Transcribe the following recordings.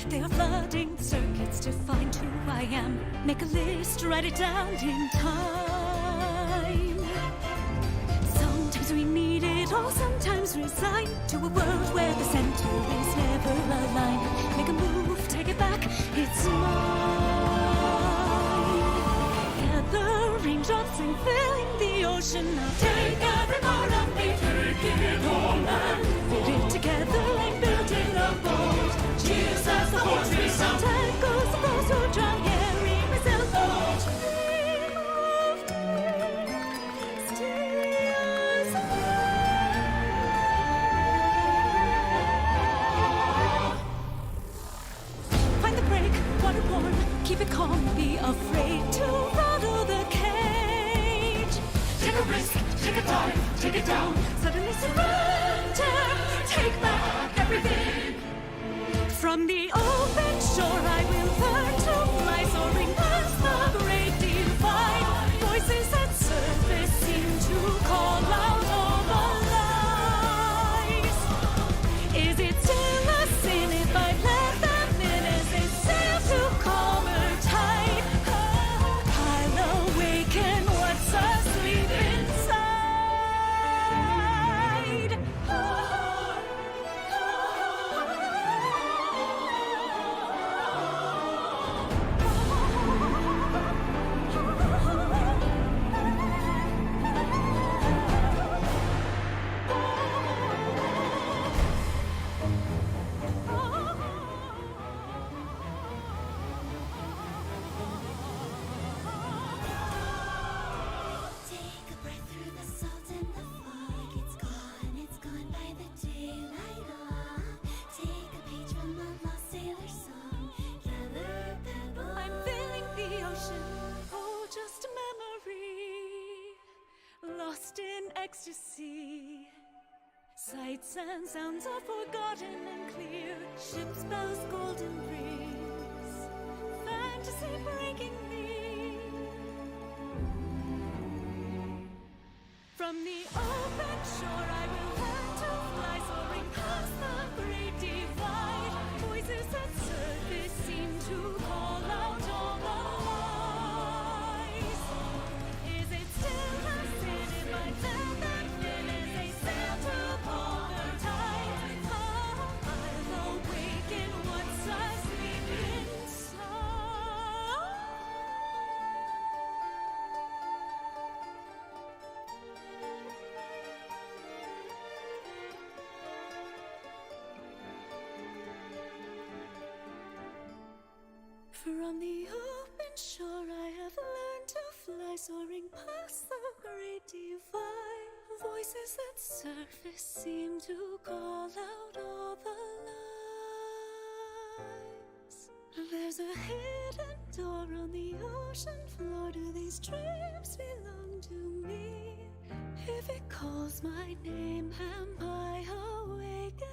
They are flooding the circuits to find who I am. Make a list, write it down in time. Sometimes we need it all, sometimes resign to a world where the center is never aligned. Make a move, take it back, it's mine. Gather raindrops and filling the ocean. I'll take every part of me, take it all and put it together like building a boat. Cheers as the horns resound. Tackles those who drown, carry myself out. Find the break, water warm, keep it calm, be afraid to rattle the cage. Take a risk, take a dive, take it down, suddenly surrender, take back everything. From the open shore I will learn to fly, soaring past the great divide. Voices that surface seem to call out all the lies. Is it still a sin if I let them in as they sail to calmer tide? I'll awaken what's asleep inside. Take a breath through the salt and the fog. It's gone by the daylight. Take a page from a lost sailor's song. Gather pebbles. I'm feeling the ocean, oh, just a memory, lost in ecstasy. Sights and sounds are forgotten and clear. Ship's bells, golden breeze, fantasy breaking me. From the open shore I will learn to fly, soaring past the great divide. Voices that surface seem to call out all the lies. Is it still a sin if I let them in as they sail to calmer tides? I'll awaken what's asleep inside. From the open shore I have learned to fly, soaring past the great divide. Voices that surface seem to call out all the lies. There's a hidden door on the ocean floor. Do these dreams belong to me? If it calls my name, am I awakening?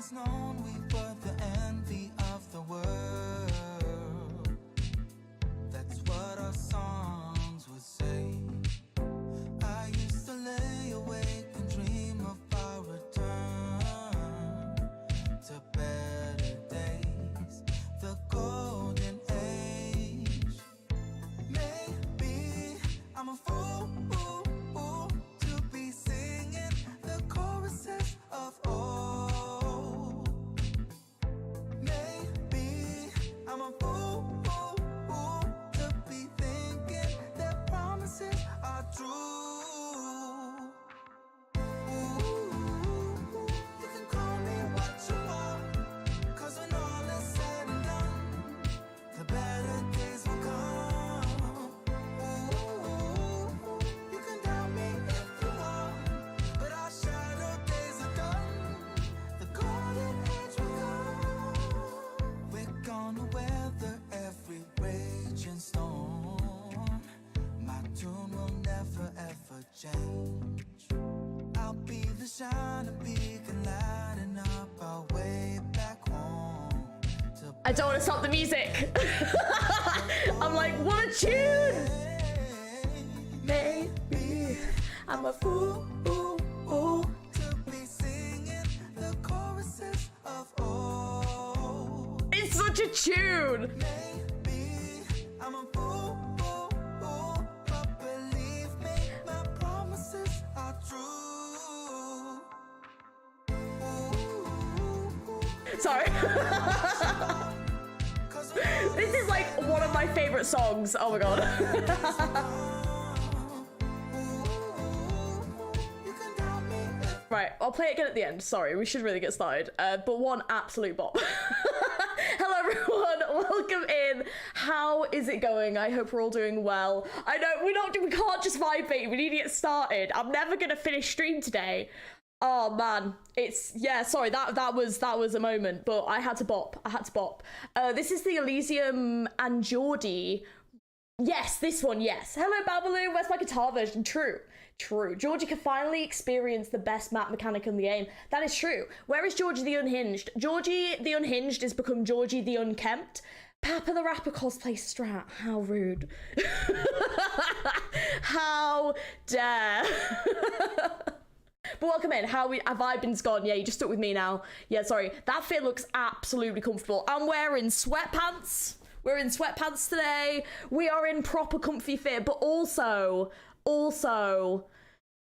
always known we were the envy of the world. That's what our songs would say. I used to lay awake and dream of our return to better days, the golden age. Maybe I'm a fool to be singing the choruses of old. Maybe I'm a fool to be thinking that promises are true. You can call me what you want, 'cause when all is said and done, the better days will come. You can doubt me if you want, but our shadow days are done. The golden age will come. We're gonna weather every raging storm. My tune will never ever change. I'll be the shining beacon lighting up our way back home. I don't want to stop the music. I'm like, what a tune! Maybe I'm a fool. To be singing the choruses of old. It's such a tune. Maybe I'm a fool, but believe me, my promises are true. Sorry. This is like one of my favorite songs. Oh my god. Right, I'll play it again at the end. Sorry, we should really get started. But one absolute bop. Hello everyone, welcome in. How is it going? I hope we're all doing well. I know we can't just vibe bait. We need to get started. I'm never gonna finish stream today. Oh man, yeah, sorry, that was a moment, but I had to bop. This is the Elysium and Geordie. Yes, this one, yes. Hello Babaloo, where's my guitar version? True. Georgie can finally experience the best map mechanic in the game. That is true. Where is Georgie the Unhinged? Georgie the Unhinged has become Georgie the Unkempt. Papa the Rapper cosplay strat. How rude. How dare. But welcome in. Have I been gone? Yeah, you just stuck with me now. Yeah, sorry. That fit looks absolutely comfortable. I'm wearing sweatpants. We're in sweatpants today. We are in proper comfy fit, but also,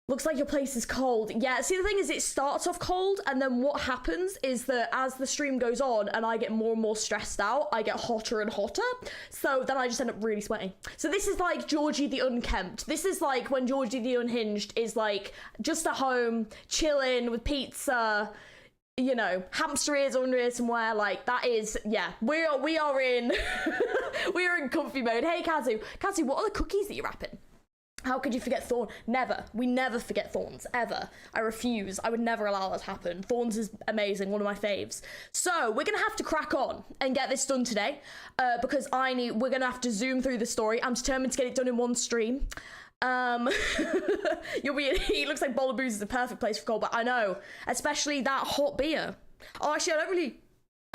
looks like your place is cold. Yeah, see, the thing is, it starts off cold, and then what happens is that as the stream goes on and I get more and more stressed out, I get hotter and hotter. So then I just end up really sweating. So this is like Georgie the Unkempt. This is like when Georgie the Unhinged is like just at home, chilling with pizza, you know, hamster ears under here somewhere. Like that is, yeah, we are in, we are in comfy mode. Hey, Kazu, what are the cookies that you're wrapping? How could you forget Thorn? Never. We never forget Thorns, ever. I refuse. I would never allow that to happen. Thorns is amazing, one of my faves. So we're gonna have to crack on and get this done today because we're gonna have to zoom through the story. I'm determined to get it done in one stream. He looks like Bowl of Booze is the perfect place for cold, but I know, especially that hot beer. Oh, actually, I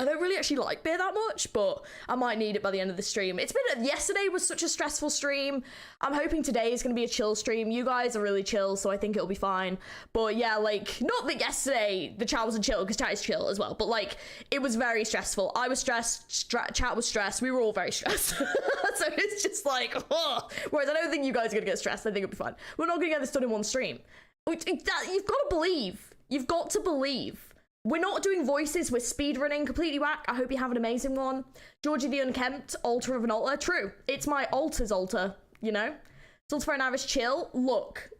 don't really actually like beer that much, but I might need it by the end of the stream. Yesterday was such a stressful stream. I'm hoping today is going to be a chill stream. You guys are really chill, so I think it'll be fine. But yeah, like, not that yesterday the chat wasn't chill, because chat is chill as well, but like, it was very stressful. I was stressed, chat was stressed, we were all very stressed. So it's just like, ugh. Whereas I don't think you guys are going to get stressed, I think it'll be fine. We're not going to get this done in one stream. You've got to believe. You've got to believe. We're not doing voices, we're speedrunning. Completely whack. I hope you have an amazing one. Georgie the Unkempt, altar of an altar. True. It's my altar's altar, you know? STULTIFERA NAVIS chill. Look.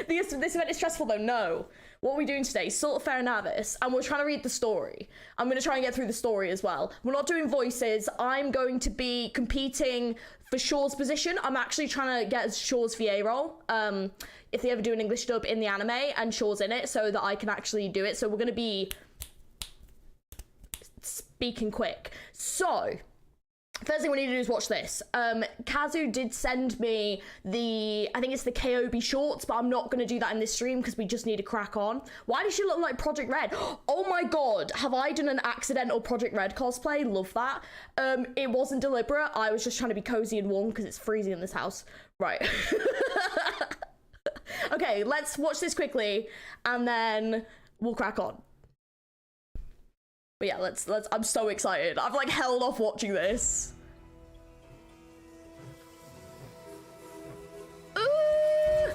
This event is stressful though. No. What are we doing today? STULTIFERA NAVIS, and we're trying to read the story. I'm going to try and get through the story as well. We're not doing voices. I'm going to be competing for Shaw's position. I'm actually trying to get Shaw's VA role. If they ever do an English dub in the anime and Shaw's in it, so that I can actually do it. So we're going to be speaking quick. So first thing we need to do is watch this. Kazu did send me I think it's the KOB shorts, but I'm not going to do that in this stream because we just need to crack on. Why does she look like Project Red? Oh my god, have I done an accidental Project Red cosplay? Love that. It wasn't deliberate. I was just trying to be cozy and warm because it's freezing in this house. Right. Okay, let's watch this quickly and then we'll crack on. But yeah, let's I'm so excited. I've like held off watching this. Ooh.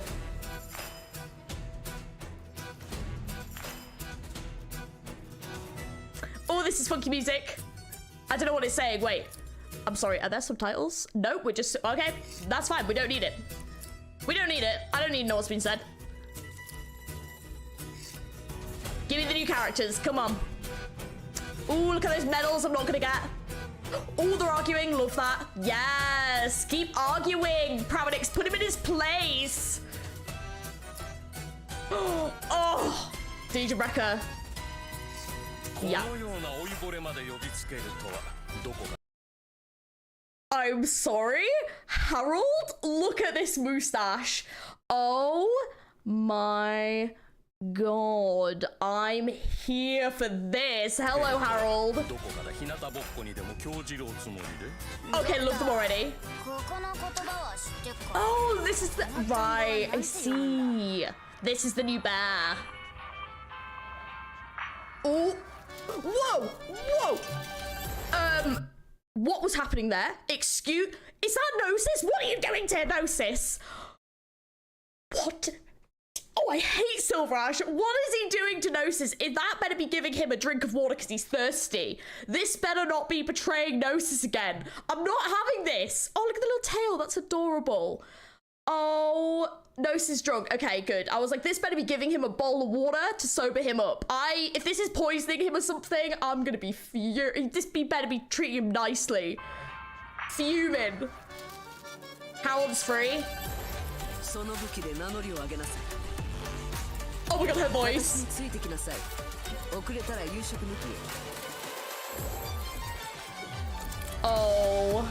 Oh, this is funky music. I don't know what it's saying. Wait. I'm sorry, are there subtitles? Nope, we're just okay, that's fine. We don't need it. We don't need it. I don't need to know what's been said. Give me the new characters, come on. Ooh, look at those medals I'm not gonna get. Oh, they're arguing, love that. Yes, keep arguing. Pramanix, put him in his place. Oh, DJ Brecker. Yeah. I'm sorry, Harold, look at this mustache. Oh my god, I'm here for this. Hello, Harold. Okay, love them already. Oh, this is the... Right, I see. This is the new bear. Oh, whoa, whoa. What was happening there? Excuse... Is that Gnosis? What are you doing to Gnosis? What? Oh, I hate Silver Ash. What is he doing to Gnosis? That better be giving him a drink of water because he's thirsty. This better not be betraying Gnosis again. I'm not having this. Oh, look at the little tail. That's adorable. Oh, Gnosis drunk. Okay, good. I was like, this better be giving him a bowl of water to sober him up. If this is poisoning him or something, I'm gonna be this better be treating him nicely. Fuming. Harold's free. Oh my god, her voice. Oh.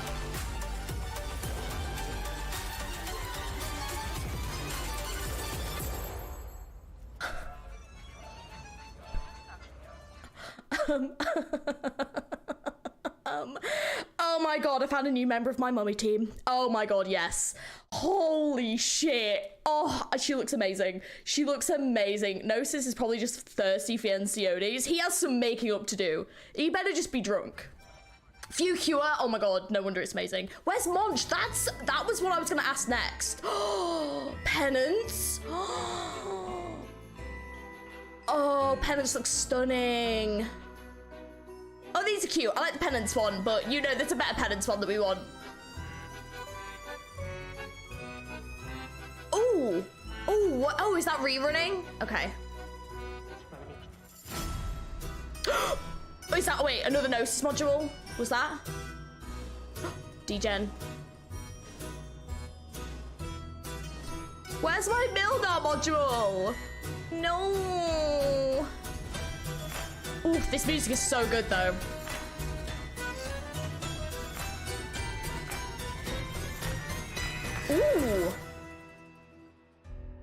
Oh my god, I found a new member of my mummy team. Oh my god, yes. Holy shit. Oh, she looks amazing. She looks amazing. Gnosis is probably just thirsty for Ensiodes. He has some making up to do. He better just be drunk. Few cure. Oh my god, no wonder it's amazing. Where's Monch? That was what I was gonna ask next. Oh, Penance. Oh, Penance looks stunning. Oh, these are cute. I like the Penance one, but you know there's a better Penance one that we want. Oh, oh, what? Oh, is that rerunning? Okay. Oh, is that, wait, another Gnosis module? Was that? Degen. Where's my Mildar module? No. Ooh, this music is so good though. Ooh.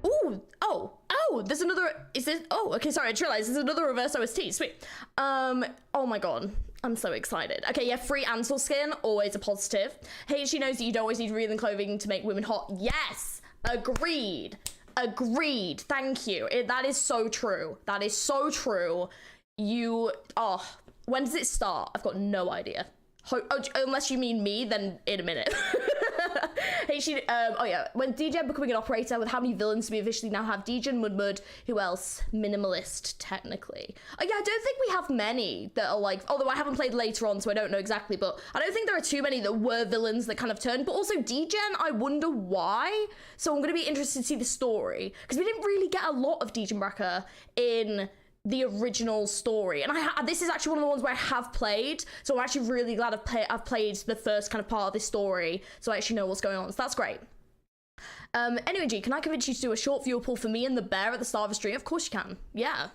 Ooh. Oh, there's another, is this, oh, okay, sorry, I just realized there's another reverse OST, sweet. Oh my god, I'm so excited. Okay, yeah, free Ansel skin, always a positive. Hey, she knows that you don't always need revealing clothing to make women hot. Yes, agreed, thank you. That is so true, that is so true. Oh, when does it start? I've got no idea. Unless you mean me, then in a minute. Hey, oh yeah, when DJ becoming an operator, with how many villains do we officially now have? Degen, Mudmud, who else? Minimalist, technically. Oh yeah, I don't think we have many that are like, although I haven't played later on, so I don't know exactly, but I don't think there are too many that were villains that kind of turned, but also Degen, I wonder why. So I'm gonna be interested to see the story, because we didn't really get a lot of Degen Brecker in the original story, and this is actually one of the ones where I have played, so I'm actually really glad I've played the first kind of part of this story, so I actually know what's going on, so that's great. Anyway, G, can I convince you to do a short viewer pull for me and the bear at the start of a stream? Of course you can, yeah.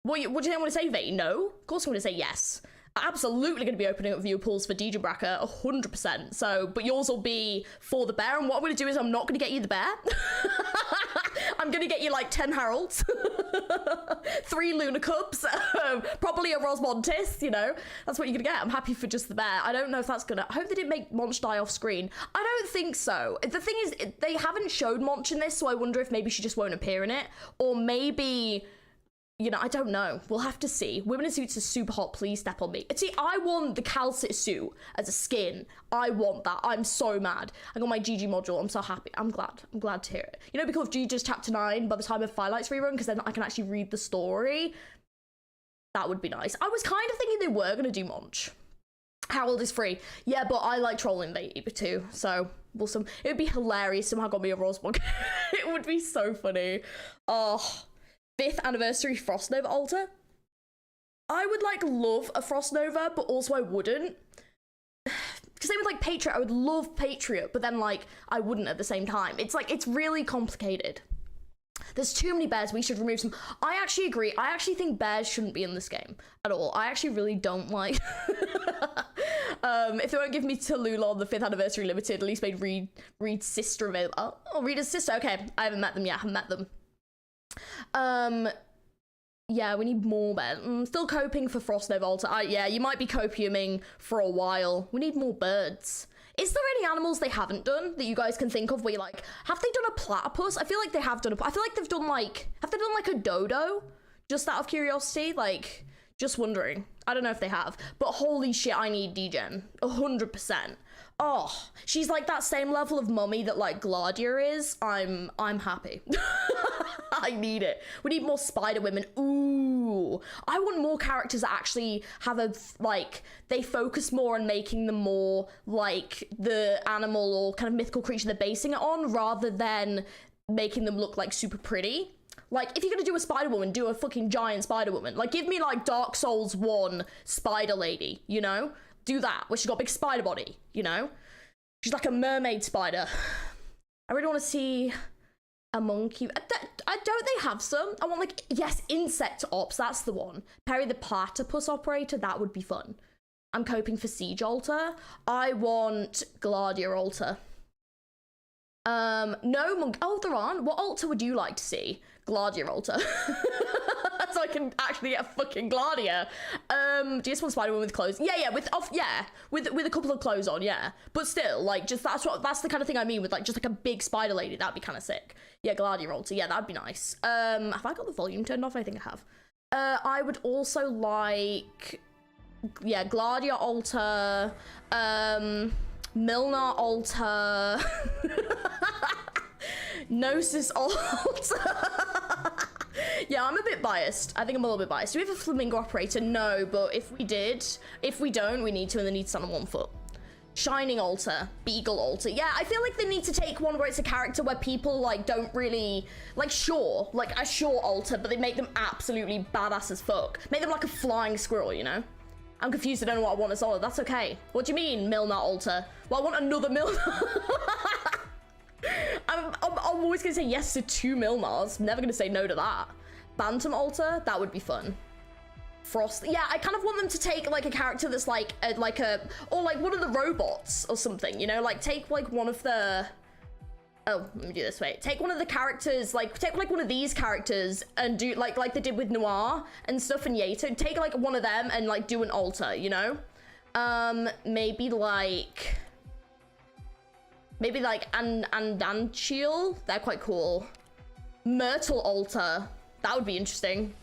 What do you think I'm going to say, Vay? No? Of course I'm going to say yes. Absolutely going to be opening up viewer pools for DJ Bracker, 100%. So, but yours will be for the bear. And what I'm going to do is I'm not going to get you the bear. I'm going to get you like 10 Harolds, 3 Luna Cubs, probably a Rosmontis, you know. That's what you're going to get. I'm happy for just the bear. I don't know if that's going to... I hope they didn't make Monch die off screen. I don't think so. The thing is, they haven't showed Monch in this, so I wonder if maybe she just won't appear in it. Or maybe... You know, I don't know. We'll have to see. Women in suits are super hot. Please step on me. See, I want the Calcit suit as a skin. I want that. I'm so mad. I got my GG module. I'm so happy. I'm glad. I'm glad to hear it. You know, because GG's chapter 9 by the time of Firelight's rerun, because then I can actually read the story. That would be nice. I was kind of thinking they were going to do Monch. Harold is free. Yeah, but I like trolling baby too. So, it would be hilarious. Somehow got me a Rosebud. It would be so funny. Oh... 5th anniversary Frost Nova altar. I would like love a Frost Nova, but also I wouldn't. Because same with like Patriot, I would love Patriot, but then like I wouldn't at the same time. It's like, it's really complicated. There's too many bears, we should remove some. I actually agree. I actually think bears shouldn't be in this game at all. I actually really don't like. If they won't give me Tallulah on the 5th anniversary limited, at least made Reed's sister available. Oh, Reed's sister, okay. I haven't met them yet, I haven't met them. Yeah, we need more bears. Still coping for Frost Nova altar. Yeah, you might be copiuming for a while. We need more birds. Is there any animals they haven't done that you guys can think of where you're like, have they done a platypus? I feel like they have done I feel like they've done like, have they done like a dodo? Just out of curiosity, like, just wondering. I don't know if they have, but holy shit, I need Degen, 100%. Oh, she's like that same level of mummy that like GLAADIAAAAA is. I'm happy. I need it. We need more spider women. Ooh, I want more characters that actually have a, like, they focus more on making them more like the animal or kind of mythical creature they're basing it on, rather than making them look like super pretty. Like, if you're gonna do a spider woman, do a fucking giant spider woman. Like, give me like Dark Souls 1 spider lady, you know? Do that, where she's got a big spider body, you know? She's like a mermaid spider. I really want to see a monkey. Don't they have some? I want like, yes, insect ops, that's the one. Perry the platypus operator, that would be fun. I'm coping for siege altar. I want gladiator altar. No monk. Oh, there aren't. What altar would you like to see? Gladiator altar. So I can actually get a fucking Gladia. Do you just want Spider-Man with clothes? Yeah, with a couple of clothes on, yeah. But still, like, just that's the kind of thing I mean with like just like a big spider lady. That'd be kind of sick. Yeah, Gladia altar. Yeah, that'd be nice. Have I got the volume turned off? I think I have. I would also like, yeah, Gladia altar. Milner altar. Gnosis altar. Yeah, I'm a bit biased. I think I'm a little bit biased. Do we have a flamingo operator? No, but if we don't, we need to, and they need to stand on 1 foot. Shining altar, beagle altar. Yeah, I feel like they need to take one where it's a character where people like don't really like Shaw, like a Shaw altar, but they make them absolutely badass as fuck. Make them like a flying squirrel, you know? I'm confused. I don't know what I want as altar. That's okay. What do you mean, Milner altar? Well, I want another Milner. I'm always gonna say yes to 2 Milnars. Never gonna say no to that. Bantam altar, that would be fun. Frost, yeah, I kind of want them to take like a character that's like or like one of the robots or something, you know, like take like one of the, oh, let me do this way. Take one of the characters, like take like one of these characters and do like they did with Noir and stuff and Yato. Take like one of them and like do an altar, you know? Maybe like Andanchiel, they're quite cool. Myrtle altar, that would be interesting.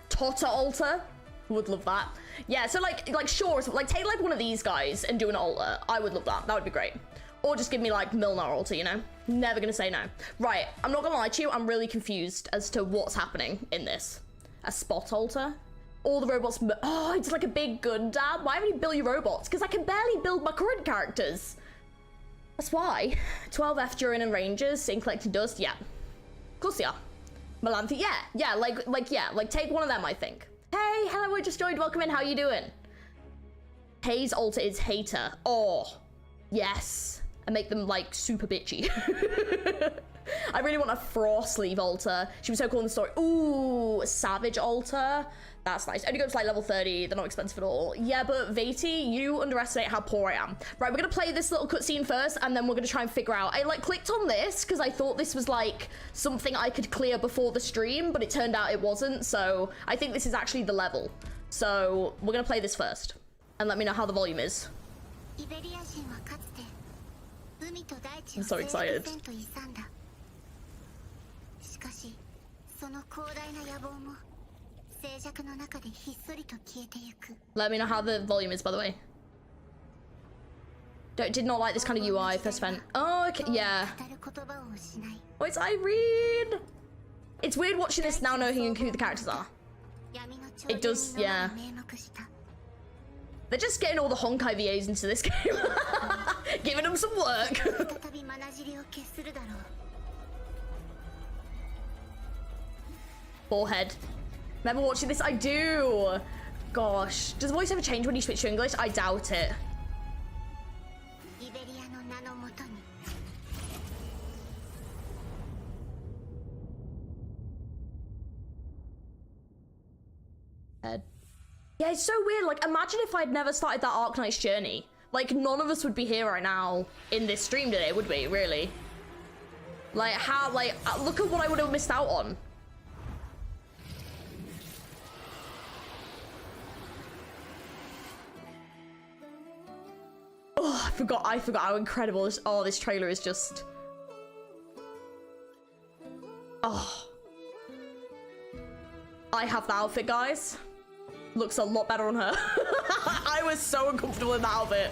Totter altar, would love that. Yeah, so like sure, like take like one of these guys and do an altar. I would love that. That would be great. Or just give me like Milner altar, you know? Never gonna say no. Right, I'm not gonna lie to you, I'm really confused as to what's happening in this. A spot altar? All the robots, oh, it's like a big Gundam. Why haven't you built your robots? Because I can barely build my current characters. That's why. 12F Durin and Rangers, Sync Collected Dust, yeah. Of course they are. Melanthe, yeah, like take one of them, I think. Hey, hello, I just joined, welcome in, how you doing? Hayes altar is hater. Oh, yes. And make them like super bitchy. I really want a frost sleeve altar. She was so cool in the story. Ooh, savage altar. That's nice. Only goes like level 30. They're not expensive at all. Yeah, but Vati, you underestimate how poor I am. Right, we're gonna play this little cutscene first, and then we're gonna try and figure out. I like clicked on this because I thought this was like something I could clear before the stream, but it turned out it wasn't. So I think this is actually the level. So we're gonna play this first, and let me know how the volume is. I'm so excited. Let me know how the volume is, by the way. Did not like this kind of UI first event. Oh, okay, yeah. Oh, it's Irene. It's weird watching this now knowing who the characters are. It does, yeah. They're just getting all the Honkai VAs into this game. Giving them some work. Forehead. Remember watching this? I do. Gosh. Does the voice ever change when you switch to English? I doubt it. Head. Yeah, it's so weird. Like, imagine if I'd never started that ARKNIGHTS journey. Like, none of us would be here right now in this stream today, would we? Really? Like, how, like, look at what I would have missed out on. Oh, I forgot how incredible this, oh, this trailer is just. Oh. I have the outfit, guys. Looks a lot better on her. I was so uncomfortable in that outfit.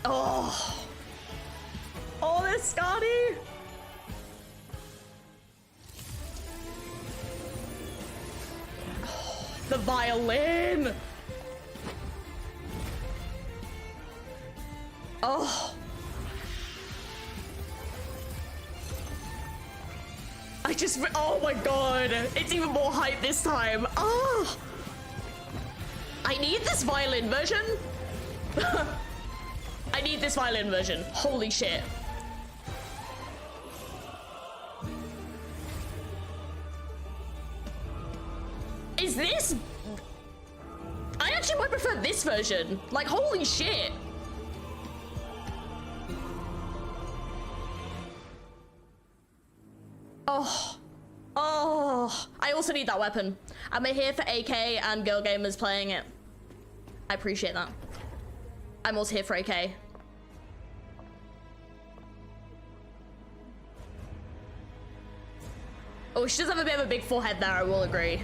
Oh. Oh, there's Scotty. The violin. Oh. Oh my god. It's even more hype this time. Oh. I need this violin version. I need this violin version. Holy shit. Is this? I actually might prefer this version. Like, holy shit. Oh. Oh. I also need that weapon. I'm here for AK and girl gamers playing it. I appreciate that. I'm also here for AK. Oh, she does have a bit of a big forehead there, I will agree.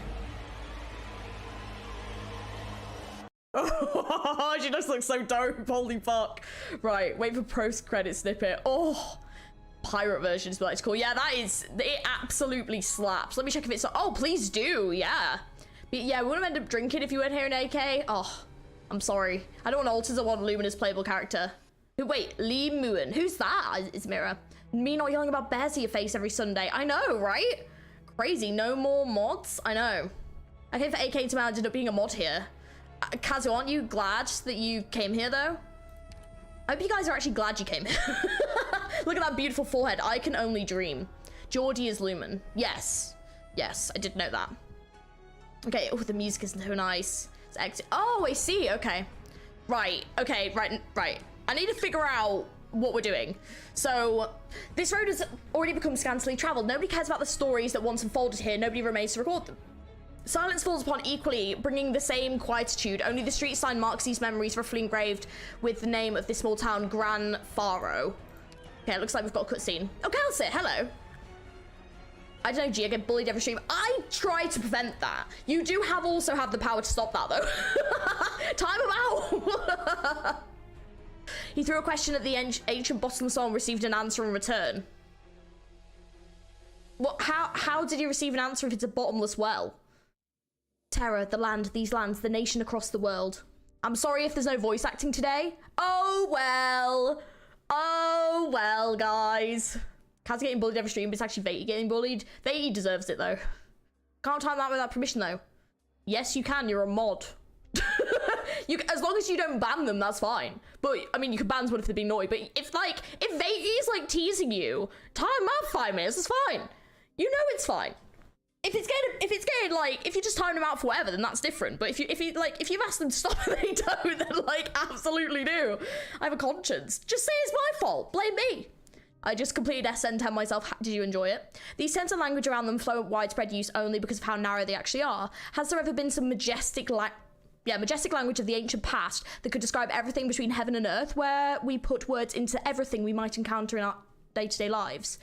Oh, she just looks so dope. Holy fuck. Right, wait for post-credit snippet. Oh, pirate version is what it's called. Yeah, that is, it absolutely slaps. Let me check if it's, oh, please do, yeah. But yeah, we wouldn't end up drinking if you weren't here in AK. Oh, I'm sorry. I don't want alters, I want Lumina's playable character. Wait, Lee Muin. Who's that? Is Mira. Me not yelling about bears at your face every Sunday. I know, right? Crazy. No more mods? I know. I came for AK to ended up being a mod here. Kazu, aren't you glad that you came here, though? I hope you guys are actually glad you came here. Look at that beautiful forehead. I can only dream. Georgie is Lumen. Yes. Yes, I did know that. Okay, oh, the music is so nice. It's exit. Oh, I see. Okay. Right. Okay, right. I need to figure out what we're doing. So, this road has already become scantily traveled. Nobody cares about the stories that once unfolded here. Nobody remains to record them. Silence falls upon equally, bringing the same quietude. Only the street sign marks these memories, roughly engraved with the name of this small town, Gran Faro. Okay, it looks like we've got a cutscene. Oh, Kelsey, hello. I don't know, G, I get bullied every stream. I try to prevent that. You do also have the power to stop that, though. Time him out. He threw a question at the ancient bottomless soul and received an answer in return. What? How did he receive an answer if it's a bottomless well? Terror, the land, these lands, the nation across the world. I'm sorry if there's no voice acting today. Oh well, guys. Kaz getting bullied every stream, but it's actually Vaty getting bullied. Vaty deserves it though. Can't time that without permission though. Yes, you can. You're a mod. As long as you don't ban them, that's fine. But I mean, you can ban someone if they're being naughty. But if Vaty is like teasing you, time out 5 minutes. It's fine. You know it's fine. If you just time them out for whatever, then that's different. But if you've asked them to stop and they don't, then like absolutely do. I have a conscience. Just say it's my fault. Blame me. I just completed SN10 myself. Did you enjoy it? These terms and language around them flow at widespread use only because of how narrow they actually are. Has there ever been some majestic language of the ancient past that could describe everything between heaven and earth, where we put words into everything we might encounter in our day-to-day lives?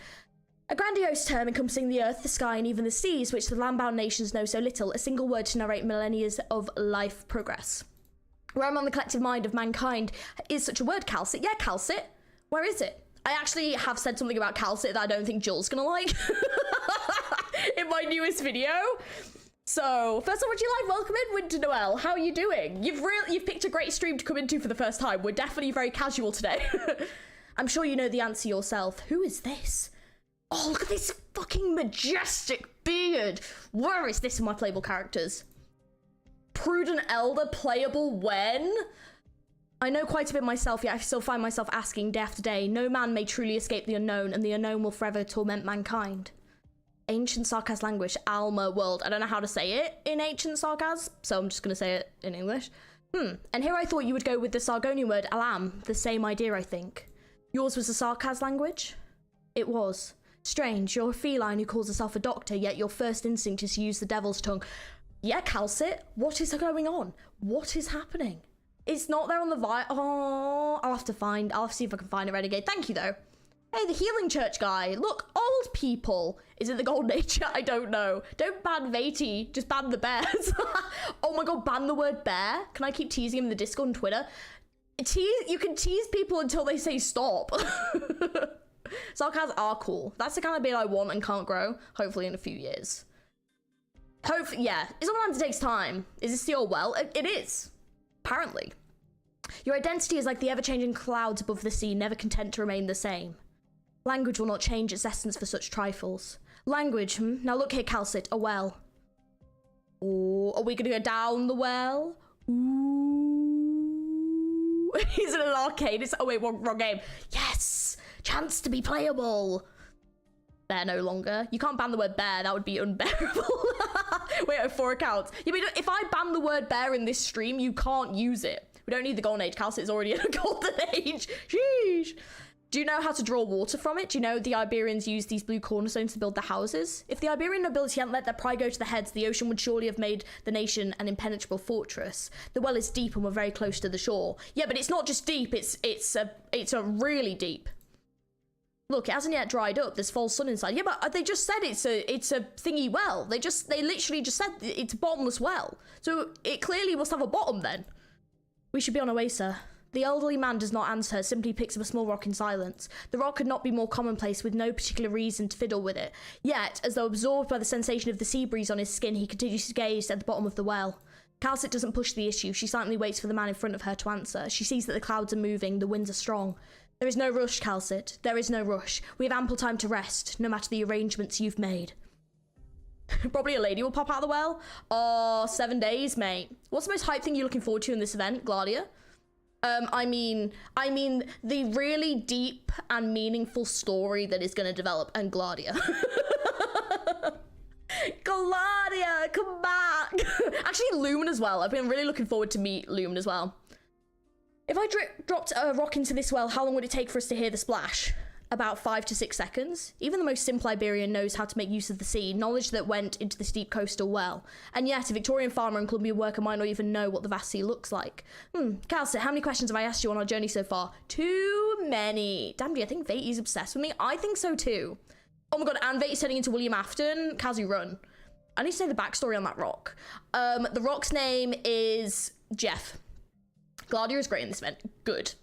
A grandiose term encompassing the earth, the sky, and even the seas, which the land-bound nations know so little, a single word to narrate millennia of life progress. Realm on the collective mind of mankind is such a word, calcit. Yeah, calcit. Where is it? I actually have said something about calcit that I don't think Jill's gonna like in my newest video. So, first of all, would you like welcome in, Winter Noel? How are you doing? You've picked a great stream to come into for the first time. We're definitely very casual today. I'm sure you know the answer yourself. Who is this? Oh, look at this fucking majestic beard. Where is this in my playable characters? Prudent Elder, playable when? I know quite a bit myself, yet I still find myself asking day after day, no man may truly escape the unknown, and the unknown will forever torment mankind. Ancient Sarkaz language, Alma world. I don't know how to say it in ancient Sarkaz, so I'm just gonna say it in English. And here I thought you would go with the Sargonian word alam, the same idea I think. Yours was the Sarkaz language? It was. Strange, you're a feline who calls herself a doctor, yet your first instinct is to use the devil's tongue. Yeah, calcit, what is going on? What is happening? It's not there on the Oh, I'll have to see if I can find a renegade. Thank you though. Hey, the healing church guy. Look, old people. Is it the golden age? I don't know. Don't ban Vaty, just ban the bears. Oh my god, ban the word bear. Can I keep teasing him in the Discord and Twitter? You can tease people until they say stop. Sarkaz are cool. That's the kind of beard I want and can't grow. Hopefully in a few years. Yeah. Sometimes it takes time. Is this the old well? It is. Apparently. Your identity is like the ever-changing clouds above the sea, never content to remain the same. Language will not change its essence for such trifles. Language, Now look here, calcit, a well. Oh, are we gonna go down the well? Ooh. Is it an arcade? Oh wait, wrong game. Yes! Chance to be playable. Bear no longer. You can't ban the word bear, that would be unbearable. Wait, I have 4 accounts. Yeah, but if I ban the word bear in this stream, you can't use it. We don't need the golden age. Calcit is already in a golden age. Sheesh. Do you know how to draw water from it? Do you know the Iberians used these blue cornerstones to build their houses? If the Iberian nobility hadn't let their pride go to the heads, the ocean would surely have made the nation an impenetrable fortress. The well is deep and we're very close to the shore. Yeah, but it's not just deep, it's a really deep. Look, it hasn't yet dried up. There's false sun inside. Yeah, but they just said it's a thingy well. They literally just said it's a bottomless well. So it clearly must have a bottom then. We should be on our way, sir. The elderly man does not answer, simply picks up a small rock in silence. The rock could not be more commonplace, with no particular reason to fiddle with it. Yet, as though absorbed by the sensation of the sea breeze on his skin, he continues to gaze at the bottom of the well. Calcit doesn't push the issue. She silently waits for the man in front of her to answer. She sees that the clouds are moving, the winds are strong. There is no rush, Calcit. There is no rush. We have ample time to rest, no matter the arrangements you've made. Probably a lady will pop out of the well. Oh, 7 days, mate. What's the most hype thing you're looking forward to in this event, Glaadia? I mean the really deep and meaningful story that is going to develop, and Glaadia. Glaadia, come back. Actually, Lumen as well. I've been really looking forward to meet Lumen as well. If I dropped a rock into this well, how long would it take for us to hear the splash? About 5 to 6 seconds. Even the most simple Iberian knows how to make use of the sea, knowledge that went into this deep coastal well. And yet, a Victorian farmer and Colombian worker might not even know what the vast sea looks like. Calcit, how many questions have I asked you on our journey so far? Too many. Damn, do you think Vaty's obsessed with me? I think so too. Oh my god, and Vaty's turning into William Afton. Kazu, run. I need to know the backstory on that rock. The rock's name is Jeff. Glaadia is great in this event. Good.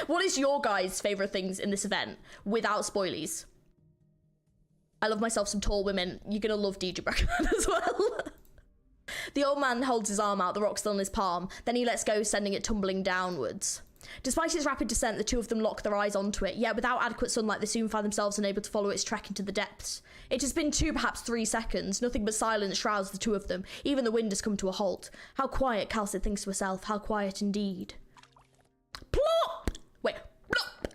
What is your guys' favourite things in this event? Without spoilies. I love myself some tall women. You're going to love DJ Brackman as well. The old man holds his arm out, the rock still in his palm. Then he lets go, sending it tumbling downwards. Despite its rapid descent, the two of them lock their eyes onto it, yet without adequate sunlight they soon find themselves unable to follow its trek into the depths. It has been 2, perhaps 3 seconds. Nothing but silence shrouds the two of them. Even the wind has come to a halt. How quiet, Calcit thinks to herself. How quiet indeed. Plop! Wait, plop!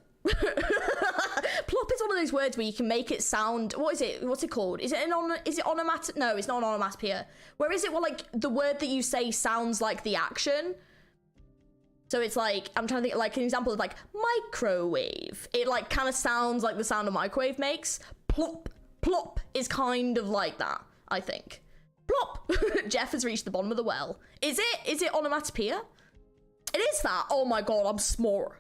Plop is one of those words where you can make it sound. What is it? What's it called? Is it onomatopoeia? No, it's not an onomatopoeia. Where is it? Well, like the word that you say sounds like the action. So it's like, I'm trying to think, like an example of like microwave. It like kind of sounds like the sound a microwave makes. Plop, plop is kind of like that, I think. Plop. Jeff has reached the bottom of the well. Is it onomatopoeia? It is that. Oh my god, I'm smart.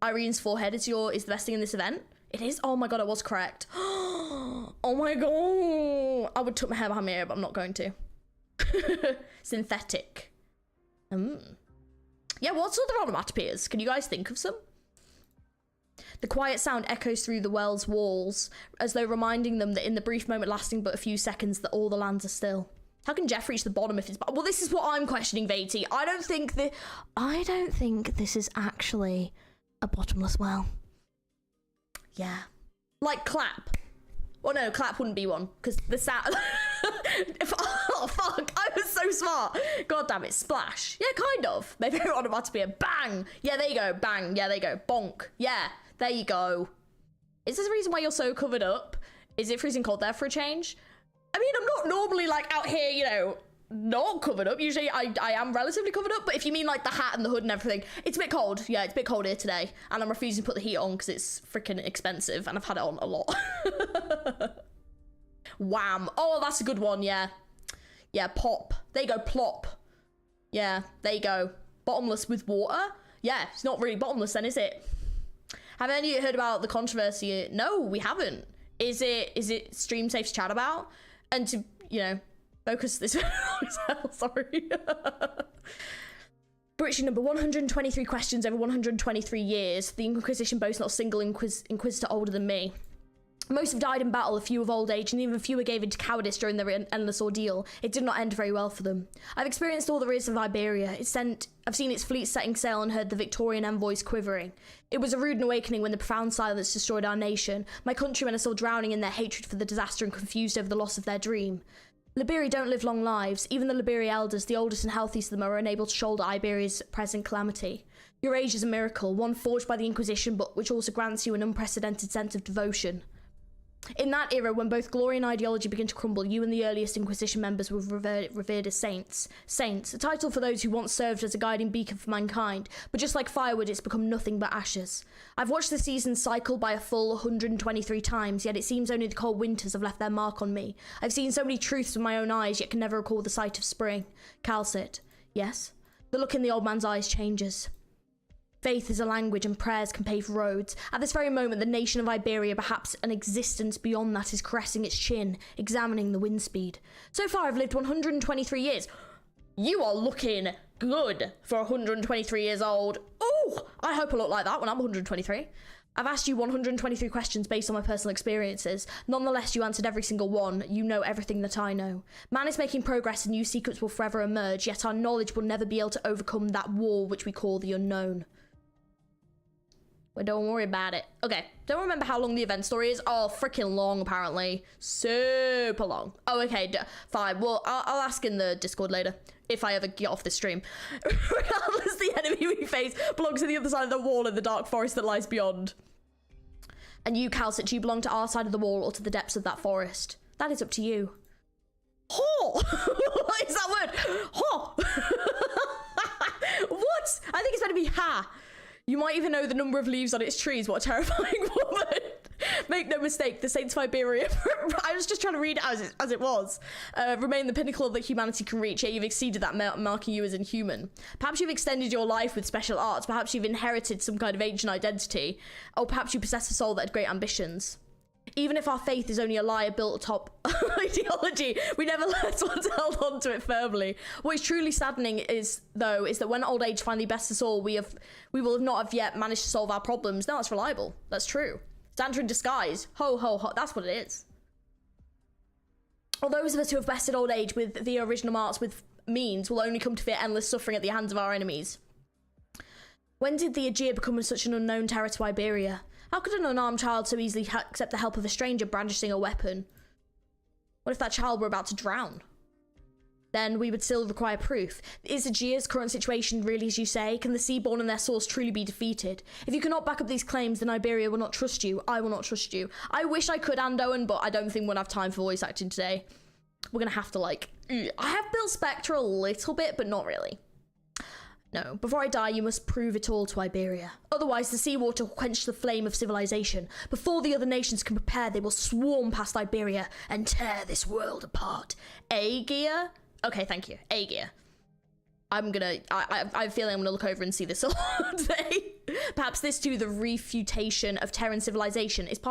Irene's forehead is the best thing in this event. It is. Oh my god, I was correct. Oh my god. I would tuck my hair behind my ear, but I'm not going to. Synthetic. Yeah, what's other onomatopoeias? Can you guys think of some? The quiet sound echoes through the well's walls, as though reminding them that in the brief moment lasting but a few seconds, that all the lands are still. How can Jeff reach the bottom if it's... Well, this is what I'm questioning, Vaty. I don't think this is actually a bottomless well. Yeah. Like clap. Well, no, clap wouldn't be one, because the sound... Oh, fuck. I was so smart. God damn it. Splash. Yeah, kind of. Maybe onomatopoeia. Bang. Yeah, there you go. Bang. Yeah, there you go. Bonk. Yeah, there you go. Is this the reason why you're so covered up? Is it freezing cold there for a change? I mean, I'm not normally, like, out here, you know, not covered up. Usually I am relatively covered up, but if you mean, like, the hat and the hood and everything, it's a bit cold. Yeah, it's a bit cold here today, and I'm refusing to put the heat on because it's freaking expensive, and I've had it on a lot. Wham. Oh, that's a good one, yeah. Yeah, pop. There you go, plop. Yeah, there you go. Bottomless with water? Yeah, it's not really bottomless then, is it? Have any of you heard about the controversy? No, we haven't. Is it stream safe to chat about? And to, you know, focus this sorry. British number 123 questions over 123 years. The Inquisition boasts not a single inquisitor older than me. Most have died in battle, a few of old age, and even fewer gave into cowardice during their endless ordeal. It did not end very well for them. I've experienced all there is of Iberia. I've seen its fleet setting sail and heard the Victorian envoys quivering. It was a rude awakening when the profound silence destroyed our nation. My countrymen are still drowning in their hatred for the disaster and confused over the loss of their dream. Liberi don't live long lives. Even the Liberi elders, the oldest and healthiest of them, are unable to shoulder Iberia's present calamity. Your age is a miracle, one forged by the Inquisition, but which also grants you an unprecedented sense of devotion. In that era, when both glory and ideology began to crumble, you and the earliest Inquisition members were revered as saints. Saints, a title for those who once served as a guiding beacon for mankind, but just like firewood, it's become nothing but ashes. I've watched the seasons cycle by a full 123 times, yet it seems only the cold winters have left their mark on me. I've seen so many truths with my own eyes, yet can never recall the sight of spring. Calcit. Yes? The look in the old man's eyes changes. Faith is a language and prayers can pave roads. At this very moment, the nation of Iberia, perhaps an existence beyond that, is caressing its chin, examining the wind speed. So far, I've lived 123 years. You are looking good for 123 years old. Oh, I hope I look like that when I'm 123. I've asked you 123 questions based on my personal experiences. Nonetheless, you answered every single one. You know everything that I know. Man is making progress and new secrets will forever emerge, yet our knowledge will never be able to overcome that wall which we call the unknown. Well, don't worry about it. Okay, don't remember how long the event story is. Oh, freaking long, apparently. Super long. Oh, okay, fine. Well, I'll ask in the Discord later, if I ever get off this stream. Regardless, the enemy we face belongs to the other side of the wall in the dark forest that lies beyond. And you, Calcit, do you belong to our side of the wall or to the depths of that forest? That is up to you. Ho! What is that word? Ho! What? I think it's meant to be ha. You might even know the number of leaves on its trees. What a terrifying woman. Make no mistake, the saints of Iberia, I was just trying to read it as it was, remain the pinnacle that humanity can reach, yet you've exceeded that, marking you as inhuman. Perhaps you've extended your life with special arts, perhaps you've inherited some kind of ancient identity, or perhaps you possess a soul that had great ambitions. Even if our faith is only a lie built atop ideology, we never once held on to it firmly. What is truly saddening is that when old age finally bests us all, we will not have yet managed to solve our problems. No, that's reliable. That's true. Santa in disguise. Ho, ho, ho. That's what it is. Or those of us who have bested old age with the original arts with means will only come to fear endless suffering at the hands of our enemies. When did the Aegea become such an unknown terror to Iberia? How could an unarmed child so easily accept the help of a stranger brandishing a weapon? What if that child were about to drown? Then we would still require proof. Is Aegea's current situation really as you say? Can the Seaborn and their source truly be defeated? If you cannot back up these claims, then Iberia will not trust you. I will not trust you. I wish I could, Andoan, but I don't think we'll have time for voice acting today. We're gonna have to, like... I have built Spectre a little bit, but not really. No, before I die, you must prove it all to Iberia. Otherwise, the seawater will quench the flame of civilization. Before the other nations can prepare, they will swarm past Iberia and tear this world apart. Aegea? Okay, thank you. Aegea. I have a feeling I'm gonna look over and see this all today. Perhaps this too, the refutation of Terran civilization, is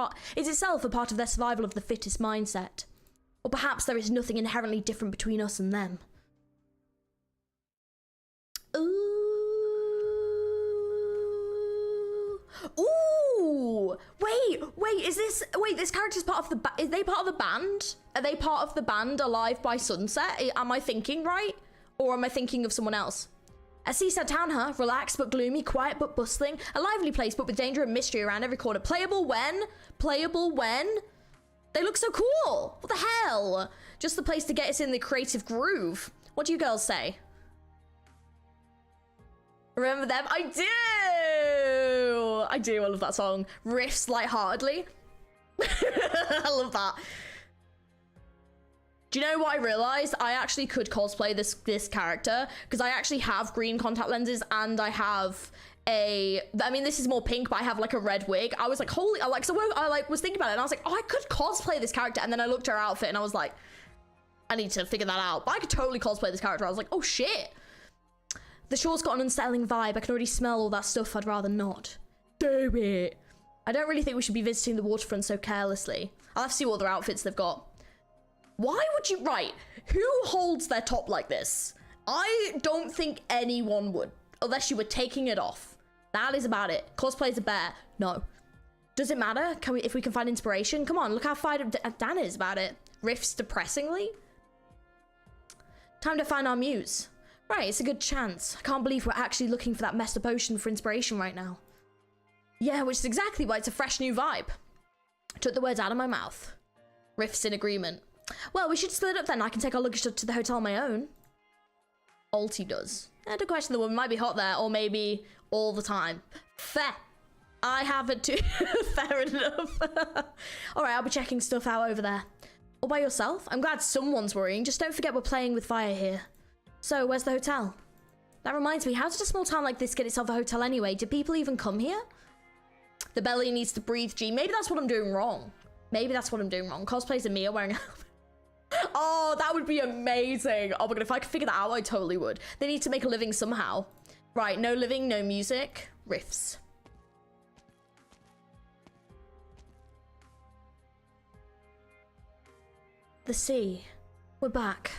itself a part of their survival of the fittest mindset. Or perhaps there is nothing inherently different between us and them. Ooh, wait, this character's part of the is they part of the band? Are they part of the band Alive by Sunset? Am I thinking right? Or am I thinking of someone else? A seaside town, huh? Relaxed but gloomy, quiet but bustling, a lively place but with danger and mystery around every corner. Playable when? They look so cool. What the hell? Just the place to get us in the creative groove. What do you girls say? Remember them? I do. I love that song. Riffs lightheartedly. I love that. Do you know what I realized? I actually could cosplay this character because I actually have green contact lenses and I have I mean, this is more pink, but I have like a red wig. I was like, holy, I was thinking about it and I was like, oh, I could cosplay this character. And then I looked at her outfit and I was like, I need to figure that out. But I could totally cosplay this character. I was like, oh shit. The shore's got an unsettling vibe. I can already smell all that stuff. I'd rather not. Do it. I don't really think we should be visiting the waterfront so carelessly. I'll have to see what other outfits they've got. Why would you... Right. Who holds their top like this? I don't think anyone would. Unless you were taking it off. That is about it. Cosplay's a bear. No. Does it matter? If we can find inspiration? Come on, look how fired up Dan is about it. Riffs depressingly. Time to find our muse. Right, it's a good chance. I can't believe we're actually looking for that messed up ocean for inspiration right now. Yeah, which is exactly why it's a fresh new vibe. Took the words out of my mouth. Riffs in agreement. Well, we should split up then. I can take our luggage to the hotel on my own. Alti does. Don't question the woman. Might be hot there, or maybe all the time. Fair. I have it too. Fair enough. Alright, I'll be checking stuff out over there. All by yourself? I'm glad someone's worrying. Just don't forget we're playing with fire here. So, where's the hotel? That reminds me, how did a small town like this get itself a hotel anyway? Do people even come here? The belly needs to breathe, G. Maybe that's what I'm doing wrong. Maybe that's what I'm doing wrong. Cosplay's a Mia wearing a helmet. Oh, that would be amazing. Oh my god, if I could figure that out, I totally would. They need to make a living somehow. Right, no living, no music. Riffs. The sea. We're back.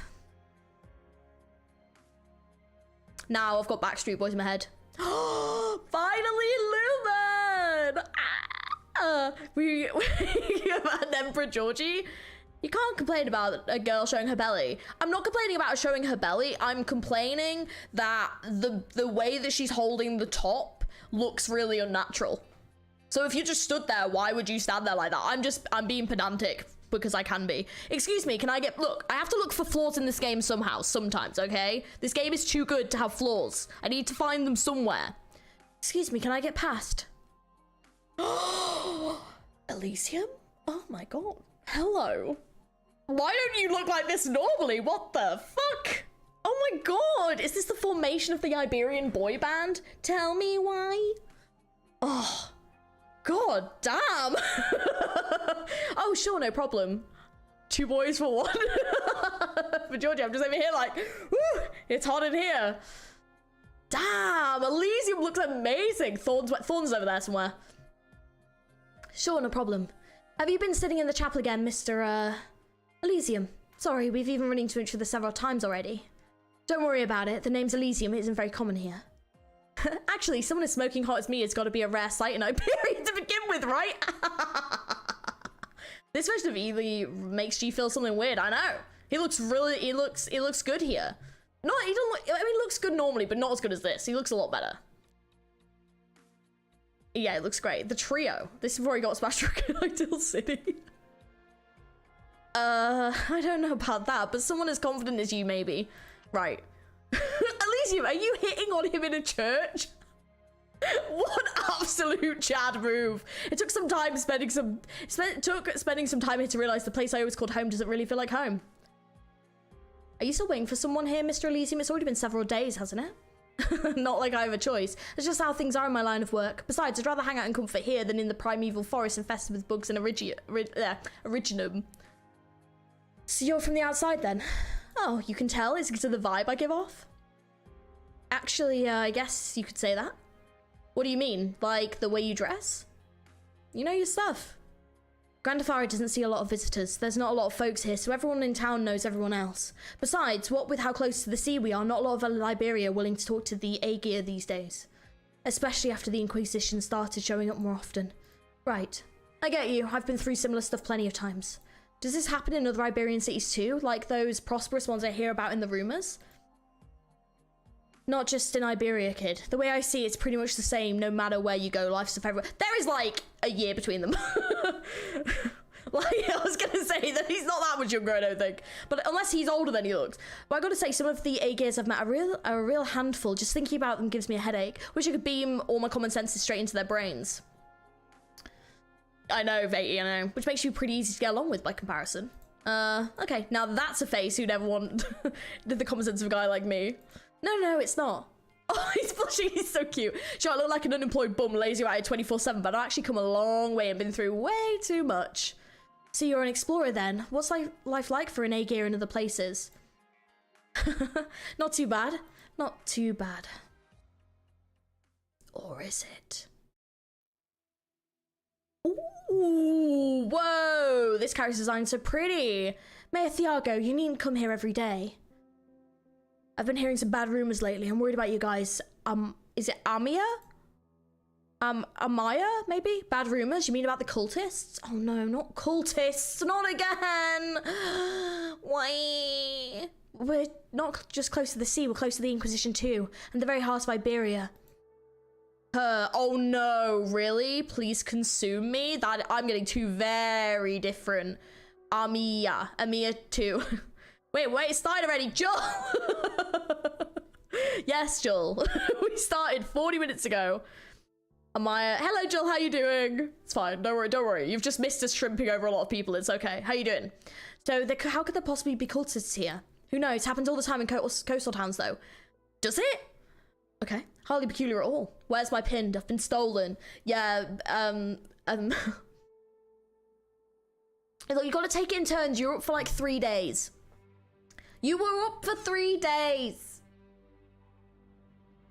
Now I've got Backstreet Boys in my head. Finally, Lumen! We have an Emperor Georgie. You can't complain about a girl showing her belly. I'm not complaining about her showing her belly. I'm complaining that the way that she's holding the top looks really unnatural. So if you just stood there, why would you stand there like that? I'm being pedantic because I can be. Excuse me, can I get... Look, I have to look for flaws in this game somehow, sometimes, okay? This game is too good to have flaws. I need to find them somewhere. Excuse me, can I get past? Elysium? Oh my god. Hello. Why don't you look like this normally? What the fuck? Oh my god. Is this the formation of the Iberian boy band? Tell me why. Oh. God damn. Oh, sure, no problem. 2 boys for 1. For Georgia, I'm just over here like, woo, it's hot in here. Damn, Elysium looks amazing. Thorn's over there somewhere. Sure, no problem. Have you been sitting in the chapel again, Mr. Elysium? Sorry, we've even run into each other several times already. Don't worry about it. The name's Elysium. It isn't very common here. Actually, someone as smoking hot as me has got to be a rare sight in Iberian to begin with, right? This version of Ely makes G feel something weird. I know. He looks good here. No, he doesn't look, I mean, he looks good normally, but not as good as this. He looks a lot better. Yeah, it looks great. The trio. This is before he got smashed in Ideal City. I don't know about that, but someone as confident as you, maybe. Right. Elysium, are you hitting on him in a church? What absolute Chad move. It took some time spending some time here to realize the place I always called home doesn't really feel like home. Are you still waiting for someone here, Mr. Elysium? It's already been several days, hasn't it? Not like I have a choice. That's just how things are in my line of work. Besides, I'd rather hang out in comfort here than in the primeval forest infested with bugs and originum. So you're from the outside then? Oh, you can tell. Is it the vibe I give off? Actually, I guess you could say that. What do you mean? Like the way you dress? You know your stuff. Grand Thafari doesn't see a lot of visitors. There's not a lot of folks here, so everyone in town knows everyone else. Besides, what with how close to the sea we are, not a lot of Liberia are willing to talk to the Aegir these days. Especially after the Inquisition started showing up more often. Right. I get you. I've been through similar stuff plenty of times. Does this happen in other Iberian cities too? Like those prosperous ones I hear about in the rumors? Not just in Iberia, kid. The way I see it's pretty much the same no matter where you go. Life's stuff everywhere. There is like a year between them. Like, I was gonna say that he's not that much younger, I don't think. But unless he's older than he looks. But I gotta say, some of the Aegirs I've met are a real handful. Just thinking about them gives me a headache. Wish I could beam all my common senses straight into their brains. I know, Vaty, I know. Which makes you pretty easy to get along with by comparison. Okay, now that's a face who'd ever want the common sense of a guy like me. No, it's not. Oh, he's blushing, he's so cute. Sure, I look like an unemployed bum lazy around 24/7, but I've actually come a long way and been through way too much. So you're an explorer then. What's life like for an Aegir in other places? Not too bad. Not too bad. Or is it? Ooh, whoa, this character's design's so pretty. Mayor Thiago, you needn't come here every day. I've been hearing some bad rumors lately. I'm worried about you guys. Is it Amaya? Amaya, maybe? Bad rumors? You mean about the cultists? Oh no, not cultists. Not again. Why? We're not just close to the sea. We're close to the Inquisition too. And the very heart of Iberia. Oh no, really? Please consume me? That I'm getting two very different. Amia too. Wait, it started already. Joel! Yes, Joel. We started 40 minutes ago. Amaya, hello Joel, how you doing? It's fine, don't worry. You've just missed us shrimping over a lot of people, it's okay. How you doing? So, how could there possibly be cultists here? Who knows? Happens all the time in coastal towns though. Does it? Okay, hardly peculiar at all. Where's my pin? I've been stolen. Yeah, Look, you gotta take it in turns. You're up for like 3 days. You were up for 3 days.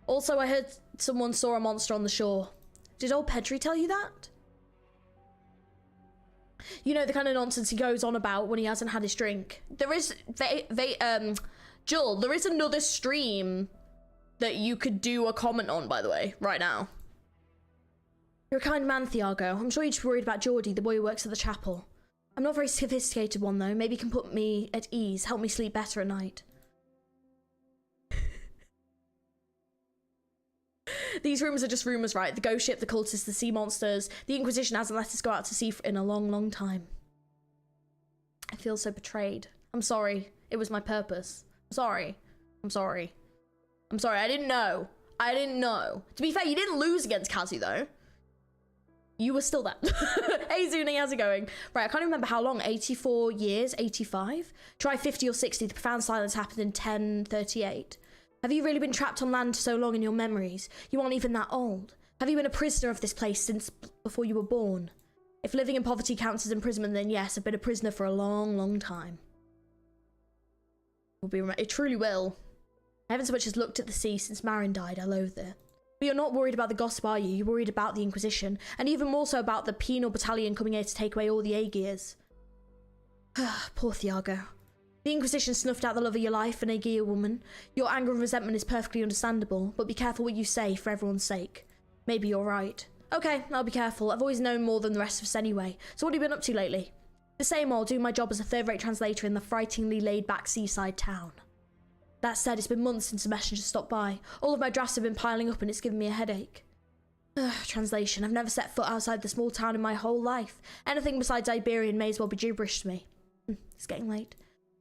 Also, I heard someone saw a monster on the shore. Did old Pedri tell you that? You know, the kind of nonsense he goes on about when he hasn't had his drink. There is, Joel, there is another stream that you could do a comment on, by the way, right now. You're a kind man, Thiago. I'm sure you're just worried about Geordie, the boy who works at the chapel. I'm not a very sophisticated one, though. Maybe you can put me at ease, help me sleep better at night. These rumours are just rumours, right? The ghost ship, the cultists, the sea monsters. The Inquisition hasn't let us go out to sea in a long, long time. I feel so betrayed. I'm sorry. It was my purpose. I'm sorry. I didn't know. To be fair, you didn't lose against Kazu, though. You were still there. Hey, Zuni, how's it going? Right, I can't remember how long. 84 years? 85? Try 50 or 60. The profound silence happened in 1038. Have you really been trapped on land so long in your memories? You aren't even that old. Have you been a prisoner of this place since before you were born? If living in poverty counts as imprisonment, then yes, I've been a prisoner for a long, long time. It truly will. I haven't so much as looked at the sea since Marin died. I loathe it. But you're not worried about the gossip, are you? You're worried about the Inquisition, and even more so about the penal battalion coming here to take away all the Aegirs. Poor Thiago. The Inquisition snuffed out the love of your life, an Aegir woman. Your anger and resentment is perfectly understandable, but be careful what you say for everyone's sake. Maybe you're right. Okay, I'll be careful. I've always known more than the rest of us anyway. So what have you been up to lately? The same old, doing my job as a third-rate translator in the frighteningly laid-back seaside town. That said, it's been months since a messenger stopped by. All of my drafts have been piling up and it's given me a headache. Translation. I've never set foot outside the small town in my whole life. Anything besides Iberian may as well be gibberish to me. It's getting late.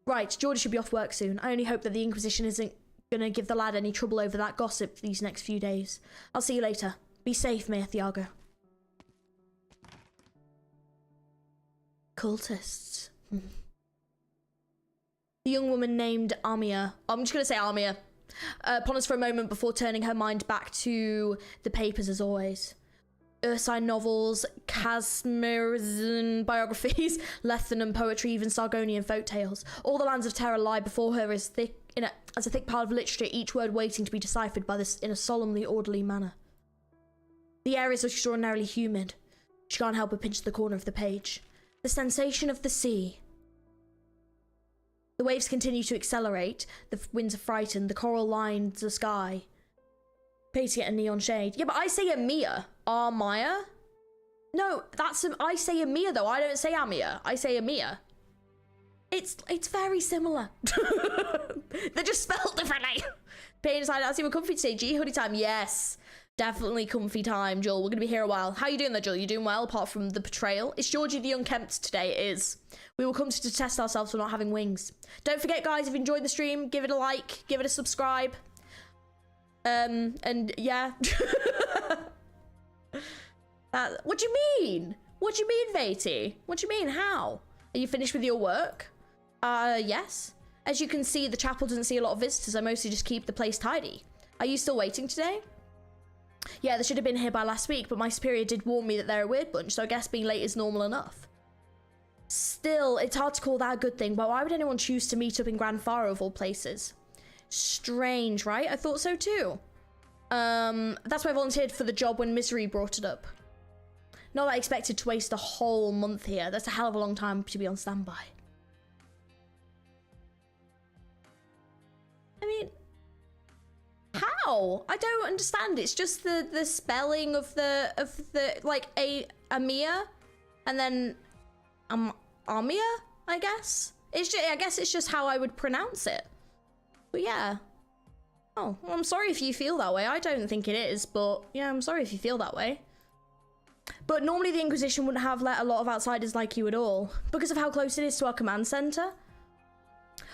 Right, Georgie should be off work soon. I only hope that the Inquisition isn't gonna give the lad any trouble over that gossip these next few days. I'll see you later. Be safe, Mayor Thiago. Cultists. The young woman named Amia. I'm just gonna say Amia. Ponders for a moment before turning her mind back to the papers as always. Ursine novels, Casmerizan biographies, Lethanan poetry, even Sargonian folk tales. All the lands of terror lie before her as a thick pile of literature, each word waiting to be deciphered by this in a solemnly orderly manner. The air is extraordinarily humid. She can't help but pinch the corner of the page. The sensation of the sea. The waves continue to accelerate, the winds are frightened, the coral lines the sky. Painting it a neon shade. Yeah, but I say Amia. Amaya? No, I say Amia though, I don't say Amia. I say Amia. It's very similar. They're just spelled differently. Pain aside, I'll see we're comfy today. G hoodie time, yes. Definitely comfy time, Joel. We're gonna be here a while. How you doing there, Joel? You doing well, apart from the betrayal? It's Georgie the Unkempt today, it is. We will come to detest ourselves for not having wings. Don't forget, guys, if you enjoyed the stream, give it a like, give it a subscribe. And yeah. What do you mean? What do you mean, Vati? What do you mean? How? Are you finished with your work? Yes. As you can see, the chapel doesn't see a lot of visitors. I mostly just keep the place tidy. Are you still waiting today? Yeah, they should have been here by last week, but my superior did warn me that they're a weird bunch, so I guess being late is normal enough. Still, it's hard to call that a good thing, but why would anyone choose to meet up in Grand Faro of all places? Strange, right? I thought so too. That's why I volunteered for the job when Misery brought it up. Not that I expected to waste a whole month here. That's a hell of a long time to be on standby. I mean, how? I don't understand. It's just the spelling of the like Amia, and then Amia. I guess it's just how I would pronounce it. But yeah. Oh, well, I'm sorry if you feel that way. I don't think it is, but yeah, I'm sorry if you feel that way. But normally the Inquisition wouldn't have let a lot of outsiders like you at all, because of how close it is to our command center,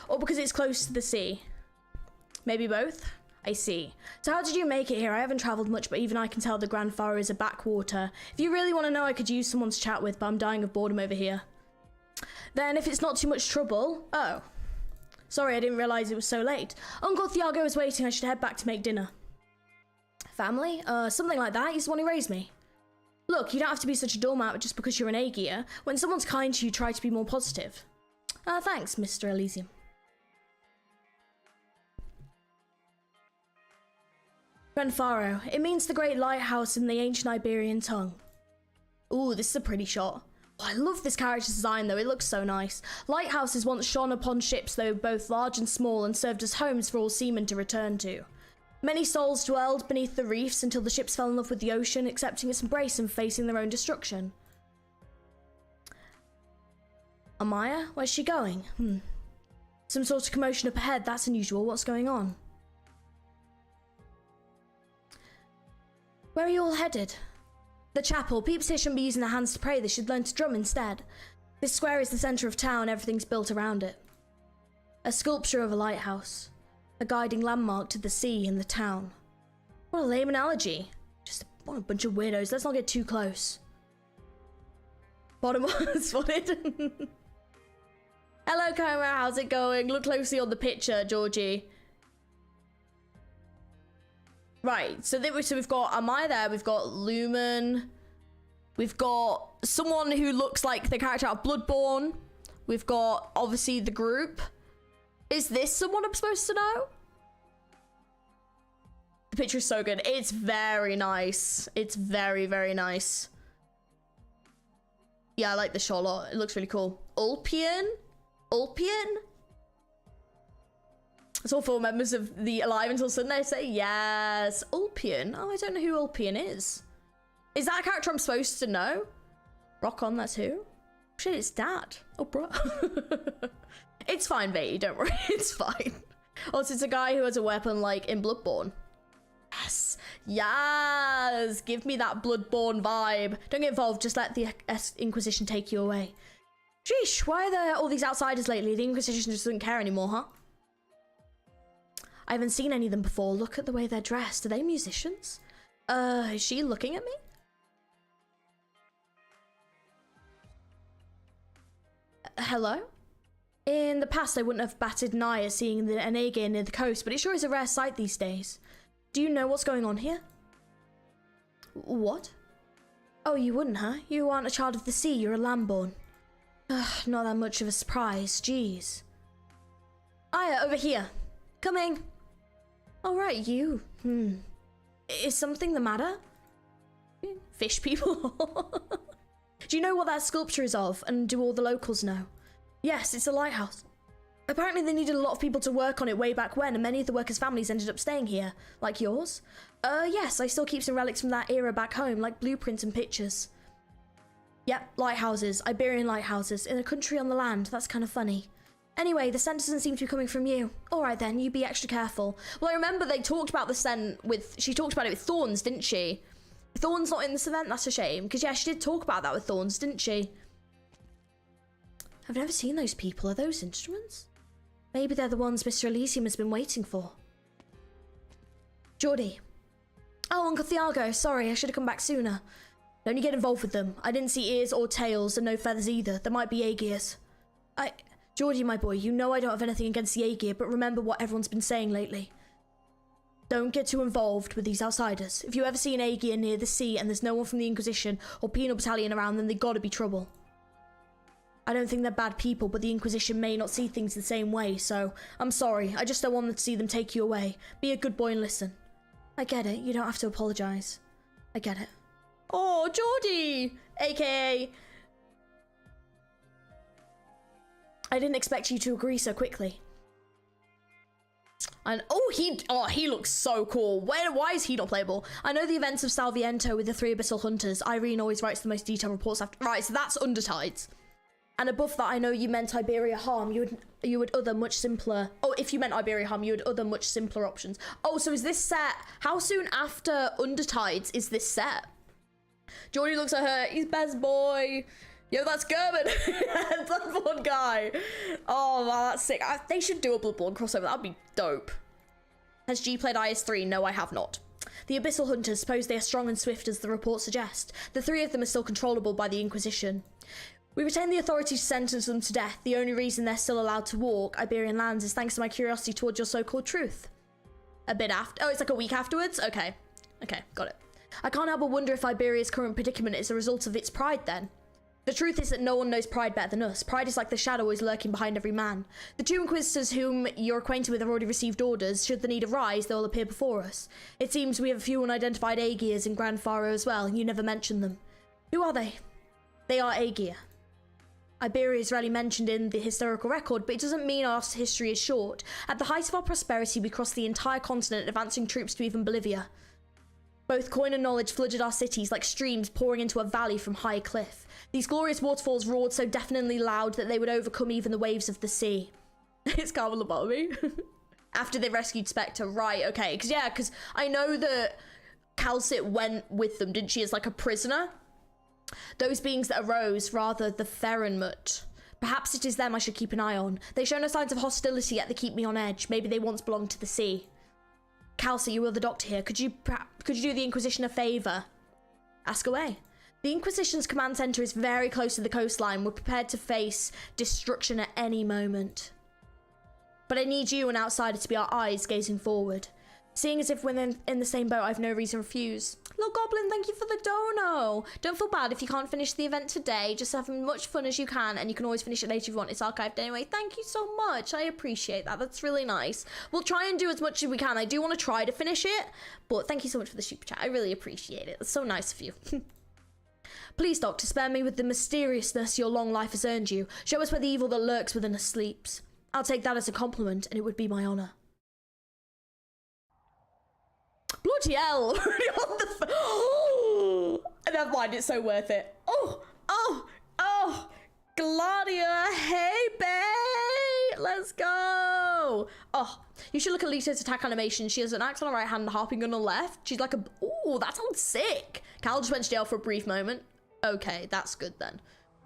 or because it's close to the sea. Maybe both. I see. So how did you make it here? I haven't traveled much, but even I can tell the Grand Faro is a backwater. If you really want to know, I could use someone to chat with, but I'm dying of boredom over here. Then if it's not too much trouble... Oh. Sorry, I didn't realize it was so late. Uncle Thiago is waiting. I should head back to make dinner. Family? Something like that. He's the one who raised me. Look, you don't have to be such a doormat just because you're an A-gear. When someone's kind to you, try to be more positive. Thanks, Mr. Elysium. Grand Faro. It means the great lighthouse in the ancient Iberian tongue. Ooh, this is a pretty shot. Oh, I love this character design though, it looks so nice. Lighthouses once shone upon ships, though both large and small, and served as homes for all seamen to return to. Many souls dwelled beneath the reefs until the ships fell in love with the ocean, accepting its embrace and facing their own destruction. Amaya? Where's she going? Some sort of commotion up ahead, that's unusual. What's going on? Where are you all headed? The chapel. Peeps here shouldn't be using their hands to pray, they should learn to drum instead. This square is the centre of town, everything's built around it. A sculpture of a lighthouse. A guiding landmark to the sea and the town. What a lame analogy. What a bunch of weirdos, let's not get too close. Bottom one spotted. Hello camera, how's it going? Look closely on the picture, Georgie. Right, so we've got Amaya there, we've got Lumen, we've got someone who looks like the character out of Bloodborne, we've got obviously the group. Is this someone I'm supposed to know? The picture is so good. It's very nice. It's very, very nice. Yeah, I like the shot a lot. It looks really cool. Ulpian? Ulpian? It's all four members of the Alive Until Sunday say yes. Ulpian? Oh, I don't know who Ulpian is. Is that a character I'm supposed to know? Rock on, that's who? Shit, it's Dad. Oh, bro. It's fine, Vati, don't worry. It's fine. Also, it's a guy who has a weapon like in Bloodborne. Yes. Yes, give me that bloodborne vibe. Don't get involved, just let the Inquisition take you away. Sheesh, why are there all these outsiders lately? The Inquisition just doesn't care anymore, huh? I haven't seen any of them before. Look at the way they're dressed. Are they musicians? Is she looking at me? Hello? In the past, I wouldn't have batted an eye at seeing an Aegir near the coast, but it sure is a rare sight these days. Do you know what's going on here? What? Oh, you wouldn't, huh? You aren't a child of the sea, you're a landborn. Ugh, not that much of a surprise, jeez. Aya, over here. Coming. All right, you. Is something the matter? Fish people. Do you know what that sculpture is of, and do all the locals know? Yes, it's a lighthouse. Apparently they needed a lot of people to work on it way back when, and many of the workers' families ended up staying here. Like yours? Yes, I still keep some relics from that era back home, like blueprints and pictures. Yep, lighthouses, Iberian lighthouses, in a country on the land. That's kind of funny. Anyway, the scent doesn't seem to be coming from you. Alright then, you be extra careful. Well, I remember they talked about the scent with... She talked about it with Thorns, didn't she? Thorns not in this event? That's a shame. Because, yeah, she did talk about that with Thorns, didn't she? I've never seen those people. Are those instruments? Maybe they're the ones Mr. Elysium has been waiting for. Geordie. Oh, Uncle Thiago. Sorry, I should have come back sooner. Don't you get involved with them. I didn't see ears or tails and no feathers either. There might be Aegirs. Geordie, my boy, you know I don't have anything against the Aegir, but remember what everyone's been saying lately. Don't get too involved with these outsiders. If you ever see an Aegir near the sea and there's no one from the Inquisition or Penal Battalion around, then they gotta be trouble. I don't think they're bad people, but the Inquisition may not see things the same way, so I'm sorry. I just don't want to see them take you away. Be a good boy and listen. I get it. You don't have to apologise. I get it. Oh, Geordie! AKA... I didn't expect you to agree so quickly. And he looks so cool. Why is he not playable? I know the events of Salviento with the 3 Abyssal Hunters. Irene always writes the most detailed reports after. Right, so that's Undertides. And above that, I know you meant Iberia Harm. You would other much simpler. Oh, if you meant Iberia Harm, you would other much simpler options. Oh, so is this set? How soon after Undertides is this set? Geordie looks at her. He's best boy. Yo, that's Gerben. Bloodborne guy. Oh, wow, that's sick. They should do a Bloodborne crossover. That'd be dope. Has G played IS-3? No, I have not. The Abyssal Hunters, suppose they are strong and swift as the reports suggest. The 3 of them are still controllable by the Inquisition. We retain the authority to sentence them to death. The only reason they're still allowed to walk Iberian lands is thanks to my curiosity towards your so-called truth. A bit after. Oh, it's like a week afterwards? Okay. Okay, got it. I can't help but wonder if Iberia's current predicament is a result of its pride then. The truth is that no one knows pride better than us. Pride is like the shadow always lurking behind every man. The 2 Inquisitors whom you're acquainted with have already received orders. Should the need arise, they will appear before us. It seems we have a few unidentified Aegirs in Grand Faro as well. You never mentioned them. Who are they? They are Aegir. Iberia is rarely mentioned in the historical record, but it doesn't mean our history is short. At the height of our prosperity, we crossed the entire continent, advancing troops to even Bolivia. Both coin and knowledge flooded our cities like streams pouring into a valley from high cliff. These glorious waterfalls roared so deafeningly loud that they would overcome even the waves of the sea. It's Carvel Lobotomy. After they rescued Spectre. Right, okay. Because I know that Calcit went with them, didn't she, as like a prisoner? Those beings that arose, rather the Therenmut. Perhaps it is them I should keep an eye on. They show no signs of hostility, yet they keep me on edge. Maybe they once belonged to the sea. Calci, you are the doctor here. Could you do the Inquisition a favour? Ask away. The Inquisition's command centre is very close to the coastline. We're prepared to face destruction at any moment. But I need you, an outsider, to be our eyes gazing forward. Seeing as if we're in the same boat, I've no reason to refuse. Little Goblin, thank you for the dono. Don't feel bad if you can't finish the event today. Just have as much fun as you can, and you can always finish it later if you want. It's archived anyway. Thank you so much. I appreciate that. That's really nice. We'll try and do as much as we can. I do want to try to finish it, but thank you so much for the super chat. I really appreciate it. That's so nice of you. Please, Doctor, spare me with the mysteriousness your long life has earned you. Show us where the evil that lurks within us sleeps. I'll take that as a compliment, and it would be my honour. Bloody hell! Oh, never mind, it's so worth it. Oh, Gladia, hey babe, let's go. Oh, You should look at Lita's attack animation. She has an axe on her right hand and a harping gun on the left. She's like a... Ooh, that sounds sick. Cal just went to jail for a brief moment. Okay, that's good then.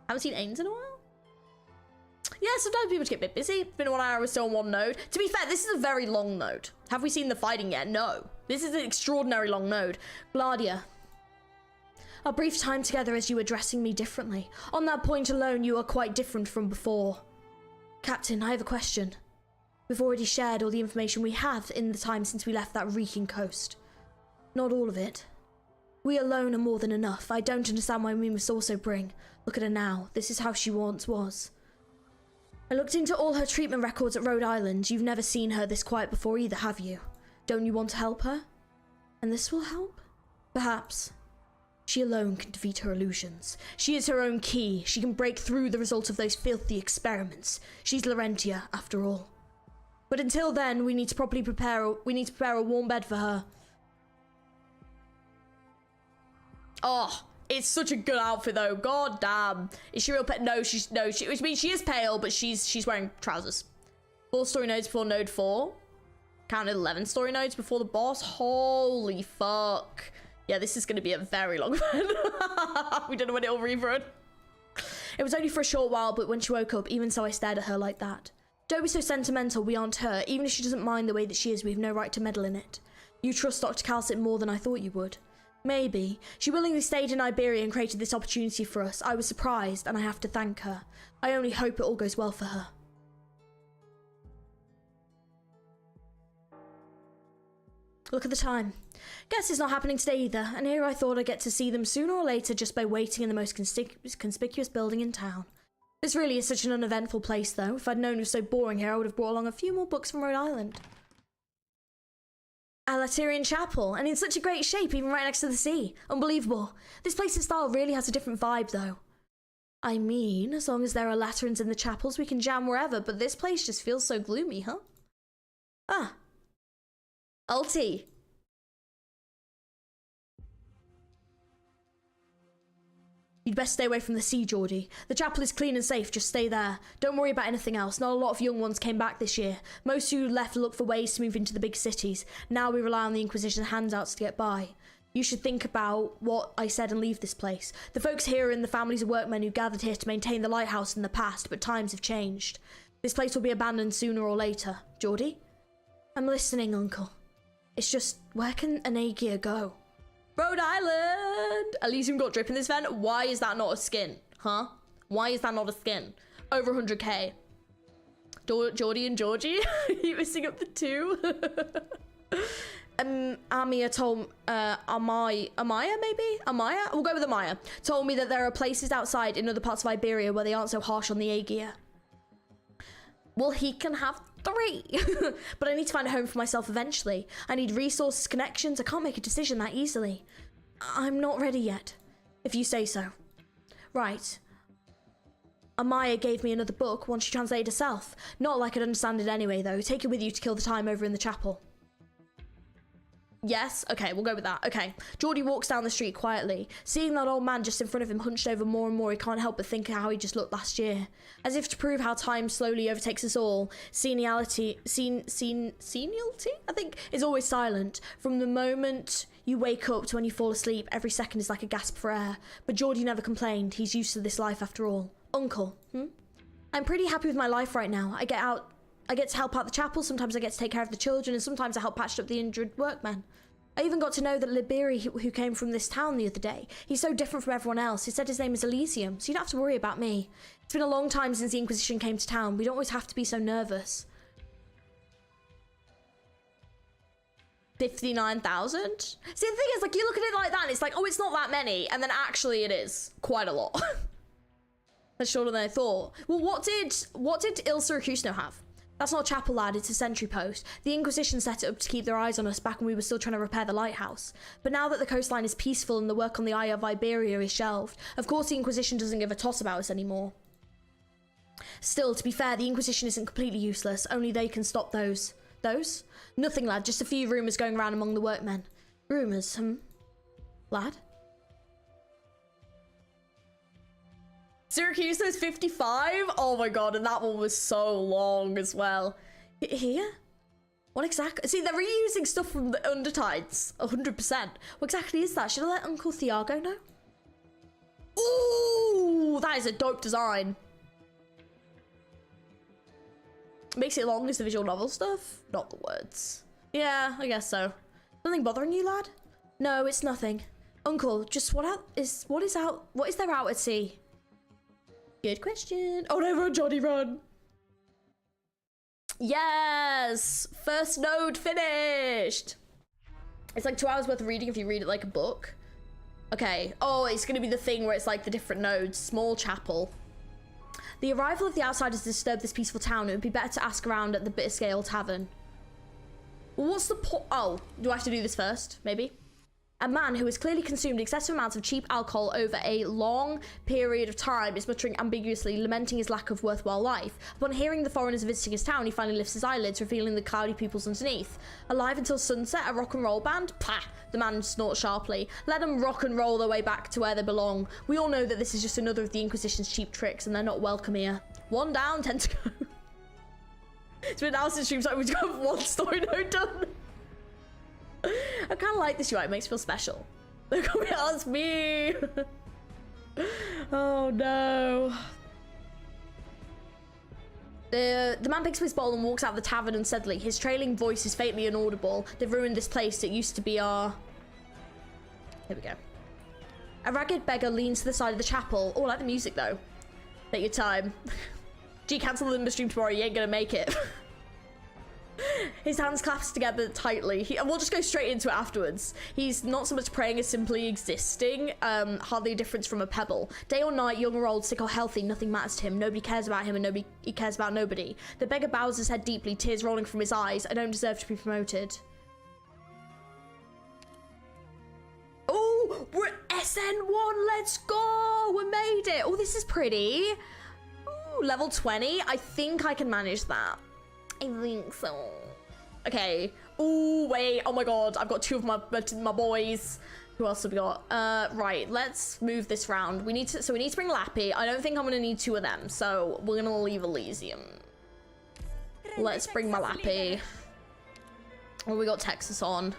Haven't seen Ains in a while? Yeah, sometimes people just get a bit busy. It's been 1 hour, we're still on one node. To be fair, this is a very long node. Have we seen the fighting yet? No. This is an extraordinary long node. GLAADIAAAAA. Our brief time together as you were dressing me differently. On that point alone, you are quite different from before. Captain, I have a question. We've already shared all the information we have in the time since we left that reeking coast. Not all of it. We alone are more than enough. I don't understand why we must also bring. Look at her now. This is how she once was. I looked into all her treatment records at Rhode Island. You've never seen her this quiet before either, have you? Don't you want to help her? And this will help? Perhaps. She alone can defeat her illusions. She is her own key. She can break through the result of those filthy experiments. She's Larentia, after all. But until then, we need to properly prepare a warm bed for her. Oh, it's such a good outfit though. God damn. Is she real pale? No, which means she is pale, but she's wearing trousers. 4 story nodes before node 4. Counted 11 story nodes before the boss. Holy fuck. Yeah, this is gonna be a very long bed. We don't know when it'll rerun. It was only for a short while, but when she woke up, even so I stared at her like that. Don't be so sentimental, we aren't her. Even if she doesn't mind the way that she is, we have no right to meddle in it. You trust Dr. Calcit more than I thought you would. Maybe. She willingly stayed in Iberian and created this opportunity for us. I was surprised, and I have to thank her. I only hope it all goes well for her. Look at the time. Guess it's not happening today either, and here I thought I'd get to see them sooner or later just by waiting in the most conspicuous building in town. This really is such an uneventful place, though. If I'd known it was so boring here, I would have brought along a few more books from Rhode Island. Alaterian Chapel, and in such a great shape, even right next to the sea. Unbelievable. This place's style really has a different vibe, though. I mean, as long as there are laterans in the chapels, we can jam wherever, but this place just feels so gloomy, huh? Ah. Ulti. You'd best stay away from the sea, Geordie. The chapel is clean and safe, just stay there. Don't worry about anything else. Not a lot of young ones came back this year. Most who left looked for ways to move into the big cities. Now we rely on the Inquisition handouts to get by. You should think about what I said and leave this place. The folks here are in the families of workmen who gathered here to maintain the lighthouse in the past, but times have changed. This place will be abandoned sooner or later. Geordie? I'm listening, Uncle. It's just, where can an Aegir go? Rhode Island! Elysium got drip in this vent. Why is that not a skin? Huh? Why is that not a skin? Over 100k. Geordie and Georgie? You missing up the 2? Amaya told... Amaya maybe? Amaya? We'll go with Amaya. Told me that there are places outside in other parts of Iberia where they aren't so harsh on the Aegir. Well, he can have 3. But I need to find a home for myself eventually. I need resources, connections. I can't make a decision that easily. I'm not ready yet, if you say so. Right. Amaya gave me another book, one she translated herself. Not like I'd understand it anyway, though. Take it with you to kill the time over in the chapel. Yes? Okay, we'll go with that. Okay. Geordie walks down the street quietly. Seeing that old man just in front of him hunched over more and more, he can't help but think how he just looked last year. As if to prove how time slowly overtakes us all, senility, I think, is always silent. From the moment you wake up to when you fall asleep, every second is like a gasp for air. But Geordie never complained. He's used to this life after all. Uncle, I'm pretty happy with my life right now. I get to help out the chapel, sometimes I get to take care of the children, and sometimes I help patch up the injured workmen. I even got to know that Liberi, who came from this town the other day. He's so different from everyone else. He said his name is Elysium, so you don't have to worry about me. It's been a long time since the Inquisition came to town. We don't always have to be so nervous. 59,000? See, the thing is, like, you look at it like that, and it's like, oh, it's not that many, and then actually it is quite a lot. That's shorter than I thought. Well, what did Il Syracusno have? That's not a chapel, lad, it's a sentry post. The Inquisition set it up to keep their eyes on us back when we were still trying to repair the lighthouse. But now that the coastline is peaceful and the work on the Eye of Iberia is shelved, of course the Inquisition doesn't give a toss about us anymore. Still, to be fair, the Inquisition isn't completely useless. Only they can stop those. Those? Nothing, lad, just a few rumours going around among the workmen. Rumours, lad? Syracuse is 55? Oh my god, and that one was so long as well. Here? What exactly? See, they're reusing stuff from the Undertides, 100%. What exactly is that? Should I let Uncle Thiago know? Ooh, that is a dope design. Makes it long as the visual novel stuff, not the words. Yeah, I guess so. Nothing bothering you, lad? No, it's nothing. Uncle, just what is there out at sea? Good question. Oh no, run, Johnny, run. Yes! First node finished! It's like 2 hours worth of reading if you read it like a book. Okay. Oh, it's gonna be the thing where it's like the different nodes. Small chapel. The arrival of the outsiders disturbed this peaceful town. It would be better to ask around at the Bitterscale Tavern. Well, what's the point? Oh, do I have to do this first? Maybe? A man who has clearly consumed excessive amounts of cheap alcohol over a long period of time is muttering ambiguously, lamenting his lack of worthwhile life. Upon hearing the foreigners visiting his town, he finally lifts his eyelids, revealing the cloudy pupils underneath. Alive until sunset, a rock and roll band? Pah! The man snorts sharply. Let them rock and roll their way back to where they belong. We all know that this is just another of the Inquisition's cheap tricks, and they're not welcome here. 1 down, 10 to go. It's been out since streams, like we've got 1 story node done. I kind of like this UI, it makes me feel special. Look at me, that's me. Oh no. The man picks up his bowl and walks out of the tavern unsteadily. His trailing voice is faintly inaudible. They've ruined this place. It used to be our... Here we go. A ragged beggar leans to the side of the chapel. Oh, I like the music though. Take your time. Gee, cancel the limber stream tomorrow, you ain't gonna make it. His hands clasped together tightly. We'll just go straight into it afterwards. He's not so much praying as simply existing, hardly a difference from a pebble. Day or night, young or old, sick or healthy, nothing matters to him. Nobody cares about him and he cares about nobody. The beggar bows his head deeply, tears rolling from his eyes. I don't deserve to be promoted. Oh, we're at SN1, let's go! We made it! Oh, this is pretty. Ooh, level 20, I think I can manage that. I think so. Okay. Oh wait. Oh my god. I've got 2 of my boys. Who else have we got? Right. Let's move this round. We need to bring Lappy. I don't think I'm gonna need 2 of them. So we're gonna leave Elysium. Let's bring my Lappy. Oh, we got Texas on.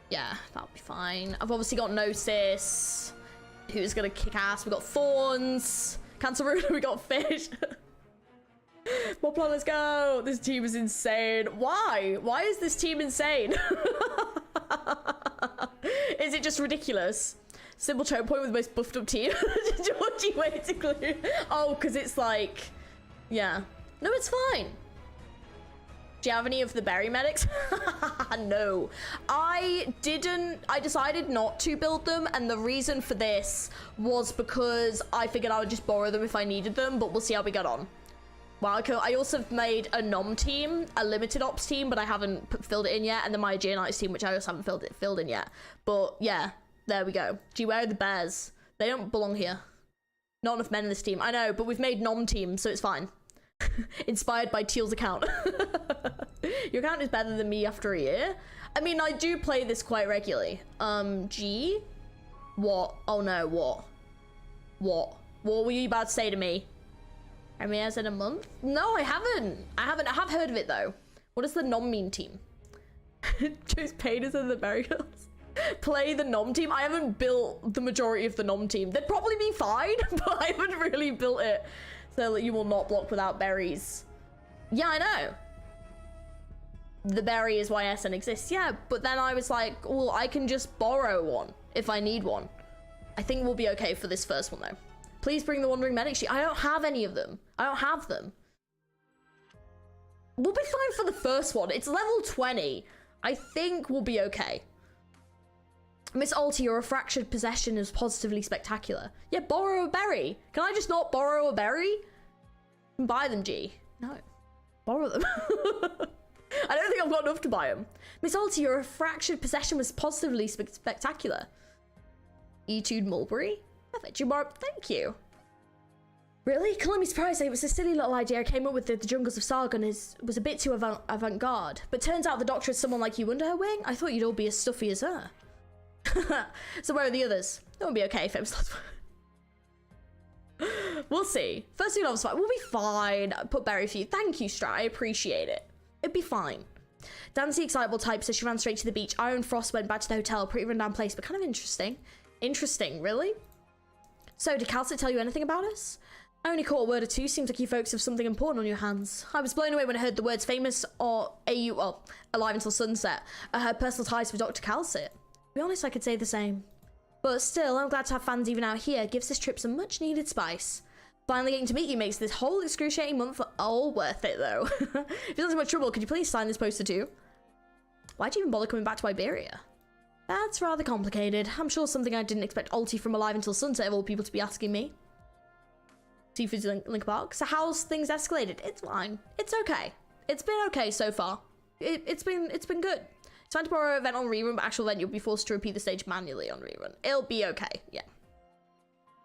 Yeah, that'll be fine. I've obviously got Gnosis, who's gonna kick ass. We got Thorns. Cancer Rune. We got Fish. More plan, let's go. This team is insane. Why? Why is this team insane? Is it just ridiculous? Simple choke point with the most buffed up team. Georgie way to glue. Oh, because it's like, yeah. No, it's fine. Do you have any of the berry medics? No. I decided not to build them, and the reason for this was because I figured I would just borrow them if I needed them, but we'll see how we get on. Wow, I also made a nom team, a limited ops team, but I haven't filled it in yet, and then my Geonites team, which I also haven't filled in yet. But yeah, there we go. Gee, where are the bears? They don't belong here. Not enough men in this team. I know, but we've made nom teams, so it's fine. Inspired by Teal's account. Your account is better than me after a year. I mean, I do play this quite regularly. G? What? Oh no, what? What? What were you about to say to me? I mean, as in a month? No, I haven't. I have heard of it though. What is the nom mean team? Choose Painters and the Berry Girls. Play the nom team. I haven't built the majority of the nom team. They'd probably be fine, but I haven't really built it so that you will not block without berries. Yeah, I know. The berry is why SN exists. Yeah, but then I was like, well, I can just borrow one if I need one. I think we'll be okay for this first one though. Please bring the Wandering Medic sheet. I don't have any of them. I don't have them. We'll be fine for the first one. It's level 20. I think we'll be okay. Miss Alty, your fractured possession is positively spectacular. Yeah, borrow a berry. Can I just not borrow a berry? Buy them, G. No. Borrow them. I don't think I've got enough to buy them. Miss Alty, your fractured possession was positively spectacular. Etude Mulberry? Perfect. Thank you. Really? Calling me surprised. It was a silly little idea I came up with. The jungles of Sargon was a bit too avant-garde. But turns out the doctor has someone like you under her wing. I thought you'd all be as stuffy as her. So where are the others? That would be okay if it was We'll see. First thing I was fine. We'll be fine. Put berry for you. Thank you, Strat. I appreciate it. It'd be fine. Dan's the excitable type, so she ran straight to the beach. I and Frost went back to the hotel. Pretty rundown place, but kind of interesting. Interesting, really? So, did Calcit tell you anything about us? I only caught a word or two. Seems like you folks have something important on your hands. I was blown away when I heard the words famous or AU, well, alive until sunset. I heard personal ties with Dr. Calcit. To be honest, I could say the same. But still, I'm glad to have fans even out here. Gives this trip some much needed spice. Finally getting to meet you makes this whole excruciating month all worth it, though. If you're in so much trouble, could you please sign this poster too? Why'd you even bother coming back to Iberia? That's rather complicated. I'm sure something I didn't expect Alti from Alive Until Sunset of all people to be asking me. Seafood's Link Park. So how's things escalated? It's fine. It's okay. It's been okay so far. It's been good. It's time to borrow an event on rerun, but actual event you'll be forced to repeat the stage manually on rerun. It'll be okay. Yeah.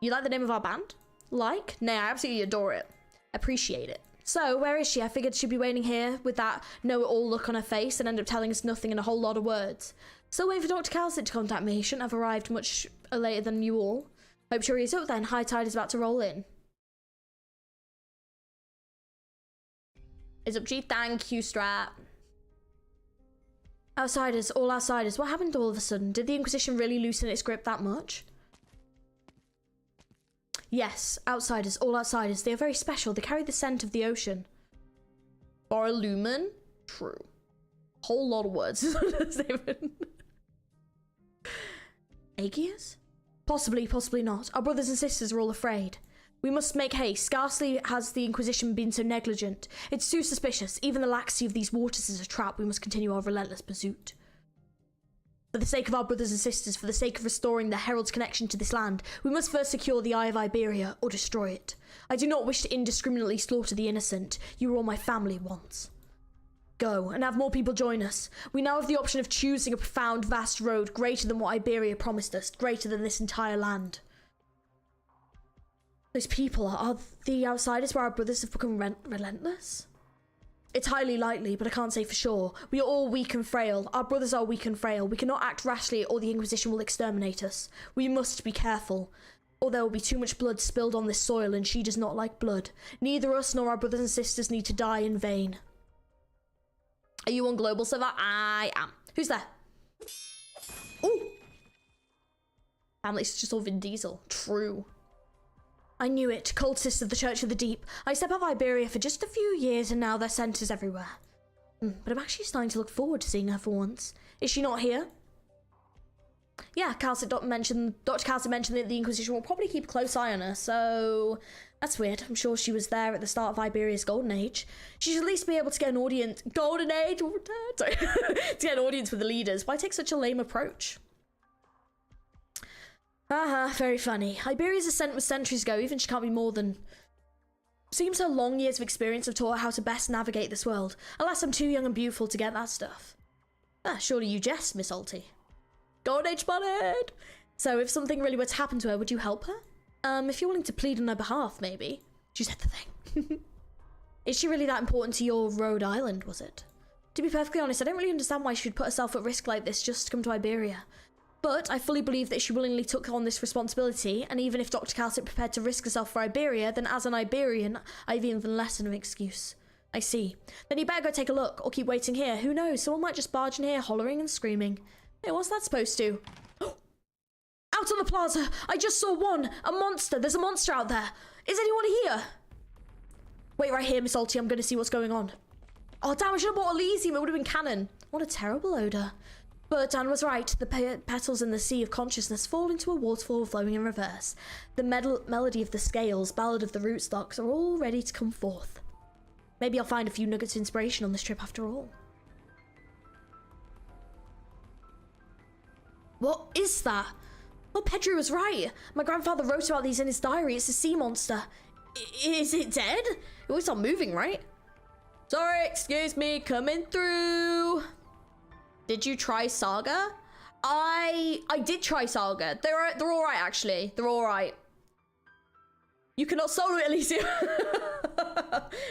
You like the name of our band? Like? Nay, I absolutely adore it. Appreciate it. So, where is she? I figured she'd be waiting here with that know-it-all look on her face and end up telling us nothing in a whole lot of words. Still waiting for Dr. Calcit to contact me. Shouldn't have arrived much later than you all. Hope sure he's up then. High tide is about to roll in. Is up, G. Thank you, Strat. Outsiders, all outsiders. What happened all of a sudden? Did the Inquisition really loosen its grip that much? Yes, outsiders, all outsiders. They are very special. They carry the scent of the ocean. Or a lumen? True. Whole lot of words. Aegeus? Possibly, possibly not. Our brothers and sisters are all afraid. We must make haste. Scarcely has the Inquisition been so negligent. It's too suspicious. Even the laxity of these waters is a trap. We must continue our relentless pursuit. For the sake of our brothers and sisters, for the sake of restoring the Herald's connection to this land, we must first secure the Eye of Iberia or destroy it. I do not wish to indiscriminately slaughter the innocent. You were all my family once. Go, and have more people join us. We now have the option of choosing a profound, vast road greater than what Iberia promised us, greater than this entire land. Those people, are the outsiders where our brothers have become relentless? It's highly likely, but I can't say for sure. We are all weak and frail. Our brothers are weak and frail. We cannot act rashly or the Inquisition will exterminate us. We must be careful, or there will be too much blood spilled on this soil, and she does not like blood. Neither us nor our brothers and sisters need to die in vain. Are you on global server? I am. Who's there? Ooh. Family's just all Vin Diesel. True. I knew it. Cultists of the Church of the Deep. I stepped out of Iberia for just a few years and now their scent is everywhere. But I'm actually starting to look forward to seeing her for once. Is she not here? Yeah, Dr. Calcit mentioned that the Inquisition will probably keep a close eye on her, so that's weird. I'm sure she was there at the start of Iberia's Golden Age. She should at least be able to get an audience. Golden Age will return. Sorry. To get an audience with the leaders. Why take such a lame approach? Very funny. Iberia's ascent was centuries ago, even she can't be more than... Seems her long years of experience have taught her how to best navigate this world. Alas, I'm too young and beautiful to get that stuff. Surely you jest, Miss Alti. Golden Age spotted! So if something really were to happen to her, would you help her? If you're willing to plead on her behalf, maybe. She said the thing. Is she really that important to your Rhode Island, was it? To be perfectly honest, I don't really understand why she would put herself at risk like this just to come to Iberia. But I fully believe that she willingly took on this responsibility, and even if Dr. Calcit prepared to risk herself for Iberia, then as an Iberian, I have even less of an excuse. I see. Then you better go take a look, or keep waiting here. Who knows, someone might just barge in here hollering and screaming. Hey, what's that supposed to? Out on the plaza! I just saw one! A monster! There's a monster out there! Is anyone here? Wait right here, Miss Alti, I'm gonna see what's going on. Oh damn, I should have bought Elysium, it would have been canon. What a terrible odour. But Anne was right, the petals in the sea of consciousness fall into a waterfall flowing in reverse. The melody of the scales, ballad of the rootstocks are all ready to come forth. Maybe I'll find a few nuggets of inspiration on this trip after all. What is that? Oh, Pedro was right. My grandfather wrote about these in his diary. It's a sea monster. Is it dead? It's not moving, right? Sorry, excuse me, coming through. Did you try Saga? I did try Saga. They're all right, actually. They're all right. You cannot solo it, Elysium.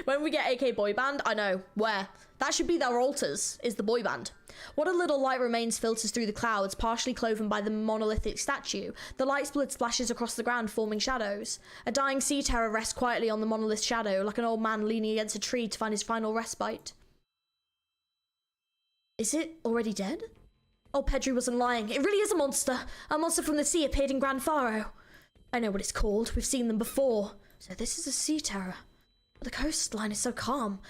When we get AK boy band, I know. Where? That should be their altars, is the boy band. What a little light remains filters through the clouds, partially cloven by the monolithic statue. The light's blood splashes across the ground, forming shadows. A dying sea terror rests quietly on the monolith's shadow, like an old man leaning against a tree to find his final respite. Is it already dead? Old Pedri wasn't lying. It really is a monster. A monster from the sea appeared in Grand Faro. I know what it's called. We've seen them before. So this is a sea terror. But the coastline is so calm.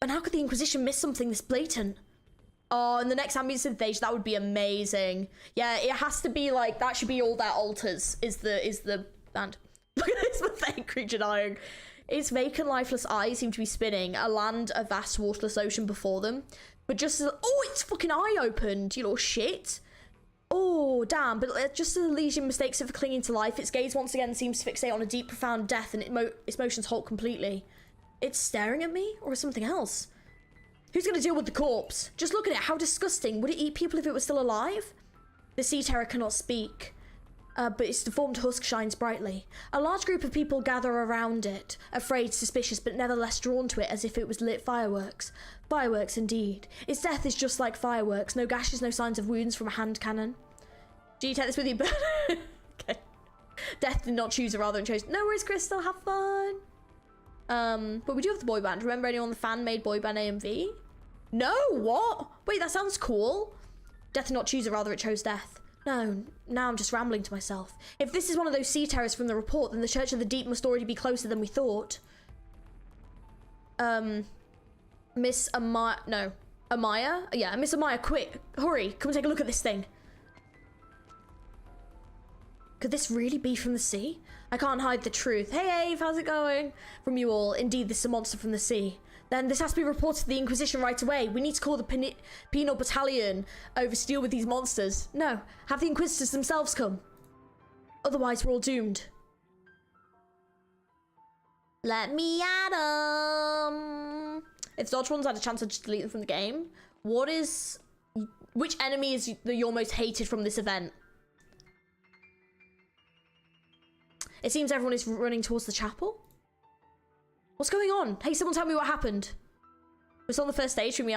And how could the Inquisition miss something this blatant? Oh, and the next ambient synthation, that would be amazing. Yeah, it has to be like, that should be all that alters, is the band. Look at this pathetic creature dying. Its vacant, lifeless eyes seem to be spinning, a land, a vast, waterless ocean before them. But just as, oh, its fucking eye opened, you little shit. Oh, damn, but just as the legion mistakes it for clinging to life, its gaze once again seems to fixate on a deep, profound death, and its motions halt completely. It's staring at me, or something else? Who's gonna deal with the corpse? Just look at it, how disgusting. Would it eat people if it was still alive? The sea terror cannot speak, but its deformed husk shines brightly. A large group of people gather around it, afraid, suspicious, but nevertheless drawn to it as if it was lit fireworks. Fireworks indeed. Its death is just like fireworks, no gashes, no signs of wounds from a hand cannon. Do you take this with you? Okay. Death did not choose, or rather it chose. No worries, Crystal, have fun. But we do have the boy band. Remember anyone the fan-made boy band AMV? No, what? Wait, that sounds cool. Death did not choose, or rather it chose death. No, now I'm just rambling to myself. If this is one of those sea terrors from the report, then the Church of the Deep must already be closer than we thought. Miss Amaya, no. Amaya? Yeah, Miss Amaya, quick, hurry, come take a look at this thing. Could this really be from the sea? I can't hide the truth. Hey, Ave, how's it going? From you all, indeed, this is a monster from the sea. Then this has to be reported to the Inquisition right away. We need to call the penal battalion over to deal with these monsters. No, have the Inquisitors themselves come. Otherwise, we're all doomed. Let me at 'em. If Dodge ones had a chance to just delete them from the game, which enemy is your most hated from this event? It seems everyone is running towards the chapel. What's going on? Hey, someone tell me what happened. It's on the first stage from me.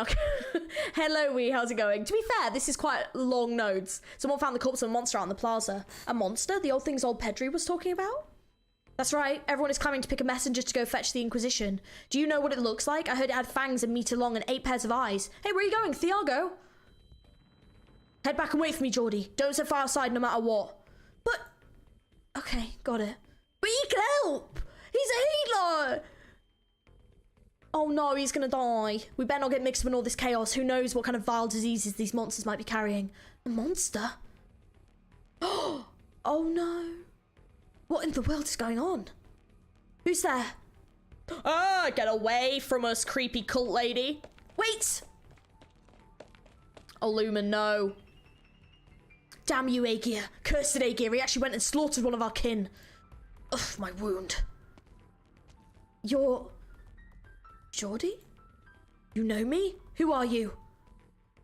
Hello, Wee, how's it going? To be fair, this is quite long nodes. Someone found the corpse of a monster out on the plaza. A monster? The old things old Pedri was talking about? That's right. Everyone is clamoring to pick a messenger to go fetch the Inquisition. Do you know what it looks like? I heard it had fangs a meter long and 8 pairs of eyes. Hey, where are you going, Thiago? Head back and wait for me, Geordie. Don't set fire outside no matter what. But... okay, got it. But he can help! He's a healer! Oh no, he's gonna die. We better not get mixed up in all this chaos. Who knows what kind of vile diseases these monsters might be carrying. A monster? Oh no. What in the world is going on? Who's there? Ah, get away from us, creepy cult lady. Wait! Oh, Lumen, no. Damn you, Aegir. Cursed Aegir. He actually went and slaughtered one of our kin. Ugh, my wound. You're... Geordie? You know me? Who are you?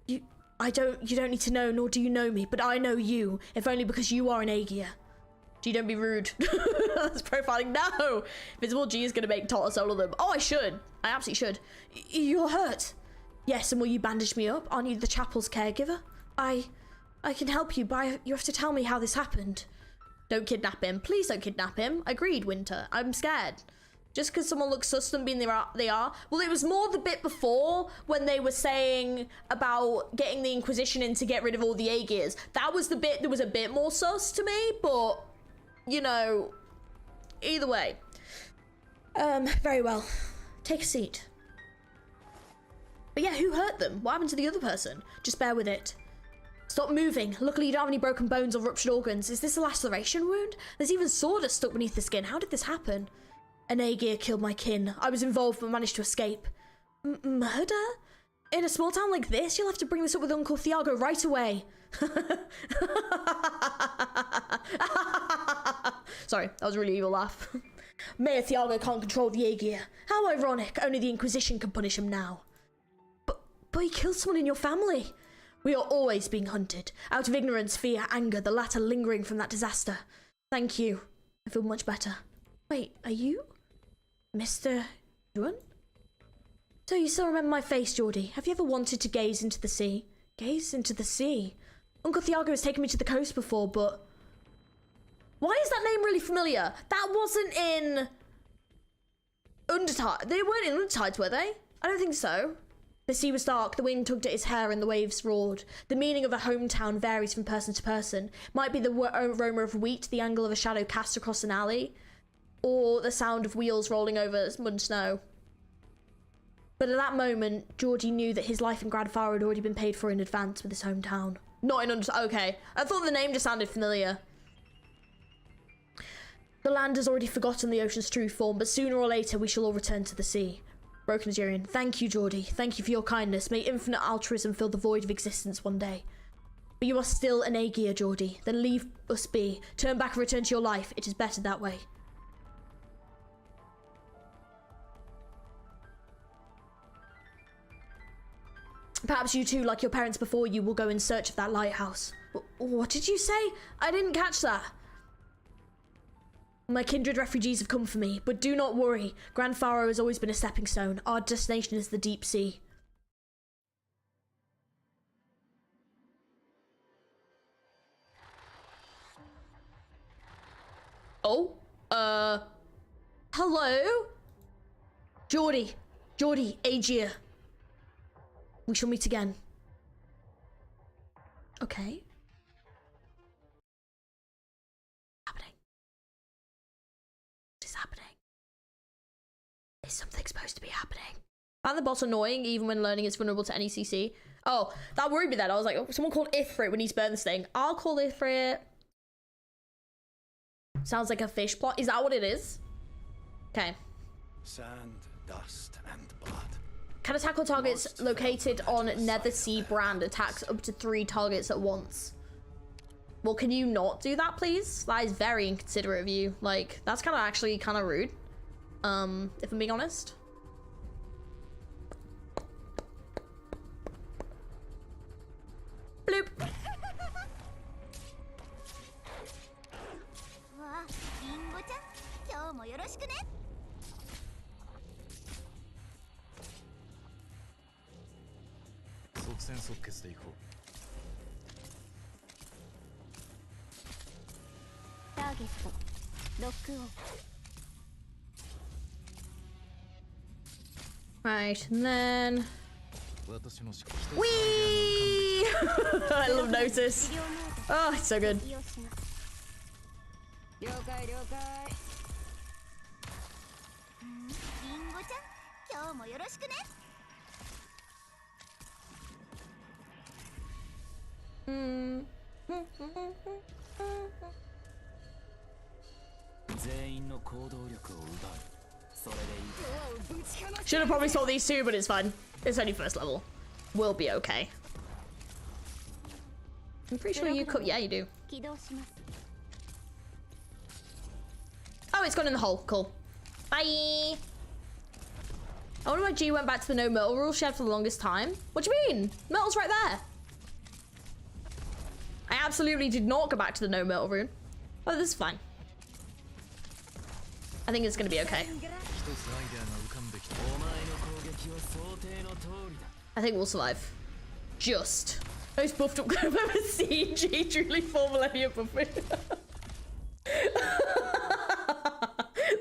You don't need to know, nor do you know me, but I know you, if only because you are an Aegir. G, don't be rude. That's profiling. No! Visible G is gonna make total soul of them. Oh, I should. I absolutely should. You're hurt. Yes, and will you bandage me up? Aren't you the chapel's caregiver? I can help you, but you have to tell me how this happened. Don't kidnap him. Please don't kidnap him. Agreed, Winter. I'm scared. Just because someone looks sus and being they are. Well, it was more the bit before when they were saying about getting the Inquisition in to get rid of all the Aegirs. That was the bit that was a bit more sus to me, but, you know, either way. Very well. Take a seat. But yeah, who hurt them? What happened to the other person? Just bear with it. Stop moving. Luckily, you don't have any broken bones or ruptured organs. Is this a laceration wound? There's even sawdust stuck beneath the skin. How did this happen? An Aegir killed my kin. I was involved but managed to escape. Murder? In a small town like this, you'll have to bring this up with Uncle Thiago right away. Sorry, that was a really evil laugh. Mayor Thiago can't control the Aegir. How ironic. Only the Inquisition can punish him now. But he killed someone in your family. We are always being hunted. Out of ignorance, fear, anger, the latter lingering from that disaster. Thank you. I feel much better. Wait, are you? Mr. Yuan? So you still remember my face, Geordie. Have you ever wanted to gaze into the sea? Gaze into the sea? Uncle Thiago has taken me to the coast before, but... why is that name really familiar? That wasn't in... Undertide. They weren't in Undertides, were they? I don't think so. The sea was dark, the wind tugged at his hair and the waves roared. The meaning of a hometown varies from person to person. Might be the aroma of wheat, the angle of a shadow cast across an alley, or the sound of wheels rolling over mud and snow. But at that moment, Georgie knew that his life in Grandfather had already been paid for in advance with his hometown. Not in okay. I thought the name just sounded familiar. The land has already forgotten the ocean's true form, but sooner or later we shall all return to the sea. Broken Iberian, thank you, Geordie. Thank you for your kindness. May infinite altruism fill the void of existence one day. But you are still an Aegir, Geordie. Then leave us be. Turn back and return to your life. It is better that way. Perhaps you too, like your parents before you, will go in search of that lighthouse. What did you say? I didn't catch that. My kindred refugees have come for me, but do not worry. Grand Pharaoh has always been a stepping stone. Our destination is the deep sea. Oh? Hello? Geordie, Aegir. We shall meet again. Okay. Is something supposed to be happening? I found the boss annoying even when learning it's vulnerable to any CC. Oh, that worried me then. I was like, oh, someone called Ifrit when he's burned this thing. I'll call Ifrit. Sounds like a fish plot. Is that what it is? Okay. Sand, dust, and blood. Can attack all targets located on Nether Sea brand. Attacks up to 3 targets at once. Well, can you not do that, please? That is very inconsiderate of you. Like, that's kind of actually kind of rude. If I'm being honest. Bloop. Right, and then... Whee! I love Notice. Oh, it's so good. Should have probably saw these two, but it's fine. It's only first level. We'll be okay. I'm pretty sure you could. Yeah, you do. Oh, it's gone in the hole. Cool. Bye. I wonder why G went back to the no Myrtle rule she had for the longest time. What do you mean? Myrtle's right there. I absolutely did not go back to the no Myrtle rune. Oh, this is fine. I think it's gonna be okay. I think we'll survive. Just. Most buffed up I've ever seen. G truly 4 millennia buffing.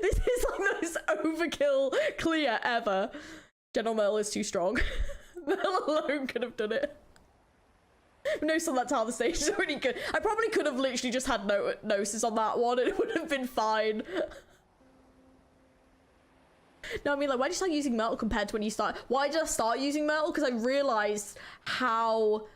This is like the most overkill clear ever. General Merle is too strong. Merle alone could have done it. No Sunlight Tower stage is already good. I probably could have literally just had Gnosis on that one and it would have been fine. No, I mean, like, why did you start using Myrtle compared to when you start? Why did I start using Myrtle? Because I realized how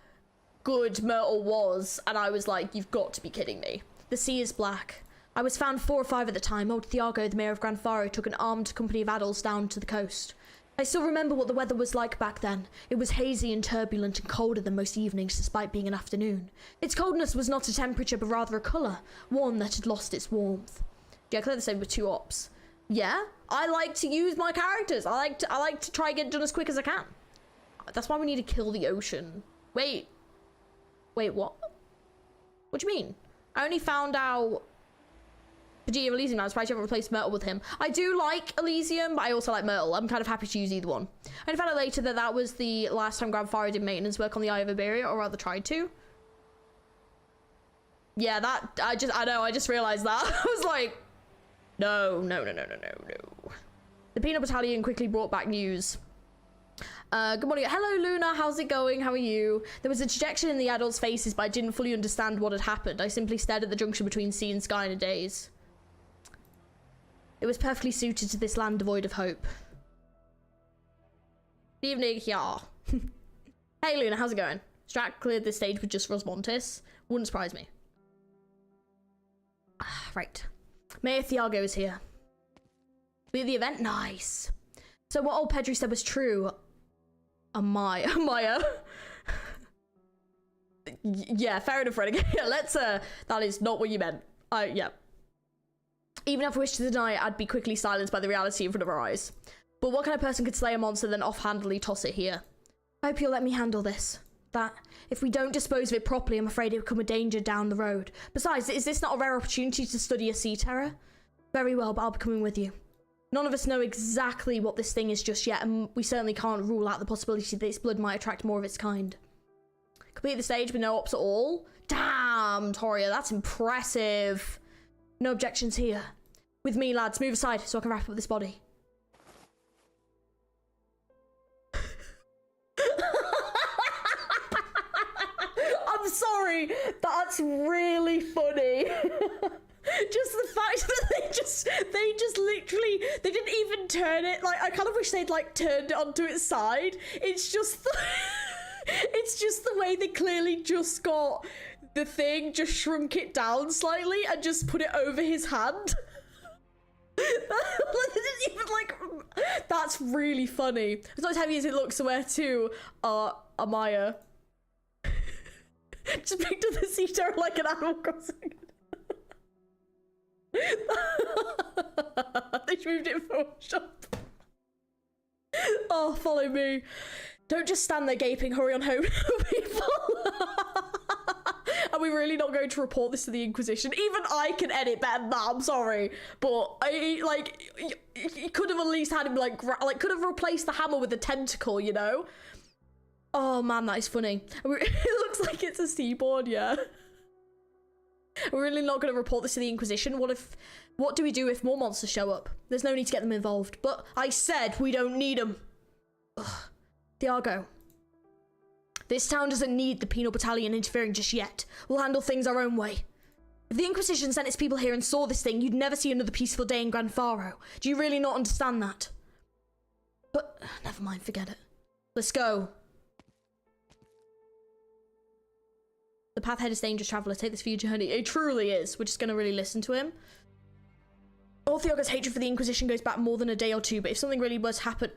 good Myrtle was, and I was like, you've got to be kidding me. The sea is black. I was found 4 or 5 at the time. Old Thiago, the mayor of Grand Faro, took an armed company of adults down to the coast. I still remember what the weather was like back then. It was hazy and turbulent and colder than most evenings, despite being an afternoon. Its coldness was not a temperature, but rather a colour, one that had lost its warmth. Yeah, clear the same with 2 ops. Yeah, I like to use my characters. I like to try and get it done as quick as I can. That's why we need to kill the ocean. Wait, what? What do you mean? I only found out Vegeta of Elysium. I was surprised you haven't replaced Myrtle with him. I do like Elysium, but I also like Myrtle. I'm kind of happy to use either one. I only found out later that that was the last time Grandfather did maintenance work on the Eye of Iberian, or rather tried to. Yeah, that I just realized that. I was like, no. The Peanut Battalion quickly brought back news. Good morning. Hello, Luna. How's it going? How are you? There was a dejection in the adults' faces, but I didn't fully understand what had happened. I simply stared at the junction between sea and sky in a daze. It was perfectly suited to this land devoid of hope. Good evening, yeah. Hey, Luna. How's it going? Strat cleared this stage with just Rosmontis. Wouldn't surprise me. Right. Mayor Thiago is here. Be at the event? Nice. So what old Pedri said was true. Maya. Yeah, fair enough, Renegade. Yeah, let's, that is not what you meant. Yeah. Even if I wished to deny it, I'd be quickly silenced by the reality in front of our eyes. But what kind of person could slay a monster then offhandedly toss it here? I hope you'll let me handle this. That, if we don't dispose of it properly, I'm afraid it will become a danger down the road. Besides, is this not a rare opportunity to study a sea terror? Very well, but I'll be coming with you. None of us know exactly what this thing is just yet, and we certainly can't rule out the possibility that its blood might attract more of its kind. Complete the stage with no ops at all? Damn, Toria, that's impressive. No objections here. With me, lads, move aside so I can wrap up this body. I'm sorry, that's really funny. Just the fact that they just literally, they didn't even turn it. Like, I kind of wish they'd like turned it onto its side. It's just it's just the way they clearly just got the thing, just shrunk it down slightly and just put it over his hand. Like, it didn't even like, that's really funny. It's not as heavy as it looks, so where to, Amaya. Just picked up the sea terror like an Animal Crossing. They moved it in Photoshop. Oh, follow me. Don't just stand there gaping, hurry on home, people. Are we really not going to report this to the Inquisition? Even I can edit better than that, I'm sorry. But, you could have at least had him, like, could have replaced the hammer with the tentacle, you know? Oh, man, that is funny. It looks like it's a seaboard, yeah. We're really not going to report this to the Inquisition. What do we do if more monsters show up? There's no need to get them involved. But I said we don't need them. Ugh. Thiago. This town doesn't need the penal battalion interfering just yet. We'll handle things our own way. If the Inquisition sent its people here and saw this thing, you'd never see another peaceful day in Gran Faro. Do you really not understand that? But, never mind, forget it. Let's go. The path ahead is dangerous, traveller. Take this for your journey. It truly is. We're just going to really listen to him. All Thiago's hatred for the Inquisition goes back more than a day or two, but if something really was to happen...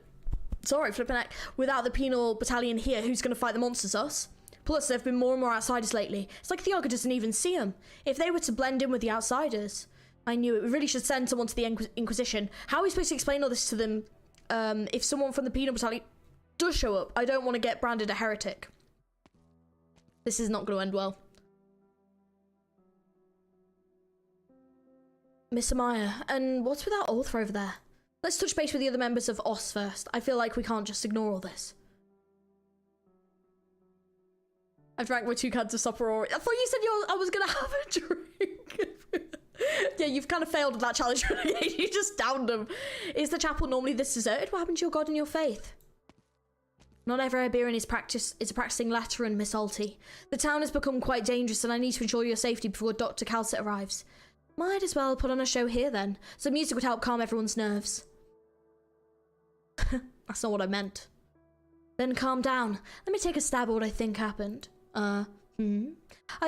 Sorry, flipping out. Without the penal battalion here, who's going to fight the monsters? Us? Plus, there have been more and more outsiders lately. It's like Thiago doesn't even see them. If they were to blend in with the outsiders... I knew it. We really should send someone to the Inquisition. How are we supposed to explain all this to them if someone from the penal battalion does show up? I don't want to get branded a heretic. This is not going to end well. Miss Amaya, and what's with that author over there? Let's touch base with the other members of OS first. I feel like we can't just ignore all this. I've drank my 2 cans of Sapporo. I thought you said I was going to have a drink. Yeah, you've kind of failed at that challenge. You just downed them. Is the chapel normally this deserted? What happened to your god and your faith? Not every Iberian is a practicing Lateran, Miss Alti. The town has become quite dangerous and I need to ensure your safety before Dr. Calcet arrives. Might as well put on a show here then. Some music would help calm everyone's nerves. That's not what I meant. Then calm down. Let me take a stab at what I think happened. I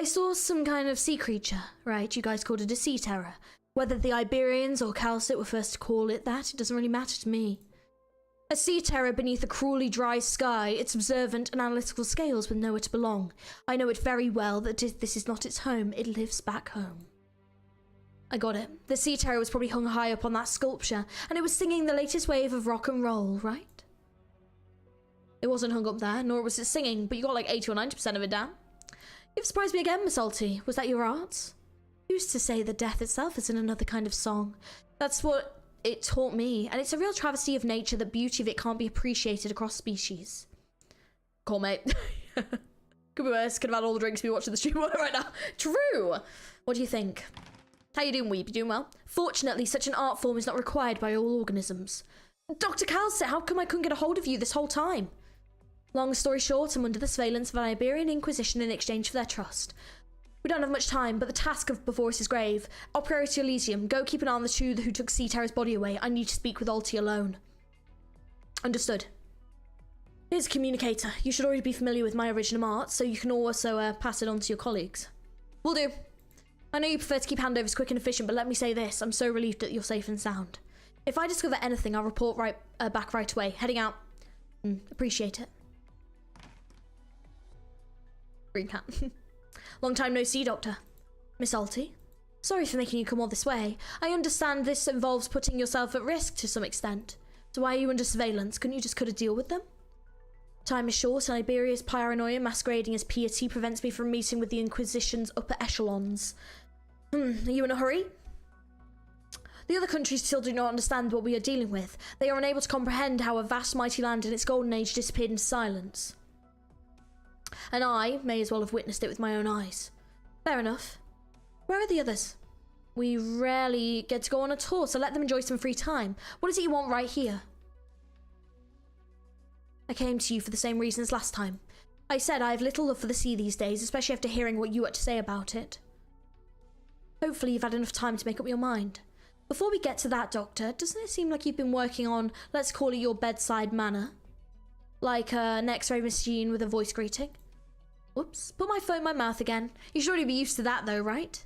saw some kind of sea creature, right? You guys called it a sea terror. Whether the Iberians or Calcet were first to call it that, it doesn't really matter to me. A sea terror beneath a cruelly dry sky, its observant and analytical scales with nowhere to belong. I know it very well that this is not its home, it lives back home. I got it. The sea terror was probably hung high up on that sculpture, and it was singing the latest wave of rock and roll, right? It wasn't hung up there, nor was it singing, but you got like 80 or 90% of it down. You've surprised me again, Miss Alti. Was that your art? You used to say that death itself is in another kind of song. That's what it taught me, and it's a real travesty of nature that beauty of it can't be appreciated across species. Cool, mate. Could be worse. Could have had all the drinks we watching the stream right now. True. What do you think? How you doing, Weeb? You doing well? Fortunately, such an art form is not required by all organisms. Dr. Calcet, how come I couldn't get a hold of you this whole time? Long story short, I'm under the surveillance of an Iberian Inquisition in exchange for their trust. We don't have much time, but the task before us is grave. Operator Elysium, go keep an eye on the two who took Sea Terror's body away. I need to speak with Alti alone. Understood. Here's a communicator. You should already be familiar with my original art, so you can also pass it on to your colleagues. Will do. I know you prefer to keep handovers quick and efficient, but let me say this. I'm so relieved that you're safe and sound. If I discover anything, I'll report back right away. Heading out. Appreciate it. Green cat. Long time no see, Doctor. Miss Alti. Sorry for making you come all this way. I understand this involves putting yourself at risk to some extent. So why are you under surveillance? Couldn't you just cut a deal with them? Time is short, and Iberia's paranoia masquerading as piety prevents me from meeting with the Inquisition's upper echelons. Are you in a hurry? The other countries still do not understand what we are dealing with. They are unable to comprehend how a vast mighty land in its golden age disappeared into silence. And I may as well have witnessed it with my own eyes. Fair enough. Where are the others? We rarely get to go on a tour, so let them enjoy some free time. What is it you want right here? I came to you for the same reason as last time. I said I have little love for the sea these days, especially after hearing what you had to say about it. Hopefully you've had enough time to make up your mind. Before we get to that, Doctor, doesn't it seem like you've been working on, let's call it your bedside manner? Like an X-ray machine with a voice greeting? Whoops, put my phone in my mouth again. You should already be used to that though, right?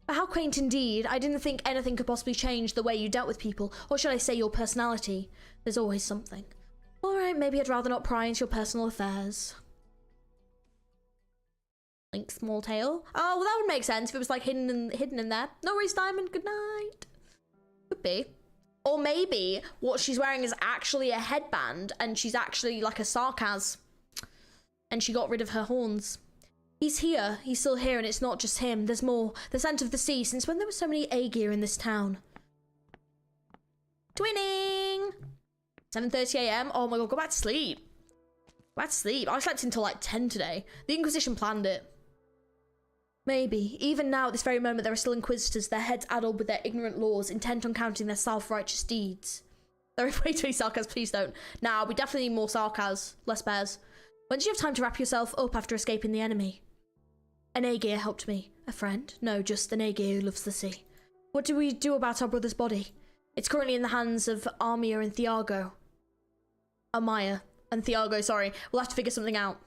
But how quaint indeed. I didn't think anything could possibly change the way you dealt with people, or should I say your personality. There's always something. Alright, maybe I'd rather not pry into your personal affairs. Link small tail. Oh, well that would make sense if it was like hidden in there. No worries, Diamond, good night. Could be. Or maybe what she's wearing is actually a headband and she's actually like a sarcasm. And she got rid of her horns. He's here, he's still here, and it's not just him. There's more. The scent of the sea. Since when there were so many A-gear in this town? Twinning! 7:30 AM. Oh my god, go back to sleep. Go back to sleep. I slept until like 10 today. The Inquisition planned it. Maybe. Even now, at this very moment, there are still Inquisitors, their heads addled with their ignorant laws, intent on counting their self-righteous deeds. There is way too many sarcasms, please don't. Nah, we definitely need more sarcasms. Less bears. When did you have time to wrap yourself up after escaping the enemy? An A-gear helped me. A friend? No, just an A-gear who loves the sea. What do we do about our brother's body? It's currently in the hands of Amaya and Thiago. Amaya and Thiago, sorry. We'll have to figure something out.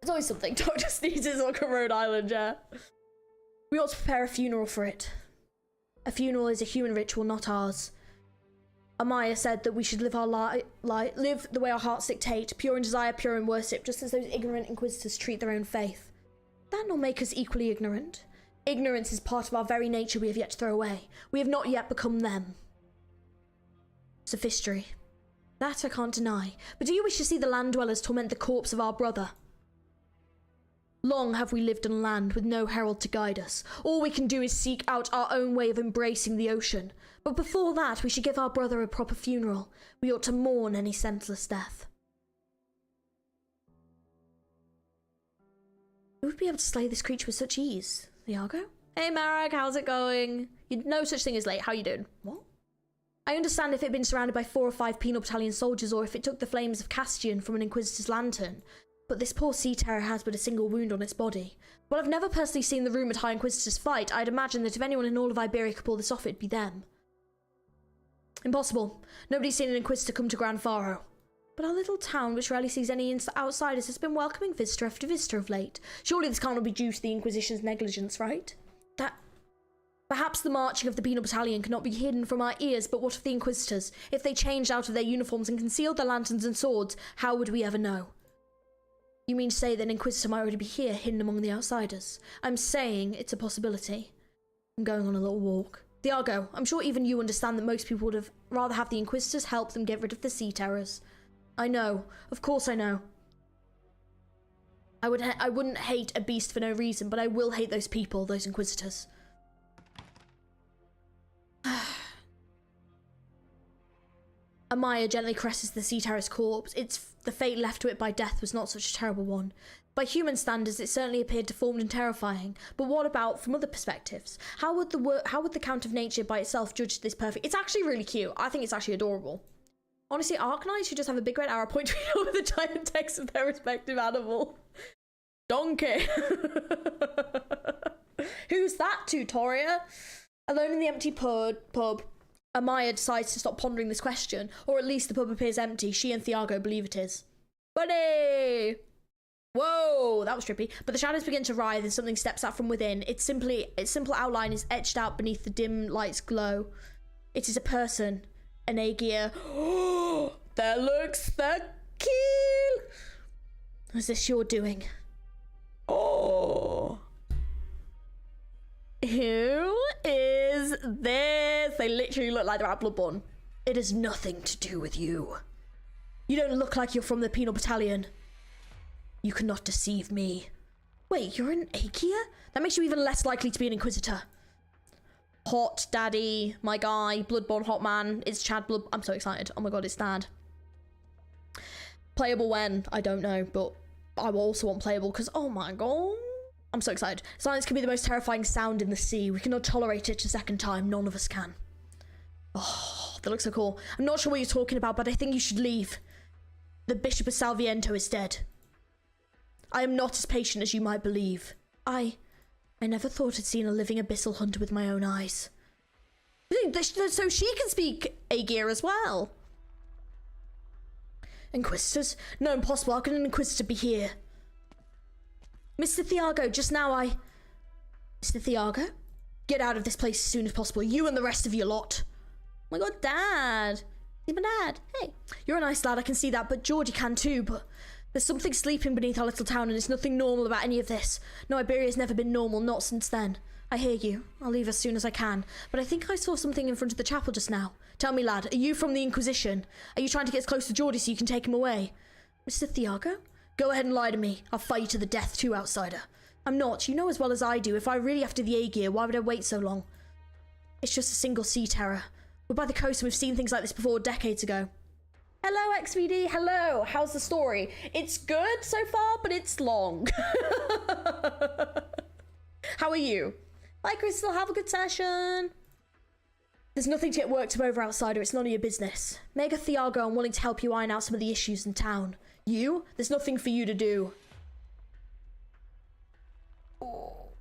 There's always something. Dr. sneezes like a Rhode Island, yeah. We ought to prepare a funeral for it. A funeral is a human ritual, not ours. Amaya said that we should live our live the way our hearts dictate, pure in desire, pure in worship, just as those ignorant Inquisitors treat their own faith. That not make us equally ignorant? Ignorance is part of our very nature we have yet to throw away. We have not yet become them. Sophistry. That I can't deny. But do you wish to see the land dwellers torment the corpse of our brother? Long have we lived on land with no herald to guide us. All we can do is seek out our own way of embracing the ocean. But before that, we should give our brother a proper funeral. We ought to mourn any senseless death. Who would be able to slay this creature with such ease? Thiago? Hey Marek, how's it going? No such thing as late. How you doing? What? I understand if it had been surrounded by 4 or 5 penal battalion soldiers, or if it took the flames of Castian from an Inquisitor's lantern. But this poor sea terror has but a single wound on its body. While I've never personally seen the rumoured High Inquisitors fight, I'd imagine that if anyone in all of Iberia could pull this off, it'd be them. Impossible. Nobody's seen an Inquisitor come to Gran Faro. But our little town, which rarely sees any outsiders, has been welcoming visitor after visitor of late. Surely this can't all be due to the Inquisition's negligence, right? Perhaps the marching of the penal battalion cannot be hidden from our ears, but what of the Inquisitors? If they changed out of their uniforms and concealed their lanterns and swords, how would we ever know? You mean to say that an Inquisitor might already be here, hidden among the outsiders? I'm saying it's a possibility. I'm going on a little walk. Thiago, I'm sure even you understand that most people would have rather have the Inquisitors help them get rid of the sea terrors. I know. Of course I know. I wouldn't hate a beast for no reason, but I will hate those people, those Inquisitors. Amaya gently caresses the sea terror's corpse. The fate left to it by death was not such a terrible one. By human standards, it certainly appeared deformed and terrifying. But what about from other perspectives? How would the count of nature by itself judge this perfect? It's actually really cute. I think it's actually adorable. Honestly, Arknights should just have a big red arrow pointing over the giant text of their respective animal. Donkey. Who's that, Tutoria? Alone in the empty pub, Amaya decides to stop pondering this question, or at least the pub appears empty. She and Thiago believe it is. Buddy! Whoa, that was trippy. But the shadows begin to writhe and something steps out from within. Its simple outline is etched out beneath the dim light's glow. It is a person, an Aegir. Oh, that looks the kill. Is this your doing? Oh. Who is this? They literally look like they're at Bloodborne. It has nothing to do with you. You don't look like you're from the penal battalion. You cannot deceive me. Wait, you're an Aegir? That makes you even less likely to be an Inquisitor. Hot daddy, my guy, Bloodborne hot man. It's Chad Blood. I'm so excited. Oh my god, it's Dad. Playable when? I don't know, but I will also want playable because, oh my god. I'm so excited. Silence can be the most terrifying sound in the sea. We cannot tolerate it a second time. None of us can. Oh, that looks so cool. I'm not sure what you're talking about, but I think you should leave. The Bishop of Salviento is dead. I am not as patient as you might believe. I never thought I'd seen a living abyssal hunter with my own eyes. So she can speak Aegir as well. Inquisitors? No, impossible. How can an Inquisitor be here? Mr. Thiago, just now Mr. Thiago? Get out of this place as soon as possible. You and the rest of your lot. Oh my god, Dad. He's my dad. Hey, you're a nice lad, I can see that, but Georgie can too, but there's something sleeping beneath our little town and it's nothing normal about any of this. No, Iberia's never been normal, not since then. I hear you. I'll leave as soon as I can. But I think I saw something in front of the chapel just now. Tell me, lad, are you from the Inquisition? Are you trying to get as close to Geordie so you can take him away? Mr. Thiago? Go ahead and lie to me. I'll fight you to the death too, outsider. I'm not. You know as well as I do. If I really after the Aegir, why would I wait so long? It's just a single sea terror. We're by the coast and we've seen things like this before decades ago. Hello, XVD. Hello. How's the story? It's good so far, but it's long. How are you? Bye, Crystal. Have a good session. There's nothing to get worked up over, outsider. It's none of your business. Mega Thiago, I'm willing to help you iron out some of the issues in town. You? There's nothing for you to do. Oh.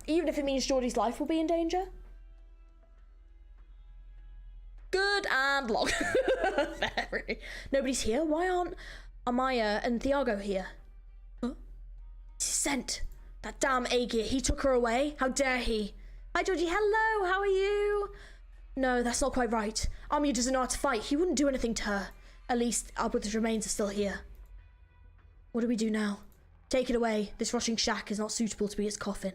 Even if it means Geordie's life will be in danger? Good and long. Very. Nobody's here? Why aren't Amaya and Thiago here? Huh? She's sent. That damn Aegir. He took her away. How dare he? Hi, Georgie. Hello. How are you? No, that's not quite right. Amaya doesn't know how to fight. He wouldn't do anything to her. At least Albert's remains are still here. What do we do now? Take it away. This rotting shack is not suitable to be its coffin.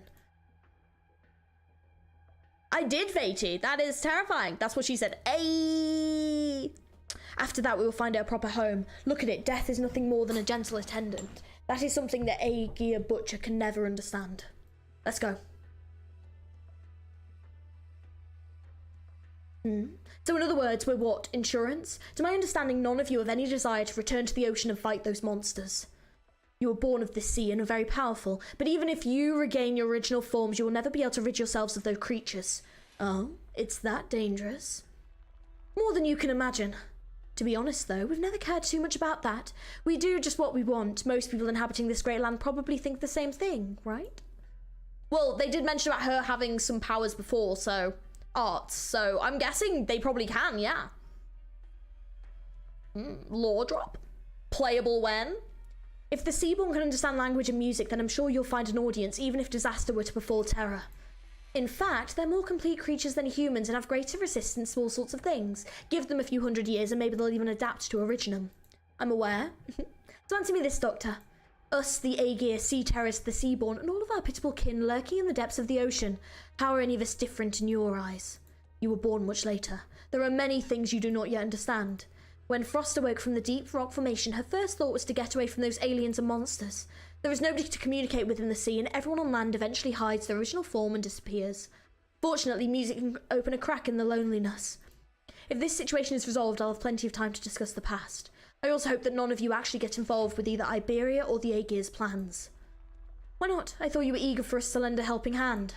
I did, Vati. That is terrifying. That's what she said. Ay. After that, we will find her a proper home. Look at it. Death is nothing more than a gentle attendant. That is something that Aegir Butcher can never understand. Let's go. So in other words, we're what? Insurance? To my understanding, none of you have any desire to return to the ocean and fight those monsters. You were born of this sea and are very powerful, but even if you regain your original forms, you will never be able to rid yourselves of those creatures. Oh, it's that dangerous? More than you can imagine. To be honest though, we've never cared too much about that. We do just what we want. Most people inhabiting this great land probably think the same thing, right? Well, they did mention about her having some powers before, so... arts, so I'm guessing they probably can, yeah. Lore drop. Playable when? If the Seaborn can understand language and music, then I'm sure you'll find an audience, even if disaster were to befall Terra. In fact, they're more complete creatures than humans and have greater resistance to all sorts of things. Give them a few hundred years and maybe they'll even adapt to Originum. I'm aware. So answer me this, Doctor. Us, the Aegir, Sea Terrors, the Seaborn, and all of our pitiful kin lurking in the depths of the ocean. How are any of us different in your eyes? You were born much later. There are many things you do not yet understand. When Frost awoke from the deep rock formation, her first thought was to get away from those aliens and monsters. There is nobody to communicate with in the sea, and everyone on land eventually hides their original form and disappears. Fortunately, music can open a crack in the loneliness. If this situation is resolved, I'll have plenty of time to discuss the past. I also hope that none of you actually get involved with either Iberia or the Aegir's plans. Why not? I thought you were eager for us to lend a helping hand.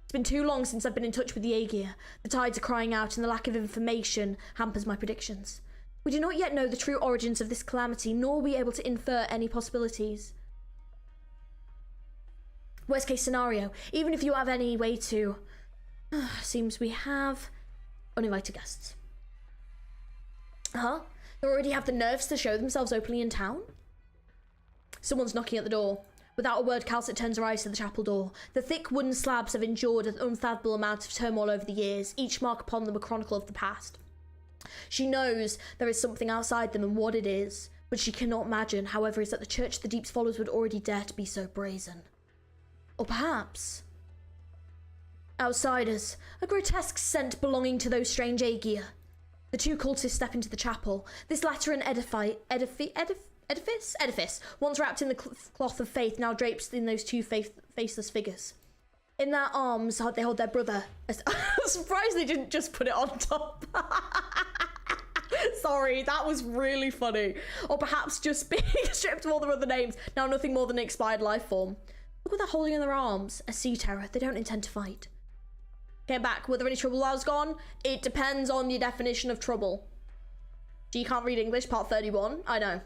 It's been too long since I've been in touch with the Aegir. The tides are crying out and the lack of information hampers my predictions. We do not yet know the true origins of this calamity, nor are we able to infer any possibilities. Worst case scenario, even if you have any way to... seems we have uninvited guests. Huh? They already have the nerves to show themselves openly in town? Someone's knocking at the door. Without a word, Calcit turns her eyes to the chapel door. The thick wooden slabs have endured an unfathomable amount of turmoil over the years, each mark upon them a chronicle of the past. She knows there is something outside them and what it is, but she cannot imagine, however, is that the Church of the Deep's followers would already dare to be so brazen. Or perhaps... outsiders, a grotesque scent belonging to those strange Aegir. The two cultists step into the chapel. This Lateran edifice, once wrapped in the cloth of faith, now drapes in those two faceless figures. In their arms, they hold their brother. I'm surprised they didn't just put it on top. Sorry, that was really funny. Or perhaps just being stripped of all their other names, now nothing more than an expired life form. Look what they're holding in their arms. A sea terror. They don't intend to fight. Get back. Were there any trouble while I was gone? It depends on your definition of trouble. You can't read English, part 31. I know.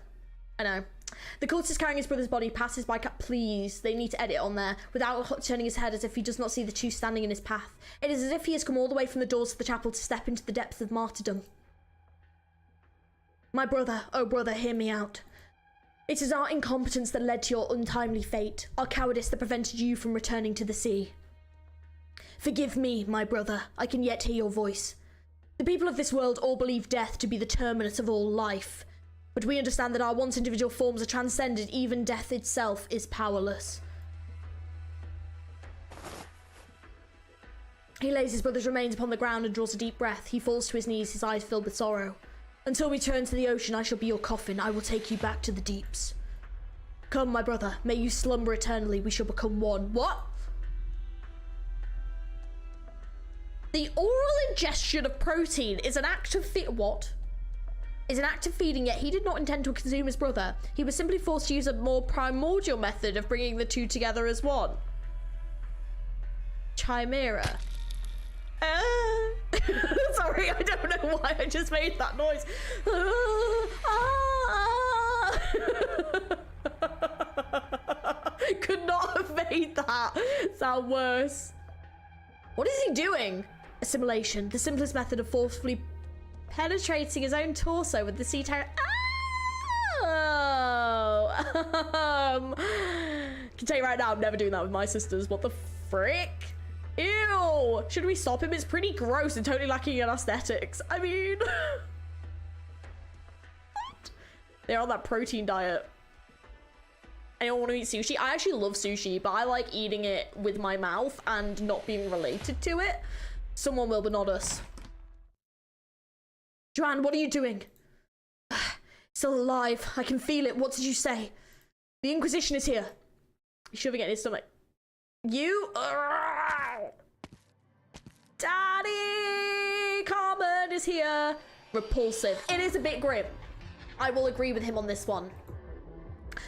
The cultist carrying his brother's body passes by. Please, they need to edit on there without turning his head as if he does not see the two standing in his path. It is as if he has come all the way from the doors of the chapel to step into the depths of martyrdom. My brother, oh brother, hear me out. It is our incompetence that led to your untimely fate, our cowardice that prevented you from returning to the sea. Forgive me, my brother, I can yet hear your voice. The people of this world all believe death to be the terminus of all life, but we understand that our once individual forms are transcended, even death itself is powerless. He lays his brother's remains upon the ground and draws a deep breath. He falls to his knees, his eyes filled with sorrow. Until we turn to the ocean, I shall be your coffin. I will take you back to the deeps. Come, my brother, may you slumber eternally. We shall become one. What? The oral ingestion of protein is an act of is an act of feeding, yet he did not intend to consume his brother. He was simply forced to use a more primordial method of bringing the two together as one. Chimera. Sorry, I don't know why I just made that noise. Could not have made that sound worse. What is he doing? Assimilation, the simplest method of forcefully penetrating his own torso with the sea terror. Oh! Can tell you right now, I'm never doing that with my sisters. What the frick? Ew! Should we stop him? It's pretty gross and totally lacking in aesthetics. I mean... what? They're on that protein diet. I don't want to eat sushi. I actually love sushi, but I like eating it with my mouth and not being related to it. Someone will, but not us. Joanne, what are you doing? Still alive. I can feel it. What did you say? The Inquisition is here. He's shoving it in his stomach. You? Daddy! Carmen is here. Repulsive. It is a bit grim. I will agree with him on this one.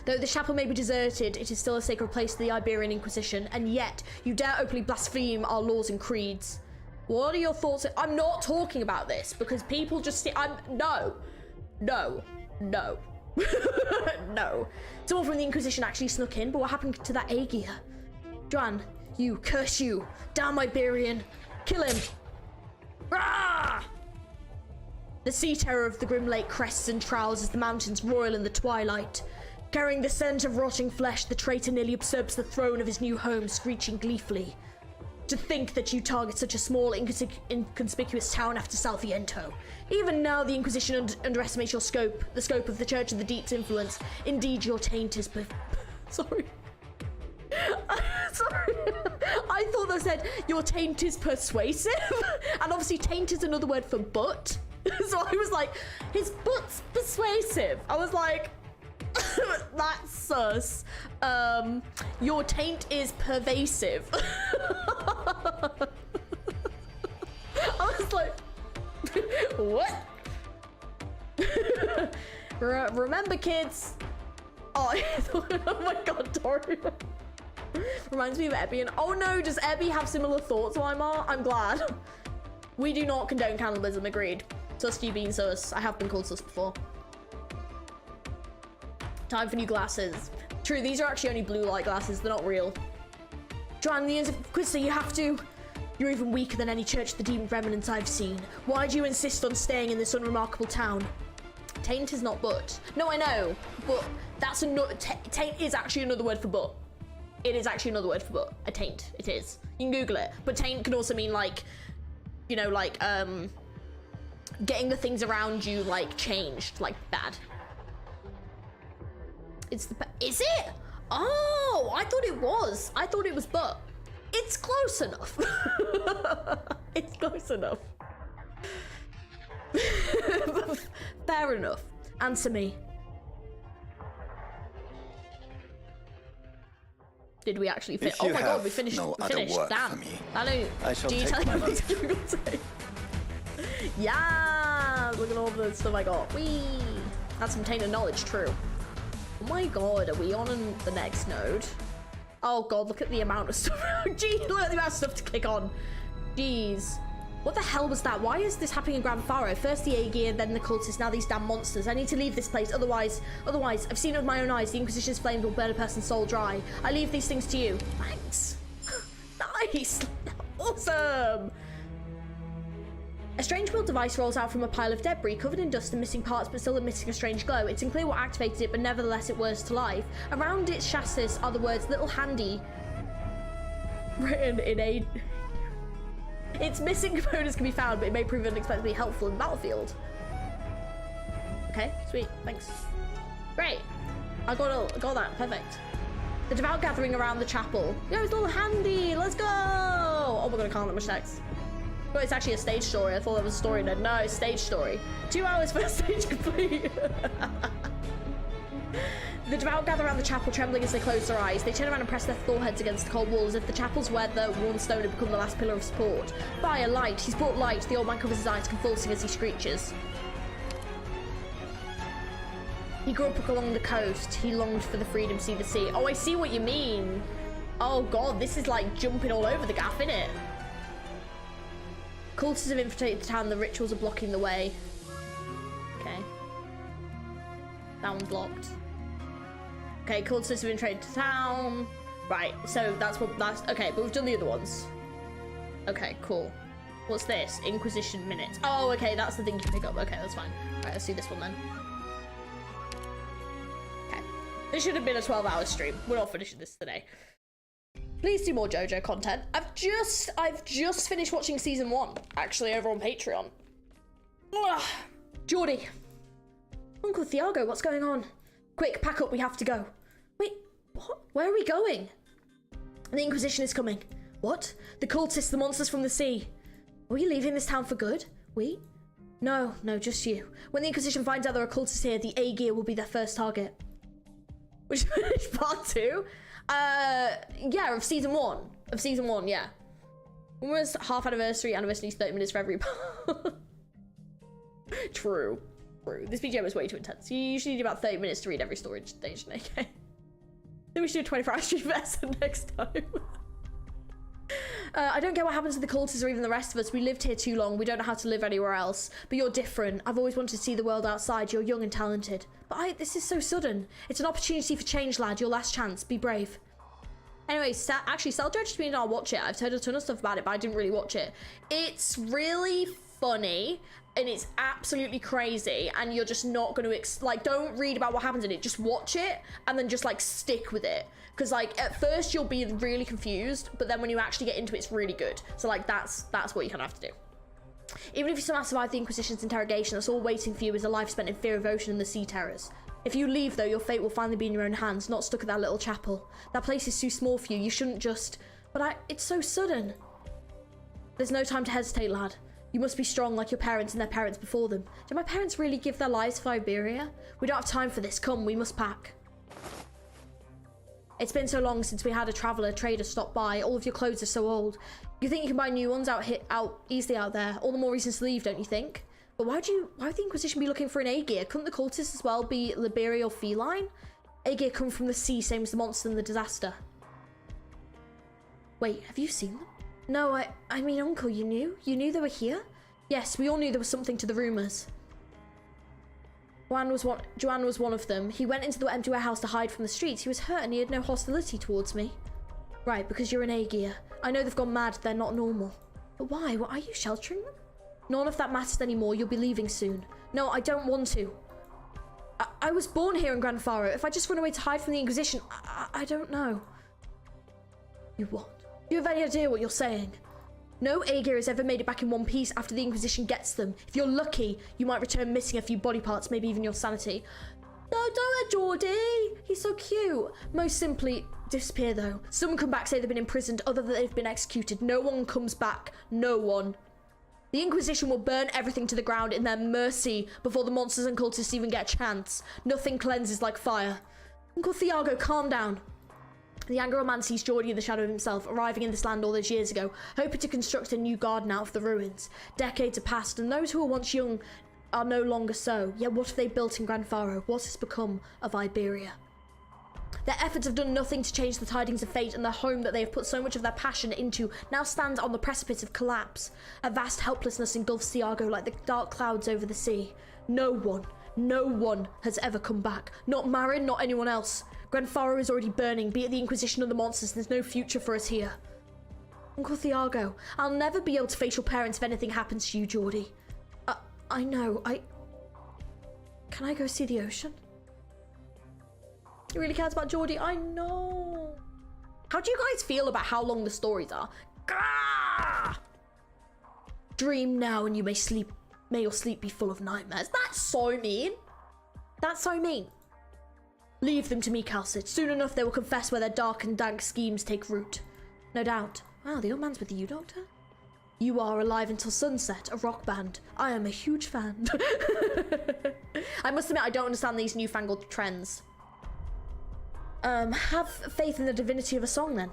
Though the chapel may be deserted, it is still a sacred place to the Iberian Inquisition, and yet you dare openly blaspheme our laws and creeds. What are your thoughts? I'm not talking about this because people just no. No. Someone from the Inquisition actually snuck in, but what happened to that Aegir? Joanne, you, curse you. Damn Iberian. Kill him. Rah! The sea terror of the grim lake crests and trowels as the mountains roil in the twilight. Carrying the scent of rotting flesh, the traitor nearly usurps the throne of his new home, screeching gleefully. To think that you target such a small, inconspicuous town after Salviento. Even now, the Inquisition underestimates your scope, the scope of the Church of the Deep's influence. Indeed, your taint is... Sorry. Sorry. I thought that said, your taint is persuasive. And obviously, taint is another word for butt. So I was like, his butt's persuasive. I was like... that's sus. Your taint is pervasive. I was like, what? Remember, kids? Oh, oh my god, Tori. Reminds me of Iberian. Oh no, does Ebby have similar thoughts, Weimar? I'm glad. We do not condone cannibalism, agreed. Sus you being sus. I have been called sus before. Time for new glasses. True, these are actually only blue light glasses. They're not real. Joanne, the Inquisitor, you have to. You're even weaker than any Church of the Demon remnants I've seen. Why do you insist on staying in this unremarkable town? Taint is not but. No, I know, but that's another. Taint is actually another word for but. It is actually another word for but. A taint. It is. You can Google it. But taint can also mean like, you know, like getting the things around you like changed, like bad. It's the. Is it? Oh, I thought it was. I thought it was but. It's close enough. It's close enough. Fair enough. Answer me. Did we actually finish? Oh my god, we finished. no we other finished. work Damn. for me, I don't. I shall do you take tell my me what leave. Google say? Yeah. Look at all the stuff I got. Whee. That's some tainted knowledge. True. Oh my god, are we on the next node? Oh god, look at the amount of stuff. Jeez, look at the amount of stuff to click on. Jeez. What the hell was that? Why is this happening in Grand Faro? First the A-gear, then the cultists, now these damn monsters. I need to leave this place, otherwise, I've seen it with my own eyes. The Inquisition's flames will burn a person's soul dry. I leave these things to you. Thanks. Nice. Awesome. A strange built device rolls out from a pile of debris, covered in dust and missing parts, but still emitting a strange glow. It's unclear what activated it, but nevertheless it whirs to life. Around its chassis are the words "Little Handy," written in a... Its missing components can be found, but it may prove unexpectedly helpful in the battlefield. Okay, sweet, thanks. Great. I got that, perfect. The devout gathering around the chapel. Yo, it's Little Handy, let's go! Oh my god, I can't that much text. Well, it's actually a stage story. I thought that was a story. No, it's stage story. 2 hours first stage complete. The devout gather around the chapel, trembling as they close their eyes. They turn around and press their foreheads against the cold walls, as if the chapel's weather-worn stone had become the last pillar of support. Fire, light. He's brought light. The old man covers his eyes, convulsing as he screeches. He grew up along the coast. He longed for the freedom, see the sea. Oh, I see what you mean. Oh god, this is like jumping all over the gaff, innit? Cultists have infiltrated the town. The rituals are blocking the way. Okay. That one's blocked. Okay, cultists have infiltrated the town. Right, so that's okay, but we've done the other ones. Okay, cool. What's this? Inquisition minutes. Oh, okay, that's the thing you pick up. Okay, that's fine. Right, let's see this one then. Okay. This should have been a 12-hour stream. We're not finishing this today. Please do more JoJo content. I've just finished watching season 1, actually, over on Patreon. Ugh. Geordie. Uncle Thiago, what's going on? Quick, pack up, we have to go. Wait, what? Where are we going? The Inquisition is coming. What? The cultists, the monsters from the sea. Are we leaving this town for good? We? No, just you. When the Inquisition finds out there are cultists here, the A-gear will be their first target. Which is part 2? Yeah, of season 1. Of season 1, yeah. When was half anniversary? Anniversary's 30 minutes for every part. True. This BGM is way too intense. You usually need about 30 minutes to read every story stage, okay? Then we should do a 24-hour stream version next time. I don't get what happens to the cultists or even the rest of us. We lived here too long. We don't know how to live anywhere else. But you're different. I've always wanted to see the world outside. You're young and talented. But this is so sudden. It's an opportunity for change, lad. Your last chance. Be brave. Anyway, actually, Cell-Judge just means I'll watch it. I've heard a ton of stuff about it, but I didn't really watch it. It's really funny. And it's absolutely crazy, and you're just not going to like, don't read about what happens in it, just watch it and then just like stick with it, because like at first you'll be really confused, but then when you actually get into it, it's really good. So like that's what you kind of have to do. Even if you somehow survive the Inquisition's interrogation, that's all waiting for you is a life spent in fear of ocean and the sea terrors. If you leave though, your fate will finally be in your own hands, not stuck at that little chapel. That place is too small for you. You shouldn't just... But it's so sudden. There's no time to hesitate, lad. You must be strong like your parents and their parents before them. Did my parents really give their lives for Iberia? We don't have time for this. Come, we must pack. It's been so long since we had a traveller, trader stop by. All of your clothes are so old. You think you can buy new ones out easily out there? All the more reasons to leave, don't you think? But why would the Inquisition be looking for an A-gear? Couldn't the cultists as well be Liberi or feline? A-gear come from the sea, same as the monster and the disaster. Wait, have you seen them? No, I mean, Uncle, you knew? You knew they were here? Yes, we all knew there was something to the rumours. Joanne was one of them. He went into the empty warehouse to hide from the streets. He was hurt and he had no hostility towards me. Right, because you're an A-gear. I know they've gone mad, they're not normal. But why? What, are you sheltering them? None of that matters anymore, you'll be leaving soon. No, I don't want to. I was born here in Grand Faro. If I just run away to hide from the Inquisition, I don't know. You what? Do you have any idea what you're saying? No A-gear has ever made it back in one piece after the Inquisition gets them. If you're lucky, you might return missing a few body parts, maybe even your sanity. No, don't, Geordie. He's so cute. Most simply, disappear though. Some come back, say they've been imprisoned, other than they've been executed. No one comes back. No one. The Inquisition will burn everything to the ground in their mercy before the monsters and cultists even get a chance. Nothing cleanses like fire. Uncle Thiago, calm down. The younger man sees Geordie in the shadow of himself, arriving in this land all those years ago, hoping to construct a new garden out of the ruins. Decades have passed, and those who were once young are no longer so. Yet what have they built in Grand Faro? What has become of Iberia? Their efforts have done nothing to change the tidings of fate, and the home that they have put so much of their passion into now stands on the precipice of collapse. A vast helplessness engulfs Thiago like the dark clouds over the sea. No one has ever come back. Not Marin, not anyone else. Grand Faro is already burning, be it the Inquisition or the monsters. There's no future for us here. Uncle Thiago, I'll never be able to face your parents if anything happens to you, Geordie. I know, Can I go see the ocean? He really cares about Geordie. I know. How do you guys feel about how long the stories are? Gah! Dream now and you may sleep. May your sleep be full of nightmares. That's so mean. That's so mean. Leave them to me, Calcit. Soon enough they will confess where their dark and dank schemes take root. No doubt. Wow, the old man's with you, Doctor. You are Alive Until Sunset, a rock band. I am a huge fan. I must admit, I don't understand these newfangled trends. Have faith in the divinity of a song, then.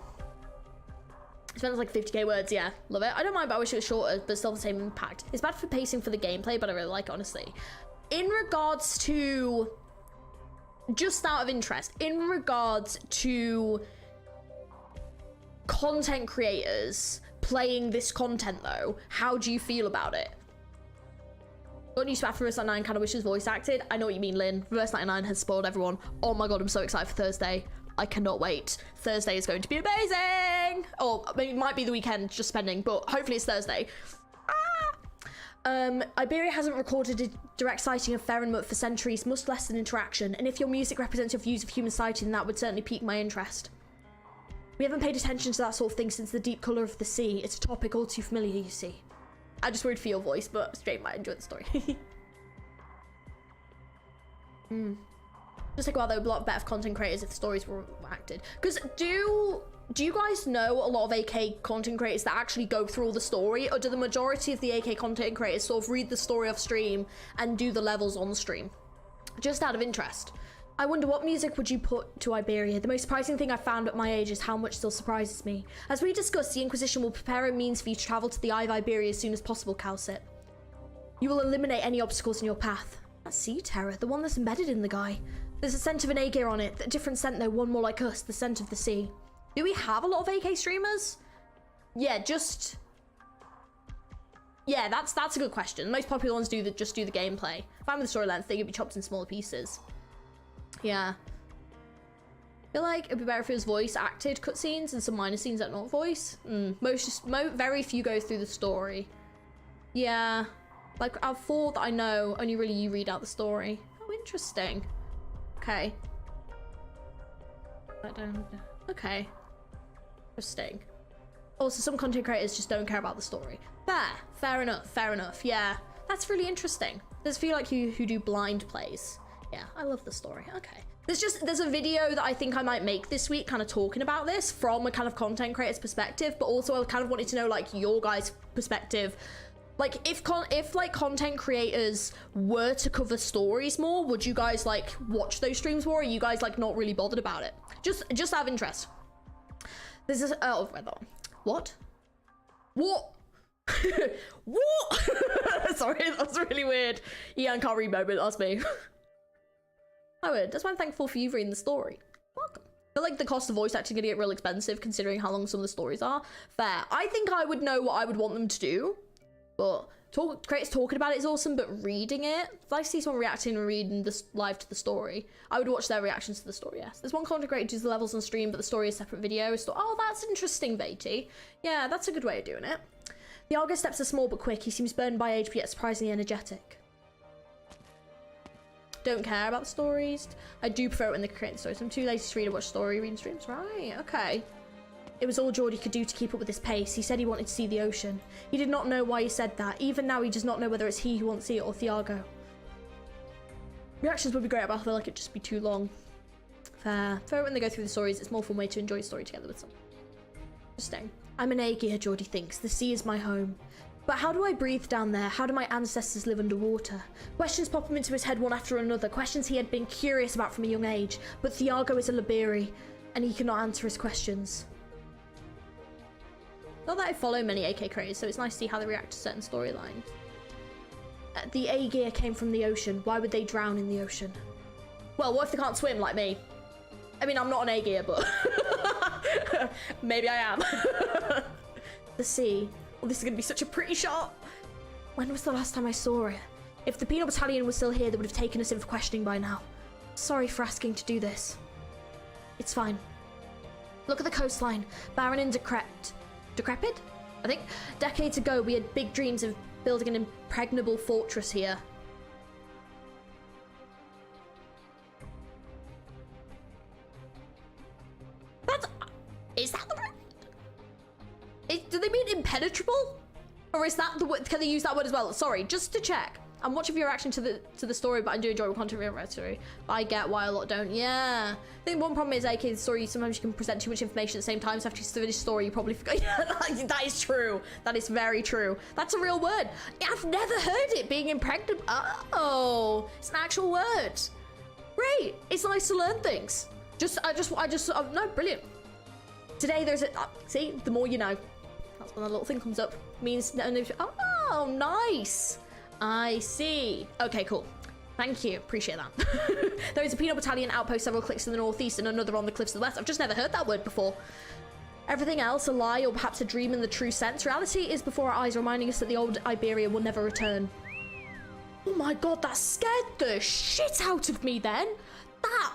It spends like 50k words, yeah. Love it. I don't mind, but I wish it was shorter, but still the same impact. It's bad for pacing for the gameplay, but I really like it, honestly. In regards to... Just out of interest, in regards to content creators playing this content, though, how do you feel about it? Got news about Reverse 99, kind of wish it was voice acted. I know what you mean, Lynn. Reverse 99 has spoiled everyone. Oh my god, I'm so excited for Thursday. I cannot wait. Thursday is going to be amazing. Or maybe it might be the weekend, just spending, but hopefully it's Thursday. Iberia hasn't recorded a direct sighting of Ferrenmuth for centuries, much less an interaction, and if your music represents your views of human society, then that would certainly pique my interest. We haven't paid attention to that sort of thing since the deep colour of the sea. It's a topic all too familiar, you see. I just worried for your voice, but straight might enjoy the story. Just like, well, there would be a lot better content creators if the stories were acted. Because do you guys know a lot of AK content creators that actually go through all the story, or do the majority of the AK content creators sort of read the story off stream and do the levels on stream? Just out of interest. I wonder, what music would you put to Iberia? The most surprising thing I found at my age is how much still surprises me. As we discussed, the Inquisition will prepare a means for you to travel to the Eye of Iberia as soon as possible, Calcit. You will eliminate any obstacles in your path. That sea terror, the one that's embedded in the guy. There's a scent of an A-gear on it, a different scent though, one more like us, the scent of the sea. Do we have a lot of AK streamers? Yeah, yeah, that's a good question. The most popular ones just do the gameplay. Fine with the storylines, they could be chopped in smaller pieces. Yeah. I feel like it'd be better if it was voice acted cutscenes and some minor scenes that are not voice. Very few go through the story. Yeah. Like, I've thought that I know, only really you read out the story. Oh, interesting. Okay. Okay. Interesting. Also, some content creators just don't care about the story. Fair enough, yeah. That's really interesting. There's a few like you who do blind plays. Yeah, I love the story. Okay. There's a video that I think I might make this week kind of talking about this from a kind of content creator's perspective, but also I kind of wanted to know like your guys' perspective. Like if like content creators were to cover stories more, would you guys like watch those streams more? Or are you guys like not really bothered about it? Just out of interest. This is what? What? Sorry, that's really weird. Ian can't read moment, that's me. I would. That's why I'm thankful for you reading the story. Welcome. feel like the cost of voice acting is gonna get real expensive considering how long some of the stories are. Fair. I think I would know what I would want them to do, but creators talking about it is awesome, but reading it, if I see someone reacting and reading this live to the story, I would watch their reactions to the story, yes. There's one content creator who does the levels on stream, but the story is a separate video. So, oh, that's interesting, Beatty. Yeah, that's a good way of doing it. The Argo steps are small but quick. He seems burdened by age, but yet surprisingly energetic. Don't care about the stories. I do prefer it when they create the stories. I'm too lazy to read or watch story reading streams. Right, okay. It was all Geordie could do to keep up with his pace. He said he wanted to see the ocean. He did not know why he said that. Even now, he does not know whether it's he who wants to see it or Thiago. Reactions would be great, but I feel like it'd just be too long. Fair. Fair when they go through the stories. It's more fun way to enjoy a story together with someone. Interesting. I'm an Aegir, Geordie thinks. The sea is my home. But how do I breathe down there? How do my ancestors live underwater? Questions pop into his head one after another. Questions he had been curious about from a young age. But Thiago is a Liberi, and he cannot answer his questions. Not that I follow many AK creators, so it's nice to see how they react to certain storylines. The Aegir came from the ocean. Why would they drown in the ocean? Well, what if they can't swim like me? I mean, I'm not an Aegir, but maybe I am. The sea. Oh, this is going to be such a pretty shot. When was the last time I saw it? If the Penal Battalion was still here, they would have taken us in for questioning by now. Sorry for asking to do this. It's fine. Look at the coastline. Barren and decrepit? I think decades ago we had big dreams of building an impregnable fortress here. Is that the word? Do they mean impenetrable? Or is that the word? Can they use that word as well? Sorry, just to check. I'm watching your reaction to the story, but I do enjoy what content story. But I get why a lot don't. Yeah. I think one problem is AK the story, sometimes you can present too much information at the same time, so after you finish the story, you probably forget. Yeah, that is true. That is very true. That's a real word. I've never heard it being impregnable. Oh, it's an actual word. Great. It's nice to learn things. No, brilliant. Today there's a, see, the more you know. That's when that little thing comes up. Means, oh, nice. I see. Okay, cool. Thank you. Appreciate that. There is a Penal Battalion outpost several clicks in the northeast and another on the cliffs of the west. I've just never heard that word before. Everything else, a lie or perhaps a dream in the true sense. Reality is before our eyes, reminding us that the old Iberia will never return. Oh my god, that scared the shit out of me then. That,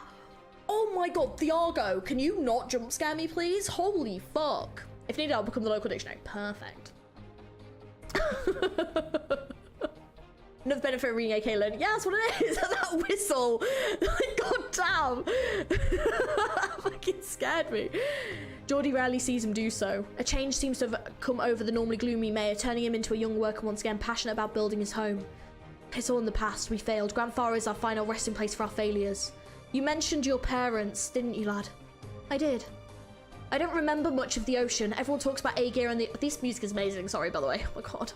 oh my god, Thiago, can you not jump scare me, please? Holy fuck. If needed, I'll become the local dictionary. Perfect. Another benefit of reading AK learning. Yeah, that's what it is. That whistle. God damn. Fucking scared me. Geordie rarely sees him do so. A change seems to have come over the normally gloomy mayor, turning him into a young worker once again, passionate about building his home. It's all in the past. We failed. Grandfather is our final resting place for our failures. You mentioned your parents, didn't you, lad? I did. I don't remember much of the ocean. Everyone talks about Aegir and the... This music is amazing. Sorry, by the way. Oh my god.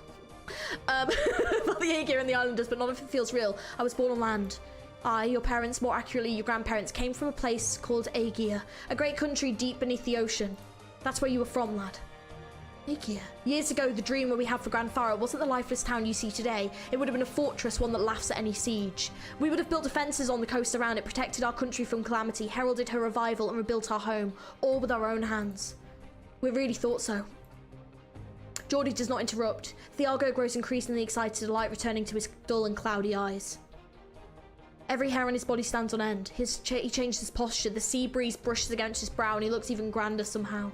About the Aegir and the islanders, but none of it feels real. I was born on land. I, your parents, more accurately your grandparents, came from a place called Aegir, a great country deep beneath the ocean. That's where you were from, lad. Aegir. Years ago, the dream that we had for Grandfarrow wasn't the lifeless town you see today. It would have been a fortress, one that laughs at any siege. We would have built defences on the coast around it, protected our country from calamity, heralded her revival, and rebuilt our home, all with our own hands. We really thought so. Geordie does not interrupt. Thiago grows increasingly excited, a light returning to his dull and cloudy eyes. Every hair on his body stands on end. He changes his posture. The sea breeze brushes against his brow, and he looks even grander somehow.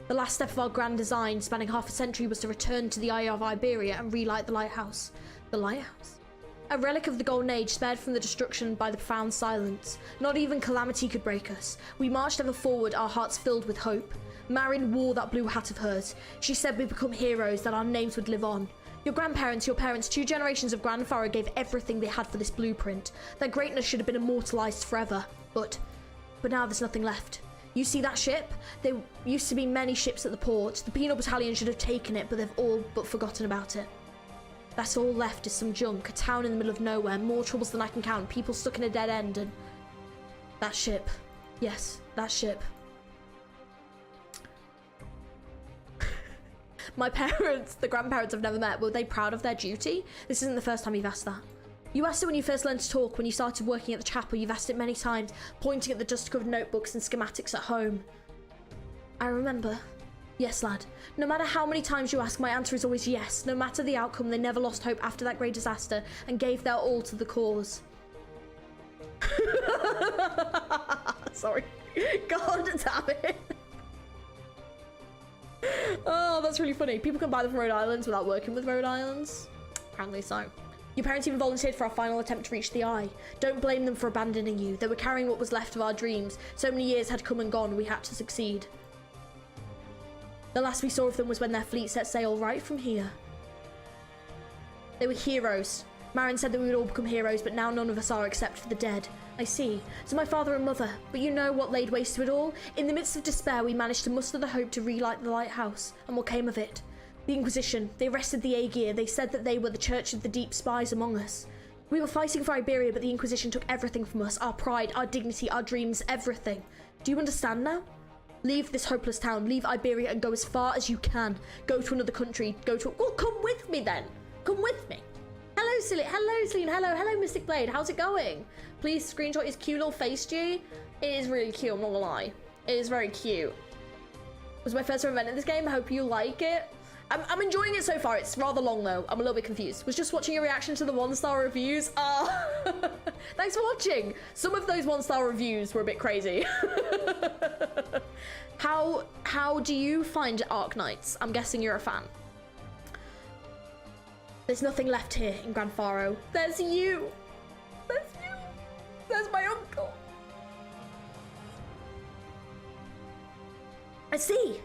The last step of our grand design, spanning half a century, was to return to the Eye of Iberia and relight the lighthouse. The lighthouse? A relic of the Golden Age, spared from the destruction by the profound silence. Not even calamity could break us. We marched ever forward, our hearts filled with hope. Marin wore that blue hat of hers. She said we'd become heroes, that our names would live on. Your grandparents, your parents, 2 generations of Grandfarrow gave everything they had for this blueprint. Their greatness should have been immortalised forever. But now there's nothing left. You see that ship? There used to be many ships at the port. The Penal Battalion should have taken it, but they've all but forgotten about it. That's all left is some junk, a town in the middle of nowhere, more troubles than I can count, people stuck in a dead end, and... That ship. Yes, that ship. My parents, the grandparents I've never met, were they proud of their duty? This isn't the first time you've asked that. You asked it when you first learned to talk, when you started working at the chapel. You've asked it many times, pointing at the dust-covered notebooks and schematics at home. I remember. Yes, lad. No matter how many times you ask, my answer is always yes. No matter the outcome, they never lost hope after that great disaster and gave their all to the cause. Sorry. God damn it. Oh, that's really funny. People can buy them from Rhode Islands without working with Rhode Islands. Apparently so. Your parents even volunteered for our final attempt to reach the eye. Don't blame them for abandoning you. They were carrying what was left of our dreams. So many years had come and gone. We had to succeed. The last we saw of them was when their fleet set sail right from here. They were heroes. Marin said that we would all become heroes, but now none of us are except for the dead. I see. So my father and mother. But you know what laid waste to it all? In the midst of despair, we managed to muster the hope to relight the lighthouse. And what came of it? The Inquisition. They arrested the Aegir. They said that they were the Church of the Deep spies among us. We were fighting for Iberia, but the Inquisition took everything from us. Our pride, our dignity, our dreams, everything. Do you understand now? Leave this hopeless town. Leave Iberia and go as far as you can. Go to another country. Go to... Well, come with me then. Come with me. Hello, Celine. Hello, Celine. Hello, Mystic Blade. How's it going? Please screenshot his cute little face, G. It is really cute, I'm not gonna lie. It is very cute. It was my first event in this game. I hope you like it. I'm enjoying it so far. It's rather long, though. I'm a little bit confused. Was just watching your reaction to the 1-star reviews. Thanks for watching. Some of those 1-star reviews were a bit crazy. How do you find Arknights? I'm guessing you're a fan. There's nothing left here in Grand Faro. There's you. There's you. There's my uncle. I see.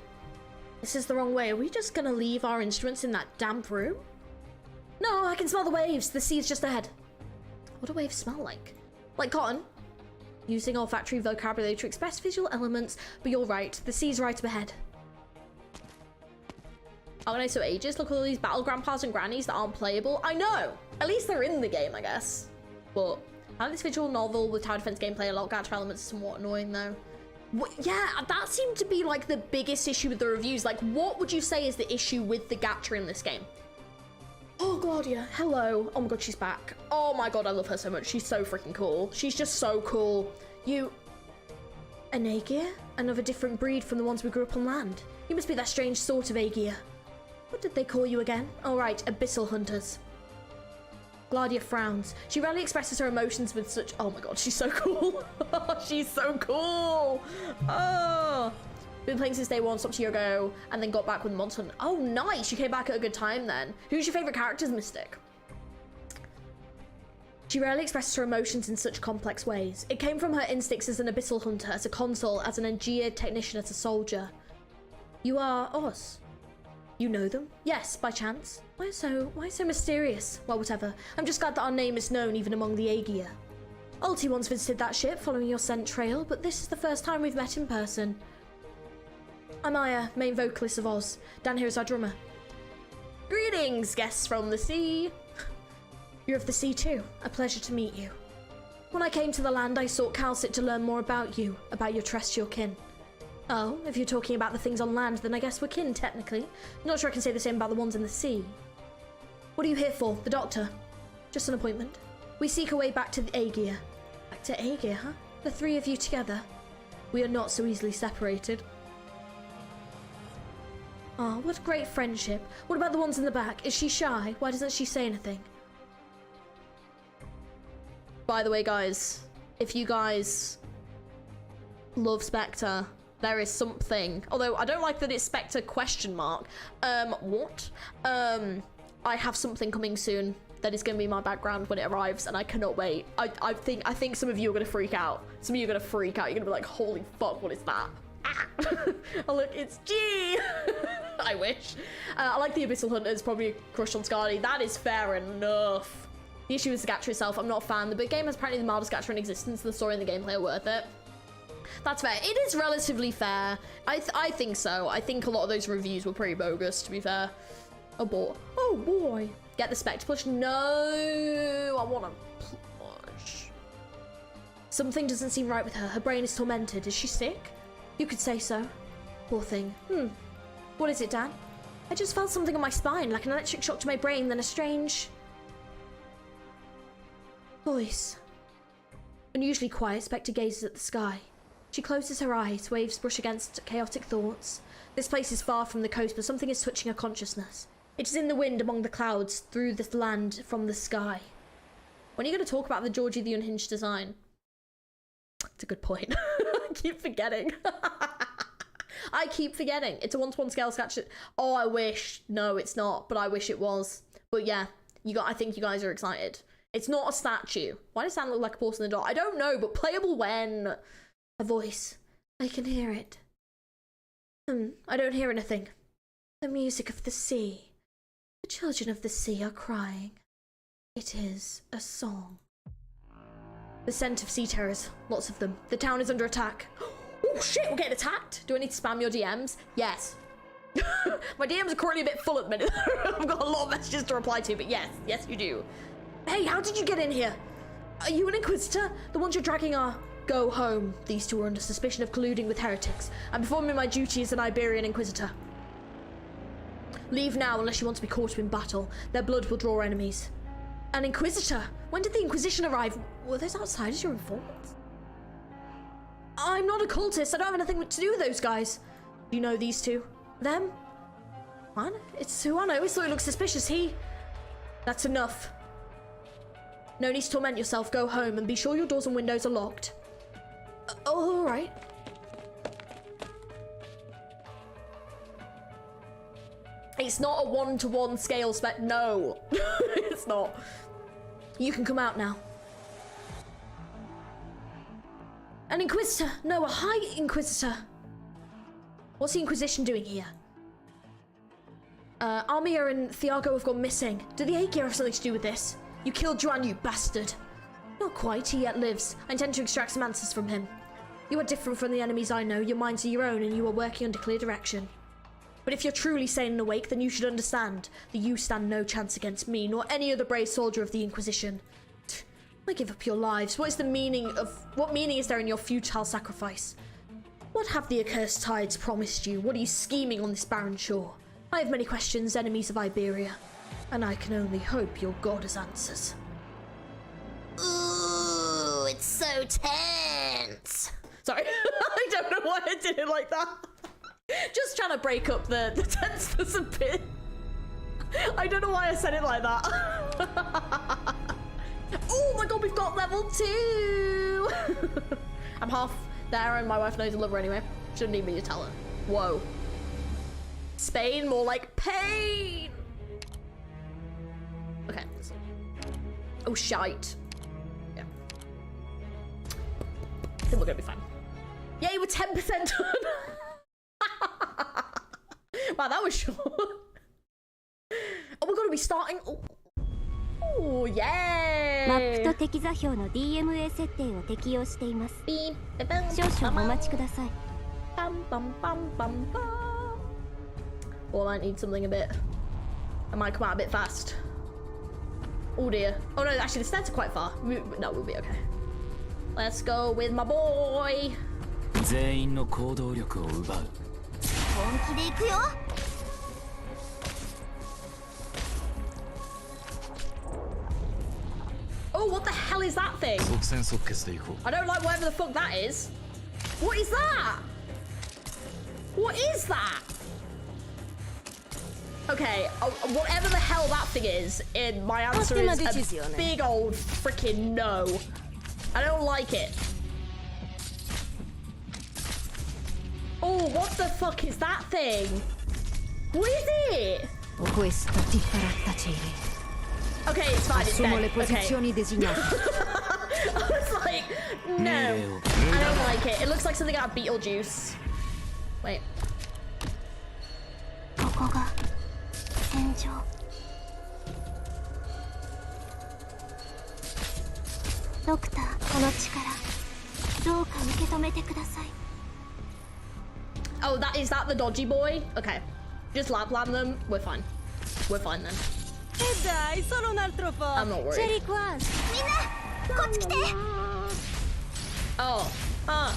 This is the wrong way. Are we just gonna leave our instruments in that damp room? No, I can smell the waves. The sea's just ahead. What do waves smell like? Like cotton? Using olfactory vocabulary to express visual elements, but you're right. The sea's right up ahead. Arknights so ages. Look at all these battle grandpas and grannies that aren't playable. I know. At least they're in the game, I guess. But I like this visual novel with tower defense gameplay. A lot of gacha elements are somewhat annoying though. Yeah, that seemed to be like the biggest issue with the reviews. Like, what would you say is the issue with the gacha in this game? Oh, Glaadia, hello. Oh my god, she's back. Oh my god, I love her so much. She's so freaking cool. She's just so cool. You... An Aegir? Another different breed from the ones we grew up on land. You must be that strange sort of Aegir. What did they call you again? Oh right, abyssal hunters. Glaadia frowns. She rarely expresses her emotions with such... Oh my god, she's so cool. She's so cool. Oh. Been playing since day one, stopped a year ago, and then got back with Monster Hunter. Oh, nice. You came back at a good time then. Who's your favorite characters, Mystic? She rarely expresses her emotions in such complex ways. It came from her instincts as an abyssal hunter, as a consul, as an engineer technician, as a soldier. You are us. You know them? Yes, by chance. Why so mysterious? Well, whatever. I'm just glad that our name is known even among the Aegir. Ulti once visited that ship following your scent trail, but this is the first time we've met in person. I'm Aya, main vocalist of Oz. Dan here is our drummer. Greetings, guests from the sea. You're of the sea too. A pleasure to meet you. When I came to the land, I sought Calcit to learn more about you, about your terrestrial kin. Oh, if you're talking about the things on land, then I guess we're kin, technically. Not sure I can say the same about the ones in the sea. What are you here for? The doctor? Just an appointment. We seek a way back to the Aegir. Back to Aegir, huh? The three of you together. We are not so easily separated. Oh, what great friendship. What about the ones in the back? Is she shy? Why doesn't she say anything? By the way, guys, if you guys love Spectre, there is something, although I don't like that it's Spectre question mark. What? I have something coming soon that is going to be my background when it arrives, and I cannot wait. I think some of you are going to freak out. Some of you are going to freak out. You're going to be like, holy fuck, what is that? Ah. Oh look, it's G. I wish. I like the Abyssal Hunters, probably a crush on Scarly. That is fair enough. The issue is the gacha itself. I'm not a fan. The game has apparently the mildest gacha in existence. The story and the gameplay are worth it. That's fair. It is relatively fair. I think so. I think a lot of those reviews were pretty bogus, to be fair. Oh boy. Oh boy. Get the Spectre plush. No, I want a plush. Something doesn't seem right with her. Her brain is tormented. Is she sick? You could say so. Poor thing. What is it, Dan? I just felt something on my spine, like an electric shock to my brain, then a strange... Voice. Unusually quiet, Spectre gazes at the sky. She closes her eyes, waves brush against chaotic thoughts. This place is far from the coast, but something is touching her consciousness. It is in the wind, among the clouds, through this land, from the sky. When are you going to talk about the Georgie the Unhinged design? It's a good point. I keep forgetting. I keep forgetting. It's a 1-to-1 scale sketch. Oh, I wish. No, it's not, but I wish it was. But yeah, I think you guys are excited. It's not a statue. Why does Sam look like a porcelain doll? I don't know, but playable when? A voice. I can hear it. I don't hear anything. The music of the sea. The children of the sea are crying. It is a song. The scent of sea terrors. Lots of them. The town is under attack. Oh shit, we're getting attacked. Do I need to spam your DMs? Yes. My DMs are currently a bit full at the minute. I've got a lot of messages to reply to, but yes, you do. Hey, how did you get in here? Are you an Inquisitor? The ones you're dragging are... Go home. These two are under suspicion of colluding with heretics. I'm performing my duty as an Iberian Inquisitor. Leave now unless you want to be caught up in battle. Their blood will draw enemies. An Inquisitor? When did the Inquisition arrive? Were those outsiders your informants? I'm not a cultist. I don't have anything to do with those guys. Do you know these two? Them? Man, it's who I know. I always thought he looked suspicious. That's enough. No need to torment yourself. Go home and be sure your doors and windows are locked. Oh, all right. It's not a 1-to-1 scale spec. No, it's not. You can come out now. An Inquisitor. No, a High Inquisitor. What's the Inquisition doing here? Armia and Thiago have gone missing. Do the Aegir have something to do with this? You killed Juan, you bastard. Not quite, he yet lives. I intend to extract some answers from him. You are different from the enemies I know. Your minds are your own and you are working under clear direction. But if you're truly sane and awake, then you should understand that you stand no chance against me, nor any other brave soldier of the Inquisition. Why give up your lives? What meaning is there in your futile sacrifice? What have the accursed tides promised you? What are you scheming on this barren shore? I have many questions, enemies of Iberia, and I can only hope your god has answers. Ooh, it's so tense. Sorry, I don't know why I did it like that. Just trying to break up the tenseness a bit. I don't know why I said it like that. Oh my god, we've got level 2. I'm half there and my wife knows I love her anyway. Shouldn't need me to tell her. Whoa. Spain, more like pain. Okay. Oh, shite. Yeah. I think we're gonna be fine. Yay, we're 10% done. Wow, that was short. Oh, we're gonna be starting. Oh, yay! マップと敵座標の DMA 設定を適用しています。少々お待ちください。Well, I might need something a bit. I might come out a bit fast. Oh dear. Oh no, actually the stats are quite far. No, we'll be okay. Let's go with my boy. 全員の行動力を奪う。本気で行くよ。Oh, what the hell is that thing? 即戦即決で行こう。 I don't like whatever the fuck that is. What is that? What is that? Okay, whatever the hell that thing is, my answer is a big old freaking no. I don't like it. Oh, what the fuck is that thing? What is it? Okay, it's fine, it's dead. Okay. I was like, no, I don't like it. It looks like something out of Beetlejuice. Wait. ここが戦場。ドクター、この力、どうか受け止めてください。 Oh, is that the dodgy boy? Okay. Just lapland them. We're fine. We're fine then. I'm not worried. シェリークワン、みんな、こっち来て。Oh.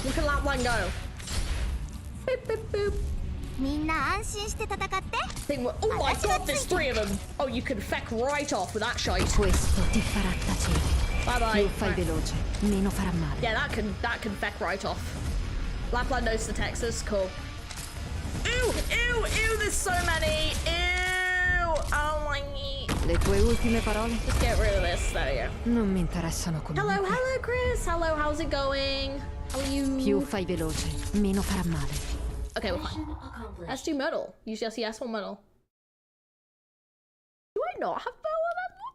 Look at lapland go. Boop, boop, boop. みんな安心して戦って。 Oh my god, there's 3 of them. Oh, you can feck right off with that shite. Bye bye. Più fai veloce, meno farà male. Yeah, that can feck right off. Lapland knows to Texas, cool. Ew, ew, ew, there's so many. Ew, oh my. Le tue ultime parole? Just get rid of this, there we go. Non mi interessano come. Hello, Chris. Hello, how's it going? How are you? Più fai veloce, meno farà male. Okay, we're fine. Let's do Myrtle. Usually I see S1 Myrtle. Do I not have Myrtle on S1?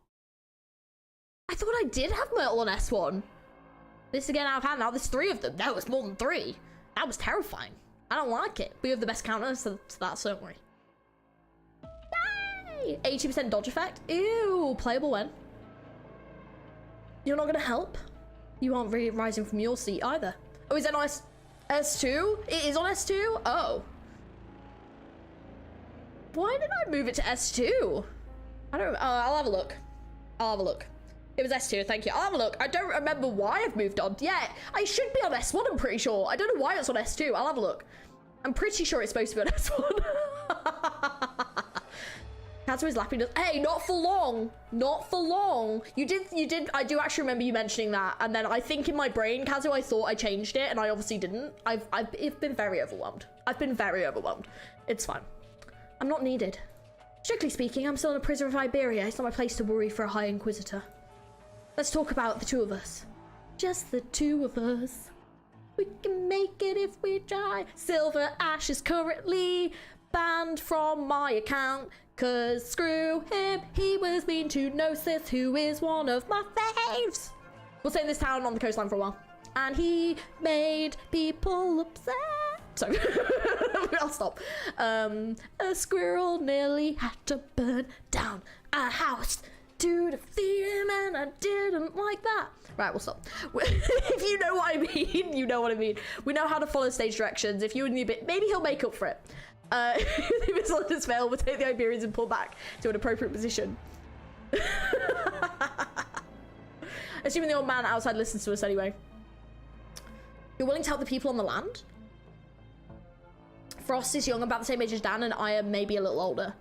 I thought I did have Myrtle on S1. This again out of hand. Now there's 3 of them. That was more than 3. That was terrifying. I don't like it. We have the best counter, so that's don't worry. Yay! 80% dodge effect. Ew, playable when? You're not gonna help? You aren't really rising from your seat either. Oh, is that on S2? It is on S2? Oh. Why did I move it to S2? I don't, I'll have a look. I'll have a look. It was S2, thank you. I'll have a look. I don't remember why I've moved on. Yeah, I should be on S1, I'm pretty sure. I don't know why it's on S2. I'll have a look. I'm pretty sure it's supposed to be on S1. Kazuo is lapping us. Hey, not for long. Not for long. You did. I do actually remember you mentioning that. And then I think in my brain, Kazuo, I thought I changed it, and I obviously didn't. I've been very overwhelmed. I've been very overwhelmed. It's fine. I'm not needed. Strictly speaking, I'm still in a prison of Iberia. It's not my place to worry for a High Inquisitor. Let's talk about the 2 of us. Just the 2 of us. We can make it if we try. Silver Ash is currently banned from my account. Cause screw him, he was mean to Gnosis, who is one of my faves. We'll stay in this town on the coastline for a while. And he made people upset. So, I'll stop. A squirrel nearly had to burn down a house to defeat him, and I didn't like that. Right, we'll stop. If you know what I mean, you know what I mean. We know how to follow stage directions. If you need a bit, maybe he'll make up for it. If the missile does fail, we'll take the Iberians and pull back to an appropriate position. Assuming the old man outside listens to us anyway. You're willing to help the people on the land? Frost is young, about the same age as Dan, and I am maybe a little older.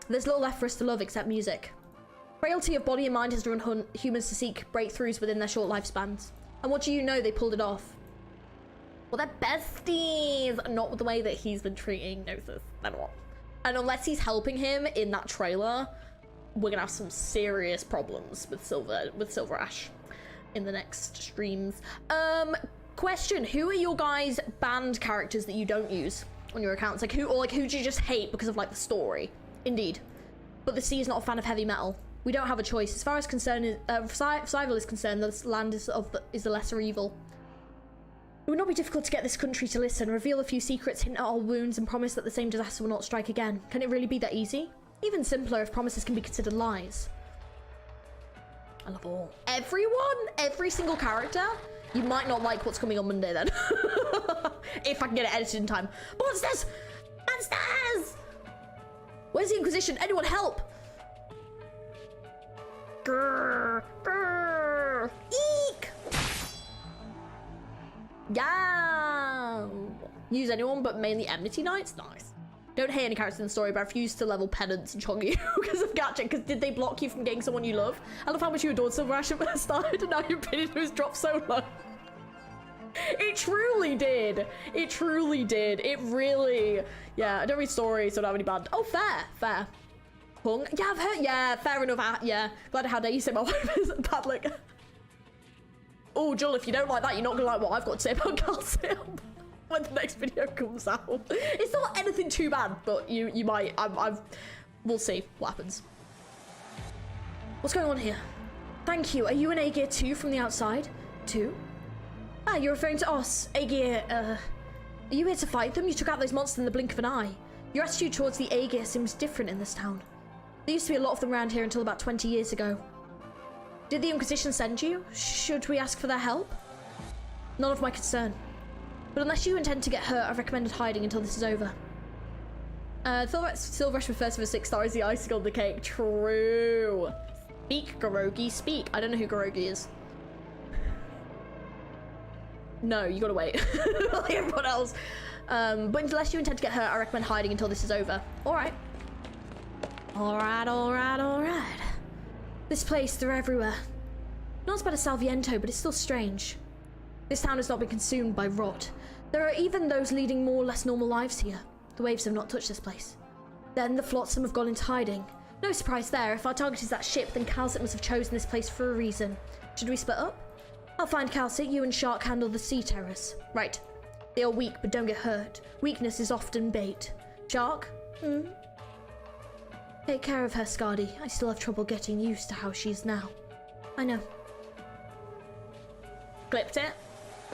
There's little left for us to love except music. Frailty of body and mind has driven humans to seek breakthroughs within their short lifespans. And what do you know, they pulled it off. Well, they're besties! Not with the way that he's been treating Gnosis. Then what? And unless he's helping him in that trailer, we're gonna have some serious problems with Silver Ash in the next streams. Question, who are your guys' banned characters that you don't use on your accounts? Like who do you just hate because of like the story? Indeed. But the sea is not a fan of heavy metal. We don't have a choice. As far as survival is concerned, this land is the lesser evil. It would not be difficult to get this country to listen, reveal a few secrets, hint at our wounds, and promise that the same disaster will not strike again. Can it really be that easy? Even simpler if promises can be considered lies. I love all. Everyone? Every single character? You might not like what's coming on Monday then. If I can get it edited in time. Monsters! Monsters! Where's the Inquisition? Anyone help? Grrr, grrr. Eek! Yeah. Use anyone but mainly Enmity Knights? Nice. Don't hate any characters in the story, but I refuse to level penance and chong you because of Gacha. Because did they block you from getting someone you love? I love how much you adored Silver Ash at first started, and now your opinion has dropped so low. It truly did. It truly did. It really. Yeah, I don't read stories, so I don't have any bad. Oh, fair, fair. Hung? Yeah, I've heard. Yeah, fair enough. Yeah, glad how dare you say my wife is bad luck. Oh, Joel, if you don't like that, you're not gonna like what I've got to say about calcium when the next video comes out. It's not anything too bad, but you might. We'll see what happens. What's going on here? Thank you. Are you an A-Gear 2 from the outside? 2? Ah, you're referring to us. A-Gear, are you here to fight them? You took out those monsters in the blink of an eye. Your attitude towards the A-Gear seems different in this town. There used to be a lot of them around here until about 20 years ago. Did the Inquisition send you? Should we ask for their help? None of my concern. But unless you intend to get hurt, I've recommended hiding until this is over. Silver Ash refers to the 6 stars, the icing on the cake. True. Speak, Garogi, speak. I don't know who Garogi is. No, you gotta wait. Like everyone else. But unless you intend to get hurt, I recommend hiding until this is over. Alright. Alright, alright, alright. This place, they're everywhere. Not as bad as Salviento, but it's still strange. This town has not been consumed by rot. There are even those leading more or less normal lives here. The waves have not touched this place. Then the flotsam have gone into hiding. No surprise there. If our target is that ship, then Calcit must have chosen this place for a reason. Should we split up? I'll find Calcit, you and Shark handle the sea terrors. Right. They are weak, but don't get hurt. Weakness is often bait. Shark? Take care of her, Scardy. I still have trouble getting used to how she is now. I know. Clipped it.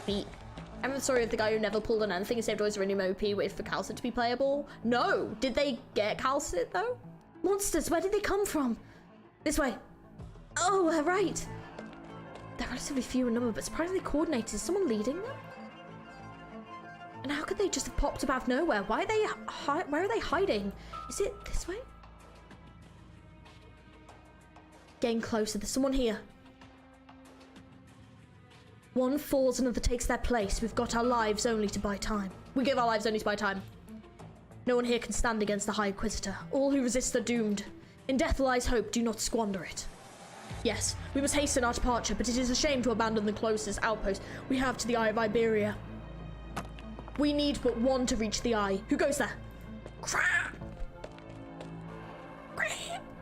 Beat. I remember the story of the guy who never pulled on anything and saved always running OP, waited for Calcit to be playable. No! Did they get Calcit, though? Monsters, where did they come from? This way. Oh, right. They're relatively few in number, but surprisingly coordinated. Is someone leading them? And how could they just have popped up out of nowhere? Why are they where are they hiding? Is it this way? Getting closer. There's someone here. One falls, another takes their place. We've got our lives only to buy time. We give our lives only to buy time. No one here can stand against the High Inquisitor. All who resist are doomed. In death lies hope. Do not squander it. Yes, we must hasten our departure, but it is a shame to abandon the closest outpost we have to the Eye of Iberia. We need but one to reach the Eye. Who goes there?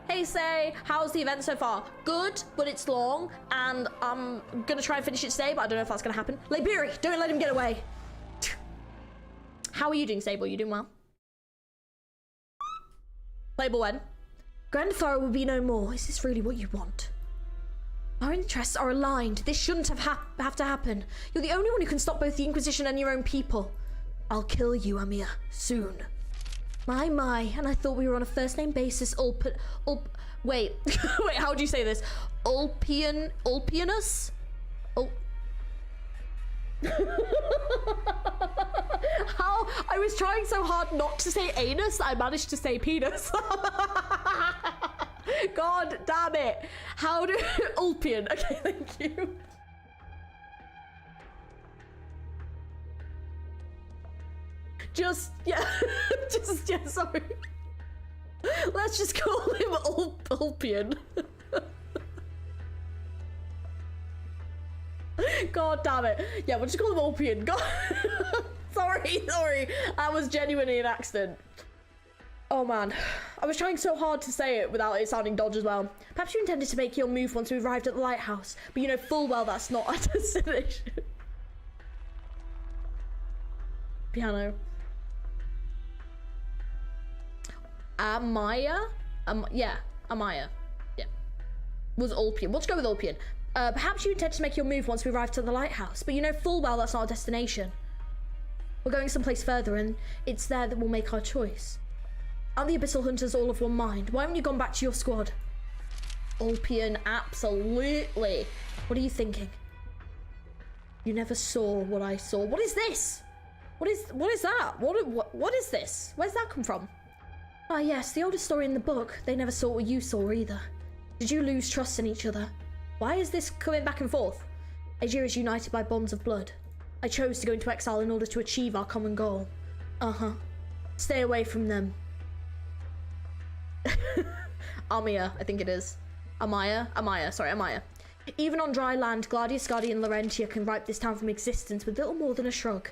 Hey, Say, how's the event so far? Good, but it's long, and I'm gonna try and finish it today, but I don't know if that's gonna happen. Liberi, don't let him get away. How are you doing, Sable? You doing well? Playable when? Grandfather will be no more. Is this really what you want? Our interests are aligned. This shouldn't have to happen. You're the only one who can stop both the Inquisition and your own people. I'll kill you, Amir, soon. My, and I thought we were on a first-name basis. Wait, wait, how do you say this? Ulpianus? How? I was trying so hard not to say anus, I managed to say penis. God damn it. How do... Ulpian. Okay, thank you. Yeah, yeah, sorry. Let's just call him Ulpian. God damn it. Yeah, we'll just call him Ulpian. God. sorry. That was genuinely an accident. Oh man. I was trying so hard to say it without it sounding dodgy as well. Perhaps you intended to make your move once we arrived at the lighthouse, but you know full well that's not our destination. Piano. Amaya? Yeah, Amaya. Yeah. Was Ulpian. Let's go with Ulpian. Perhaps you intend to make your move once we arrive to the lighthouse, but you know full well that's not our destination. We're going someplace further, and it's there that we'll make our choice. Aren't the Abyssal Hunters all of one mind? Why haven't you gone back to your squad? Ulpian, absolutely. What are you thinking? You never saw what I saw. What is this? What is that? What is this? Where's that come from? Ah yes, the oldest story in the book. They never saw what you saw either. Did you lose trust in each other? Why is this coming back and forth? Aegir is united by bonds of blood. I chose to go into exile in order to achieve our common goal. Uh-huh. Stay away from them. Amia, I think it is. Amaya, sorry, Amaya. Even on dry land, GLAADIAAAAA and Larentia can wipe this town from existence with little more than a shrug.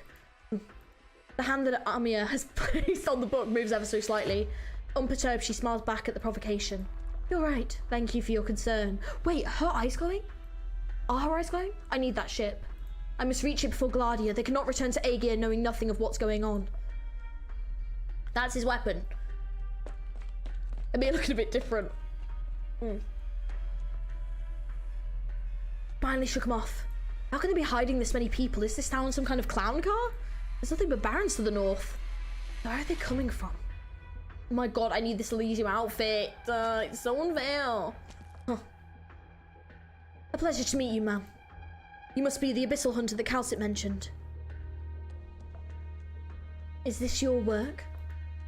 The hand that Amia has placed on the book moves ever so slightly. Unperturbed, she smiles back at the provocation. You're right. Thank you for your concern. Wait, her eyes glowing? Are her eyes glowing? I need that ship. I must reach it before Gladia. They cannot return to Aegir knowing nothing of what's going on. That's his weapon. It may look a bit different. Finally shook him off. How can they be hiding this many people? Is this town some kind of clown car? There's nothing but barrens to the north. Where are they coming from? Oh my god, I need this Elysium outfit. It's so unfair. Huh. A pleasure to meet you, ma'am. You must be the Abyssal Hunter that Calcit mentioned. Is this your work?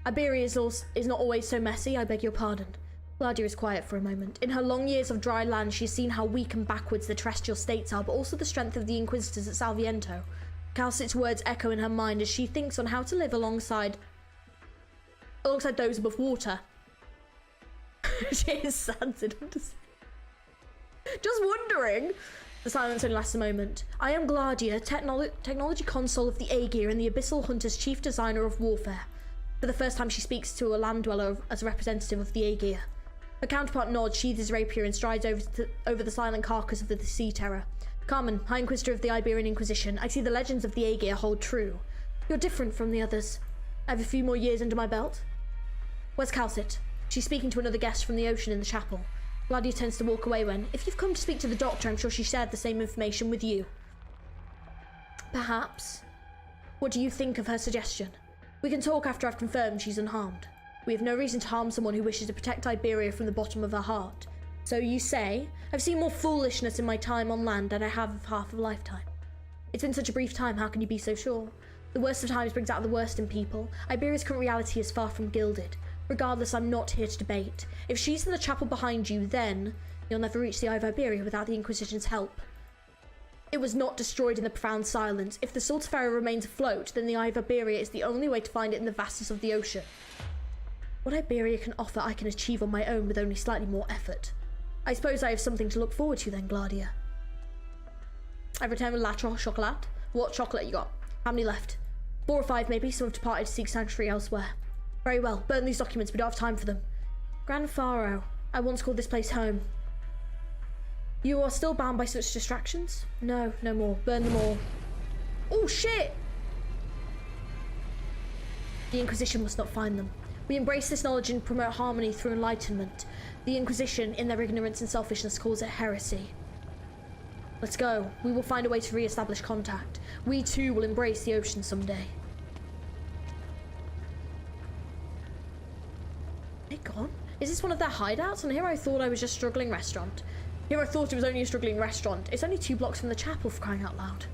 Iberia is not always so messy, I beg your pardon. Gladia is quiet for a moment. In her long years of dry land, she's seen how weak and backwards the terrestrial states are, but also the strength of the Inquisitors at Salviento. Calcit's words echo in her mind as she thinks on how to live alongside those above water. She is sad. Just wondering. The silence only lasts a moment. I am GLAADIAAAAA, technology console of the Aegir and the Abyssal Hunter's chief designer of warfare. For the first time she speaks to a land dweller as a representative of the Aegir. Her counterpart nods, sheathes his rapier and strides over the silent carcass of the sea terror. Carmen, High Inquisitor of the Iberian Inquisition, I see the legends of the Aegir hold true. You're different from the others. I have a few more years under my belt. Where's Calcit? She's speaking to another guest from the ocean in the chapel. GLAADIAAAAA tends to walk away when, if you've come to speak to the doctor, I'm sure she shared the same information with you. Perhaps. What do you think of her suggestion? We can talk after I've confirmed she's unharmed. We have no reason to harm someone who wishes to protect Iberia from the bottom of her heart. So you say, I've seen more foolishness in my time on land than I have of half a lifetime. It's been such a brief time, how can you be so sure? The worst of times brings out the worst in people. Iberia's current reality is far from gilded. Regardless, I'm not here to debate. If she's in the chapel behind you, then you'll never reach the Eye of Iberia without the Inquisition's help. It was not destroyed in the profound silence. If the STULTIFERA remains afloat, then the Eye of Iberia is the only way to find it in the vastness of the ocean. What Iberia can offer, I can achieve on my own with only slightly more effort. I suppose I have something to look forward to then, GLAADIAAAAA. I've returned with la chocolate. What chocolate you got? How many left? 4 or 5 maybe, some have departed to seek sanctuary elsewhere. Very well, burn these documents, we don't have time for them. Grand Pharaoh, I once called this place home. You are still bound by such distractions? No, no more. Burn them all. Oh shit! The Inquisition must not find them. We embrace this knowledge and promote harmony through enlightenment. The Inquisition, in their ignorance and selfishness, calls it heresy. Let's go. We will find a way to re-establish contact. We too will embrace the ocean someday. Are they gone? Is this one of their hideouts? And here I thought I was just a struggling restaurant. Here I thought it was only a struggling restaurant. It's only 2 blocks from the chapel, for crying out loud.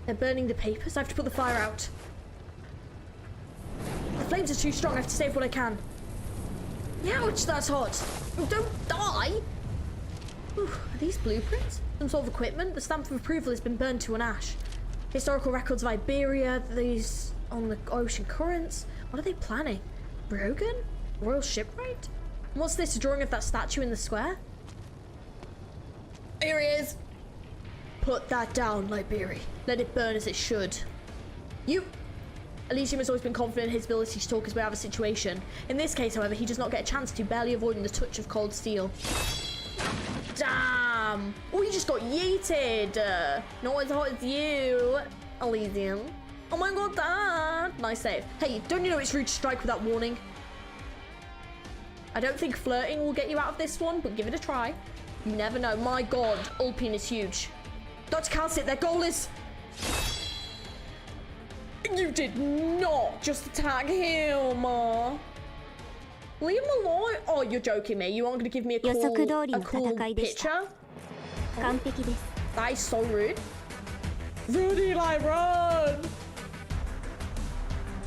They're burning the papers. I have to put the fire out. The flames are too strong. I have to save what I can. Ouch, that's hot. Oh, don't die. Ooh, are these blueprints? Some sort of equipment? The stamp of approval has been burned to an ash. Historical records of Iberia, these on the ocean currents. What are they planning? Brogan? Royal shipwright? What's this, a drawing of that statue in the square? Here he is. Put that down, Liberi. Let it burn as it should. You... Elysium has always been confident in his ability to talk his way out of a situation. In this case, however, he does not get a chance to, barely avoiding the touch of cold steel. Damn! Oh, you just got yeeted! Not as hot as you, Elysium. Oh my god, Dad! Nice save. Hey, don't you know it's rude to strike without warning? I don't think flirting will get you out of this one, but give it a try. You never know. My god, Ulpian is huge. Dr. Calcit, their goal is... You did not just attack him! Leave him alone! Oh, you're joking me. You aren't going to give me a cool picture? That is so rude. Rudy, like, run!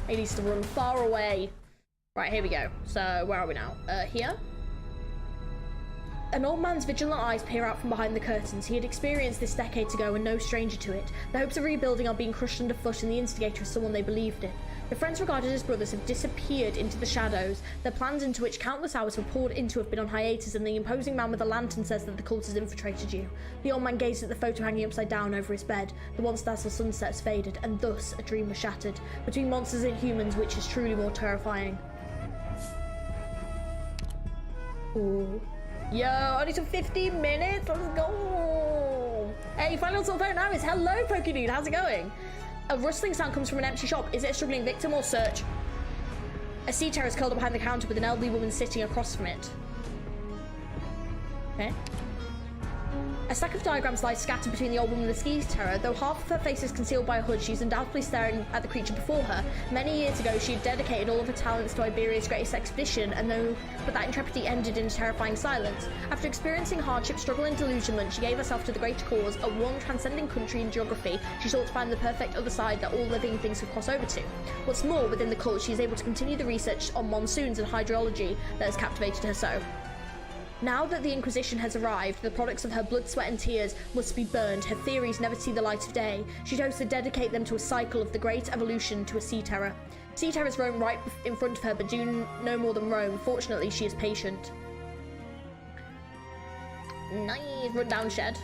He needs to run far away. Right, here we go. So, where are we now? Here? An old man's vigilant eyes peer out from behind the curtains. He had experienced this decades ago and no stranger to it. The hopes of rebuilding are being crushed underfoot, and the instigator is someone they believed in. The friends regarded as brothers have disappeared into the shadows. Their plans, into which countless hours were poured into, have been on hiatus, and the imposing man with the lantern says that the cult has infiltrated you. The old man gazed at the photo hanging upside down over his bed. The once dazzling sunset has faded, and thus a dream was shattered. Between monsters and humans, which is truly more terrifying? Ooh. Yo, only took 15 minutes. Let's go. Hey, final sort of vote now is hello, Pokedude. How's it going? A rustling sound comes from an empty shop. Is it a struggling victim or search? A sea terror is curled up behind the counter with an elderly woman sitting across from it. Okay. A stack of diagrams lies scattered between the old woman and the sea terror. Though half of her face is concealed by a hood, she's undoubtedly staring at the creature before her. Many years ago, she had dedicated all of her talents to Iberia's greatest expedition, but that intrepidity ended in a terrifying silence. After experiencing hardship, struggle, and delusionment, she gave herself to the greater cause, a one transcending country in geography. She sought to find the perfect other side that all living things could cross over to. What's more, within the cult, she is able to continue the research on monsoons and hydrology that has captivated her so. Now that the Inquisition has arrived, the products of her blood, sweat and tears must be burned. Her theories never see the light of day. She hopes to dedicate them to a cycle of the great evolution to a sea terror. Sea terrors roam right in front of her, but do no more than roam. Fortunately, she is patient. Nice. Run down, shed.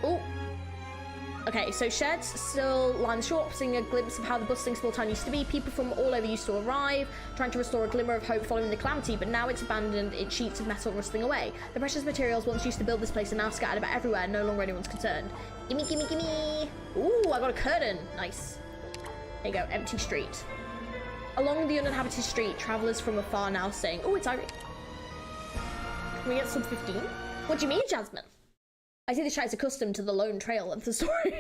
Oh. Okay, so sheds still line the shore, seeing a glimpse of how the bustling small town used to be. People from all over used to arrive, trying to restore a glimmer of hope following the calamity, but now it's abandoned, its sheets of metal rustling away. The precious materials once used to build this place are now scattered about everywhere, no longer anyone's concerned. Gimme, gimme, gimme! Ooh, I got a curtain! Nice. There you go, empty street. Along the uninhabited street, travellers from afar now saying, oh, it's Irene. Can we get sub 15? What do you mean, Jasmine? I see the chat is accustomed to the lone trail of the story.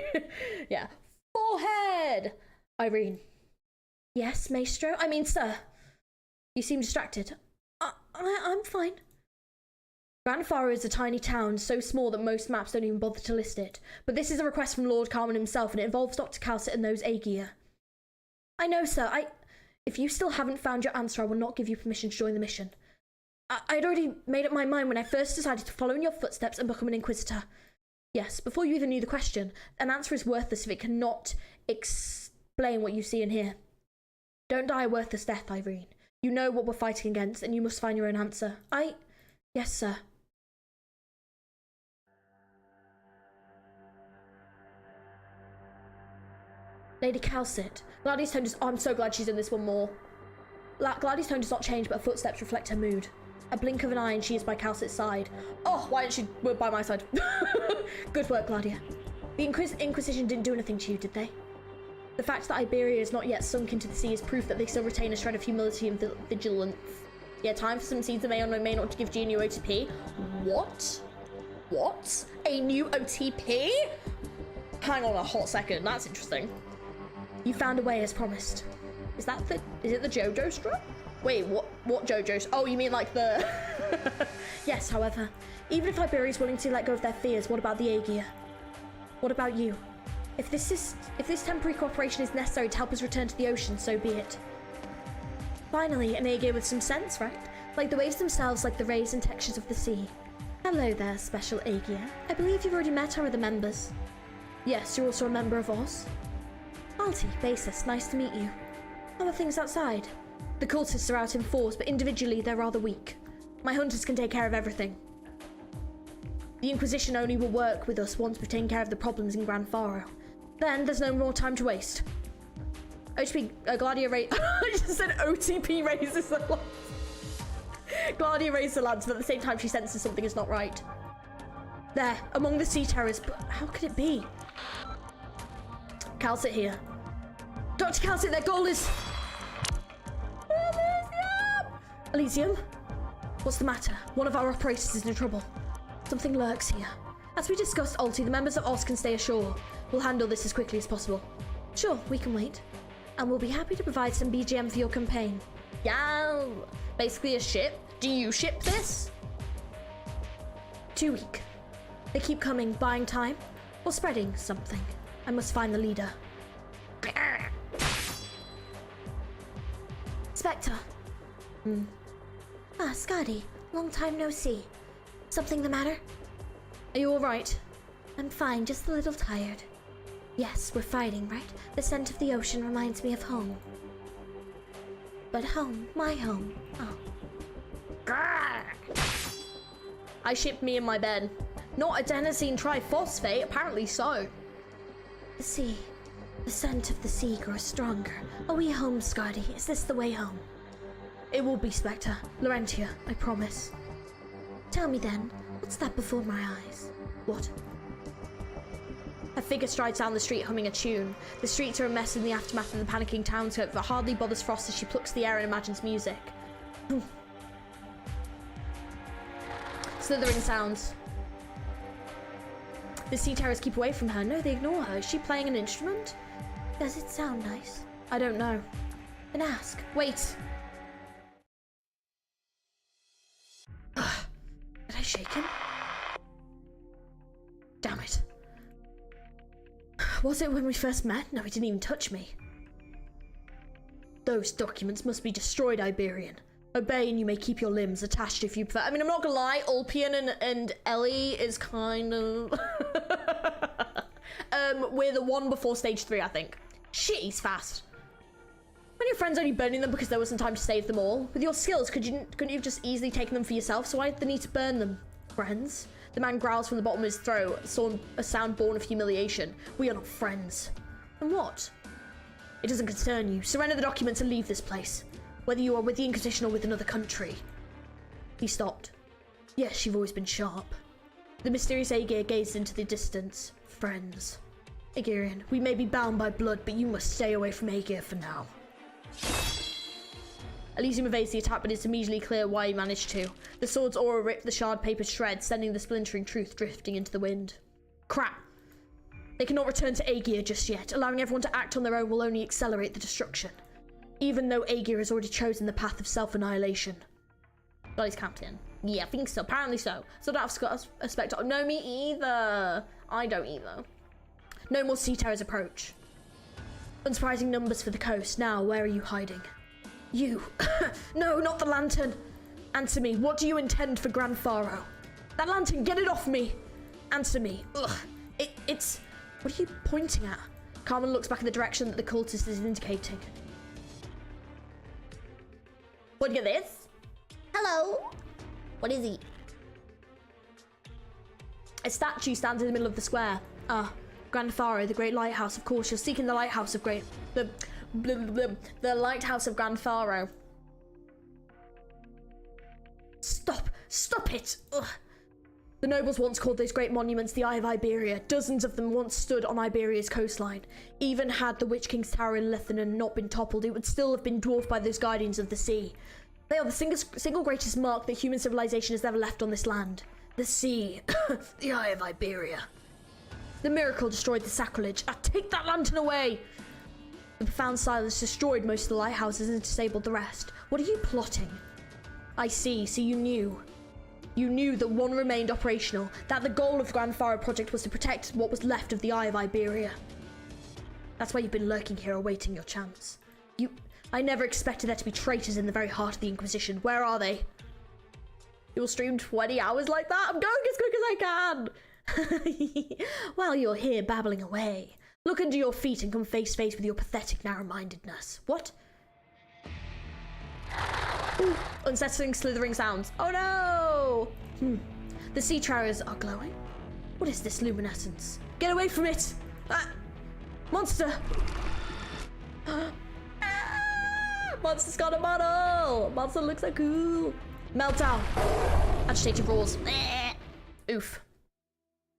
Yeah. Forehead! Irene. Yes, maestro? I mean, sir. You seem distracted. I'm fine. Grandfaro is a tiny town, so small that most maps don't even bother to list it. But this is a request from Lord Carmen himself, and it involves Dr. Calcit and those Aegir. I know, sir. If you still haven't found your answer, I will not give you permission to join the mission. I'd already made up my mind when I first decided to follow in your footsteps and become an Inquisitor. Yes, before you even knew the question, an answer is worthless if it cannot explain what you see and hear. Don't die a worthless death, Irene. You know what we're fighting against, and you must find your own answer. Yes, sir. Lady Calcit. Gladia's tone does... Oh, I'm so glad she's in this one more. Gladia's tone does not change, but her footsteps reflect her mood. A blink of an eye and she is by Calcit's side. Oh, why didn't she work by my side? Good work, Gladia. The Inquisition didn't do anything to you, did they? The fact that Iberia is not yet sunk into the sea is proof that they still retain a shred of humility and vigilance. Yeah, time for some seeds that may or may not give G a new OTP. What? What? A new OTP? Hang on a hot second, that's interesting. You found a way as promised. Is it the JoJo's drop? Wait, what JoJo's? Oh, you mean like the... Yes, however, even if Iberia is willing to let go of their fears, what about the Aegir? What about you? If this temporary cooperation is necessary to help us return to the ocean, so be it. Finally, an Aegir with some sense, right? Like the waves themselves, like the rays and textures of the sea. Hello there, special Aegir. I believe you've already met our other members. Yes, you're also a member of Oz. Alti, Basis, nice to meet you. How are things outside? The cultists are out in force, but individually they're rather weak. My hunters can take care of everything. The Inquisition only will work with us once we've taken care of the problems in Grand Faro. Then there's no more time to waste. OTP, Gladia I just said OTP raises the lance. Gladia raises the lance, but at the same time she senses something is not right. There, among the sea terrors, but how could it be? Calcit here. Dr. Calcit, their goal is... Elysium? What's the matter? One of our operators is in trouble. Something lurks here. As we discussed, Alti, the members of Oz can stay ashore. We'll handle this as quickly as possible. Sure, we can wait. And we'll be happy to provide some BGM for your campaign. Yeah, basically a ship. Do you ship this? Too weak. They keep coming, buying time, or spreading something. I must find the leader. Spectre. Ah, Scotty. Long time no see. Something the matter? Are you alright? I'm fine, just a little tired. Yes, we're fighting, right? The scent of the ocean reminds me of home. But home, my home. Oh. I shipped me in my bed. Not adenosine triphosphate, apparently so. The sea. The scent of the sea grows stronger. Are we home, Scotty? Is this the way home? It will be, Spectre. Laurentia, I promise. Tell me then, what's that before my eyes? What? A figure strides down the street humming a tune. The streets are a mess in the aftermath of the panicking townsfolk that hardly bothers Frost as she plucks the air and imagines music. Slithering sounds. The sea terrors keep away from her. No, they ignore her. Is she playing an instrument? Does it sound nice? I don't know. Then ask. Wait. Did I shake him? Damn it. Was it when we first met? No, he didn't even touch me. Those documents must be destroyed, Iberian. Obey and you may keep your limbs attached if you prefer. I mean, I'm not gonna lie, Ulpian and Ellie is kind of... we're the one before stage 3, I think. Shit, he's fast. When your friends only burning them because there wasn't time to save them all? With your skills, couldn't you have just easily taken them for yourself? So why the need to burn them? Friends? The man growls from the bottom of his throat, a sound born of humiliation. We are not friends. And what? It doesn't concern you. Surrender the documents and leave this place. Whether you are with the Inquisition or with another country. He stopped. Yes, you've always been sharp. The mysterious Aegir gazed into the distance. Friends. Iberian, we may be bound by blood, but you must stay away from Aegir for now. Elysium evades the attack, but it's immediately clear why he managed to. The sword's aura ripped the shard paper to shreds, sending the splintering truth drifting into the wind. Crap. They cannot return to Aegir just yet. Allowing everyone to act on their own will only accelerate the destruction. Even though Aegir has already chosen the path of self-annihilation. Got his captain. Yeah, I think so. Apparently so. So that's got a spectacle. No, me either. I don't either. No more sea terrors approach. Unsurprising numbers for the coast. Now, where are you hiding? You. No, not the lantern. Answer me. What do you intend for Grand Pharaoh? That lantern, get it off me. Answer me. Ugh. It's... What are you pointing at? Carmen looks back in the direction that the cultist is indicating. What do you get this? Hello. What is he? A statue stands in the middle of the square. Ah, Grand Pharaoh, the great lighthouse. Of course, you're seeking the lighthouse of the lighthouse of Grand Pharaoh. Stop it. Ugh. The nobles once called those great monuments the Eye of Iberia. Dozens of them once stood on Iberia's coastline. Even had the Witch King's Tower in Lithuania not been toppled, it would still have been dwarfed by those guardians of the sea. They are the single greatest mark that human civilization has ever left on this land. The sea. The Eye of Iberia. The miracle destroyed the sacrilege. Take that lantern away! The profound silence destroyed most of the lighthouses and disabled the rest. What are you plotting? I see. So you knew. You knew that one remained operational, that the goal of the Grand Pharaoh project was to protect what was left of the Eye of Iberia. That's why you've been lurking here awaiting your chance. I never expected there to be traitors in the very heart of the Inquisition. Where are they? You'll stream 20 hours like that? I'm going as quick as I can! While you're here babbling away, look under your feet and come face to face with your pathetic narrow-mindedness. What? Ooh, unsettling slithering sounds. Oh no! The sea towers are glowing. What is this luminescence? Get away from it! Ah! Monster! Monster's got a model! Monster looks so cool! Meltdown! Agitated roars. Oof.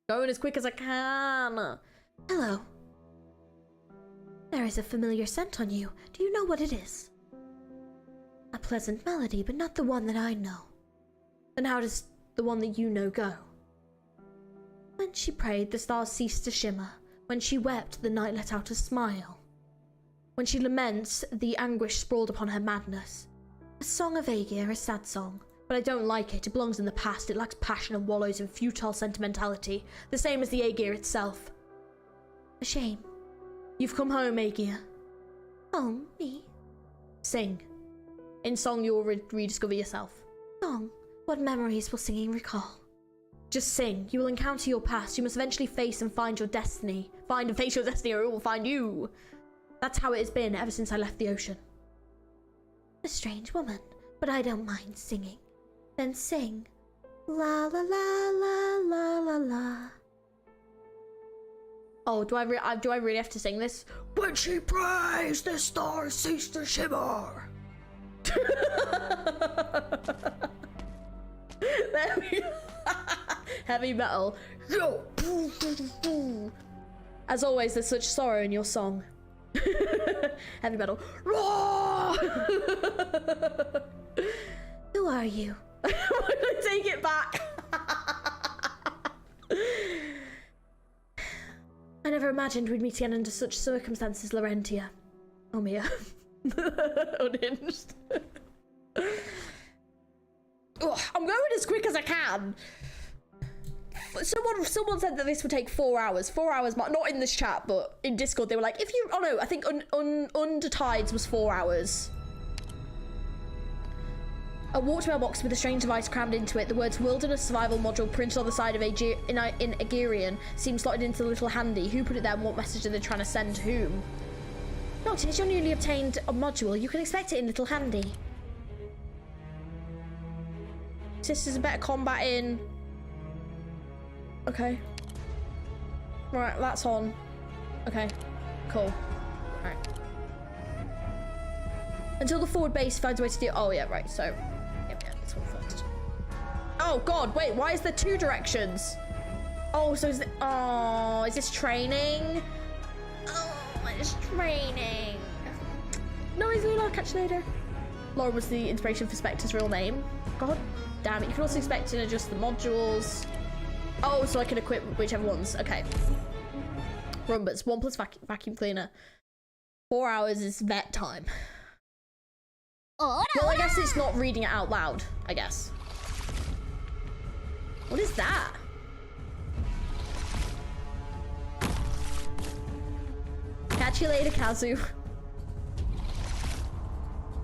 Going as quick as I can. Hello. There is a familiar scent on you. Do you know what it is? A pleasant melody, but not the one that I know. Then how does the one that you know go? When she prayed, the stars ceased to shimmer. When she wept, the night let out a smile. When she laments, the anguish sprawled upon her madness. A song of Aegir, a sad song. But I don't like it. It belongs in the past. It lacks passion and wallows in futile sentimentality. The same as the Aegir itself. A shame. You've come home, Aegir. Oh, me? Sing. In song, you'll rediscover yourself. Song? What memories will singing recall? Just sing. You will encounter your past. You must eventually face and find your destiny. Find and face your destiny, or it will find you. That's how it has been ever since I left the ocean. A strange woman, but I don't mind singing. Then sing. La la la la la la la. Oh, do I really have to sing this? When she prays, the stars cease to shimmer. There we go. Heavy metal. As always, there's such sorrow in your song. Heavy metal. Who are you? Why did I take it back? I never imagined we'd meet again under such circumstances, Laurentia. Oh, Mia. Unhinged. Ugh, I'm going as quick as I can. Someone said that this would take 4 hours. 4 hours, not in this chat, but in Discord they were like, if you, oh no, I think Under Tides was 4 hours. A walked mailbox with a strange device crammed into it. The words Wilderness Survival Module printed on the side of in Iberian seemed slotted into the little handy. Who put it there and what message are they trying to send to whom? Doctor, it's your newly obtained module. You can expect it in little handy. Sisters are better combat in Okay. Right, that's on. Okay, cool. Alright. Until the forward base finds a way to do. Oh, yeah, right. So, yeah, this one first. Oh, God, wait, why is there two directions? Oh, so is it. Oh, is this training? Oh, it's training. No, is Lula. Catch you later. Laura was the inspiration for Spectre's real name. God damn it. You can also expect and adjust the modules. Oh, so I can equip whichever ones. Okay. Rumbers. 1 plus vacuum cleaner. 4 hours is vet time. Well, I guess it's not reading it out loud, I guess. What is that? Catch you later, Kazu.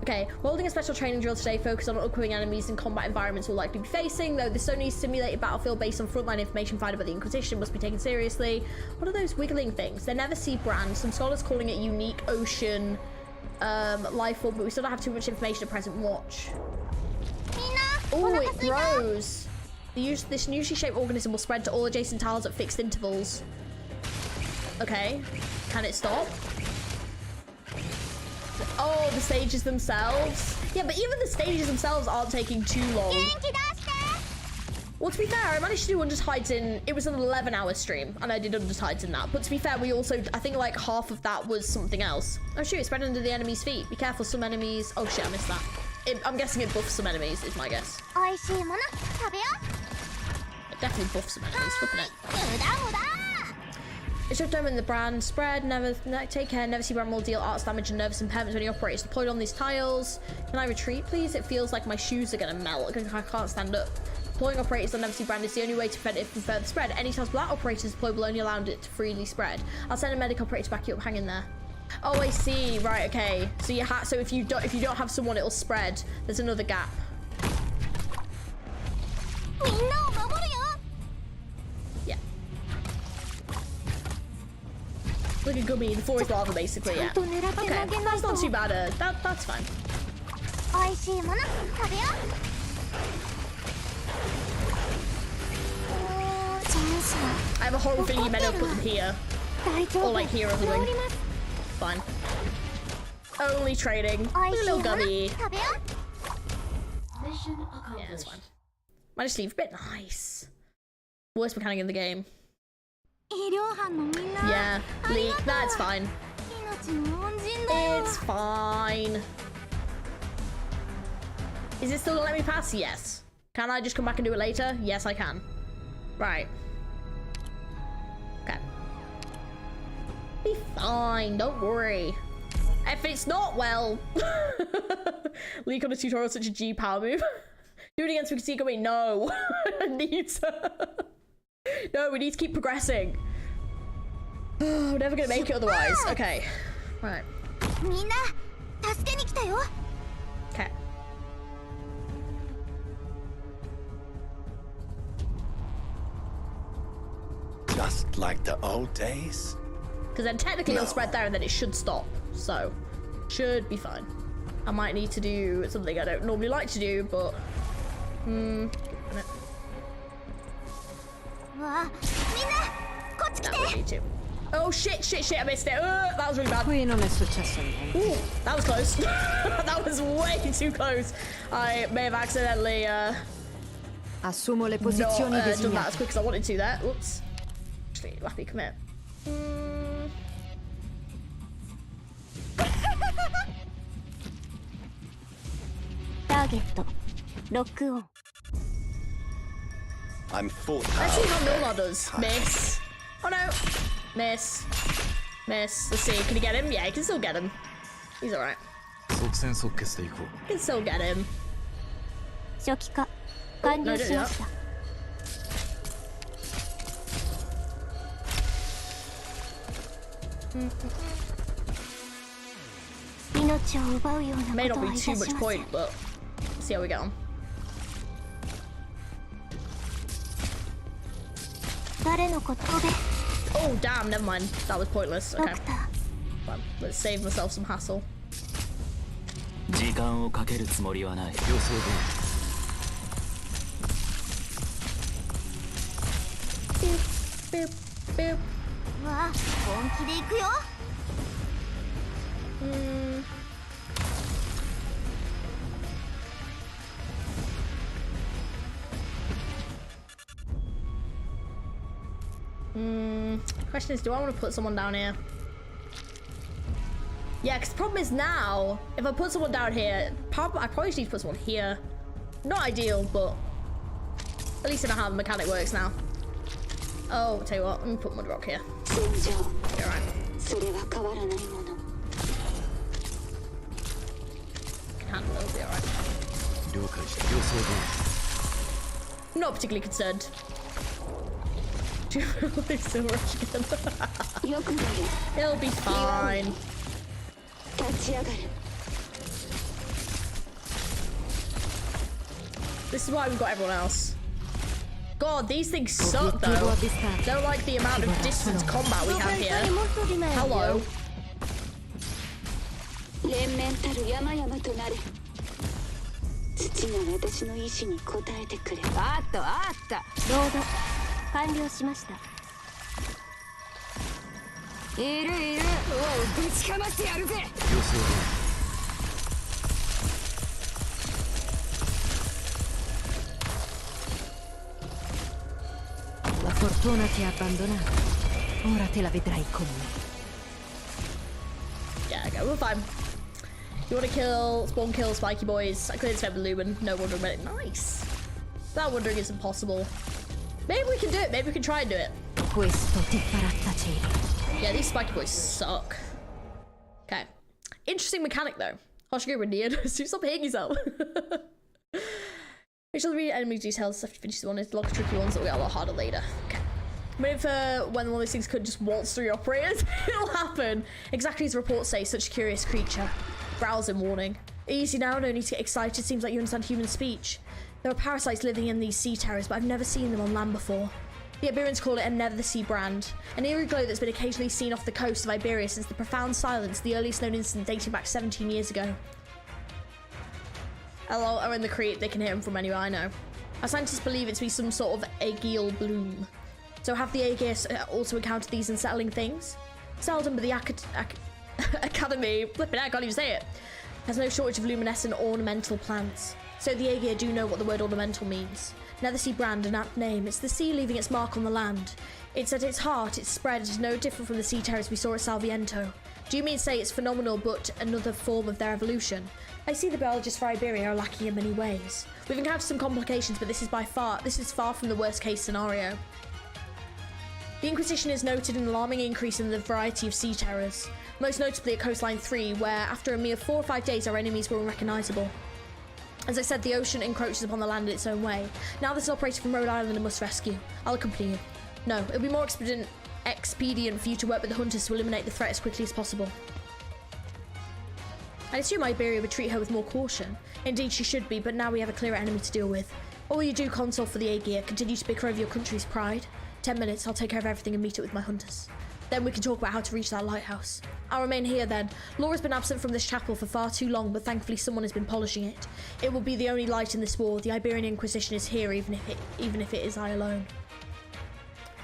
Okay, we're holding a special training drill today focused on equipping enemies in combat environments we'll likely be facing, though this only simulated battlefield based on frontline information provided by the Inquisition must be taken seriously. What are those wiggling things? They're never sea brand. Some scholars calling it unique ocean life form, but we still don't have too much information at present. Watch. Oh, it grows. This usually shaped organism will spread to all adjacent tiles at fixed intervals. Okay, can it stop? Oh, the stages themselves. Yeah, but even the stages themselves aren't taking too long. Well, to be fair, I managed to do Undertides in, it was an 11-hour stream, and I did Undertides in that. But to be fair, we also, I think like half of that was something else. Oh shoot, it's spread under the enemy's feet. Be careful, some enemies, oh shit, I missed that. I'm guessing it buffs some enemies, is my guess. It definitely buffs some enemies, flipping it. It's determined the brand spread, take care, never see brand will deal arts damage and nervous impairments when he operates. Deployed on these tiles. Can I retreat, please? It feels like my shoes are gonna melt. I can't stand up. Deploying operators on never see brand is the only way to prevent it from further spread. Any tiles without operators deployed will only allow it to freely spread. I'll send a medic operator to back you up. Hang in there. Oh, I see. Right, okay. So you so if you don't have someone, it'll spread. There's another gap. Yeah. Look at Gummy, the floor is lava basically, yeah. Okay, that's not too bad, that's fine. I have a horrible feeling you meant to put them here. Or like here or something. Fine. Only trading. Little Gummy. Yeah, that's fine. Might just leave a bit nice. Worst mechanic in the game. Yeah, leak. That's fine. It's fine. Is it still gonna let me pass? Yes. Can I just come back and do it later? Yes, I can. Right. Okay. Be fine. Don't worry. If it's not, well. Leak on a tutorial such a G power move. Do it again so we can see it going. No. I need to. No, we need to keep progressing. We're never gonna make it otherwise. Okay. Right. Okay. Just like the old days. Because then technically it'll spread there and then it should stop. So, should be fine. I might need to do something I don't normally like to do, but... No, I don't need to. Oh shit, I missed it. That was really bad. Ooh, that was close. That was way too close. I may have accidentally Assumo le not posizioni done that as designate. quick as I wanted to there. Whoops. Actually, Lappy, come here. I'm full. Let's see how Millar does. Miss. Oh no. Miss. Miss. Let's see. Can he get him? Yeah, he can still get him. He's alright. Can still get him. No, don't do that. May not be too much point, but let's see how we get on. Oh damn, never mind. That was pointless. Okay. Well, let's save myself some hassle. 時間をかけるつもりはない。予想通り。Boop, boop. わあ本気で行くよ Question is, do I want to put someone down here? Yeah, because the problem is now, if I put someone down here, I probably just need to put someone here. Not ideal, but at least I know how the mechanic works now. Oh, I'll tell you what, let me put Mudrock here. You're right. Can handle it, it'll be alright. Not particularly concerned. So rush again. He'll be fine. This is why we've got everyone else. God, these things suck though. Don't like the amount of distance combat we have here. Hello. 連綿たる山々となれ父が私の意志に応えてくれあったあったロード完了しましたいるいるおうぶちかましてやるぜ La fortuna ti ha abbandonato. Ora te la vedrai con me. Yeah, okay, we're fine. You want to spawn kill spiky boys? I cleared this with Lumen. No wandering medic. Nice. That wandering is impossible. Maybe we can do it. Maybe we can try and do it. Questo ti farà tacere. Yeah, these spiky boys suck. Okay. Interesting mechanic though. Hoshiguro Neon. Stop hating yourself. We shall read enemy details after you finish the one. It's a lot of tricky ones that will get a lot harder later. Okay. Waiting for when one of these things could just waltz through your operators. It'll happen. Exactly as reports say, such a curious creature. Growls in warning. Easy now, no need to get excited. Seems like you understand human speech. There are parasites living in these sea terrors, but I've never seen them on land before. The Iberians call it a never-the-sea brand. An eerie glow that's been occasionally seen off the coast of Iberia since the profound silence, the earliest known incident dating back 17 years ago. Hello, are in the Crete, they can hit them from anywhere, I know. Our scientists believe it to be some sort of aegeal bloom. So have the Aegeus also encountered these unsettling things? Seldom, but the Academy, flipping out, I can't even say it, has no shortage of luminescent ornamental plants. So the Aegea do know what the word ornamental means. Nether-sea brand, an apt name. It's the sea leaving its mark on the land. It's at its heart, its spread is no different from the sea terrors we saw at Salviento. Do you mean to say it's phenomenal but another form of their evolution? I see the biologists for Iberia are lacking in many ways. We've encountered some complications, but this is far from the worst case scenario. The Inquisition has noted an alarming increase in the variety of sea terrors, most notably at Coastline 3, where after a mere 4 or 5 days our enemies were unrecognisable. As I said, the ocean encroaches upon the land in its own way. Now there's an operator from Rhode Island I must rescue. I'll accompany you. No, it'll be more expedient for you to work with the hunters to eliminate the threat as quickly as possible. I assume Iberia would treat her with more caution. Indeed she should be, but now we have a clearer enemy to deal with. What will you do, Consul, for the Aegea? Continue to bicker over your country's pride? 10 minutes, I'll take care of everything and meet up with my hunters. Then we can talk about how to reach that lighthouse. I'll remain here then. Laura's been absent from this chapel for far too long, but thankfully someone has been polishing it. It will be the only light in this war. The Iberian Inquisition is here, even if it is I alone.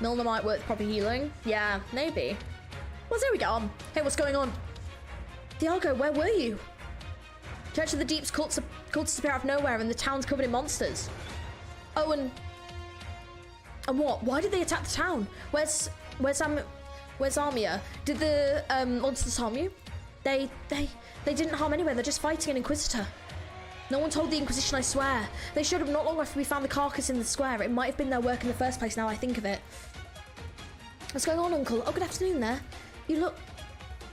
Milner might work proper healing. Yeah, maybe. Well, there we go. Hey, what's going on? Dialgo, where were you? Church of the Deep's cults appear out of nowhere, and the town's covered in monsters. Oh, and what? Why did they attack the town? Where's Armia? Did the monsters harm you? They didn't harm anyone. They're just fighting an Inquisitor. No one told the Inquisition, I swear. They showed up not long after we found the carcass in the square. It might have been their work in the first place, now I think of it. What's going on, Uncle? Oh, good afternoon there. You look...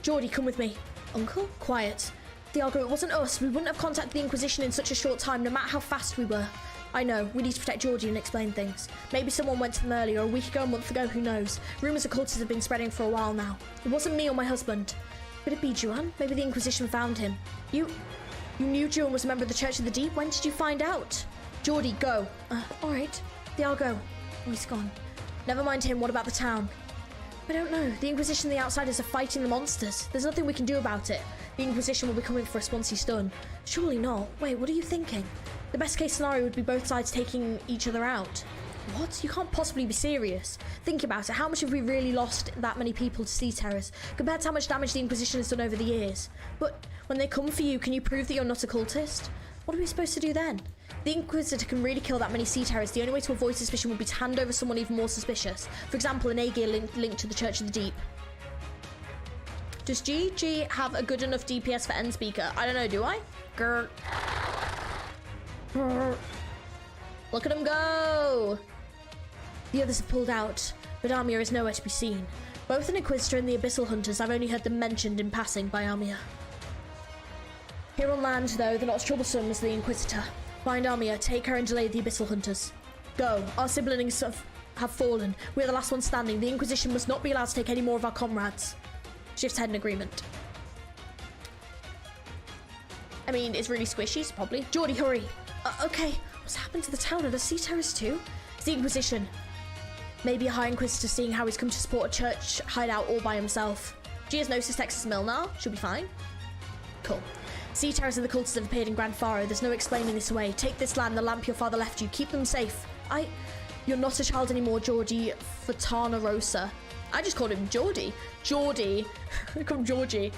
Geordie, come with me. Uncle? Quiet. Dialgo, it wasn't us. We wouldn't have contacted the Inquisition in such a short time, no matter how fast we were. I know. We need to protect Georgie and explain things. Maybe someone went to them earlier, a week ago, a month ago, who knows? Rumours of cultists have been spreading for a while now. It wasn't me or my husband. Could it be Juan? Maybe the Inquisition found him. You knew Juan was a member of the Church of the Deep? When did you find out? Geordie, go. Alright. Dialgo. Oh, he's gone. Never mind him. What about the town? I don't know. The Inquisition and the Outsiders are fighting the monsters. There's nothing we can do about it. The Inquisition will be coming for us once he's done. Surely not. Wait, what are you thinking? The best case scenario would be both sides taking each other out. What? You can't possibly be serious. Think about it. How much have we really lost that many people to sea terrors compared to how much damage the Inquisition has done over the years? But when they come for you, can you prove that you're not a cultist? What are we supposed to do then? The Inquisitor can really kill that many sea terrors. The only way to avoid suspicion would be to hand over someone even more suspicious. For example, an Aegir linked to the Church of the Deep. Does GG have a good enough DPS for end speaker? I don't know, do I? Grr. Grr. Look at him go! The others have pulled out, but Armia is nowhere to be seen. Both an Inquisitor and the Abyssal Hunters, I've only heard them mentioned in passing by Armia. Here on land, though, they're not as troublesome as the Inquisitor. Find Armia, take her and delay the Abyssal Hunters. Go, our siblings have fallen. We're the last ones standing. The Inquisition must not be allowed to take any more of our comrades. Shift's head in agreement. I mean, it's really squishy, so probably. Geordie, hurry! Okay, what's happened to the town? Are there sea terrors too? It's the Inquisition. Maybe a High Inquisitor seeing how he's come to support a church hideout all by himself. She has no suspects Milnar. She'll be fine. Cool. Sea terrors and the cultists have appeared in Grand Faro. There's no explaining this away. Take this land, the lamp your father left you. Keep them safe. You're not a child anymore, Georgie Fontana Rosa. I just called him Geordie. Geordie. I call him Georgie.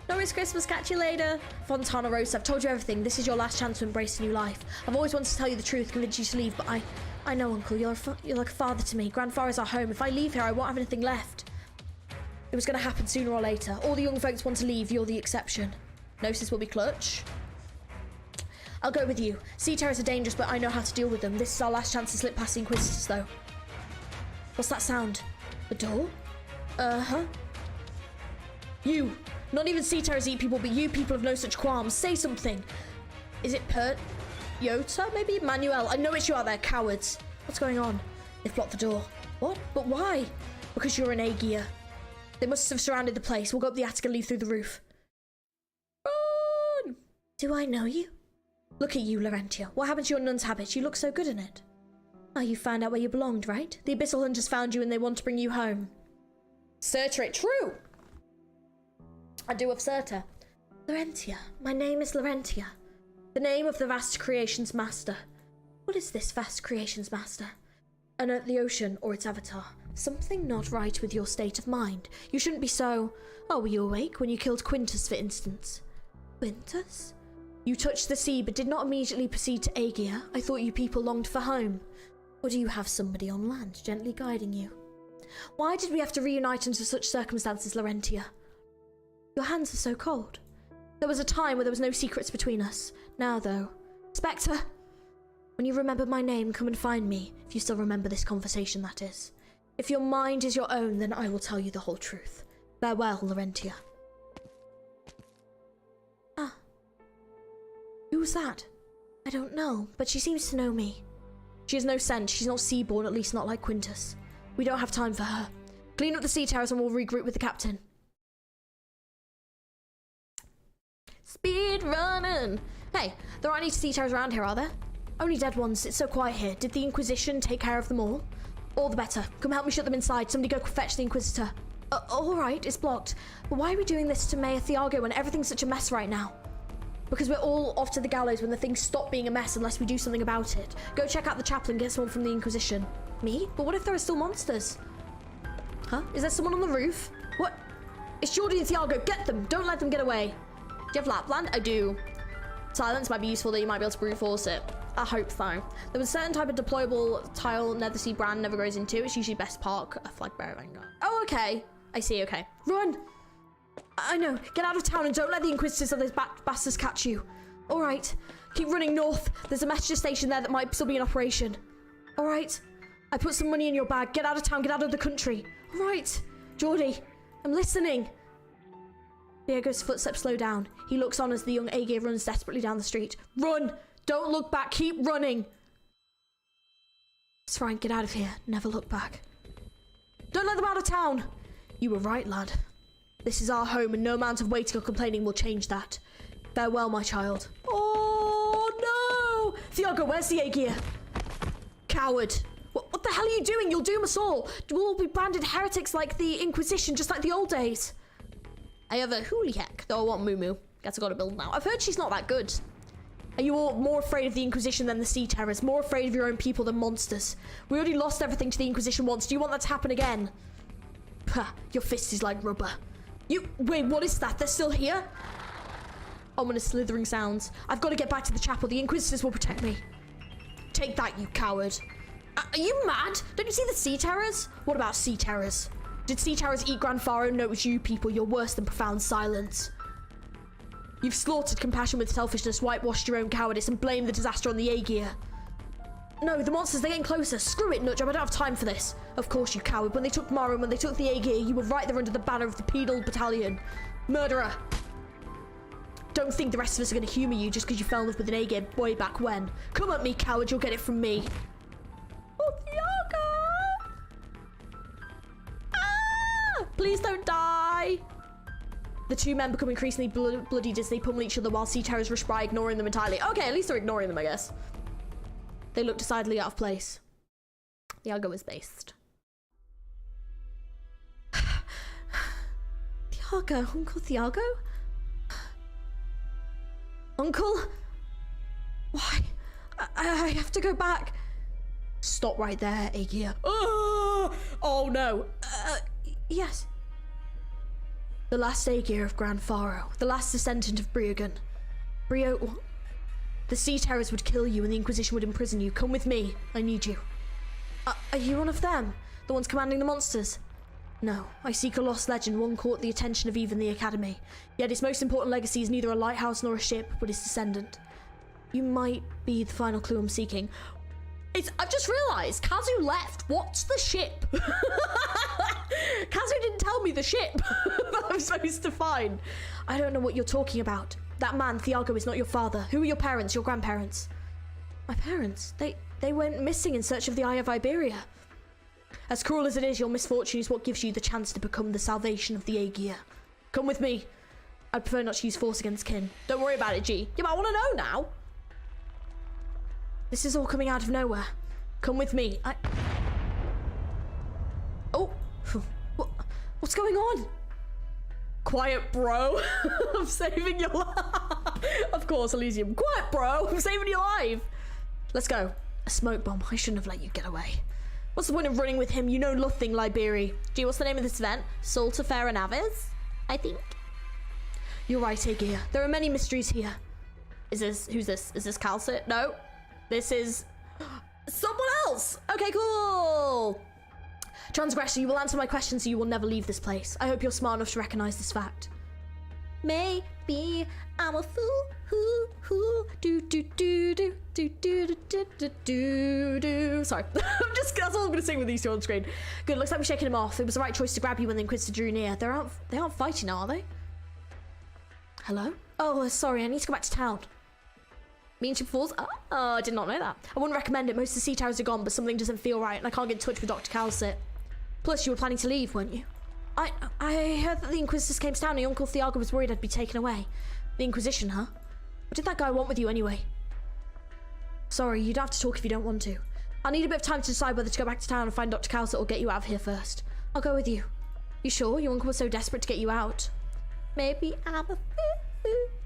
No, it's Christmas. Catch you later. Fontana Rosa, I've told you everything. This is your last chance to embrace a new life. I've always wanted to tell you the truth, convince you to leave, but I know, Uncle. You're like a father to me. Grand Faro is our home. If I leave here, I won't have anything left. It was going to happen sooner or later. All the young folks want to leave. You're the exception. Gnosis will be clutch. I'll go with you. Sea terrors are dangerous, but I know how to deal with them. This is our last chance to slip past the Inquisitors, though. What's that sound? The door? Uh-huh. You. Not even sea terrors eat people, but you people have no such qualms. Say something. Is it Yota, maybe? Manuel. I know it's you out there, cowards. What's going on? They've blocked the door. What? But why? Because you're an Aegir. They must have surrounded the place. We'll go up the attic and leave through the roof. Run! Do I know you? Look at you, Larentia. What happened to your nun's habit? You look so good in it. Oh, you found out where you belonged, right? The Abyssal Hunters found you and they want to bring you home. Surtur, true! I do of Surtur. Larentia. My name is Larentia. The name of the vast creation's master. What is this vast creation's master? Unearth the ocean or its avatar. Something not right with your state of mind. You shouldn't be so... Oh, were you awake when you killed Quintus, for instance? Quintus? You touched the sea but did not immediately proceed to Aegir. I thought you people longed for home. Or do you have somebody on land gently guiding you? Why did we have to reunite under such circumstances, Larentia? Your hands are so cold. There was a time where there was no secrets between us. Now, though... Spectre! When you remember my name, come and find me. If you still remember this conversation, that is. If your mind is your own, then I will tell you the whole truth. Farewell, Larentia. Ah. Who's that? I don't know, but she seems to know me. She has no scent. She's not seaborn, at least not like Quintus. We don't have time for her. Clean up the sea terrors and we'll regroup with the captain. Speed running! Hey, there aren't any sea terrors around here, are there? Only dead ones. It's so quiet here. Did the Inquisition take care of them all? All the better. Come help me shut them inside. Somebody go fetch the Inquisitor. Alright, it's blocked. But why are we doing this to Mayor Thiago when everything's such a mess right now? Because we're all off to the gallows when the things stop being a mess unless we do something about it. Go check out the chapel and get someone from the Inquisition. Me? But what if there are still monsters? Huh? Is there someone on the roof? What? It's Jordi and Thiago. Get them! Don't let them get away. Do you have Lapland? I do. Silence might be useful, though you might be able to brute force it. I hope so. There was a certain type of deployable tile Nethersea brand never goes into. It's usually best park a flag bearer vanguard. Oh, okay. I see, okay. Run! I know. Get out of town and don't let the Inquisitors of those bastards catch you. Alright. Keep running north. There's a messenger station there that might still be in operation. Alright. I put some money in your bag. Get out of town. Get out of the country. Alright. Geordie, I'm listening. Diego's footsteps slow down. He looks on as the young Aegir runs desperately down the street. Run! Don't look back. Keep running. It's fine. Get out of here. Never look back. Don't let them out of town. You were right, lad. This is our home and no amount of waiting or complaining will change that. Farewell, my child. Oh, no! Thiago, where's the Aegir? Coward. What the hell are you doing? You'll doom us all. We'll all be branded heretics like the Inquisition, just like the old days. I have a hooly heck, though I want Moo Moo. Guess I gotta build now. I've heard she's not that good. Are you all more afraid of the Inquisition than the Sea Terrors? More afraid of your own people than monsters? We already lost everything to the Inquisition once. Do you want that to happen again? Pah, your fist is like rubber. Wait, what is that? They're still here? Ominous slithering sounds. I've got to get back to the chapel. The Inquisitors will protect me. Take that, you coward. Are you mad? Don't you see the Sea Terrors? What about Sea Terrors? Did Sea Terrors eat Grand Pharaoh? No, it was you people. You're worse than profound silence. You've slaughtered compassion with selfishness, whitewashed your own cowardice, and blamed the disaster on the Aegir. No, the monsters, they're getting closer. Screw it, Nutjob, I don't have time for this. Of course, you coward. When they took Mara and when they took the Aegir, you were right there under the banner of the Penal Battalion. Murderer. Don't think the rest of us are going to humour you just because you fell in love with an Aegir way back when. Come at me, coward, you'll get it from me. Oh, Thiago! Ah! Please don't die. The two men become increasingly bloodied as they pummel each other while Sea Terrors rush by, ignoring them entirely. Okay, at least they're ignoring them, I guess. They look decidedly out of place. Thiago is based. Thiago, Uncle Thiago? Uncle? Why? I have to go back. Stop right there, Aegir. Oh no. Yes. The last Aegir of Grand Pharaoh. The last descendant of Briogan. The Sea Terrors would kill you and the Inquisition would imprison you. Come with me. I need you. Are you one of them? The ones commanding the monsters? No. I seek a lost legend, one caught the attention of even the Academy. Yet its most important legacy is neither a lighthouse nor a ship, but its descendant. You might be the final clue I'm seeking. I've just realised, Kazu left. What's the ship? Kazu didn't tell me the ship that I'm supposed to find. I don't know what you're talking about. That man, Thiago, is not your father. Who are your parents, your grandparents? My parents? They went missing in search of the Eye of Iberia. As cruel as it is, your misfortune is what gives you the chance to become the salvation of the Aegir. Come with me. I'd prefer not to use force against kin. Don't worry about it, G. Yeah, but I want to know now. This is all coming out of nowhere. Come with me. Oh. What's going on? Quiet, bro. I'm saving your life. Of course, Elysium. Quiet, bro. I'm saving your life. Let's go. A smoke bomb. I shouldn't have let you get away. What's the point of running with him? You know nothing, Liberi. Gee, what's the name of this event? STULTIFERA NAVIS? I think. You're right, Aegir. There are many mysteries here. Who's this? Is this Calcit? No. This is someone else. Okay, cool. Transgressor, you will answer my questions so you will never leave this place. I hope you're smart enough to recognize this fact. Maybe I'm a fool who do. Sorry. That's all I'm gonna sing with these two on screen. Good, looks like we're shaking him off. It was the right choice to grab you when the Inquisitor drew near. They aren't fighting now, are they? Hello? Oh, sorry, I need to go back to town. Meanship Falls? Oh, I did not know that. I wouldn't recommend it. Most of the Sea Terrors are gone, but something doesn't feel right, and I can't get in touch with Dr. Calcit. Plus, you were planning to leave, weren't you? I heard that the Inquisitors came to town and your Uncle Thiago was worried I'd be taken away. The Inquisition, huh? What did that guy want with you anyway? Sorry, you don't have to talk if you don't want to. I'll need a bit of time to decide whether to go back to town and find Dr. Calcit or get you out of here first. I'll go with you. You sure? Your uncle was so desperate to get you out. Maybe I'm a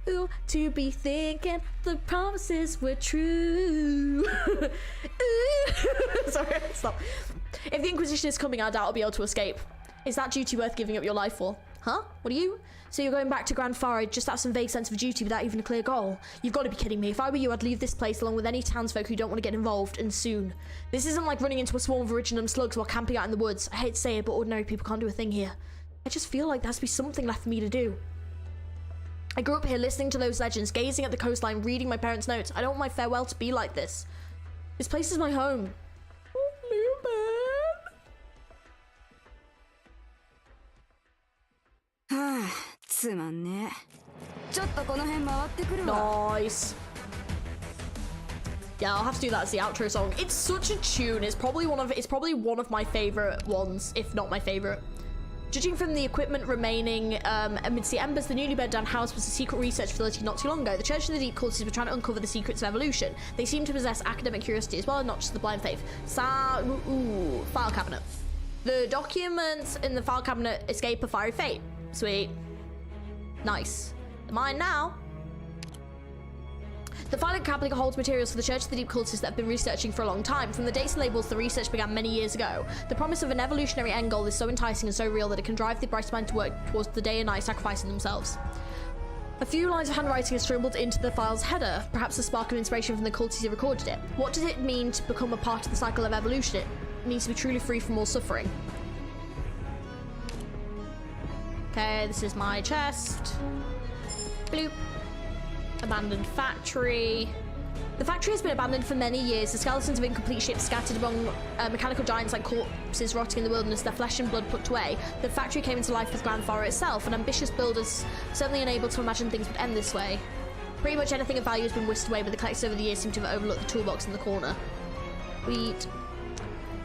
fool to be thinking the promises were true. Sorry, stop. If the Inquisition is coming, I doubt I'll be able to escape. Is that duty worth giving up your life for? Huh? What are you? So you're going back to Grand Pharaoh just out of some vague sense of duty without even a clear goal? You've got to be kidding me. If I were you, I'd leave this place along with any townsfolk who don't want to get involved, and soon. This isn't like running into a swarm of originum slugs while camping out in the woods. I hate to say it, but ordinary people can't do a thing here. I just feel like there has to be something left for me to do. I grew up here listening to those legends, gazing at the coastline, reading my parents' notes. I don't want my farewell to be like this. This place is my home. Nice. Yeah, I'll have to do that as the outro song. It's such a tune. It's probably one of my favorite ones, if not my favorite. Judging from the equipment remaining amidst the embers, the newly burned down house was a secret research facility not too long ago. The Church of the Deep courses were trying to uncover the secrets of evolution. They seem to possess academic curiosity as well, and not just the blind faith. File cabinet. The documents in the file cabinet escape a fiery fate. Sweet. Nice. Mine now. The Violet Catholic holds materials for the Church of the Deep cultists that have been researching for a long time. From the dates and labels, the research began many years ago. The promise of an evolutionary end goal is so enticing and so real that it can drive the brightest mind to work towards the day and night sacrificing themselves. A few lines of handwriting are scribbled into the file's header, perhaps a spark of inspiration from the cultists who recorded it. What does it mean to become a part of the cycle of evolution? It means to be truly free from all suffering. Okay, this is my chest. Bloop. Abandoned factory. The factory has been abandoned for many years. The skeletons of incomplete ships scattered among mechanical giants like corpses rotting in the wilderness, their flesh and blood put away. The factory came into life with Grandfather itself, and ambitious builders certainly unable to imagine things would end this way. Pretty much anything of value has been whisked away, but the collectors over the years seem to have overlooked the toolbox in the corner. Sweet.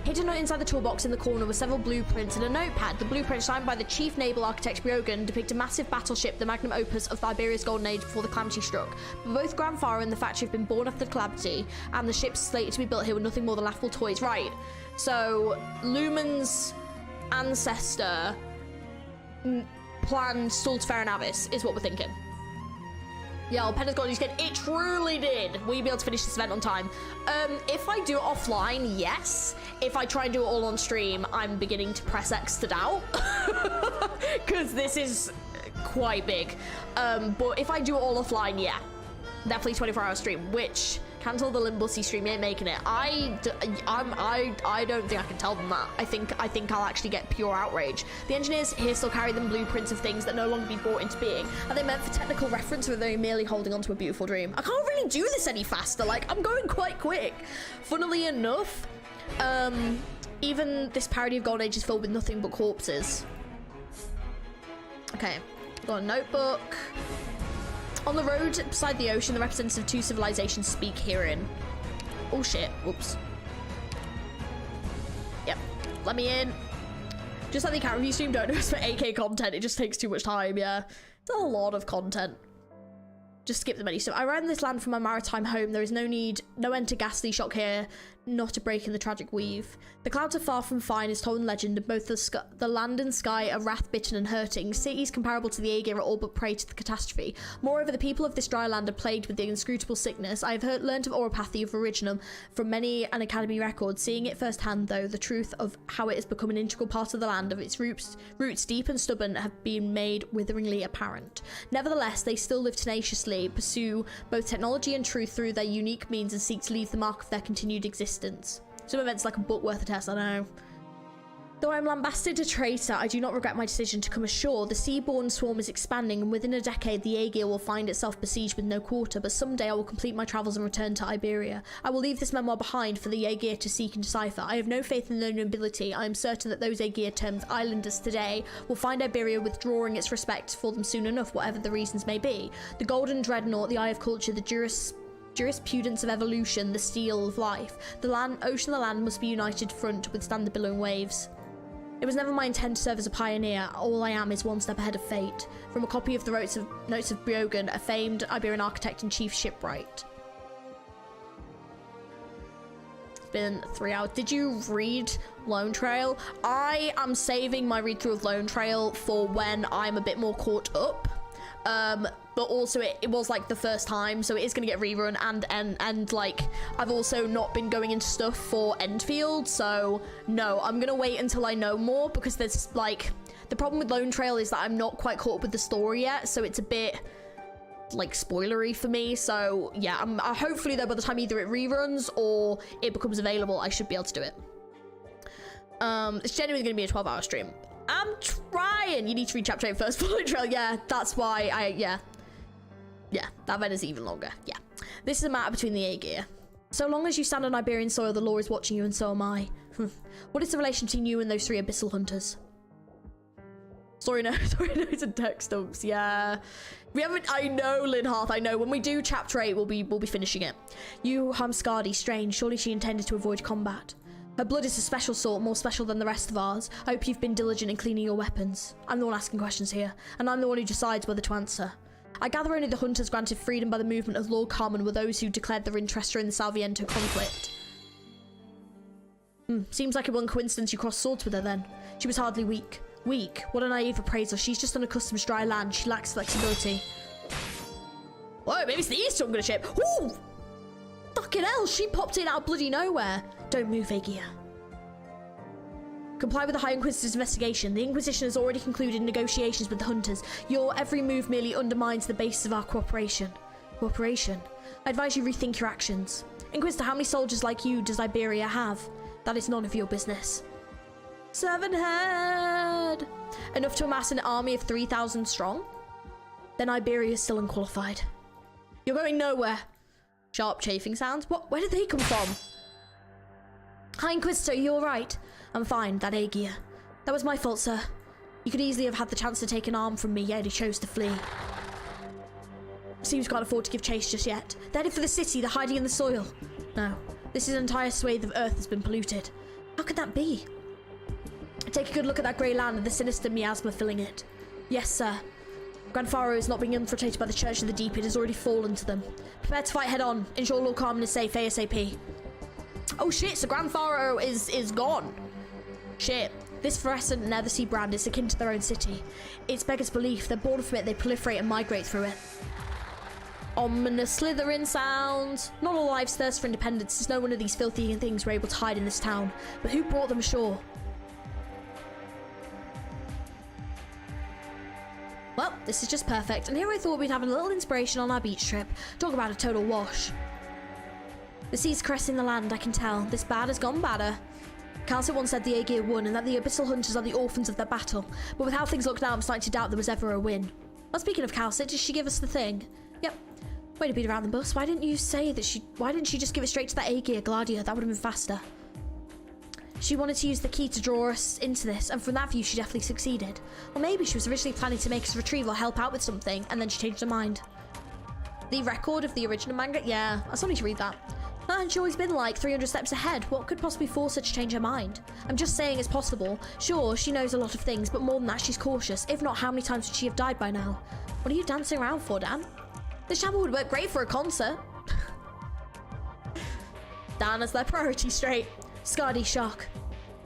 Hidden inside the toolbox in the corner were several blueprints and a notepad. The blueprint, signed by the chief naval architect Briogan, depict a massive battleship, the magnum opus of Iberia's golden age before the calamity struck. But both Grandfather and the factory have been born after the calamity, and the ships slated to be built here were nothing more than laughable toys. Right, so Lumen's ancestor planned STULTIFERA NAVIS, is what we're thinking. Yeah, well, Penna's got it. It truly did. Will you be able to finish this event on time? If I do it offline, yes. If I try and do it all on stream, I'm beginning to press X to doubt. Because this is quite big. But if I do it all offline, yeah. Definitely 24-hour stream, which... Cancel the Limbussy stream, you ain't making it. I don't think I can tell them that. I think I'll actually get pure outrage. The engineers here still carry them blueprints of things that no longer be brought into being. Are they meant for technical reference, or are they merely holding on to a beautiful dream? I can't really do this any faster. Like, I'm going quite quick. Funnily enough, even this parody of Golden Age is filled with nothing but corpses. Okay, got a notebook. On the road beside the ocean, the representatives of two civilizations speak herein. Oh shit, whoops. Yep, let me in. Just like the account review stream, don't know it's for 8K content, it just takes too much time, yeah. It's a lot of content. Just skip the menu. So I ran this land from my maritime home. There is no end to ghastly shock here, not a break in the tragic weave. The clouds are far from fine, is told in legend, and both the land and sky are wrath-bitten and hurting. Cities comparable to the Aegir are all but prey to the catastrophe. Moreover, the people of this dry land are plagued with the inscrutable sickness. I have learnt of oropathy of Originum from many an academy record. Seeing it firsthand, though, the truth of how it has become an integral part of the land, of its roots deep and stubborn, have been made witheringly apparent. Nevertheless, they still live tenaciously, pursue both technology and truth through their unique means, and seek to leave the mark of their continued existence. Some events like a book worth a test, I know. Though I am lambasted a traitor, I do not regret my decision to come ashore. The seaborne swarm is expanding, and within a decade the Aegir will find itself besieged with no quarter, but someday I will complete my travels and return to Iberia. I will leave this memoir behind for the Aegir to seek and decipher. I have no faith in their nobility. I am certain that those Aegir termed islanders today will find Iberia withdrawing its respect for them soon enough, whatever the reasons may be. The golden dreadnought, the eye of culture, the jurisprudence of evolution, the steel of life. The ocean and the land must be united front to withstand the billowing waves. It was never my intent to serve as a pioneer. All I am is one step ahead of fate. From a copy of the Notes of Briogan, a famed Iberian architect and chief shipwright. It's been 3 hours. Did you read Lone Trail? I am saving my read through of Lone Trail for when I'm a bit more caught up. But also it was like the first time, so it is gonna get rerun, and like I've also not been going into stuff for Endfield, so no, I'm gonna wait until I know more, because there's like the problem with Lone Trail is that I'm not quite caught up with the story yet, so it's a bit like spoilery for me. So yeah, hopefully though by the time either it reruns or it becomes available, I should be able to do it. It's genuinely gonna be a 12-hour stream. I'm trying. You need to read chapter 8 first for Lone Trail. Yeah, that's why yeah, that event is even longer. Yeah, this is a matter between the Aegir. So long as you stand on Iberian soil, the law is watching you, and so am I. What is the relation between you and those 3 abyssal hunters? Story notes and text dumps. Yeah, we haven't. I know, Linharth. I know. When we do chapter 8, we'll be finishing it. You Hamskadi, strange. Surely she intended to avoid combat. Her blood is a special sort, more special than the rest of ours. I hope you've been diligent in cleaning your weapons. I'm the one asking questions here, and I'm the one who decides whether to answer. I gather only the hunters granted freedom by the movement of Lord Carmen were those who declared their interest during the Salviento conflict. Seems like a one coincidence you crossed swords with her then. She was hardly weak. Weak? What a naive appraiser. She's just unaccustomed to dry land. She lacks flexibility. Whoa, maybe it's the East Hunger ship. Ooh! Fucking hell, she popped in out of bloody nowhere. Don't move, Aegir. Comply with the High Inquisitor's investigation. The Inquisition has already concluded negotiations with the Hunters. Your every move merely undermines the basis of our cooperation. Cooperation? I advise you rethink your actions. Inquisitor, how many soldiers like you does Iberia have? That is none of your business. 7 head! Enough to amass an army of 3,000 strong? Then Iberia is still unqualified. You're going nowhere. Sharp chafing sounds? What? Where did they come from? High Inquisitor, you alright? I'm fine, that Aegir. That was my fault, sir. You could easily have had the chance to take an arm from me, yet he chose to flee. Seems can't afford to give chase just yet. They're headed for the city, they're hiding in the soil. No, this is an entire swathe of earth has been polluted. How could that be? Take a good look at that grey land and the sinister miasma filling it. Yes, sir. Grandfaro is not being infiltrated by the Church of the Deep, it has already fallen to them. Prepare to fight head on. Ensure Lord Carmen is safe ASAP. Oh shit, so Grandfaro is gone. Shit. This fluorescent Nethersea brand is akin to their own city. It's beggars belief. They're born from it, they proliferate and migrate through it. Ominous slithering sound. Not all lives thirst for independence, as no one of these filthy things were able to hide in this town. But who brought them ashore? Well, this is just perfect, and here I thought we'd have a little inspiration on our beach trip. Talk about a total wash. The sea's caressing the land, I can tell. This bad has gone badder. Calcit once said the Aegir won, and that the Abyssal Hunters are the orphans of their battle. But with how things look now, I'm starting to doubt there was ever a win. Well, speaking of Calcit, did she give us the thing? Yep. Way to beat around the bus. Why didn't you say that why didn't she just give it straight to that Aegir Gladia? That would have been faster. She wanted to use the key to draw us into this, and from that view she definitely succeeded. Or maybe she was originally planning to make us retrieve or help out with something, and then she changed her mind. The record of the original manga? Yeah, I still need to read that. And she's always been like 300 steps ahead. What could possibly force her to change her mind? I'm just saying it's possible. Sure, she knows a lot of things, but more than that, she's cautious. If not, how many times would she have died by now? What are you dancing around for, Dan? This chapel would work great for a concert. Dan has their priorities straight. Scardy shock.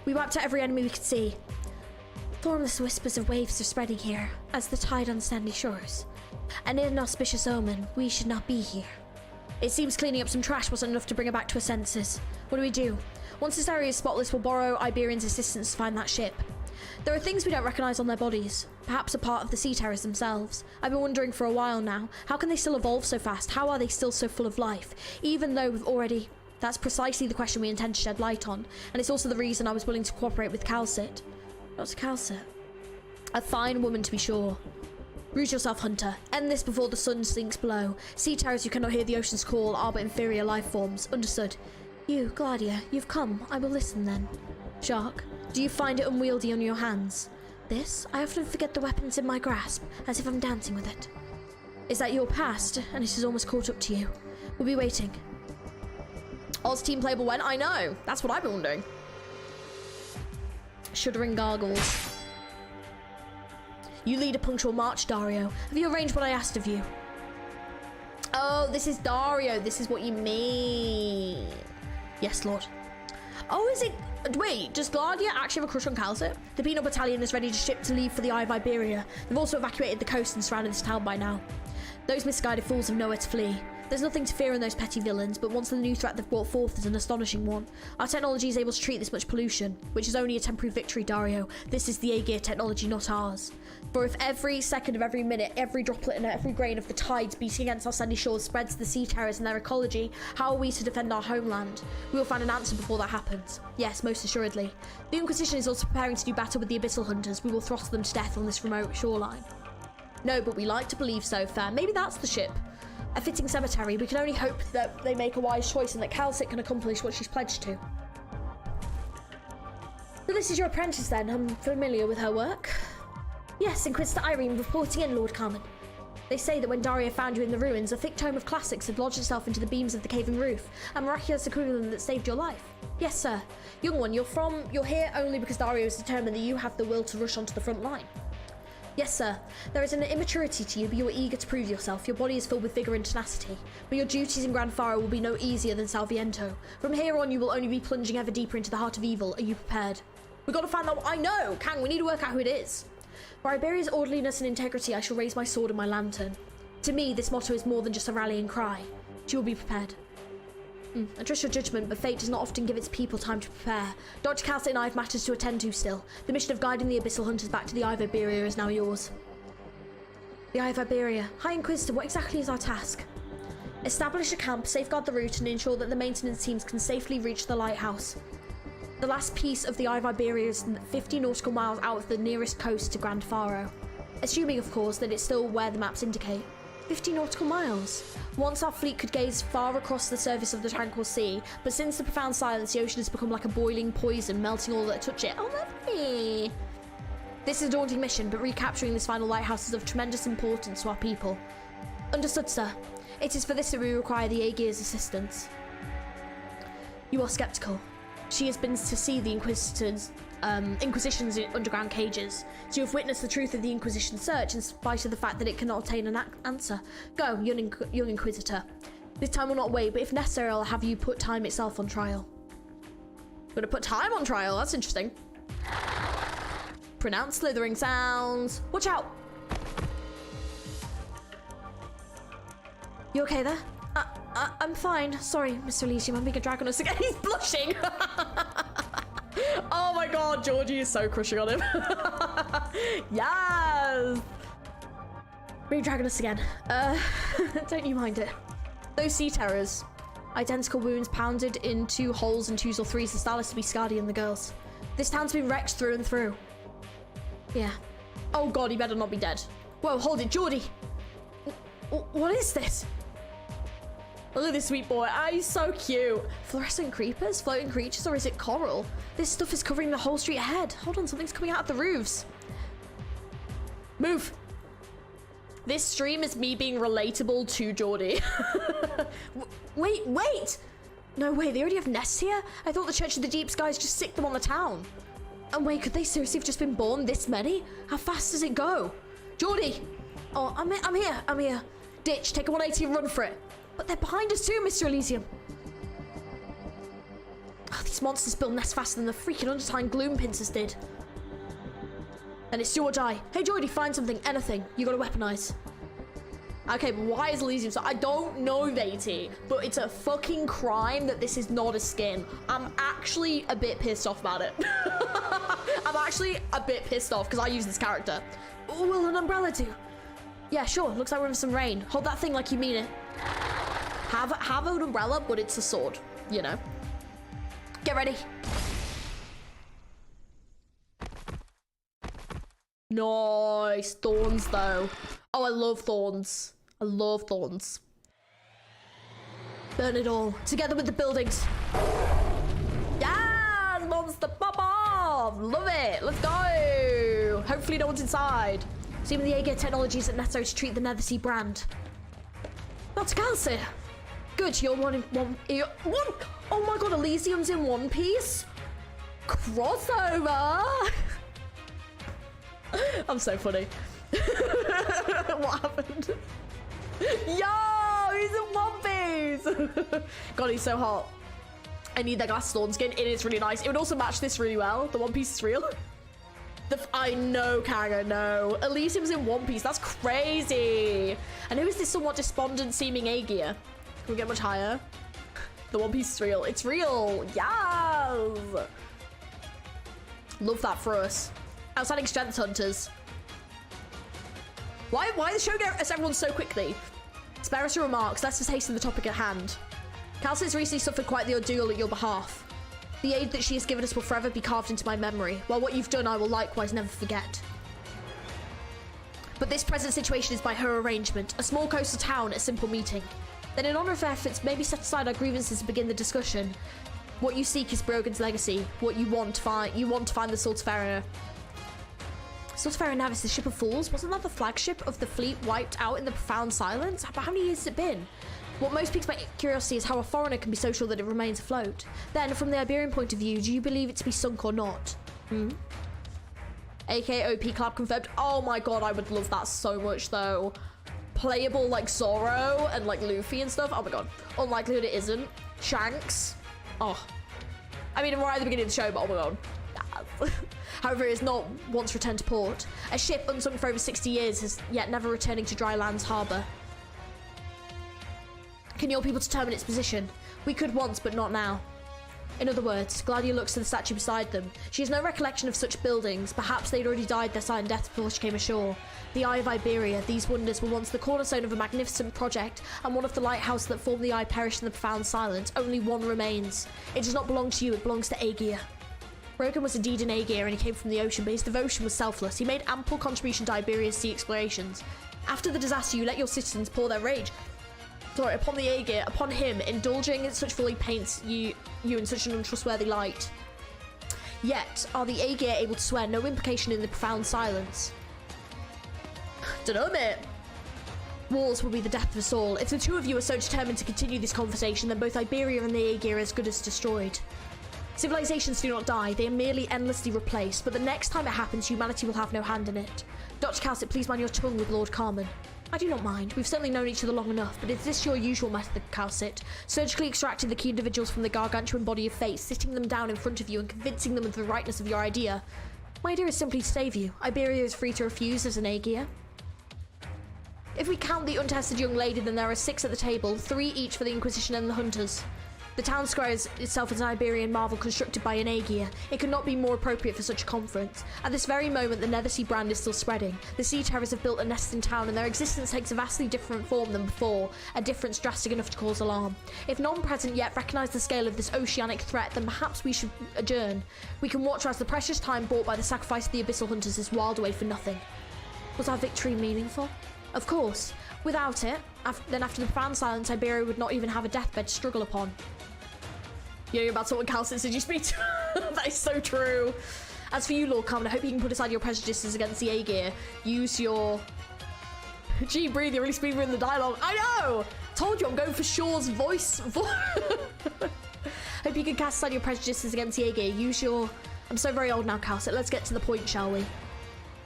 We wiped out every enemy we could see. Formless whispers of waves are spreading here, as the tide on sandy shores. An inauspicious omen. We should not be here. It seems cleaning up some trash wasn't enough to bring her back to her senses. What do? Once this area is spotless, we'll borrow Iberian's assistance to find that ship. There are things we don't recognise on their bodies. Perhaps a part of the sea terrors themselves. I've been wondering for a while now. How can they still evolve so fast? How are they still so full of life? Even though we've already... That's precisely the question we intend to shed light on. And it's also the reason I was willing to cooperate with Calcit. Dr. Calcit? A fine woman, to be sure. Rouse yourself, Hunter. End this before the sun sinks below. Sea terrors who cannot hear the ocean's call are but inferior life forms. Understood. You, Gladia, you've come. I will listen then. Shark, do you find it unwieldy on your hands? This? I often forget the weapons in my grasp, as if I'm dancing with it. Is that your past, and it has almost caught up to you? We'll be waiting. Oz team playable when? I know. That's what I've been wondering. Shuddering gargles. You lead a punctual march, Dario. Have you arranged what I asked of you? Oh, this is Dario. This is what you mean. Yes, Lord. Oh, is it... Wait, does Gladia actually have a crush on Calcit? The Peanut Battalion is ready to ship to leave for the Eye of Iberia. They've also evacuated the coast and surrounded this town by now. Those misguided fools have nowhere to flee. There's nothing to fear in those petty villains, but once the new threat they've brought forth is an astonishing one. Our technology is able to treat this much pollution, which is only a temporary victory, Dario. This is the Aegir technology, not ours. For if every second of every minute, every droplet and every grain of the tides beating against our sandy shores spreads the sea terrors and their ecology, how are we to defend our homeland? We will find an answer before that happens. Yes, most assuredly. The Inquisition is also preparing to do battle with the Abyssal Hunters. We will throttle them to death on this remote shoreline. No, but we like to believe so, fair. Maybe that's the ship. A fitting cemetery. We can only hope that they make a wise choice and that Calcit can accomplish what she's pledged to. So this is your apprentice then. I'm familiar with her work. Yes, Inquisitor Irene reporting in, Lord Carmen. They say that when Dario found you in the ruins, a thick tome of classics had lodged itself into the beams of the caving roof, a miraculous equivalent that saved your life. Yes, sir. Young one, you're here only because Dario is determined that you have the will to rush onto the front line. Yes, sir. There is an immaturity to you, but you are eager to prove yourself. Your body is filled with vigour and tenacity. But your duties in Grand Faro will be no easier than Salviento. From here on, you will only be plunging ever deeper into the heart of evil. Are you prepared? We've got to find out. I know! Kang, we need to work out who it is. For Iberia's orderliness and integrity, I shall raise my sword and my lantern. To me, this motto is more than just a rallying cry. She will be prepared. I trust your judgment, but fate does not often give its people time to prepare. Dr. Calcit and I have matters to attend to still. The mission of guiding the Abyssal Hunters back to the Eye of Iberia is now yours. The Eye of Iberia. High Inquisitor, what exactly is our task? Establish a camp, safeguard the route, and ensure that the maintenance teams can safely reach the lighthouse. The last piece of the Eye of Iberia is 50 nautical miles out of the nearest coast to Grand Faro. Assuming, of course, that it's still where the maps indicate. 50 nautical miles. Once our fleet could gaze far across the surface of the tranquil sea, but since the profound silence, the ocean has become like a boiling poison, melting all that touch it. Oh, lovely. This is a daunting mission, but recapturing this final lighthouse is of tremendous importance to our people. Understood, sir. It is for this that we require the Aegir's assistance. You are skeptical. She has been to see the Inquisition's underground cages. So you have witnessed the truth of the Inquisition search in spite of the fact that it cannot obtain an answer. Go, young Inquisitor. This time will not wait, but if necessary, I'll have you put time itself on trial. I'm gonna put time on trial, that's interesting. Pronounce slithering sounds. Watch out! You okay there? I'm fine. Sorry, Mr. Elysium, I'm being a drag on us again. He's blushing! Oh my god, Georgie is so crushing on him. Yes! Being drag on us again. Don't you mind it. Those sea terrors. Identical wounds pounded into holes in 2s or 3s. The style is to be Skadi and the girls. This town's been wrecked through and through. Yeah. Oh god, he better not be dead. Whoa, hold it, Geordie. What is this? Look at this sweet boy. Ah, he's so cute. Fluorescent creepers, floating creatures, or is it coral? This stuff is covering the whole street ahead. Hold on, something's coming out of the roofs. Move. This stream is me being relatable to Geordie. Wait. No way, they already have nests here? I thought the Church of the Deep Skies just sicked them on the town. And wait, could they seriously have just been born this many? How fast does it go? Geordie! Oh, I'm here. Ditch, take a 180 and run for it. But they're behind us too, Mr. Elysium. Oh, these monsters build nests faster than the freaking Undertime Gloom Pincers did. And it's do or die. Hey, Geordie, find something, anything. You gotta weaponize. Okay, but why is Elysium so... I don't know, Vatey, but it's a fucking crime that this is not a skin. I'm actually a bit pissed off about it. I'm actually a bit pissed off because I use this character. Oh, will an umbrella do? Yeah, sure. Looks like we're in some rain. Hold that thing like you mean it. Have an umbrella, but it's a sword, you know. Get ready. Nice. Thorns, though. Oh, I love thorns. I love thorns. Burn it all. Together with the buildings. Yes! Monster pop off! Love it. Let's go. Hopefully no one's inside. Assuming the Aegir technology isn't necessary to treat the Nethersea brand. Dr. Calcit. Good, you're one. Oh my god, Elysium's in One Piece. Crossover. I'm so funny. What happened? Yo, he's in One Piece. God, he's so hot. I need that glass thorn skin. It is really nice. It would also match this really well. The One Piece is real. I know, Kanga, no. Elysium's in One Piece. That's crazy. And who is this somewhat despondent seeming Aegir? Can we get much higher? The One Piece is real. It's real. Yes. Love that for us. Outstanding strength hunters. Why the show get us everyone so quickly? Spare us your remarks. Let's just hasten the topic at hand. Calcit has recently suffered quite the ordeal at your behalf. The aid that she has given us will forever be carved into my memory, while what you've done I will likewise never forget. But this present situation is by her arrangement, a small coastal town, a simple meeting. Then in honour of her efforts, maybe set aside our grievances and begin the discussion. What you seek is Brogan's legacy. What you want to find the STULTIFERA. STULTIFERA Navis, the ship of fools? Wasn't that the flagship of the fleet wiped out in the profound silence? But how many years has it been? What most piques my curiosity is how a foreigner can be so sure that it remains afloat. Then, from the Iberian point of view, do you believe it to be sunk or not? AK OP collab confirmed. Oh my god, I would love that so much though. Playable like Zoro and like Luffy and stuff. Oh my god. Unlikelihood it isn't. Shanks. Oh. I mean, we're at the beginning of the show, but oh my god. However, it is not once returned to port. A ship unsunk for over 60 years is yet never returning to dry land's harbour. Can your people determine its position? We could once, but not now. In other words, Gladia looks to the statue beside them. She has no recollection of such buildings. Perhaps they'd already died their silent deaths before she came ashore. The Eye of Iberia, these wonders were once the cornerstone of a magnificent project, and one of the lighthouse that formed the eye perished in the profound silence. Only one remains. It does not belong to you, it belongs to Aegir. Rogan was indeed an Aegir, and he came from the ocean, but his devotion was selfless. He made ample contribution to Iberia's sea explorations. After the disaster, you let your citizens pour their rage upon the Aegir, upon him, indulging in such folly paints you in such an untrustworthy light. Yet, are the Aegir able to swear no implication in the profound silence? Dunno, mate. Wars will be the death of us all. If the two of you are so determined to continue this conversation, then both Iberia and the Aegir are as good as destroyed. Civilizations do not die, they are merely endlessly replaced, but the next time it happens, humanity will have no hand in it. Dr. Calcit, please mind your tongue with Lord Carmen. I do not mind. We've certainly known each other long enough, but is this your usual method, Calcit? Surgically extracting the key individuals from the gargantuan body of fate, sitting them down in front of you and convincing them of the rightness of your idea? My idea is simply to save you. Iberia is free to refuse as an Aegir. If we count the untested young lady, then there are 6 at the table, 3 each for the Inquisition and the Hunters. The town square itself is an Iberian marvel constructed by an Aegir. It could not be more appropriate for such a conference. At this very moment, the Nethersea brand is still spreading. The sea terrors have built a nest in town, and their existence takes a vastly different form than before, a difference drastic enough to cause alarm. If none present yet recognise the scale of this oceanic threat, then perhaps we should adjourn. We can watch as the precious time bought by the sacrifice of the Abyssal Hunters is whiled away for nothing. Was our victory meaningful? Of course. Without it, then after the profound silence, Iberia would not even have a deathbed to struggle upon. Yeah, you're about to what Calcit said you speak to. That is so true. As for you, Lord Carmen, I hope you can put aside your prejudices against the Aegir. Use your... Gee, breathe, you're really speeding in the dialogue. I know! Told you, I'm going for Shaw's voice. Hope you can cast aside your prejudices against the Aegir. Use your... I'm so very old now, Calcit. Let's get to the point, shall we?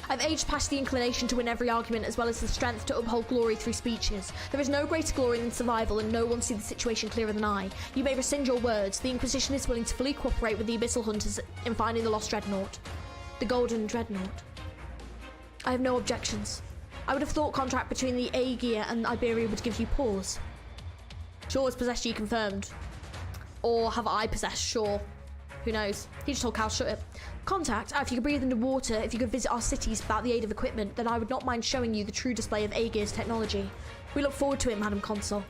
I've aged past the inclination to win every argument as well as the strength to uphold glory through speeches. There is no greater glory than survival, and no one sees the situation clearer than I. You may rescind your words. The Inquisition is willing to fully cooperate with the Abyssal Hunters in finding the lost Dreadnought. The Golden Dreadnought. I have no objections. I would have thought contract between the Aegir and Iberia would give you pause. Shaw has possessed you, confirmed. Or have I possessed Shaw? Who knows? He just told Cal, shut it. Contact, if you could breathe underwater, if you could visit our cities without the aid of equipment, then I would not mind showing you the true display of Aegir's technology. We look forward to it, Madam Consul.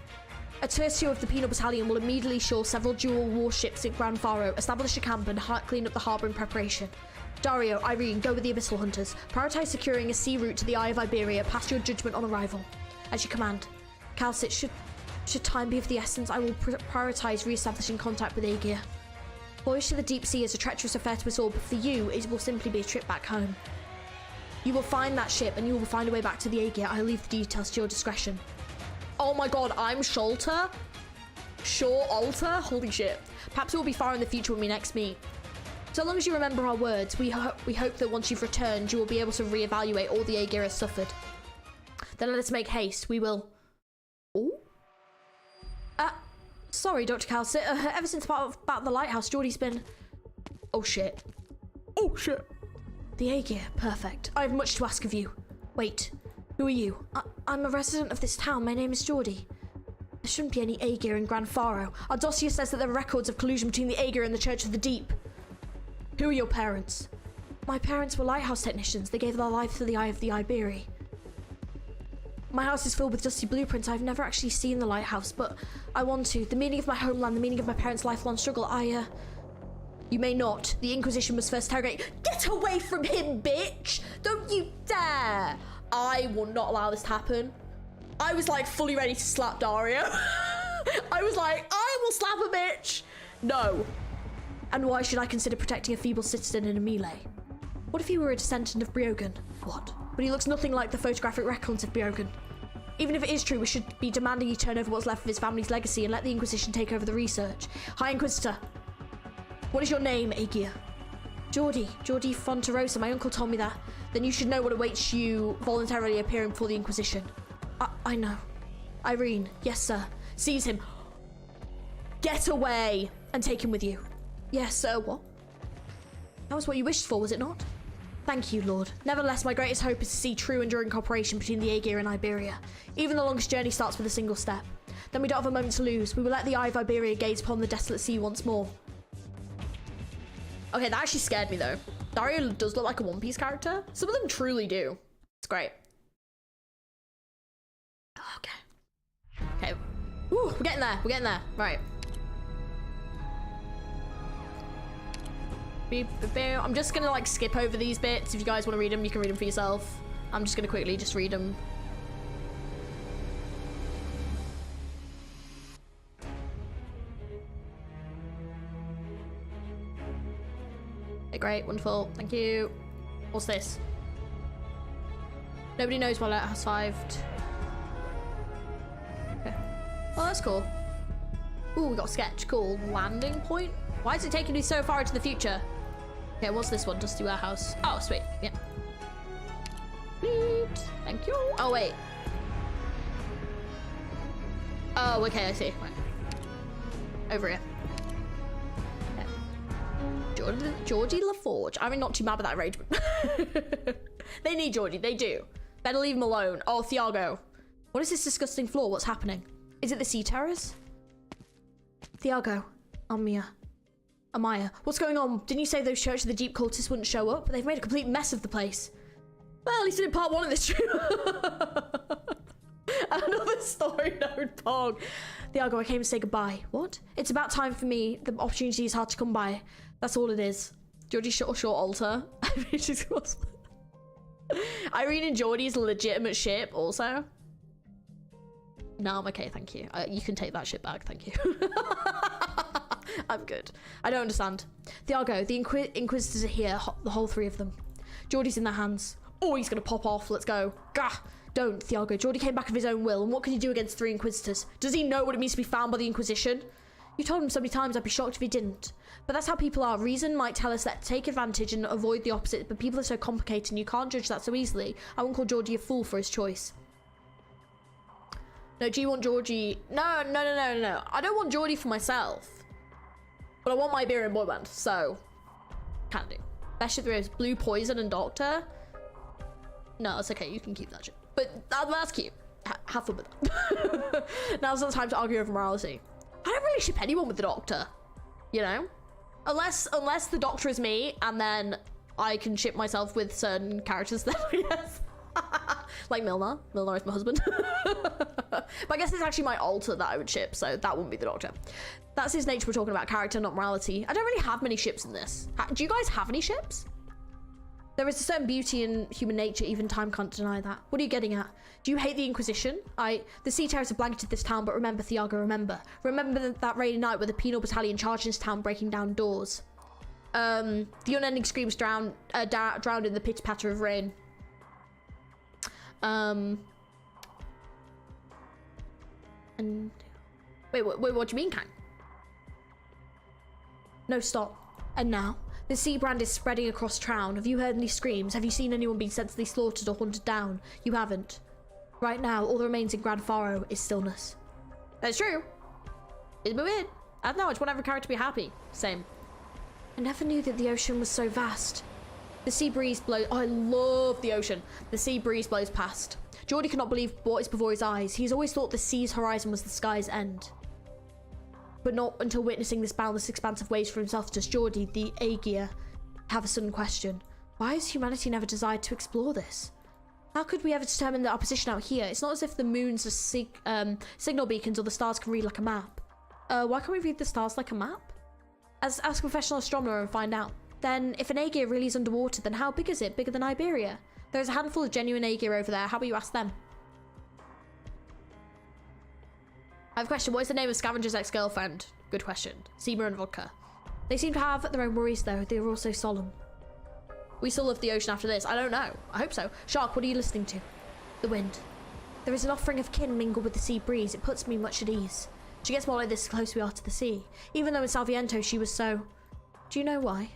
A tertio of the Penal Battalion will immediately shore several dual warships at Gran Faro, establish a camp and clean up the harbour in preparation. Dario, Irene, go with the Abyssal Hunters. Prioritise securing a sea route to the Eye of Iberia. Pass your judgment on arrival. As you command. Calcit, should time be of the essence, I will prioritise re-establishing contact with Aegir. Voyage to the deep sea is a treacherous affair to us all, but for you, it will simply be a trip back home. You will find that ship, and you will find a way back to the Aegir. I'll leave the details to your discretion. Oh my god, I'm Sholter? Shaw Alter? Holy shit. Perhaps we'll be far in the future when we next meet. So long as you remember our words, we hope that once you've returned, you will be able to re-evaluate all the Aegir has suffered. Then let us make haste. We will... Ooh? Sorry, Dr. Calcit. Ever since about the lighthouse, Geordie's been... Oh, shit. Oh, shit. The Aegir. Perfect. I have much to ask of you. Wait. Who are you? I'm a resident of this town. My name is Geordie. There shouldn't be any Aegir in Gran Faro. Our dossier says that there are records of collusion between the Aegir and the Church of the Deep. Who are your parents? My parents were lighthouse technicians. They gave their life to the Eye of the Iberia. My house is filled with dusty blueprints. I've never actually seen the lighthouse, but I want to. The meaning of my homeland, the meaning of my parents' lifelong struggle, You may not. The Inquisition must first interrogate. Get away from him, bitch! Don't you dare! I will not allow this to happen. I was like fully ready to slap Dario. I was like, I will slap a bitch! No. And why should I consider protecting a feeble citizen in a melee? What if he were a descendant of Briogan? What? But he looks nothing like the photographic records of Briogan. Even if it is true, we should be demanding he turn over what's left of his family's legacy and let the Inquisition take over the research. Hi, Inquisitor. What is your name, Aegir? Geordie Fonterosa. My uncle told me that. Then you should know what awaits you voluntarily appearing before the Inquisition. I know. Irene. Yes, sir. Seize him. Get away and take him with you. Yes, sir. What? That was what you wished for, was it not? Thank you, Lord. Nevertheless, my greatest hope is to see true enduring cooperation between the Aegir and Iberia. Even the longest journey starts with a single step. Then we don't have a moment to lose. We will let the eye of Iberia gaze upon the desolate sea once more. Okay, that actually scared me though. Dario does look like a One Piece character. Some of them truly do. It's great. Okay. Okay. Ooh, we're getting there. We're getting there. Right. I'm just gonna like skip over these bits. If you guys want to read them, you can read them for yourself. I'm just gonna quickly just read them. Okay, great, wonderful, thank you. What's this? Nobody knows why Lighthouse survived. Okay. Oh, that's cool. Ooh, we got a sketch. Cool. Landing point? Why is it taking me so far into the future? Okay, what's this one? Dusty Warehouse. Oh, sweet. Yeah. Neat. Thank you. Oh, wait. Oh, okay, I see. Right. Over here. Okay. Georgie LaForge. I mean, not too mad with that arrangement. They need Georgie. They do. Better leave him alone. Oh, Thiago. What is this disgusting floor? What's happening? Is it the sea terrors? Thiago. Amaya, what's going on? Didn't you say those Church of the Deep cultists wouldn't show up? They've made a complete mess of the place. Well, at least in part 1 of this stream. Another story node pog. Thiago, I came to say goodbye. What? It's about time for me. The opportunity is hard to come by. That's all it is. Georgie short alter. Irene and Geordie's a legitimate ship also. No, I'm okay, thank you. You can take that shit back, thank you. I'm good. I don't understand. Thiago, the Inquisitors are here, the whole 3 of them. Geordie's in their hands. Oh, he's gonna pop off, let's go. Gah! Don't, Thiago. Geordie came back of his own will, and what can he do against 3 Inquisitors? Does he know what it means to be found by the Inquisition? You told him so many times, I'd be shocked if he didn't. But that's how people are. Reason might tell us that to take advantage and avoid the opposite, but people are so complicated and you can't judge that so easily. I won't call Georgie a fool for his choice. No, do you want Georgie? No. I don't want Geordie for myself. But I want my Iberian boy band, so can do. Best shit there is Blue Poison and Doctor. No, it's okay. You can keep that shit. But that's cute. Have fun with that. Now's not the time to argue over morality. I don't really ship anyone with the Doctor, you know, unless the Doctor is me, and then I can ship myself with certain characters. Then yes, like Milner. Milner is my husband. But I guess it's actually my alter that I would ship, so that wouldn't be the Doctor. That's his nature. We're talking about character, not morality. I don't really have many ships in this. Do you guys have any ships? There is a certain beauty in human nature, even time can't deny that. What are you getting at? Do you hate the Inquisition? The sea terrors have blanketed this town, but remember, Thiago, remember. Remember that rainy night where the penal battalion charged this town, breaking down doors. The unending screams drowned in the pitter-patter of rain. And... Wait, what do you mean, Kang? No, stop. And now? The sea brand is spreading across town. Have you heard any screams? Have you seen anyone being senselessly slaughtered or hunted down? You haven't. Right now, all that remains in Grand Faro is stillness. That's true. It's a bit weird. I don't know, I just want every character to be happy. Same. I never knew that the ocean was so vast. The sea breeze blows... Oh, I love the ocean. The sea breeze blows past. Geordie cannot believe what is before his eyes. He's always thought the sea's horizon was the sky's end. But not until witnessing this boundless expanse of waves for himself does Geordie, the Aegir, have a sudden question. Why has humanity never desired to explore this? How could we ever determine our position out here? It's not as if the moons are signal beacons or the stars can read like a map. Why can't we read the stars like a map? Ask a professional astronomer and find out. Then, if an Aegir really is underwater, then how big is it? Bigger than Iberia? There's a handful of genuine Aegir over there. How about you ask them? I have a question. What is the name of Scavenger's ex-girlfriend? Good question. Seema and Vodka. They seem to have their own worries, though. They are also solemn. We still love the ocean after this. I don't know. I hope so. Shark, what are you listening to? The wind. There is an offering of kin mingled with the sea breeze. It puts me much at ease. She gets more like this the closer we are to the sea. Even though in Salviento she was so... Do you know why?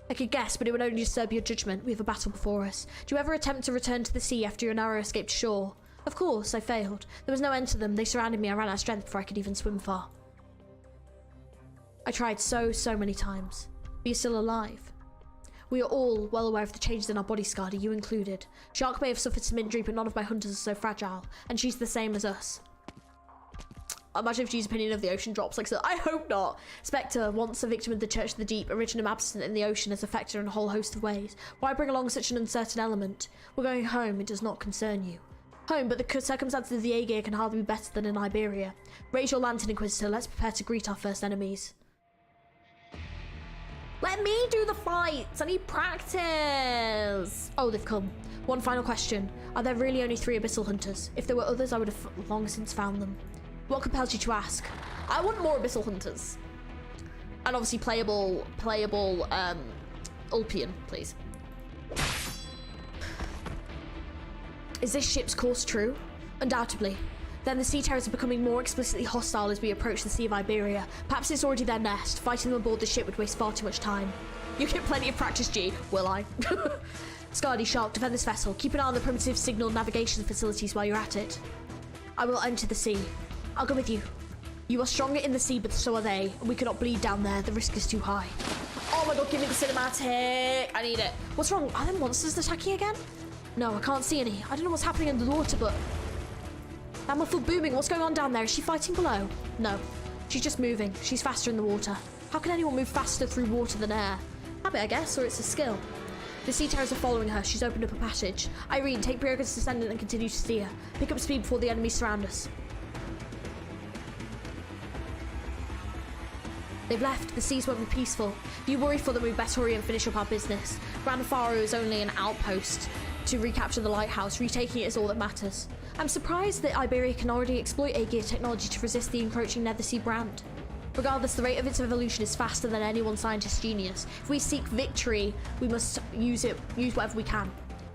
I could guess, but it would only disturb your judgment. We have a battle before us. Do you ever attempt to return to the sea after your narrow escape to shore? Of course, I failed. There was no end to them. They surrounded me. I ran out of strength before I could even swim far. I tried so many times. But you're still alive. We are all well aware of the changes in our body, Skadi, you included. Shark may have suffered some injury, but none of my hunters are so fragile. And she's the same as us. Imagine if G's opinion of the ocean drops like so. I hope not. Spectre, once a victim of the Church of the Deep, originum absent in the ocean, has affected her in a whole host of ways. Why bring along such an uncertain element? We're going home, it does not concern you. Home, but the circumstances of the Aegir can hardly be better than in Iberia. Raise your lantern, Inquisitor, let's prepare to greet our first enemies. Let me do the fights! I need practice! Oh, they've come. One final question. Are there really only 3 Abyssal Hunters? If there were others, I would have long since found them. What compels you to ask? I want more Abyssal Hunters. And obviously playable, Ulpian, please. Is this ship's course true? Undoubtedly. Then the sea terrors are becoming more explicitly hostile as we approach the Sea of Iberia. Perhaps it's already their nest. Fighting them aboard the ship would waste far too much time. You get plenty of practice, G. Will I? Scardy, Shark, defend this vessel. Keep an eye on the primitive signal navigation facilities while you're at it. I will enter the sea. I'll go with you. You are stronger in the sea, but so are they. We cannot bleed down there. The risk is too high. Oh my god, give me the cinematic. I need it. What's wrong? Are there monsters attacking again? No, I can't see any. I don't know what's happening under the water, but... That muffled booming. What's going on down there? Is she fighting below? No. She's just moving. She's faster in the water. How can anyone move faster through water than air? Habit, I guess, or it's a skill. The sea terrors are following her. She's opened up a passage. Irene, take Brioga's descendant and continue to steer. Pick up speed before the enemies surround us. They've left. The seas won't be peaceful. If you worry for them, we'd better hurry and finish up our business. Grand Faro is only an outpost to recapture the lighthouse. Retaking it is all that matters. I'm surprised that Iberia can already exploit Aegir technology to resist the encroaching Nethersea brand. Regardless, the rate of its evolution is faster than any one scientist's genius. If we seek victory, we must use whatever we can.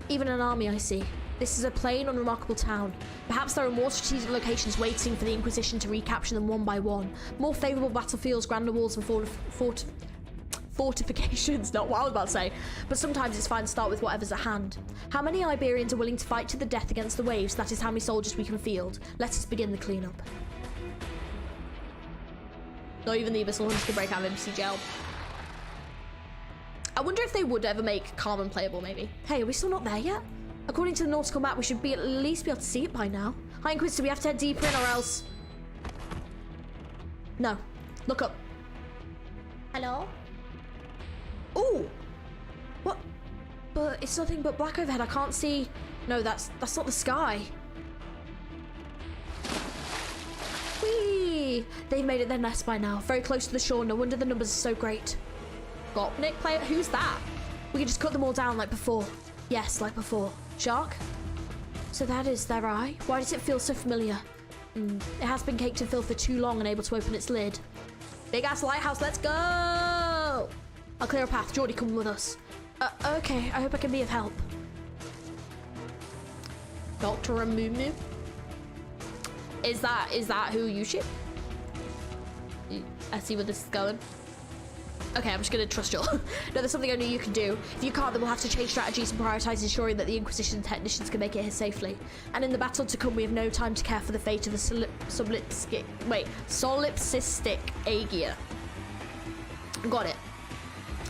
Even an army, I see. This is a plain, unremarkable town. Perhaps there are more strategic locations waiting for the Inquisition to recapture them one by one. More favourable battlefields, grander walls, and fortifications, not what I was about to say, but sometimes it's fine to start with whatever's at hand. How many Iberians are willing to fight to the death against the waves? That is how many soldiers we can field. Let us begin the cleanup. Not even the Abyssal Hunters can break out of MC jail. I wonder if they would ever make Carmen playable, maybe. Hey, are we still not there yet? According to the nautical map, we should be at least be able to see it by now. Hi, Inquisitor, we have to head deeper in or else... No. Look up. Hello? Ooh! What? But it's nothing but black overhead. I can't see... No, that's not the sky. Whee! They've made it their nest by now. Very close to the shore. No wonder the numbers are so great. Gopnik player? Who's that? We can just cut them all down like before. Yes, like before. Shark? So that is their eye? Why does it feel so familiar? It has been caked in filth for too long, unable to open its lid. Big ass lighthouse, let's go! I'll clear a path. Geordie, come with us. Okay, I hope I can be of help. Dr. Amumu? Is that who you ship? I see where this is going. Okay, I'm just gonna trust you. No, there's something only you can do. If you can't, then we'll have to change strategies and prioritize ensuring that the Inquisition technicians can make it here safely. And in the battle to come, we have no time to care for the fate of the solipsistic Aegir. Got it.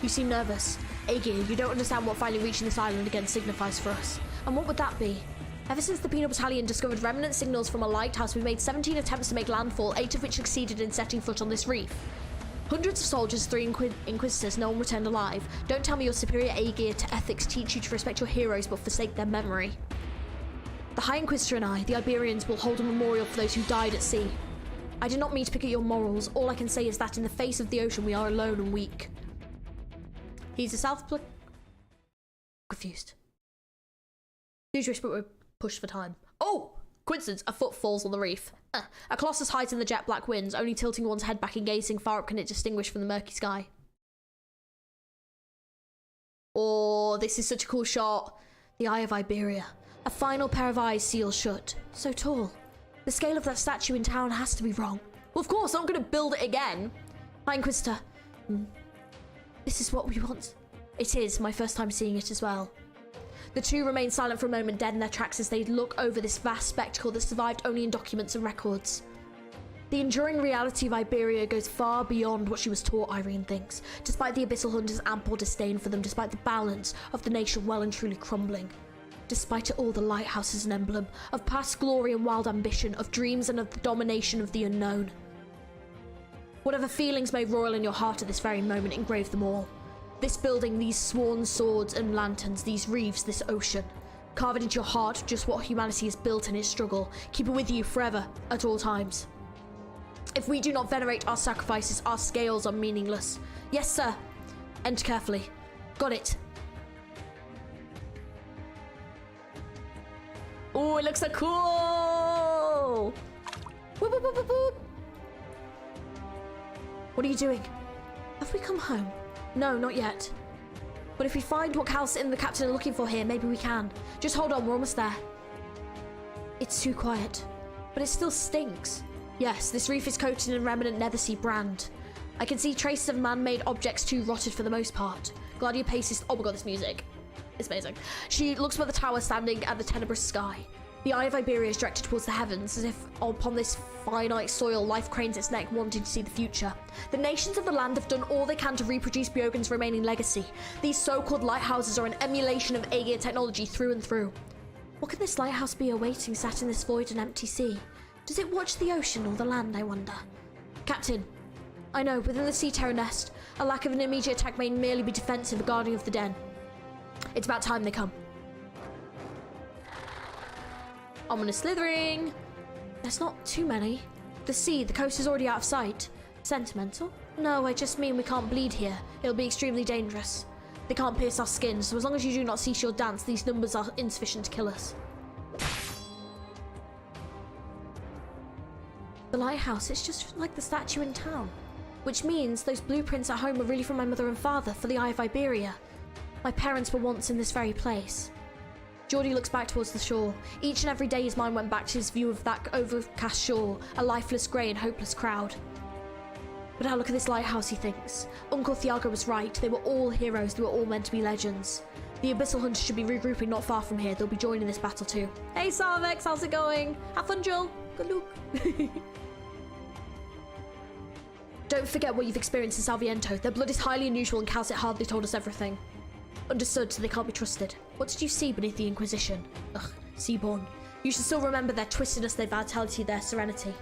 You seem nervous. Aegir, you don't understand what finally reaching this island again signifies for us. And what would that be? Ever since the Penal Battalion discovered remnant signals from a lighthouse, we've made 17 attempts to make landfall, 8 of which succeeded in setting foot on this reef. Hundreds of soldiers, 3 Inquisitors, no one returned alive. Don't tell me your superior Aegir to ethics teach you to respect your heroes but forsake their memory. The High Inquisitor and I, the Iberians, will hold a memorial for those who died at sea. I did not mean to pick at your morals. All I can say is that in the face of the ocean we are alone and weak. He's a confused. Huge risk, but we're pushed for time. Oh! Coincidence, a foot falls on the reef. A colossus hides in the jet black winds, only tilting one's head back and gazing far up can it distinguish from the murky sky. Oh, this is such a cool shot. The Eye of Iberia. A final pair of eyes sealed shut. So tall. The scale of that statue in town has to be wrong. Well, of course, I'm not going to build it again. Hi, Inquisitor. This is what we want. It is my first time seeing it as well. The two remain silent for a moment, dead in their tracks as they look over this vast spectacle that survived only in documents and records. The enduring reality of Iberia goes far beyond what she was taught, Irene thinks, despite the Abyssal Hunter's ample disdain for them, despite the balance of the nation well and truly crumbling. Despite it all, the lighthouse is an emblem of past glory and wild ambition, of dreams and of the domination of the unknown. Whatever feelings may roil in your heart at this very moment, engrave them all. This building, these sworn swords and lanterns, these reefs, this ocean. Carve it into your heart just what humanity has built in its struggle. Keep it with you forever, at all times. If we do not venerate our sacrifices, our scales are meaningless. Yes, sir. Enter carefully. Got it. Oh, it looks so cool! Whoop, whoop, whoop, whoop, whoop. What are you doing? Have we come home? No, not yet. But if we find what Calcit and the captain are looking for here, maybe we can. Just hold on, we're almost there. It's too quiet, but it still stinks. Yes, this reef is coated in remnant Nethersea brand. I can see traces of man-made objects too, rotted for the most part. GLAADIAAAAA paces. Oh my god, this music. It's amazing. She looks above the tower, standing at the tenebrous sky. The eye of Iberia is directed towards the heavens, as if upon this finite soil, life cranes its neck, wanting to see the future. The nations of the land have done all they can to reproduce Bjorgen's remaining legacy. These so-called lighthouses are an emulation of Aegir technology through and through. What can this lighthouse be awaiting, sat in this void and empty sea? Does it watch the ocean or the land, I wonder? Captain, I know, within the sea terror nest, a lack of an immediate attack may merely be defensive, a guarding of the den. It's about time they come. Ominous slithering. There's not too many. The sea, the coast is already out of sight. Sentimental? No, I just mean we can't bleed here. It'll be extremely dangerous. They can't pierce our skin, so as long as you do not cease your dance, these numbers are insufficient to kill us. The lighthouse, it's just like the statue in town. Which means those blueprints at home are really from my mother and father, for the Eye of Iberia. My parents were once in this very place. Geordie looks back towards the shore. Each and every day his mind went back to his view of that overcast shore, a lifeless, grey and hopeless crowd. But now look at this lighthouse, he thinks. Uncle Thiago was right, they were all heroes, they were all meant to be legends. The Abyssal Hunters should be regrouping not far from here, they'll be joining this battle too. Hey Sarvex, how's it going? Have fun, Joel. Good luck. Don't forget what you've experienced in Salviento. Their blood is highly unusual and Calcit hardly told us everything. Understood, so they can't be trusted. What did you see beneath the Inquisition? Ugh, Seaborn. You should still remember their twistedness, their vitality, their serenity.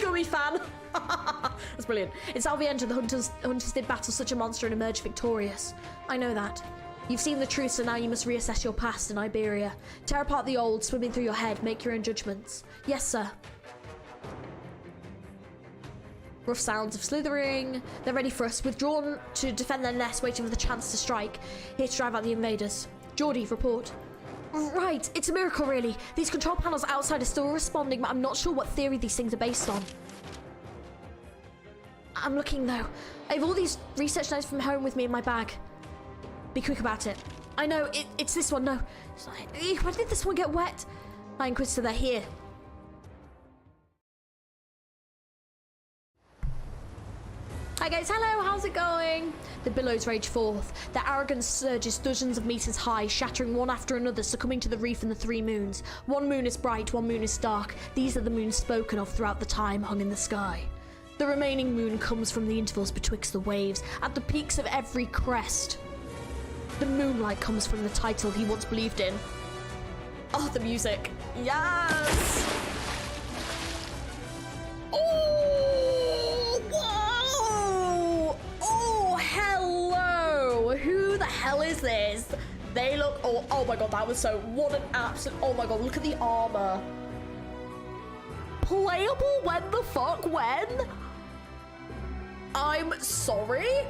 Gummy fan! That's brilliant. In Salviento, the hunters did battle such a monster and emerged victorious. I know that. You've seen the truth, so now you must reassess your past in Iberia. Tear apart the old, swimming through your head, make your own judgments. Yes, sir. Rough sounds of slithering. They're ready for us. Withdrawn to defend their nest, waiting for the chance to strike. Here to drive out the invaders. Geordie, report. Right, it's a miracle really. These control panels outside are still responding, but I'm not sure what theory these things are based on. I'm looking though. I have all these research notes from home with me in my bag. Be quick about it. I know, it's this one, no. Why did this one get wet? Hi Inquisitor, they're here. Hi guys, hello, how's it going? The billows rage forth. Their arrogance surges dozens of meters high, shattering one after another, succumbing to the reef and the three moons. One moon is bright, one moon is dark. These are the moons spoken of throughout the time hung in the sky. The remaining moon comes from the intervals betwixt the waves, at the peaks of every crest. The moonlight comes from the title he once believed in. Oh, the music. Yes! Oh, whoa! Oh, hello! Who the hell is this? They look, oh my god, that was so, what an absolute, oh my god, look at the armor. Playable when the fuck when? I'm sorry?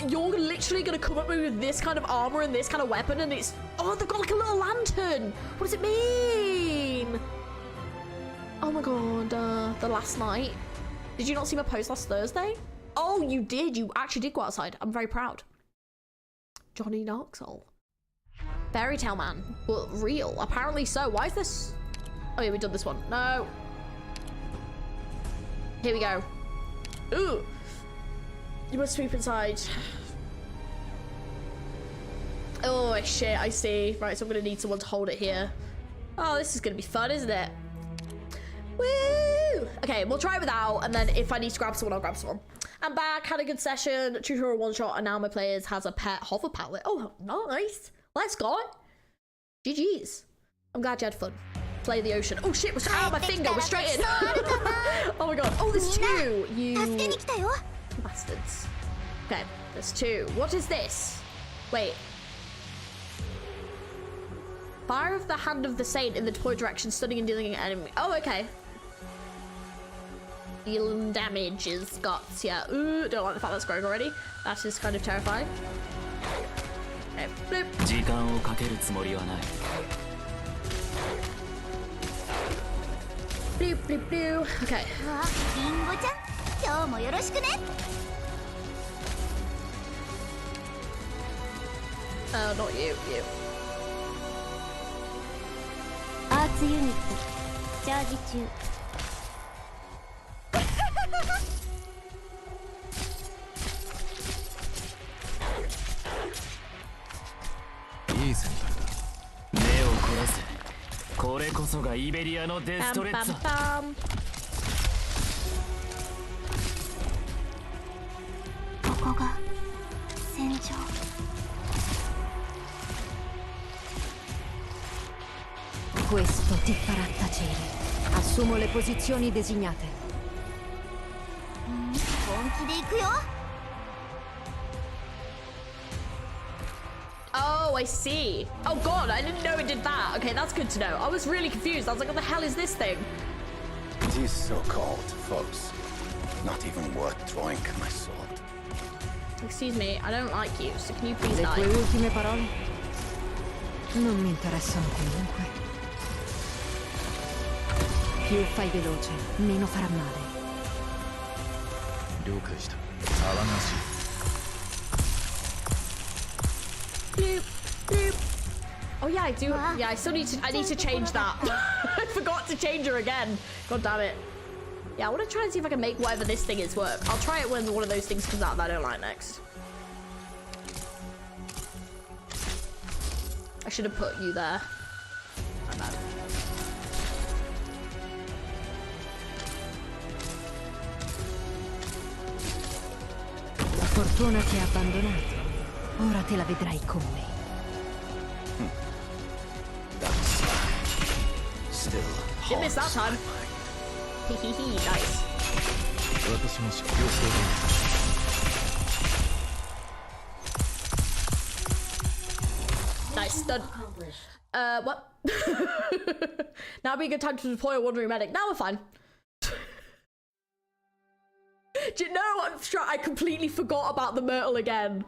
You're literally gonna come at me with this kind of armor and this kind of weapon and it's, oh, they've got like a little lantern. What does it mean? Oh my god, the last night. Did you not see my post last Thursday? Oh, you did. You actually did go outside. I'm very proud. Johnny Knoxall. Fairy Tale Man. Well, real. Apparently so. Why is this? Oh yeah, we've done this one. No. Here we go. Ooh. You must sweep inside. Oh shit, I see. Right, so I'm gonna need someone to hold it here. Oh, this is gonna be fun, isn't it? Woo! Okay, we'll try it without, and then if I need to grab someone, I'll grab someone. I'm back, had a good session, tutorial one shot, and now my players has a pet hover palette. Oh, nice. Let's go. GG's. I'm glad you had fun. Play the ocean. Oh shit, ow, my finger was straight in. Oh my god. Oh, there's two. You bastards. Okay, there's two. What is this? Wait. Fire of the hand of the saint in the deployed direction, stunning and dealing an enemy. Oh, okay. Dealing damage is guts, yeah. Ooh, don't like the fact that's growing already. That is kind of terrifying. Okay, bloop. 時間をかけるつもりはない Bloop, bloop, bloop. Okay. リンゴちゃん、今日もよろしくね。 Oh, not you, you. アーツユニットチャージ中。いい選択だ目を凝らせこれこそがイベリアのデストレッツァ Bam, bam, bam. ここが戦場。 Questo ti farà tacere. Assumo le posizioni designate. 本気で行くよ。 Oh, I see. Oh god, I didn't know it did that. Okay, that's good to know. I was really confused. I was like, what the hell is this thing? These so-called foes, not even worth drawing my sword. Excuse me, I don't like you, so can you please Le tue die? ultime parole? Non mi interessano comunque. Più fai veloce, meno farà male. 了解した騒がしい Bloop, bloop. Oh yeah, I do. Yeah, I still need to. I need to change that. I forgot to change her again. God damn it. Yeah, I want to try and see if I can make whatever this thing is work. I'll try it when one of those things comes out that I don't like next. I should have put you there. My bad. La fortuna ti ha abbandonato. Ora te la vedrai con me. That's still Didn't miss that haunts time. my mind. Hehehe, nice. 私も予想 Nice, done. What? Now would be a good time to deploy a wandering medic. Now we're fine. Do you know, I completely forgot about the myrtle again.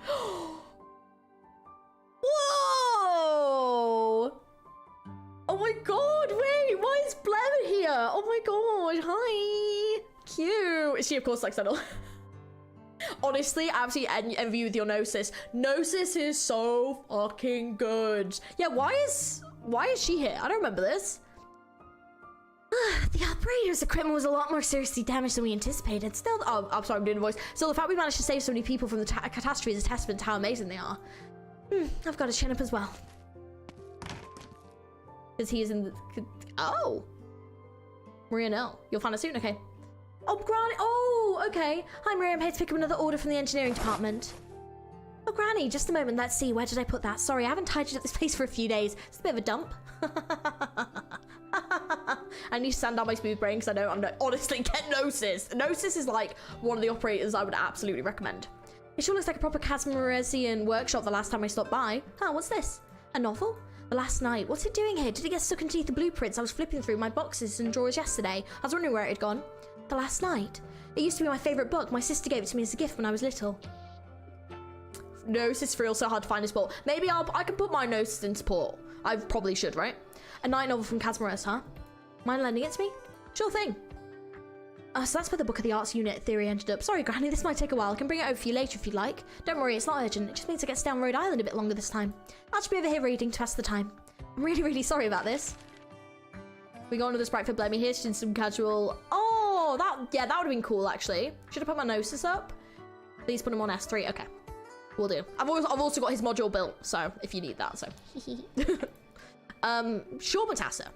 Whoa! Oh my god, wait, why is Blair here? Oh my god, hi. Cute. Is she, of course, like Sentinel? Honestly, I absolutely envy you with your Gnosis. Gnosis is so fucking good. Yeah, why is she here? I don't remember this. The operator's equipment was a lot more seriously damaged than we anticipated. Still, oh, I'm sorry, I'm doing a voice. Still, the fact we managed to save so many people from the catastrophe is a testament to how amazing they are. I've got to chin up as well. Because he is in the... Oh! Maria, no. You'll find it soon, okay. Oh, Granny. Oh, okay. Hi, Maria. I'm here to pick up another order from the engineering department. Oh, Granny, just a moment. Let's see. Where did I put that? Sorry, I haven't tidied up this place for a few days. It's a bit of a dump. I need to sand down my smooth brain because I know I'm honestly get Gnosis. Gnosis is like one of the operators I would absolutely recommend. It sure looks like a proper Casmaresian workshop the last time I stopped by. Huh, what's this? A novel? The Last Night. What's it doing here? Did it get stuck underneath the blueprints? I was flipping through my boxes and drawers yesterday. I was wondering where it had gone. The Last Night. It used to be my favourite book. My sister gave it to me as a gift when I was little. Gnosis for real, so hard to find in support. Maybe I can put my Gnosis in support. I probably should, right? A night novel from Casmares, huh? Mind lending it to me? Sure thing. So that's where the book of the arts unit theory ended up. Sorry, Granny, this might take a while. I can bring it over for you later if you'd like. Don't worry, it's not urgent. It just means I get to stay on Rhode Island a bit longer this time. I'll just be over here reading to pass the time. I'm really, really sorry about this. We got another sprite for Blemmy here. She's in some casual... Oh, that would have been cool, actually. Should I put my Gnosis up? Please put him on S3. Okay. Will do. I've also got his module built, so if you need that, so. Sure, Matassa.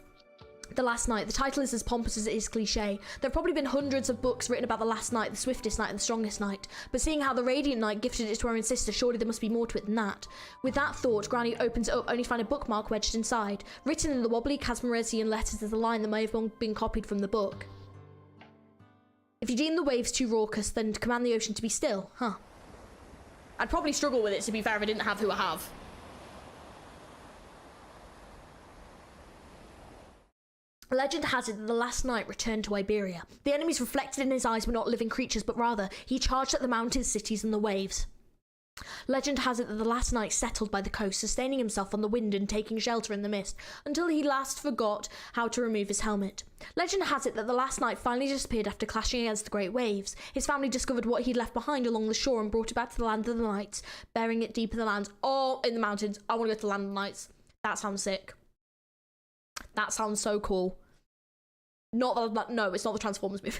The Last Night. The title is as pompous as it is cliche. There have probably been hundreds of books written about the last night, the swiftest night, and the strongest night. But seeing how the Radiant Night gifted it to her own sister, surely there must be more to it than that. With that thought, Granny opens it up, only to find a bookmark wedged inside. Written in the wobbly Casmeresian letters is a line that may have been copied from the book. If you deem the waves too raucous, then command the ocean to be still. Huh. I'd probably struggle with it, to be fair, if I didn't have who I have. Legend has it that the last night returned to Iberia. The enemies reflected in his eyes were not living creatures, but rather he charged at the mountains, cities, and the waves. Legend has it that the last night settled by the coast, sustaining himself on the wind and taking shelter in the mist, until he last forgot how to remove his helmet. Legend has it that the last night finally disappeared after clashing against the great waves. His family discovered what he'd left behind along the shore and brought it back to the land of the nights, burying it deep in the land. Oh, in the mountains. I want to go to the land of the nights. That sounds sick. That sounds so cool. Not that, no, it's not the Transformers movie.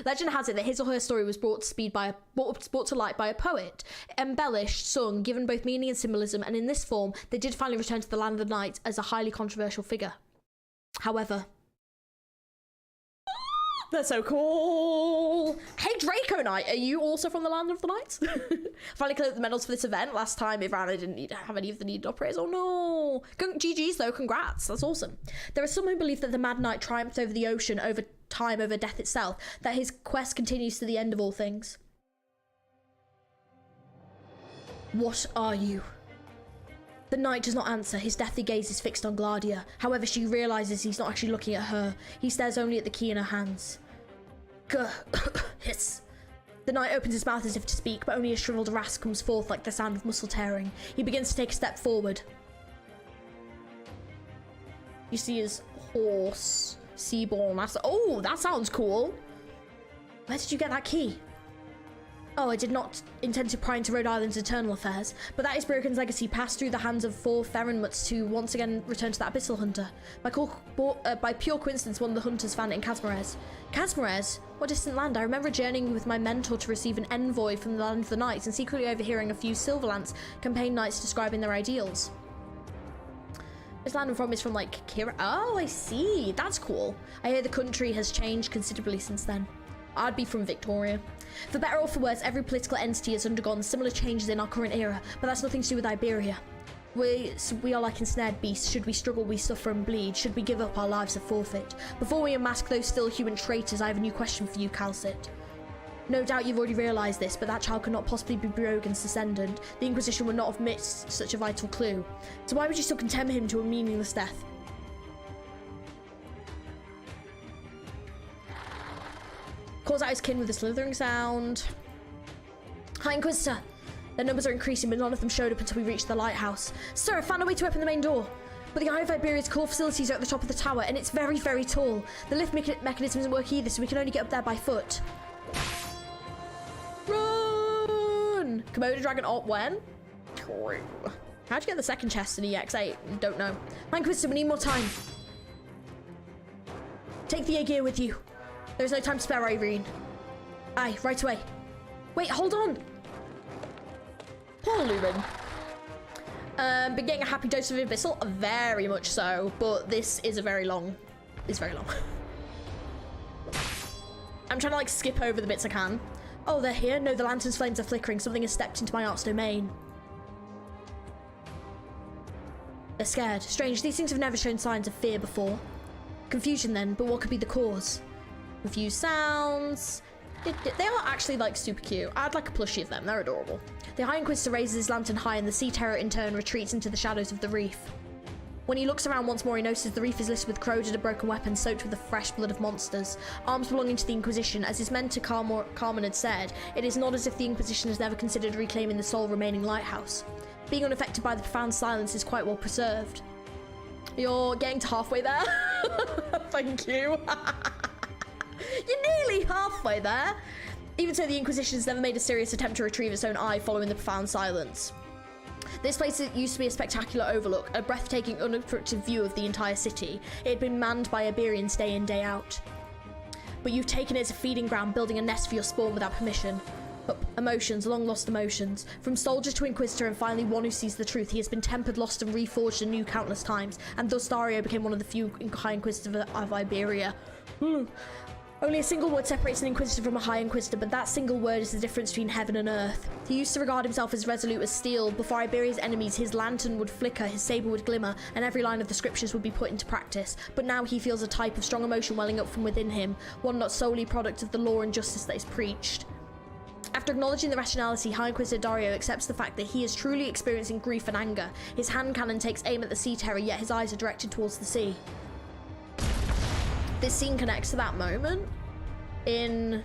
Legend has it that his or her story was brought to light by a poet, embellished, sung, given both meaning and symbolism, and in this form, they did finally return to the land of the night as a highly controversial figure. However, they're so cool. Hey, Draco Knight, are you also from the land of the night? Finally cleared the medals for this event. Last time, Ivana didn't have any of the needed operators. Oh no. GG's though, congrats. That's awesome. There are some who believe that the Mad Knight triumphed over the ocean, over time, over death itself, that his quest continues to the end of all things. What are you? The knight does not answer. His deathly gaze is fixed on Gladia. However, she realizes he's not actually looking at her. He stares only at the key in her hands. Gah. Hiss. The knight opens his mouth as if to speak, but only a shriveled rasp comes forth like the sound of muscle tearing. He begins to take a step forward. You see his horse, Seaborn. Oh, that sounds cool. Where did you get that key? Oh, I did not intend to pry into Rhode Island's internal affairs, but that is Broken's legacy, passed through the hands of 4 Ferenmuts to once again return to that Abyssal Hunter. By pure coincidence, one of the hunters found it in Casmerez. Casmerez? What distant land? I remember journeying with my mentor to receive an envoy from the land of the Knights and secretly overhearing a few Silverlance campaign knights describing their ideals. This land I'm from is from, like, Kira. Oh, I see. That's cool. I hear the country has changed considerably since then. I'd be from Victoria. For better or for worse, every political entity has undergone similar changes in our current era, but that's nothing to do with Iberia. We are like ensnared beasts. Should we struggle, we suffer and bleed. Should we give up, our lives are forfeit. Before we unmask those still human traitors, I have a new question for you, Calcit. No doubt you've already realised this, but that child could not possibly be Brogan's descendant. The Inquisition would not have missed such a vital clue. So why would you still condemn him to a meaningless death? Calls out his kin with a slithering sound. Hi, Inquisitor. Their numbers are increasing, but none of them showed up until we reached the lighthouse. Sir, I found a way to open the main door. But the Eye of Iberia's core facilities are at the top of the tower, and it's very, very tall. The lift mechanism doesn't work either, so we can only get up there by foot. Run! Komodo Dragon Alt when? True. How'd you get the second chest in EX8? Don't know. Hi, Inquisitor, we need more time. Take the gear with you. There's no time to spare, Irene. Aye, right away. Wait, hold on. Poor Lubin. Been getting a happy dose of Abyssal? Very much so, but this is very long. I'm trying to, like, skip over the bits I can. Oh, they're here? No, the lantern's flames are flickering. Something has stepped into my art's domain. They're scared. Strange, these things have never shown signs of fear before. Confusion then, but what could be the cause? Confused sounds. They are actually, like, super cute. I'd like a plushie of them. They're adorable. The High Inquisitor raises his lantern high and the sea terror in turn retreats into the shadows of the reef. When he looks around once more, he notices the reef is littered with corroded and broken weapons soaked with the fresh blood of monsters. Arms belonging to the Inquisition. As his mentor Carmen had said, it is not as if the Inquisition has never considered reclaiming the sole remaining lighthouse. Being unaffected by the profound silence is quite well preserved. You're getting to halfway there. Thank you. You're nearly halfway there. Even so, the Inquisition has never made a serious attempt to retrieve its own eye following the profound silence. This place used to be a spectacular overlook, a breathtaking, unobstructed view of the entire city. It had been manned by Iberians day in, day out. But you've taken it as a feeding ground, building a nest for your spawn without permission. Emotions, long lost emotions. From soldier to inquisitor and finally one who sees the truth, he has been tempered, lost and reforged anew countless times, and thus Dario became one of the few High Inquisitors of Iberia. Only a single word separates an inquisitor from a High Inquisitor, but that single word is the difference between heaven and earth. He used to regard himself as resolute as steel. Before Iberia's enemies, his lantern would flicker, his saber would glimmer, and every line of the scriptures would be put into practice. But now he feels a type of strong emotion welling up from within him, one not solely product of the law and justice that is preached. After acknowledging the rationality, High Inquisitor Dario accepts the fact that he is truly experiencing grief and anger. His hand cannon takes aim at the sea terror, yet his eyes are directed towards the sea. This scene connects to that moment in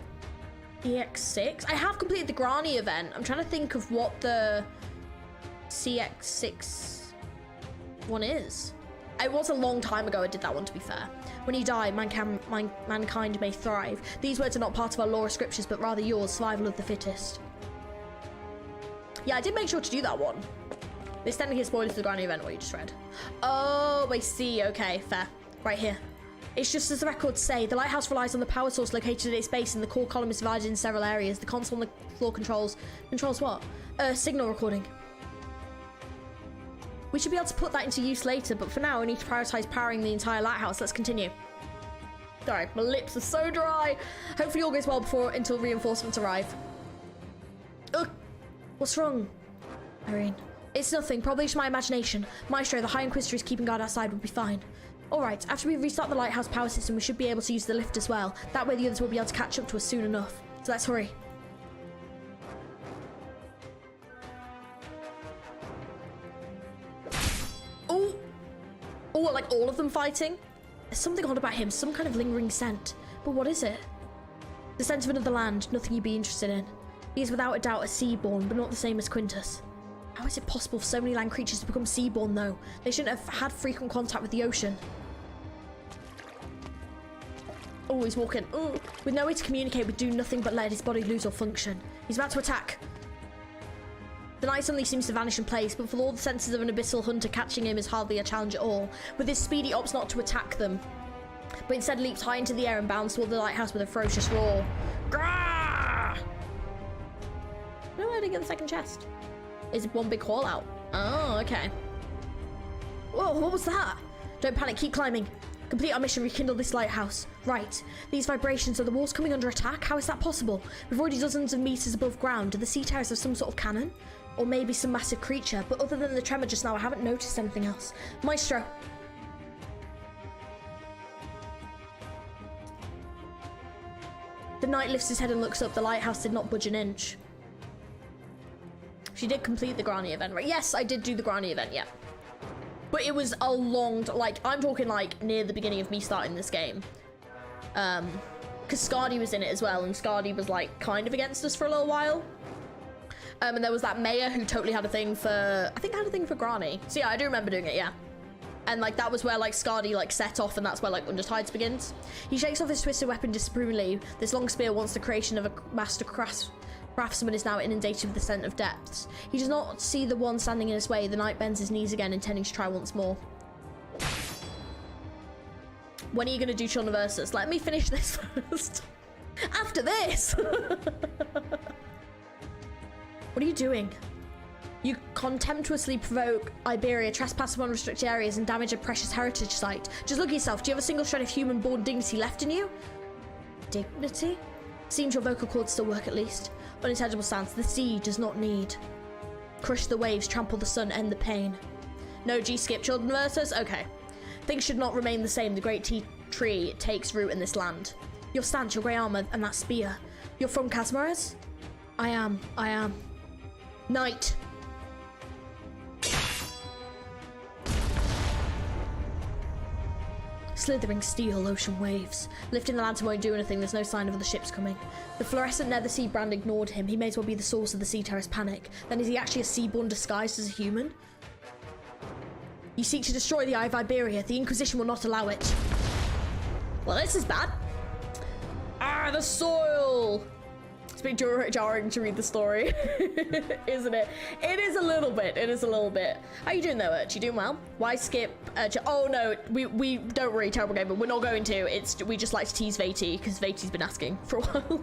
EX6. I have completed the Grani event. I'm trying to think of what the CX6 one is. It was a long time ago I did that one, to be fair. When you die, mankind may thrive. These words are not part of our law or scriptures, but rather yours, survival of the fittest. Yeah, I did make sure to do that one. This technically a spoiler for the Grani event, what you just read. Oh, I see. Okay, fair. Right here. It's just as the records say, the lighthouse relies on the power source located at its base, and the core column is divided in several areas. The console on the floor controls what? Signal recording. We should be able to put that into use later, but for now we need to prioritize powering the entire lighthouse. Let's continue. Sorry, my lips are so dry. Hopefully all goes well until reinforcements arrive. Ugh, what's wrong, Irene? It's nothing, probably just my imagination. Maestro, the High Inquisitor is keeping guard outside, we'll be fine. Alright, after we restart the lighthouse power system, we should be able to use the lift as well. That way the others will be able to catch up to us soon enough. So let's hurry. Oh! Oh, like all of them fighting? There's something odd about him, some kind of lingering scent. But what is it? The scent of another land, nothing you'd be interested in. He is without a doubt a seaborn, but not the same as Quintus. How is it possible for so many land creatures to become seaborn, though? They shouldn't have had frequent contact with the ocean. Oh, he's walking. Ooh. With no way to communicate, we do nothing but let his body lose all function. He's about to attack. The knight suddenly seems to vanish in place, but for all the senses of an abyssal hunter, catching him is hardly a challenge at all. With his speed, he opts not to attack them, but instead leaps high into the air and bounds toward the lighthouse with a ferocious roar. Grah! No, I didn't get the second chest. Is it one big call out? Oh, okay. Whoa, what was that? Don't panic, keep climbing. Complete our mission, rekindle this lighthouse. Right. These vibrations, are the walls coming under attack? How is that possible? We've already dozens of meters above ground. Do the sea terrors have some sort of cannon? Or maybe some massive creature? But other than the tremor just now, I haven't noticed anything else. Maestro. The knight lifts his head and looks up. The lighthouse did not budge an inch. She did complete the Grani event, right? Yes, I did do the Grani event, yeah. But it was a long, like, I'm talking like near the beginning of me starting this game. Because Skadi was in it as well, and Skadi was like kind of against us for a little while. And there was that mayor who totally had a thing for, I think had a thing for Grani. So yeah, I do remember doing it, yeah. And like that was where like Skadi like set off, and that's where like Undertides begins. He shakes off his twisted weapon disapprovingly. This long spear, once the creation of a master craftsman, is now inundated with the scent of depths. He does not see the one standing in his way. The knight bends his knees again, intending to try once more. When are you going to do Children versus? Let me finish this first. After this! What are you doing? You contemptuously provoke Iberia, trespass upon restricted areas, and damage a precious heritage site. Just look at yourself. Do you have a single shred of human-born dignity left in you? Dignity? Seems your vocal cords still work at least. Unintelligible sounds. The sea does not need. Crush the waves, trample the sun, end the pain. No G-skip, Children versus? Okay. Things should not remain the same. The great tree takes root in this land. Your stance, your grey armor, and that spear. You're from Casmares? I am. Knight. Slithering steel, ocean waves. Lifting the lantern won't do anything, there's no sign of the ships coming. The fluorescent nether sea brand ignored him. He may as well be the source of the sea terror's panic. Then is he actually a seaborn disguised as a human? You seek to destroy the Eye of Iberia. The Inquisition will not allow it. Well, this is bad. Ah, the soil! It's a bit jarring to read the story, isn't it? It is a little bit. It is a little bit. How you doing though, Urch? You doing well? Why skip? Oh no, we don't worry, terrible game, but we're not going to. We just like to tease Vati because Vati's been asking for a while.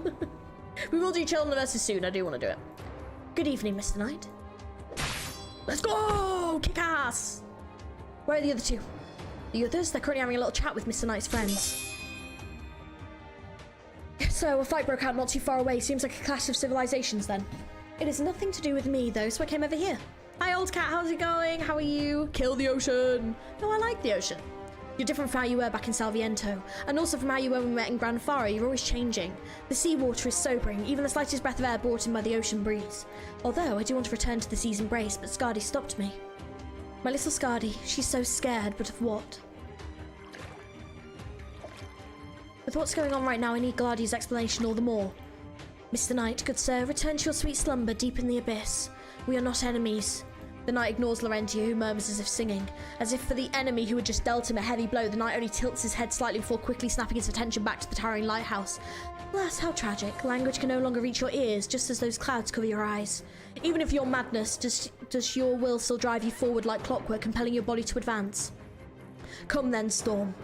We will do Children versus soon. I do want to do it. Good evening, Mr. Knight. Let's go! Kick ass! Where are the other two? The others? They're currently having a little chat with Mr. Knight's friends. So, a fight broke out not too far away. Seems like a clash of civilizations then. It has nothing to do with me, though, so I came over here. Hi, old cat. How's it going? How are you? Kill the ocean. No, I like the ocean. You're different from how you were back in Salviento, and also from how you were when we met in Gran Faro. You're always changing. The seawater is sobering, even the slightest breath of air brought in by the ocean breeze. Although, I do want to return to the sea's embrace, but Skadi stopped me. My little Skadi, she's so scared, but of what? With what's going on right now, I need GLAADIAAAA's explanation all the more. Mr. Knight, good sir, return to your sweet slumber deep in the abyss. We are not enemies. The knight ignores Larentia, who murmurs as if singing. As if for the enemy who had just dealt him a heavy blow, the knight only tilts his head slightly before quickly snapping his attention back to the towering lighthouse. Alas, how tragic. Language can no longer reach your ears, just as those clouds cover your eyes. Even if your madness, does your will still drive you forward like clockwork, compelling your body to advance? Come then, Storm.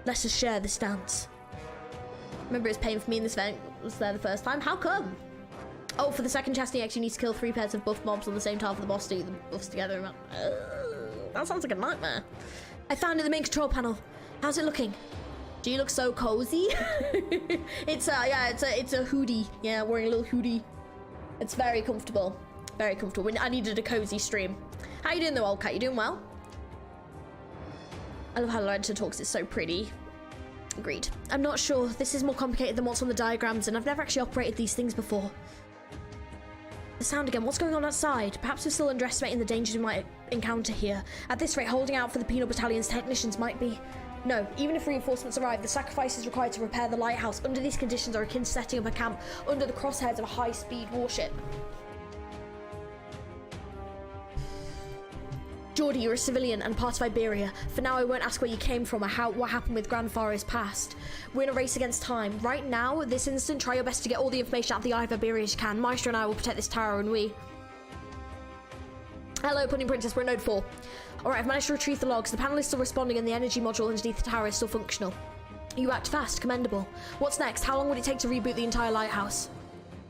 Let us share this dance. Remember, it's pain for me in this event. Was there the first time? How come? Oh, for the second chest, you actually need to kill 3 pairs of buff mobs on the same time for the boss to get the buffs together. That sounds like a nightmare. I found it in the main control panel. How's it looking? Do you look so cozy? It's a hoodie. Yeah, wearing a little hoodie. It's very comfortable. Very comfortable. I needed a cozy stream. How you doing though, old cat? You doing well? I love how Larentia talks. It's so pretty. Agreed. I'm not sure. This is more complicated than what's on the diagrams, and I've never actually operated these things before. The sound again. What's going on outside? Perhaps we're still underestimating the dangers we might encounter here. At this rate, holding out for the penal battalion's technicians might be... No, even if reinforcements arrive, the sacrifices required to repair the lighthouse under these conditions are akin to setting up a camp under the crosshairs of a high-speed warship. Geordie, you're a civilian and part of Iberia. For now, I won't ask where you came from or what happened with Gran Faro's past. We're in a race against time. Right now, this instant, try your best to get all the information out of the eye of Iberia as you can. Maestro and I will protect this tower, and we... Hello, Pudding Princess, we're at node 4. Alright, I've managed to retrieve the logs. The panel is still responding and the energy module underneath the tower is still functional. You act fast, commendable. What's next? How long would it take to reboot the entire lighthouse?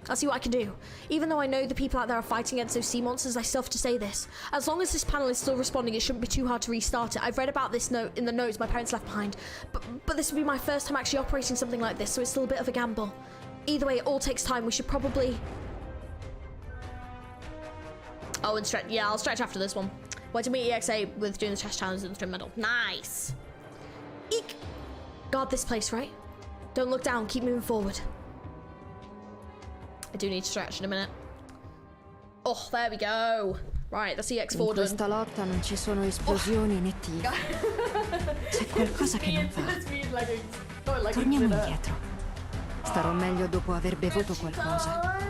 I'll see what I can do. Even though I know the people out there are fighting against those sea monsters, I still have to say this. As long as this panel is still responding, it shouldn't be too hard to restart it. I've read about this note in the notes my parents left behind. But this would be my first time actually operating something like this, so it's still a bit of a gamble. Either way, it all takes time. We should probably... Oh, and stretch. Yeah, I'll stretch after this one. Wait to meet EXA with doing the chest challenge instrumental. Nice. Eek. Guard this place, right? Don't look down. Keep moving forward. I do need to stretch in a minute. Oh, there we go. Right, that's EX4 done. In questa lotta non ci sono esplosioni né tiri. C'è qualcosa che non va. Torniamo indietro. Starò meglio dopo aver bevuto qualcosa.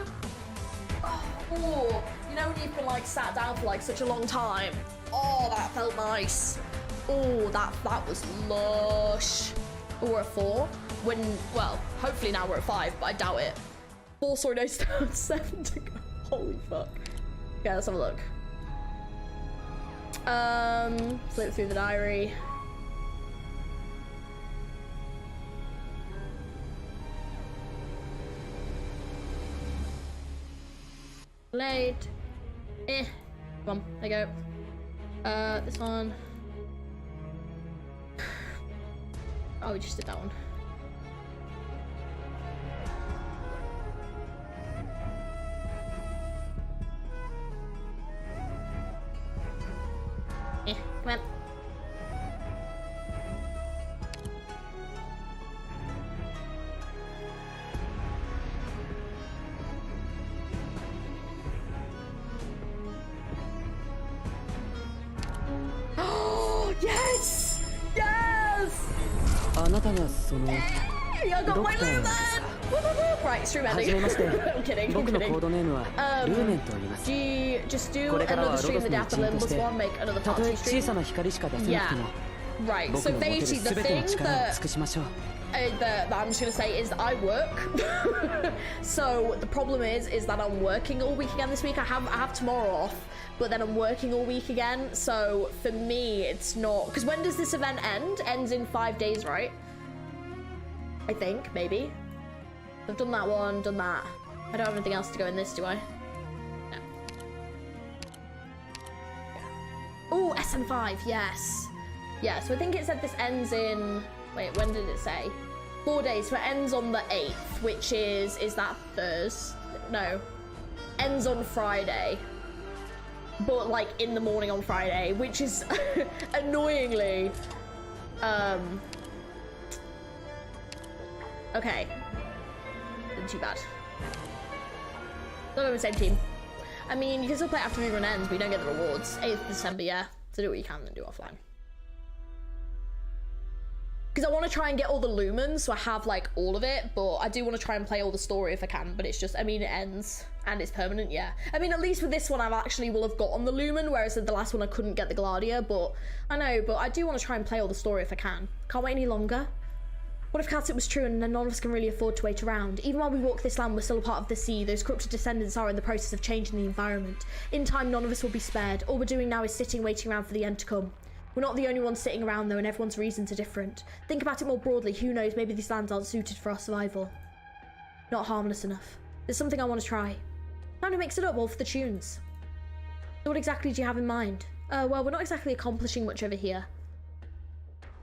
Oh, you know when you've been like sat down for like such a long time? Oh, that felt nice. Oh, that was lush. Oh, we're at 4. Well, hopefully now we're at 5, but I doubt it. 4 sword notes down, 7 to go. Holy fuck. Yeah, let's have a look. Flip through the diary. Late. Come on, there you go. This one. Oh, we just did that one. Come on. Oh, yes! Yes! I got my movement! Right, stream ending. I'm kidding, I'm kidding. Just do another stream the day after Limbus one, make another part 2 stream. Yeah. Right, so basically the thing that I'm just gonna say is that I work. So the problem is that I'm working all week again this week. I have tomorrow off, but then I'm working all week again. So for me, it's not, because when does this event end? Ends in 5 days, right? I think, maybe. I've done that one, done that. I don't have anything else to go in this, do I? No. Oh, SM5, yes. Yeah, so I think it said this ends in... Wait, when did it say? 4 days, so it ends on the 8th, which is that Thursday? No. Ends on Friday. But, like, in the morning on Friday, which is annoyingly... Okay. Not too bad. Not on the same team. I mean, you can still play after rerun ends, but you don't get the rewards. 8th of December, yeah. So do what you can and do offline. Because I want to try and get all the lumens, so I have, like, all of it, but I do want to try and play all the story if I can, but it's just, I mean, it ends, and it's permanent, yeah. I mean, at least with this one, I actually will have gotten the lumen, whereas with the last one, I couldn't get the Gladiator, but I know, but I do want to try and play all the story if I can. Can't wait any longer. What if Catsup was true and none of us can really afford to wait around? Even while we walk this land, we're still a part of the sea. Those corrupted descendants are in the process of changing the environment. In time, none of us will be spared. All we're doing now is sitting, waiting around for the end to come. We're not the only ones sitting around though, and everyone's reasons are different. Think about it more broadly. Who knows, maybe these lands aren't suited for our survival. Not harmless enough. There's something I want to try. Time to mix it up, all for the tunes. So what exactly do you have in mind? Well, we're not exactly accomplishing much over here.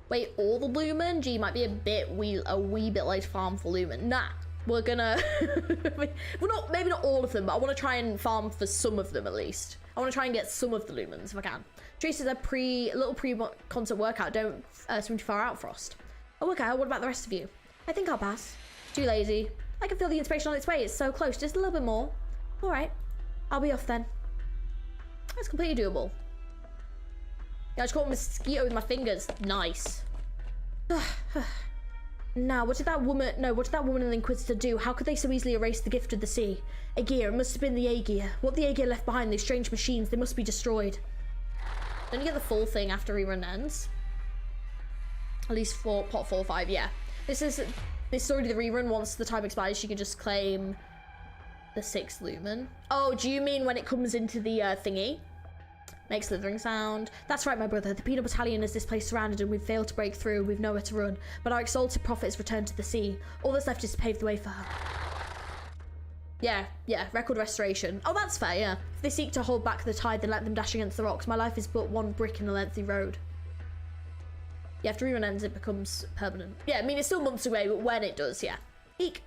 Wait, all the lumen? Gee, might be a wee bit late farm for lumen. Nah, we're gonna... maybe not all of them, but I want to try and farm for some of them at least. I want to try and get some of the lumens if I can. Trace is a little pre-concert workout. Don't swim too far out, Frost. Oh, okay, what about the rest of you? I think I'll pass. Too lazy. I can feel the inspiration on its way. It's so close, just a little bit more. All right, I'll be off then. That's completely doable. Yeah, I just caught a mosquito with my fingers. Nice. Now, what did that woman and the Inquisitor do? How could they so easily erase the gift of the sea? Aegir, it must have been the Aegir. What the Aegir left behind, these strange machines, they must be destroyed. Don't you get the full thing after rerun ends? At least for pot 4 or 5, yeah. This is already the rerun. Once the time expires, you can just claim the 6th lumen. Oh, do you mean when it comes into the thingy? Makes slithering sound. That's right, my brother. The Penal Battalion is this place surrounded and we've failed to break through. We've nowhere to run. But our exalted prophet has returned to the sea. All that's left is to pave the way for her. Yeah, record restoration. Oh, that's fair, yeah. If they seek to hold back the tide, then let them dash against the rocks. My life is but one brick in a lengthy road. Yeah, after rerun ends, it becomes permanent. Yeah, I mean, it's still months away, but when it does, yeah. Eek.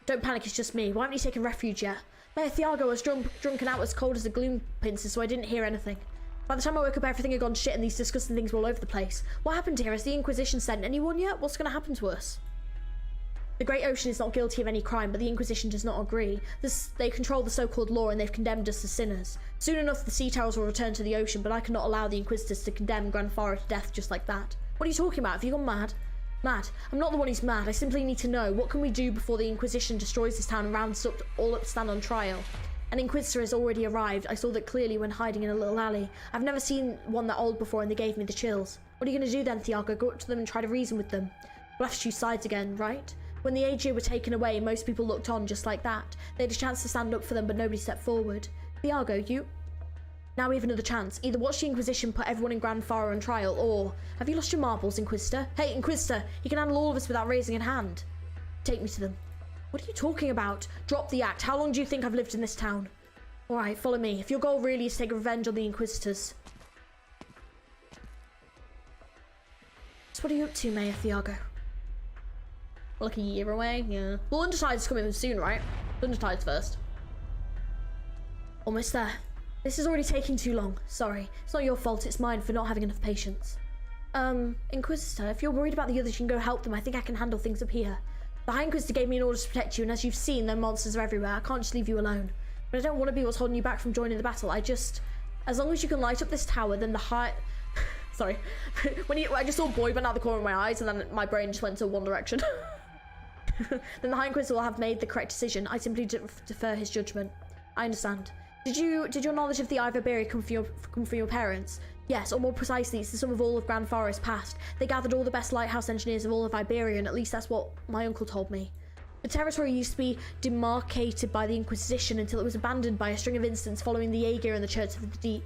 Don't panic, it's just me. Why haven't you taken refuge yet? Mayor Thiago was drunken out as cold as a gloom pincers, so I didn't hear anything. By the time I woke up, everything had gone shit and these disgusting things were all over the place. What happened here? Has the Inquisition sent anyone yet? What's going to happen to us? The Great Ocean is not guilty of any crime, but the Inquisition does not agree. They control the so-called law and they've condemned us as sinners. Soon enough, the sea towers will return to the ocean, but I cannot allow the Inquisitors to condemn Grandfara to death just like that. What are you talking about? Have you gone mad? Mad? I'm not the one who's mad. I simply need to know, what can we do before the Inquisition destroys this town and rounds up all that stand on trial? An Inquisitor has already arrived. I saw that clearly when hiding in a little alley. I've never seen one that old before and they gave me the chills. What are you going to do then, Thiago? Go up to them and try to reason with them? We'll have to choose sides again, right? When the Aegir were taken away, most people looked on just like that. They had a chance to stand up for them, but nobody stepped forward. Thiago, you... Now we have another chance. Either watch the Inquisition put everyone in Grandfara on trial, or... Have you lost your marbles, Inquisitor? Hey, Inquisitor! You can handle all of us without raising a hand. Take me to them. What are you talking about? Drop the act. How long do you think I've lived in this town? Alright, follow me. If your goal really is to take revenge on the Inquisitors. So what are you up to, Mayor Thiago? Like a year away? Yeah. Well, Undertide's coming soon, right? Undertide's first. Almost there. This is already taking too long. Sorry. It's not your fault, it's mine for not having enough patience. Inquisitor, if you're worried about the others, you can go help them. I think I can handle things up here. The High Inquisitor gave me an order to protect you, and as you've seen, their monsters are everywhere. I can't just leave you alone. But I don't want to be what's holding you back from joining the battle. As long as you can light up this tower, then the High... Sorry. I just saw Boy went out the corner of my eyes, and then my brain just went to one direction. Then the High Inquisitor will have made the correct decision. I simply defer his judgment. I understand. Did your knowledge of the Eye of Iberia come from your parents? Yes, or more precisely, it's the sum of all of Grandfara's past. They gathered all the best lighthouse engineers of all of Iberian, at least that's what my uncle told me. The territory used to be demarcated by the Inquisition until it was abandoned by a string of incidents following the Aegir and the Church of the Deep.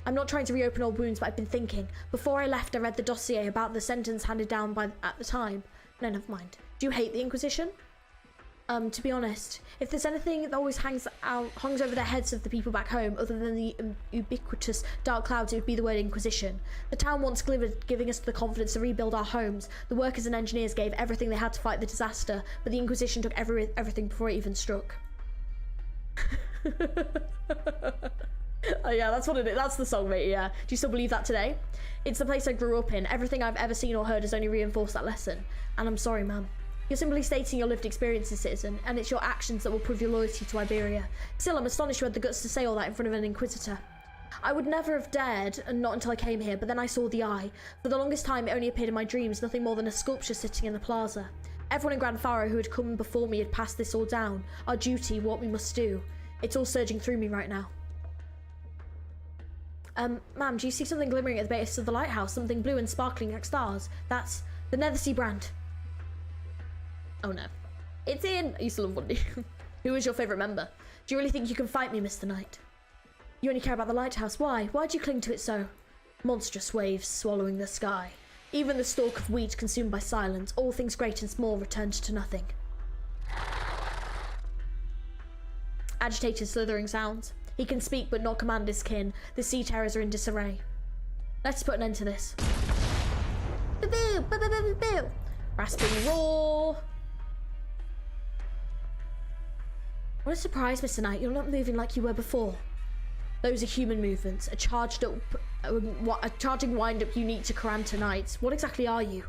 I'm not trying to reopen old wounds, but I've been thinking. Before I left, I read the dossier about the sentence handed down at the time. No, never mind. Do you hate the Inquisition? To be honest, if there's anything that always hangs over the heads of the people back home, other than the ubiquitous dark clouds, it would be the word Inquisition. The town once glimmered, giving us the confidence to rebuild our homes. The workers and engineers gave everything they had to fight the disaster, but the Inquisition took everything before it even struck. Oh yeah, that's what it is. That's the song, mate, yeah. Do you still believe that today? It's the place I grew up in. Everything I've ever seen or heard has only reinforced that lesson. And I'm sorry, ma'am. You're simply stating your lived experiences, citizen, and it's your actions that will prove your loyalty to Iberia. Still, I'm astonished you had the guts to say all that in front of an Inquisitor. I would never have dared, and not until I came here, but then I saw the eye. For the longest time, it only appeared in my dreams, nothing more than a sculpture sitting in the plaza. Everyone in Grand Faro who had come before me had passed this all down. Our duty, what we must do. It's all surging through me right now. Ma'am, do you see something glimmering at the base of the lighthouse? Something blue and sparkling like stars? That's the Nethersea brand. Oh no. It's in! I used to love Bundy. Who is your favourite member? Do you really think you can fight me, Mr. Knight? You only care about the lighthouse. Why? Why do you cling to it so? Monstrous waves swallowing the sky. Even the stalk of wheat consumed by silence. All things great and small returned to nothing. Agitated, slithering sounds. He can speak but not command his kin. The sea terrors are in disarray. Let's put an end to this. Rasping roar. What a surprise, Mr. Knight. You're not moving like you were before. Those are human movements. A charging wind-up unique to Karanta Knights. What exactly are you?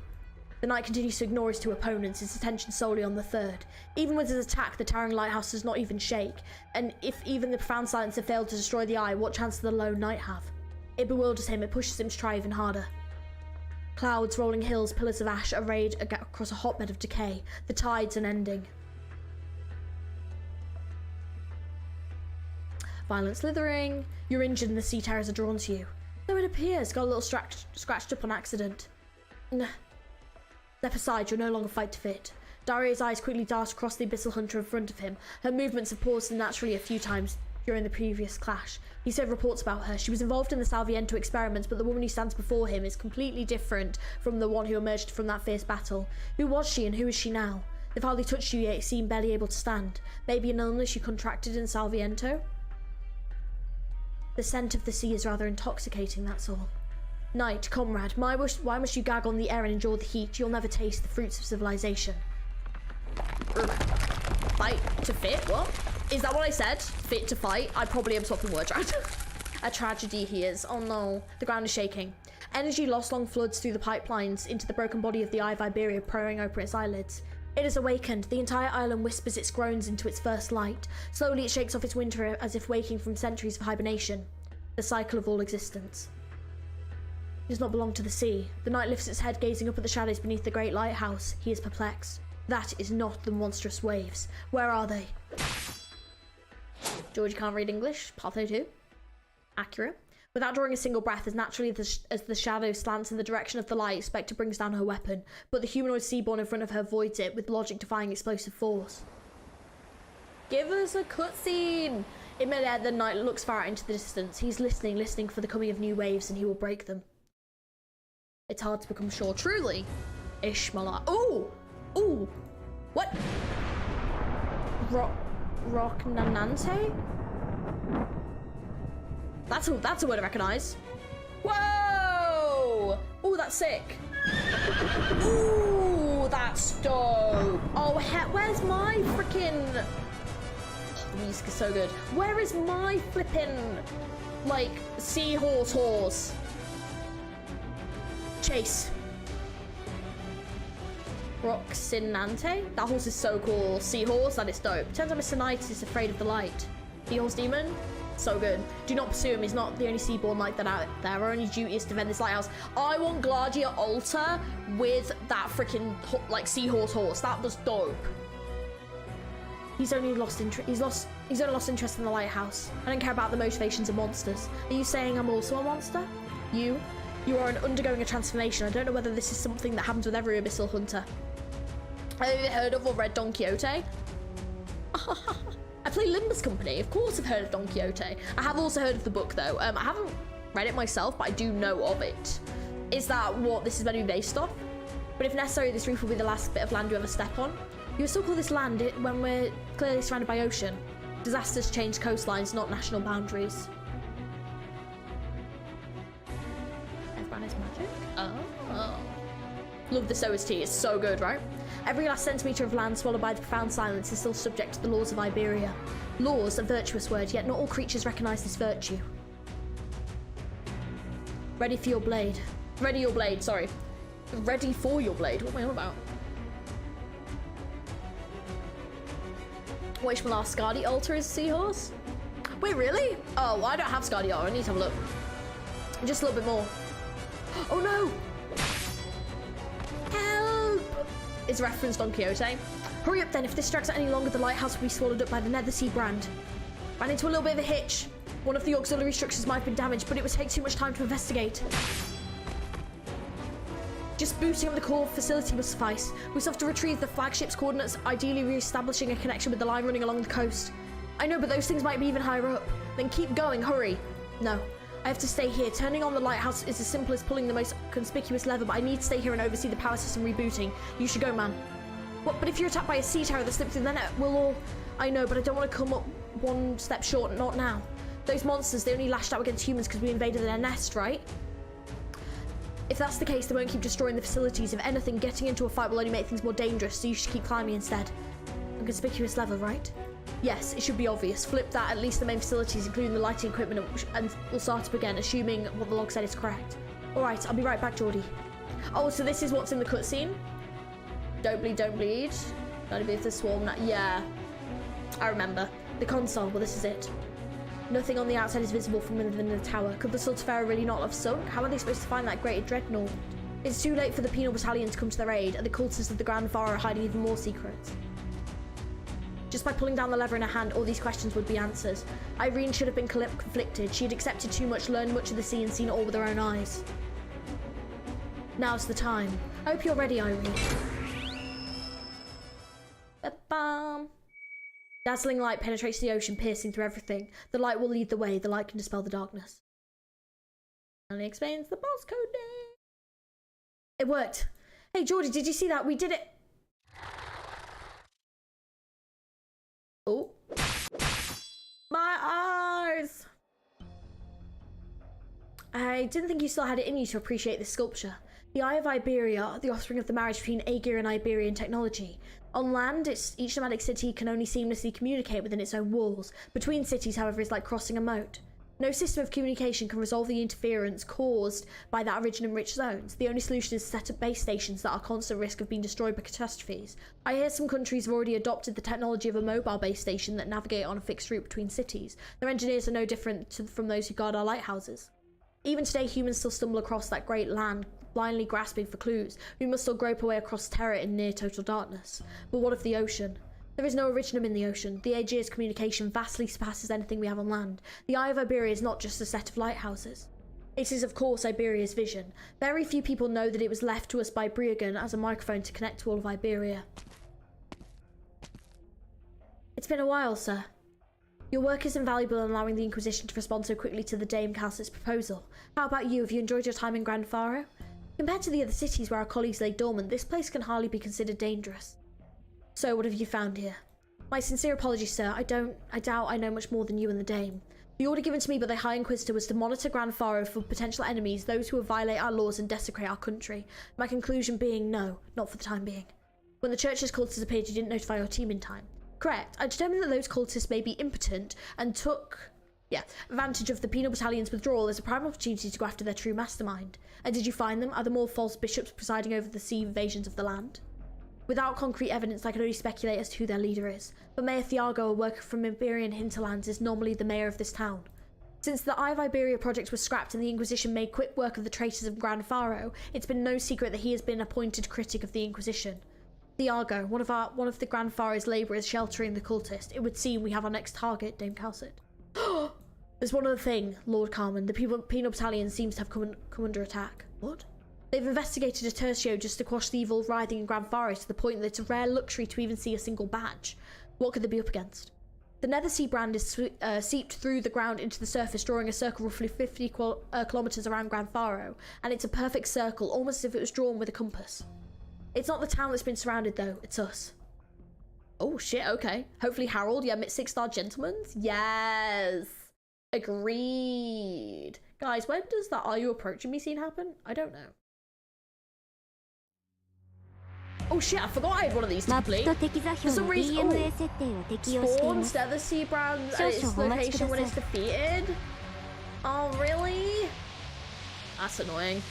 The Knight continues to ignore his two opponents, his attention solely on the third. Even with his attack, the towering lighthouse does not even shake. And if even the profound silence had failed to destroy the eye, what chance does the lone Knight have? It bewilders him, it pushes him to try even harder. Clouds, rolling hills, pillars of ash arrayed across a hotbed of decay. The tide's unending. Violent slithering. You're injured and the sea terrors are drawn to you. So it appears. Got a little scratched up on accident. Step aside, you're no longer fight fit. Daria's eyes quickly dart across the abyssal hunter in front of him. Her movements have paused naturally a few times during the previous clash. He's heard reports about her. She was involved in the Salviento experiments, but the woman who stands before him is completely different from the one who emerged from that fierce battle. Who was she and who is she now? They've hardly touched you yet, you seem barely able to stand. Maybe an illness you contracted in Salviento? The scent of the sea is rather intoxicating, that's all. Knight, comrade, why must you gag on the air and endure the heat? You'll never taste the fruits of civilization. Fight to fit? What? Is that what I said? Fit to fight? I probably am swapping words around. A tragedy he is. Oh no. The ground is shaking. Energy lost long floods through the pipelines into the broken body of the Eye of Iberia, pouring open its eyelids. It is awakened. The entire island whispers its groans into its first light. Slowly it shakes off its winter as if waking from centuries of hibernation. The cycle of all existence. He does not belong to the sea. The Knight lifts its head, gazing up at the shadows beneath the great lighthouse. He is perplexed. That is not the monstrous waves. Where are they? George can't read English. Patho 2. Accurate. Without drawing a single breath, as naturally as the shadow slants in the direction of the light, Spectre brings down her weapon, but the humanoid seaborn in front of her voids it with logic defying explosive force. Give us a cutscene! In midair, the Knight looks far out into the distance. He's listening for the coming of new waves, and he will break them. It's hard to become sure. Truly, Ishmael. Ooh! Ooh! What? Rocknanante? That's a word I recognise. Whoa! Ooh, that's sick. Ooh, that's dope. Oh, where's my freaking... The music is so good. Where is my flipping, like, seahorse horse? Chase. Roxinante? That horse is so cool. Seahorse, that is dope. Turns out Mr. Knight is afraid of the light. Seahorse demon? So good. Do not pursue him. He's not the only seaborn like that out there. Our only duty is to defend this lighthouse. I want GLAADIAAAAA with that freaking like seahorse horse. That was dope. He's only lost interest in the lighthouse. I don't care about the motivations of monsters. Are you saying I'm also a monster? You are undergoing a transformation. I don't know whether this is something that happens with every abyssal hunter. Have you heard of or read Don Quixote? I play Limbus Company. Of course I've heard of Don Quixote. I have also heard of the book though. I haven't read it myself, but I do know of it. Is that what this is meant to be based off? But if necessary, this reef will be the last bit of land you ever step on. You would still call this land when we're clearly surrounded by ocean. Disasters change coastlines, not national boundaries. Everyone is magic? Oh. Love this OST, it's so good, right? Every last centimetre of land swallowed by the profound silence is still subject to the laws of Iberia. Laws, a virtuous word, yet not all creatures recognise this virtue. Ready for your blade. Ready your blade, sorry. Ready for your blade, what am I on about? Which will our Skadi alter as seahorse? Wait, really? Oh, I don't have Skadi alter, I need to have a look. Just a little bit more. Oh no! Help! Is referenced on Quixote. Hurry up then, if this drags out any longer, the lighthouse will be swallowed up by the Nethersea brand. Ran into a little bit of a hitch. One of the auxiliary structures might have been damaged, but it would take too much time to investigate. Just boosting up the core facility will suffice. We still have to retrieve the flagship's coordinates, ideally re-establishing a connection with the line running along the coast. I know, but those things might be even higher up. Then keep going, hurry. No, I have to stay here. Turning on the lighthouse is as simple as pulling the most conspicuous lever, but I need to stay here and oversee the power system rebooting. You should go, man. What, but if you're attacked by a sea terror that slips through the net, we'll all... I know, but I don't want to come up one step short, not now. Those monsters, they only lashed out against humans because we invaded their nest, right? If that's the case, they won't keep destroying the facilities. If anything, getting into a fight will only make things more dangerous, so you should keep climbing instead. A conspicuous lever, right? Yes, it should be obvious. Flip that, at least the main facilities, including the lighting equipment, and we'll start up again, assuming what the log said is correct. Alright, I'll be right back, Geordie. Oh, so this is what's in the cutscene? Don't bleed, don't bleed. Gotta be with the swarm. Yeah, I remember. The console, well, this is it. Nothing on the outside is visible from within the tower. Could the STULTIFERA really not have sunk? How are they supposed to find that great dreadnought? It's too late for the penal battalion to come to their aid, and the cultists of the Grand Pharaoh are hiding even more secrets. Just by pulling down the lever in her hand, all these questions would be answered. Irene should have been conflicted. She had accepted too much, learned much of the sea, and seen it all with her own eyes. Now's the time. I hope you're ready, Irene. Ba-bam. Dazzling light penetrates the ocean, piercing through everything. The light will lead the way. The light can dispel the darkness. And it explains the boss code name. It worked. Hey, Geordie, did you see that? We did it. Oh. My eyes. I didn't think you still had it in you to appreciate this sculpture. The Eye of Iberia, the offspring of the marriage between Aegir and Iberian technology. On land, each nomadic city can only seamlessly communicate within its own walls. Between cities, however, is like crossing a moat. No system of communication can resolve the interference caused by that origin in rich zones. The only solution is to set up base stations that are at constant risk of being destroyed by catastrophes. I hear some countries have already adopted the technology of a mobile base station that navigate on a fixed route between cities. Their engineers are no different from those who guard our lighthouses. Even today, humans still stumble across that great land, blindly grasping for clues. We must still grope our way across terror in near total darkness. But what of the ocean? There is no originum in the ocean. The Aegir's communication vastly surpasses anything we have on land. The Eye of Iberia is not just a set of lighthouses. It is, of course, Iberia's vision. Very few people know that it was left to us by Briagan as a microphone to connect to all of Iberia. It's been a while, sir. Your work is invaluable in allowing the Inquisition to respond so quickly to the Dame Calcit's proposal. How about you? Have you enjoyed your time in Grand Pharaoh? Compared to the other cities where our colleagues lay dormant, this place can hardly be considered dangerous. So, what have you found here? My sincere apologies, sir. I doubt I know much more than you and the Dame. The order given to me by the High Inquisitor was to monitor Grand Pharaoh for potential enemies, those who would violate our laws and desecrate our country. My conclusion being no, not for the time being. When the Church's cultists appeared, you didn't notify your team in time. Correct. I determined that those cultists may be impotent and took advantage of the penal battalion's withdrawal as a prime opportunity to go after their true mastermind. And did you find them? Are there more false bishops presiding over the sea invasions of the land? Without concrete evidence, I can only speculate as to who their leader is. But Mayor Thiago, a worker from Iberian hinterlands, is normally the mayor of this town. Since the Eye of Iberia project was scrapped and the Inquisition made quick work of the traitors of Grand Pharaoh, it's been no secret that he has been appointed critic of the Inquisition. Thiago, one of the Grand Pharaoh's labourers sheltering the cultist. It would seem we have our next target, Dame Calcit. There's one other thing, Lord Carmen. The penal battalion seems to have come under attack. What? They've investigated a tertio just to quash the evil writhing in Grand Pharaoh to the point that it's a rare luxury to even see a single badge. What could they be up against? The Nethersea brand is seeped through the ground into the surface, drawing a circle roughly 50 kilometres around Grand Pharaoh, and it's a perfect circle, almost as if it was drawn with a compass. It's not the town that's been surrounded though, it's us. Oh shit, okay. Hopefully Harold, yeah, 6-star gentlemen. Yes. Agreed. Guys, when does that "are you approaching me" scene happen? I don't know. Oh shit, I forgot I had one of these to complete. For some reason, spawns the sea brand at its location when it's defeated. Oh really? That's annoying.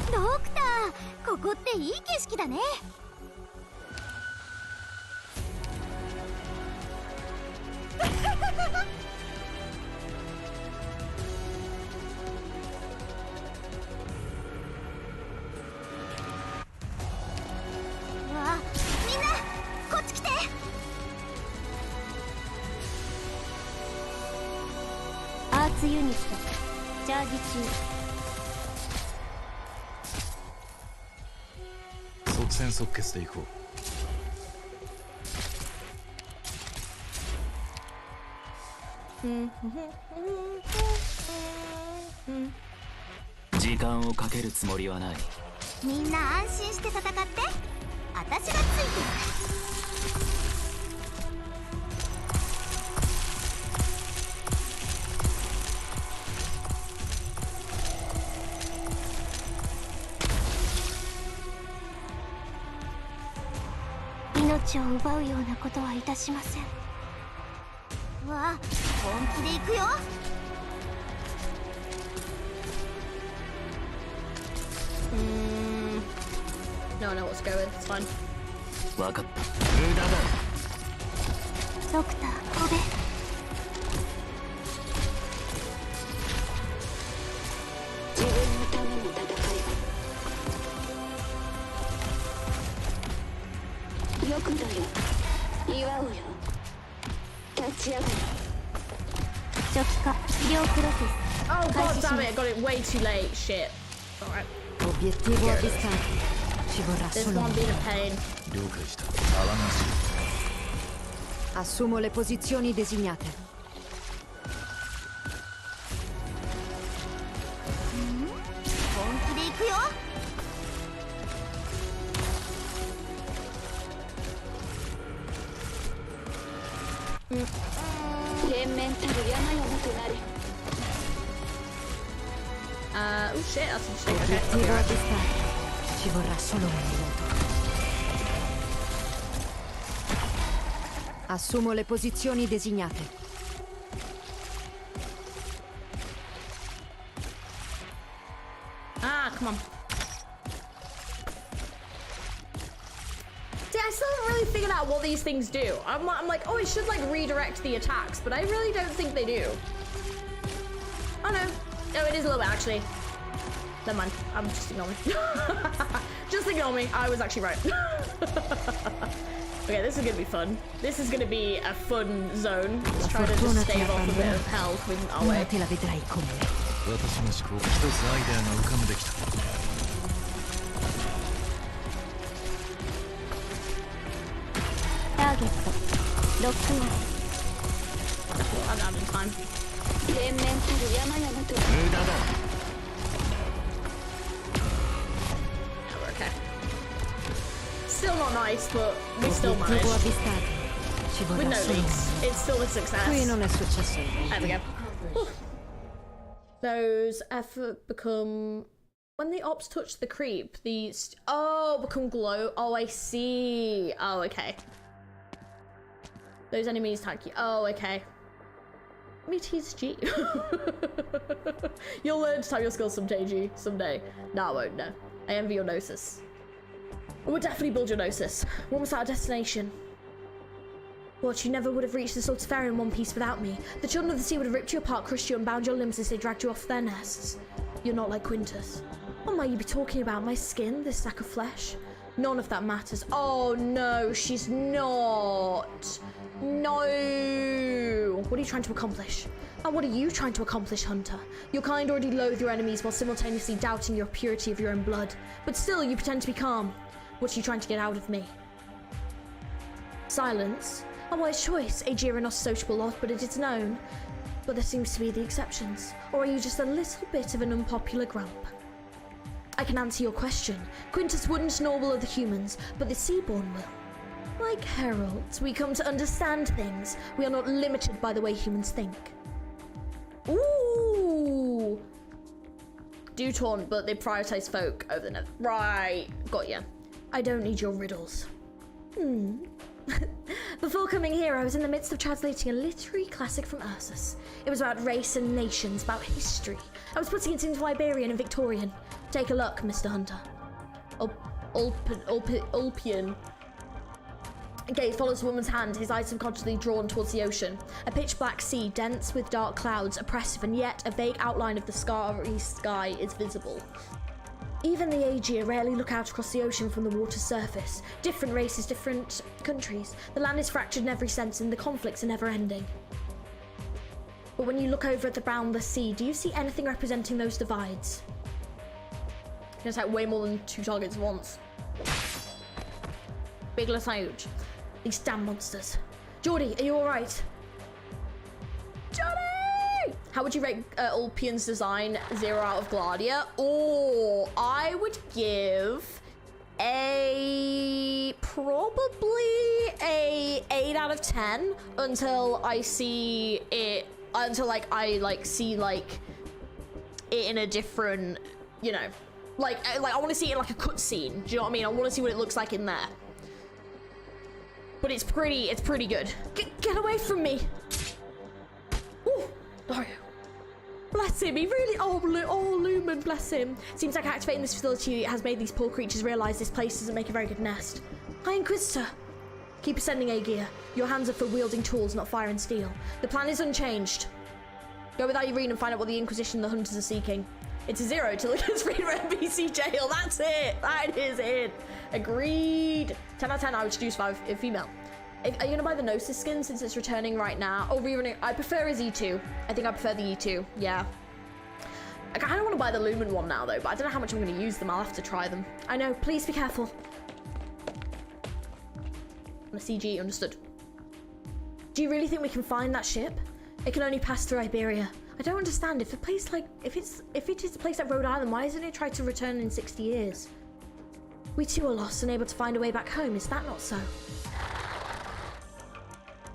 ドクター、ここっていい景色だね。わあ、みんなこっち来て。アーツユニットチャージ中。 即戦即決でいこう。時間をかけるつもりはない。みんな安心して戦って。私がついてる。命を奪うようなことはいたしません。わあ、本気で行くよ。No, no, what's going? It's fine. わかった。無駄だ。ドクター、コベ。自分のための戦い。よくだよ。祝おうよ。立ち上がる。初期化医療プロセス。Oh god damn it! I got it way too late. Shit. Alright. Obiettivo avvistato. Ci vorrà This solo one un being a minuto. pain. 了解した。泡なし。 Assumo le posizioni designate.本気で行くよ。連綿たる山々となれ。Oh shit, that's interesting. Okay. Obiettivo avvistato. Ci vorrà solo un minuto. Assumo le posizioni designate. Ah, come on. See, I still haven't really figured out what these things do. I'm like, oh, it should like redirect the attacks, but I really don't think they do. Oh no. No, it is a little bit actually. Never mind. I'm just ignore me. Just ignore me. I was actually right. Okay, this is gonna be fun. This is gonna be a fun zone. Let's try to just stave off a bit of hell coming our way. てla vedrai con me. 私の思考一つアイデアが浮かんできた。ターゲットロックオン。 I'm having time. 連綿たる山々と。無駄だ。 Yeah, we're okay. Still not nice, but we still Obiettivo managed. avvistato. Ci With vorrà no solo un leaks. minuto. It's still a success. Qui non è successo niente. There we go. Whew. Those effort become... When the ops touch the creep, these... Oh, become glow. Oh, I see. Oh, okay. Those enemies attack you. Oh, okay. Let me tease G. You'll learn to type your skills someday, G. Someday. No, I won't, no. I envy your gnosis. I would definitely build your gnosis. What was our destination? What, you never would have reached the STULTIFERA in one piece without me. The children of the sea would have ripped you apart, crushed you, and bound your limbs as they dragged you off their nests. You're not like Quintus. What might you be talking about? My skin? This sack of flesh? None of that matters. Oh no, she's not. No. What are you trying to accomplish? And what are you trying to accomplish, Hunter? Your kind already loathe your enemies while simultaneously doubting your purity of your own blood. But still, you pretend to be calm. What are you trying to get out of me? Silence? A wise choice. Aegir are not a sociable lot, but it is known. But there seems to be the exceptions. Or are you just a little bit of an unpopular grump? I can answer your question. Quintus wouldn't nor will other humans, but the Seaborn will. Like heralds, we come to understand things. We are not limited by the way humans think. Ooh! Do taunt, but they prioritize folk over the net. Right, got ya. I don't need your riddles. Before coming here, I was in the midst of translating a literary classic from Ursus. It was about race and nations, about history. I was putting it into Iberian and Victorian. Take a look, Mr. Hunter. Ulpian. Gaze follows the woman's hand, his eyes subconsciously drawn towards the ocean. A pitch-black sea, dense with dark clouds, oppressive, and yet a vague outline of the starry sky is visible. Even the Aegir rarely look out across the ocean from the water's surface. Different races, different countries. The land is fractured in every sense and the conflicts are never ending. But when you look over at the boundless sea, do you see anything representing those divides? You can attack way more than 2 targets at once. Big huge. These damn monsters. Geordie, are you alright? Johnny! How would you rate Ulpian's design 0 out of Gladia? Oh, I would give probably a 8 out of 10 until I see it, until I see it in a different, you know, like I want to see it in like a cutscene. Do you know what I mean? I want to see what it looks like in there. But it's pretty good. Get away from me. Ooh, Dario. Bless him, he really, oh Lumen, bless him. Seems like activating this facility has made these poor creatures realize this place doesn't make a very good nest. Hi, Inquisitor. Keep ascending, Aegir. Your hands are for wielding tools, not fire and steel. The plan is unchanged. Go with Irene and find out what the Inquisition and the Hunters are seeking. It's a 0 till it gets free from NPC jail. That's it. That is it. Agreed. 10 out of 10, I would choose 5 if female. Are you gonna buy the Gnosis skin since it's returning right now? Oh, rerunning. I prefer his E2. I think I prefer the E2. Yeah. I kind of want to buy the Lumen one now though, but I don't know how much I'm going to use them. I'll have to try them. I know. Please be careful. On a CG, understood. Do you really think we can find that ship? It can only pass through Iberia. I don't understand. If a place like if it is a place like Rhode Island, why isn't it tried to return in 60 years? We too are lost, unable to find a way back home. Is that not so?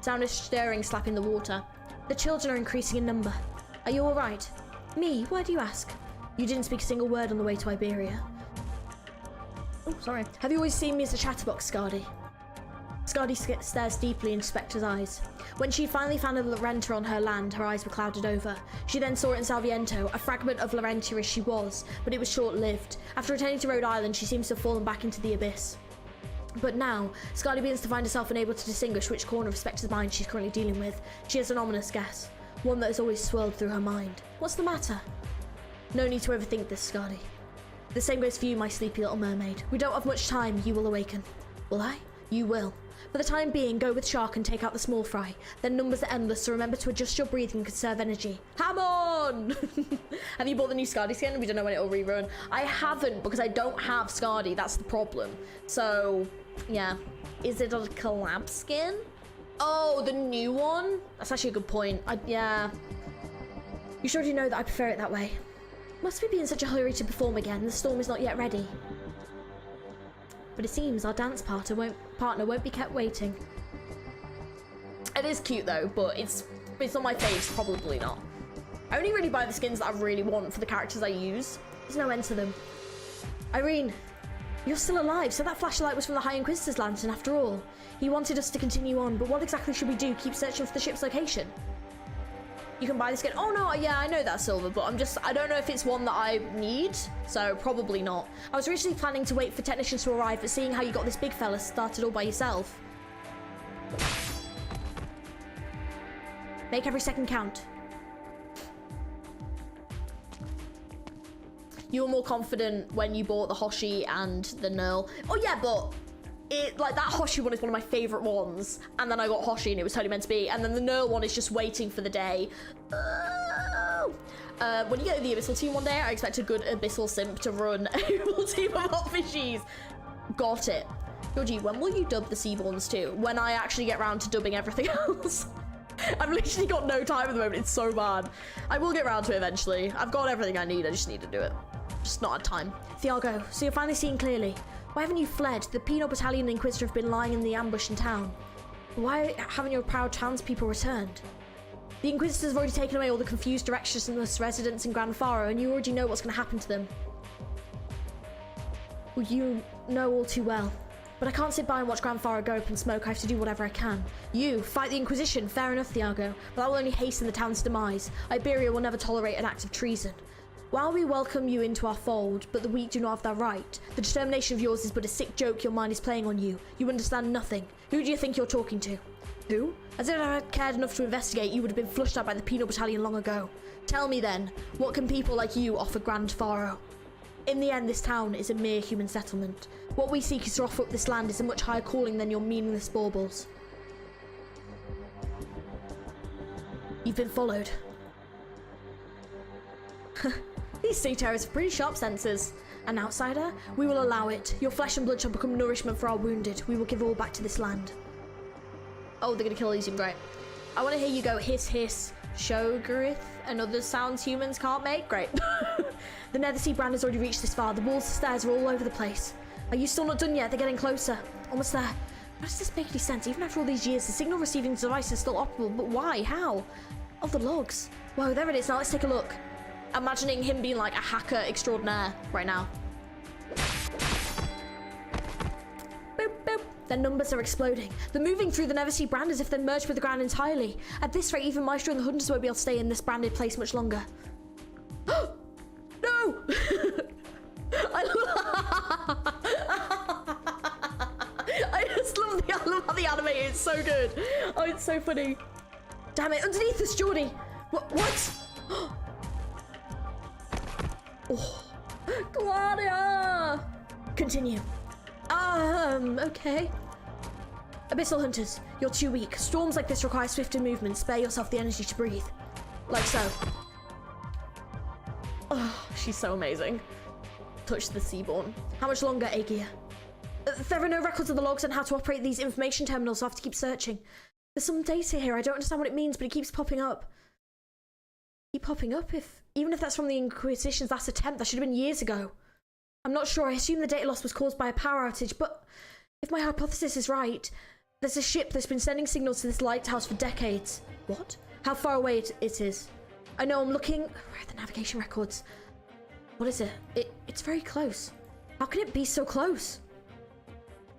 Sound is stirring, slapping the water. The children are increasing in number. Are you all right? Me? Why do you ask? You didn't speak a single word on the way to Iberia. Oh, sorry. Have you always seen me as a chatterbox, Skadi? Skadi stares deeply into Spectre's eyes. When she finally found a Laurenta on her land, her eyes were clouded over. She then saw it in Salviento, a fragment of Laurenta as she was, but it was short-lived. After returning to Rhode Island, she seems to have fallen back into the abyss. But now, Skadi begins to find herself unable to distinguish which corner of Spectre's mind she's currently dealing with. She has an ominous guess, one that has always swirled through her mind. What's the matter? No need to overthink this, Skadi. The same goes for you, my sleepy little mermaid. We don't have much time, you will awaken. Will I? You will. For the time being, go with Shark and take out the small fry. Their numbers are endless, so remember to adjust your breathing and conserve energy. Ham on! Have you bought the new Skadi skin? We don't know when it'll rerun. I haven't, because I don't have Skadi. That's the problem. So, yeah. Is it a collab skin? Oh, the new one? That's actually a good point. Yeah. You should already know that I prefer it that way. Must we be in such a hurry to perform again? The storm is not yet ready. But it seems our dance partner won't be kept waiting. It is cute though, but it's not my fave, probably not. I only really buy the skins that I really want for the characters I use. There's no end to them. Irene, you're still alive, so that flashlight was from the High Inquisitor's lantern after all. He wanted us to continue on, but what exactly should we do? Keep searching for the ship's location? You can buy the skin. Oh no, yeah, I know that's silver, but I don't know if it's one that I need, so probably not. I was originally planning to wait for technicians to arrive, but seeing how you got this big fella started all by yourself. Make every second count. You were more confident when you bought the Hoshi and the Nurl. Oh yeah, but that Hoshi one is one of my favorite ones, and then I got Hoshi and it was totally meant to be, and then the Nurl one is just waiting for the day. When you get the Abyssal team one day, I expect a good Abyssal simp to run a full team of hot fishies. Got it. Georgie, when will you dub the Seaborns too? When I actually get around to dubbing everything else. I've literally got no time at the moment. It's so bad. I will get around to it eventually. I've got everything I need. I just need to do it. Just not had time. Thiago, so you're finally seeing clearly. Why haven't you fled? The Penal Battalion and Inquisitor have been lying in the ambush in town. Why haven't your proud trans people returned? The Inquisitors have already taken away all the confused directionless residents in Grand Faro, and you already know what's going to happen to them. Well, you know all too well. But I can't sit by and watch Grand Faro go up in smoke. I have to do whatever I can. You, fight the Inquisition. Fair enough, Thiago. But that will only hasten the town's demise. Iberia will never tolerate an act of treason. While we welcome you into our fold, but the weak do not have that right. The determination of yours is but a sick joke your mind is playing on you. You understand nothing. Who do you think you're talking to? Who? As if I had cared enough to investigate, you would have been flushed out by the Penal Battalion long ago. Tell me then, what can people like you offer Grand Faro? In the end, this town is a mere human settlement. What we seek is to offer up this land is a much higher calling than your meaningless baubles. You've been followed. These sea terrors have pretty sharp senses. An outsider? We will allow it. Your flesh and blood shall become nourishment for our wounded. We will give all back to this land. Oh, they're gonna kill Elysium, great. I want to hear you go hiss hiss, Shogorith, and other sounds humans can't make. Great. The Nethersea brand has already reached this far. The walls and stairs are all over the place. Are you still not done yet? They're getting closer. Almost there. How does this make any sense? Even after all these years, the signal receiving device is still operable. But why? How? Oh, the logs. Whoa, there it is. Now let's take a look. Imagining him being like a hacker extraordinaire right now. Boop, boop. Their numbers are exploding. They're moving through the Nethersea brand as if they're merged with the ground entirely. At this rate, even Maestro and the Hunters won't be able to stay in this branded place much longer. No! I just love the anime. It's so good. Oh, it's so funny. Damn it! Underneath us, Geordie. What? Oh, Gladia! Continue. Okay. Abyssal Hunters, you're too weak. Storms like this require swifter movement. Spare yourself the energy to breathe. Like so. Oh, she's so amazing. Touch the Seaborn. How much longer, Aegir? There are no records of the logs on how to operate these information terminals, so I have to keep searching. There's some data here. I don't understand what it means, but it keeps popping up. Keep popping up? Even if that's from the Inquisition's last attempt, that should have been years ago. I'm not sure. I assume the data loss was caused by a power outage, but if my hypothesis is right, there's a ship that's been sending signals to this lighthouse for decades. What? How far away it is? I know, I'm looking. Where are the navigation records? What is it? It's very close. How can it be so close?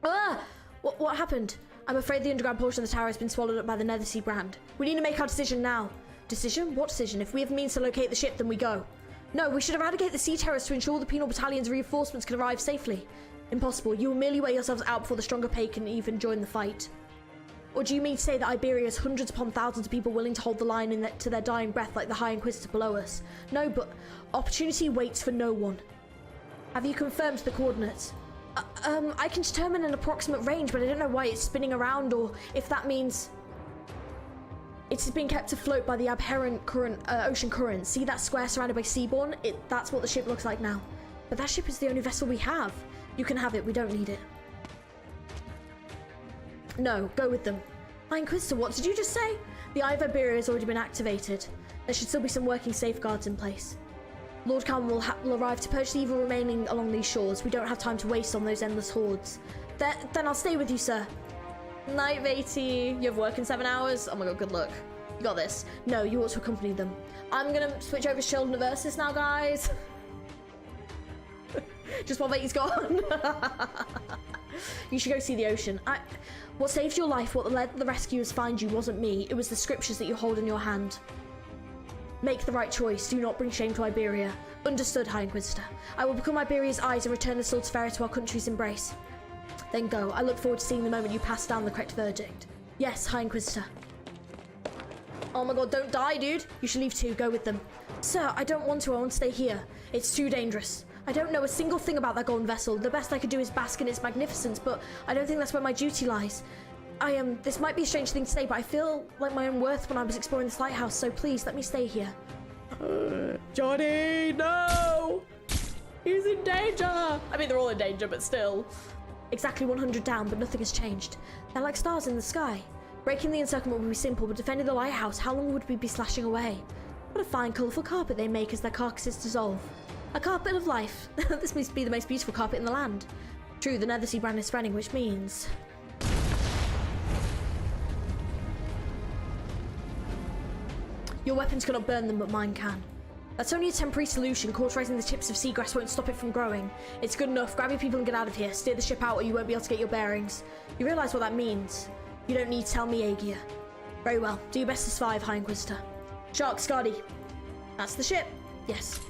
Ah! What happened? I'm afraid the underground portion of the tower has been swallowed up by the Nethersea brand. We need to make our decision now. Decision? What decision? If we have means to locate the ship, then we go. No, we should eradicate the sea terrors to ensure the Penal Battalion's reinforcements can arrive safely. Impossible. You will merely wear yourselves out before the stronger pay can even join the fight. Or do you mean to say that Iberia has hundreds upon thousands of people willing to hold the line to their dying breath like the High Inquisitor below us? No, but opportunity waits for no one. Have you confirmed the coordinates? I can determine an approximate range, but I don't know why it's spinning around or if that means it's been kept afloat by the aberrant ocean current. See that square surrounded by Seaborn? That's what the ship looks like now. But that ship is the only vessel we have. You can have it, we don't need it. No, go with them. High Inquisitor, what did you just say? The Eye of Iberia has already been activated. There should still be some working safeguards in place. Lord Khan will arrive to purge the evil remaining along these shores. We don't have time to waste on those endless hordes. Then I'll stay with you, sir. Night, Matey. You have work in 7 hours? Oh my god, good luck. You got this. No, you ought to accompany them. I'm gonna switch over to Children of Ursus now, guys. Just while Matey's gone. You should go see the ocean. What saved your life, what led the rescuers find you wasn't me. It was the scriptures that you hold in your hand. Make the right choice. Do not bring shame to Iberia. Understood, High Inquisitor. I will become Iberia's eyes and return the STULTIFERA to our country's embrace. Then go. I look forward to seeing the moment you pass down the correct verdict. Yes, High Inquisitor. Oh my god, don't die, dude. You should leave too. Go with them. Sir, I don't want to. I want to stay here. It's too dangerous. I don't know a single thing about that golden vessel. The best I could do is bask in its magnificence, but I don't think that's where my duty lies. This might be a strange thing to say, but I feel like my own worth when I was exploring this lighthouse, so please, let me stay here. Johnny, no! He's in danger! I mean, they're all in danger, but still. Exactly 100 down, but nothing has changed. They're like stars in the sky. Breaking the encirclement would be simple, but defending the lighthouse, how long would we be slashing away? What a fine, colourful carpet they make as their carcasses dissolve. A carpet of life. This must be the most beautiful carpet in the land. True, the Nether Sea brand is spreading, which means... Your weapons cannot burn them, but mine can. That's only a temporary solution. Cauterizing the tips of seagrass won't stop it from growing. It's good enough. Grab your people and get out of here. Steer the ship out or you won't be able to get your bearings. You realise what that means? You don't need to tell me, Aegir. Very well. Do your best to survive, High Inquisitor. Shark, Scardy. That's the ship. Yes.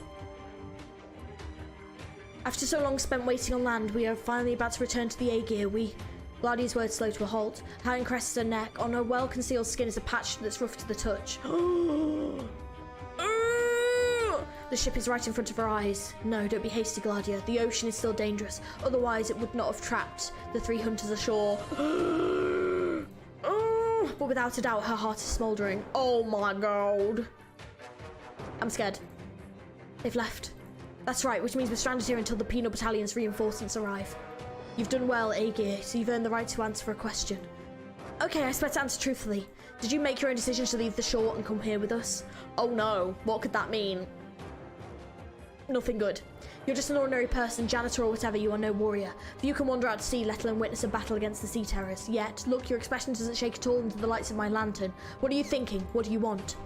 After so long spent waiting on land, we are finally about to return to the Aegir. Gladia's words slow to a halt. High crests her neck. On her well-concealed skin is a patch that's rough to the touch. The ship is right in front of her eyes. No, don't be hasty, Gladia. The ocean is still dangerous. Otherwise, it would not have trapped the 3 hunters ashore. But without a doubt, her heart is smouldering. Oh my god. I'm scared. They've left. That's right, which means we're stranded here until the penal battalion's reinforcements arrive. You've done well, Aegir, so you've earned the right to answer a question. Okay, I expect to answer truthfully. Did you make your own decision to leave the shore and come here with us? Oh no, what could that mean? Nothing good. You're just an ordinary person, janitor or whatever, you are no warrior. For you can wander out to sea, let alone witness a battle against the sea terrors. Yet, look, your expression doesn't shake at all under the lights of my lantern. What are you thinking? What do you want?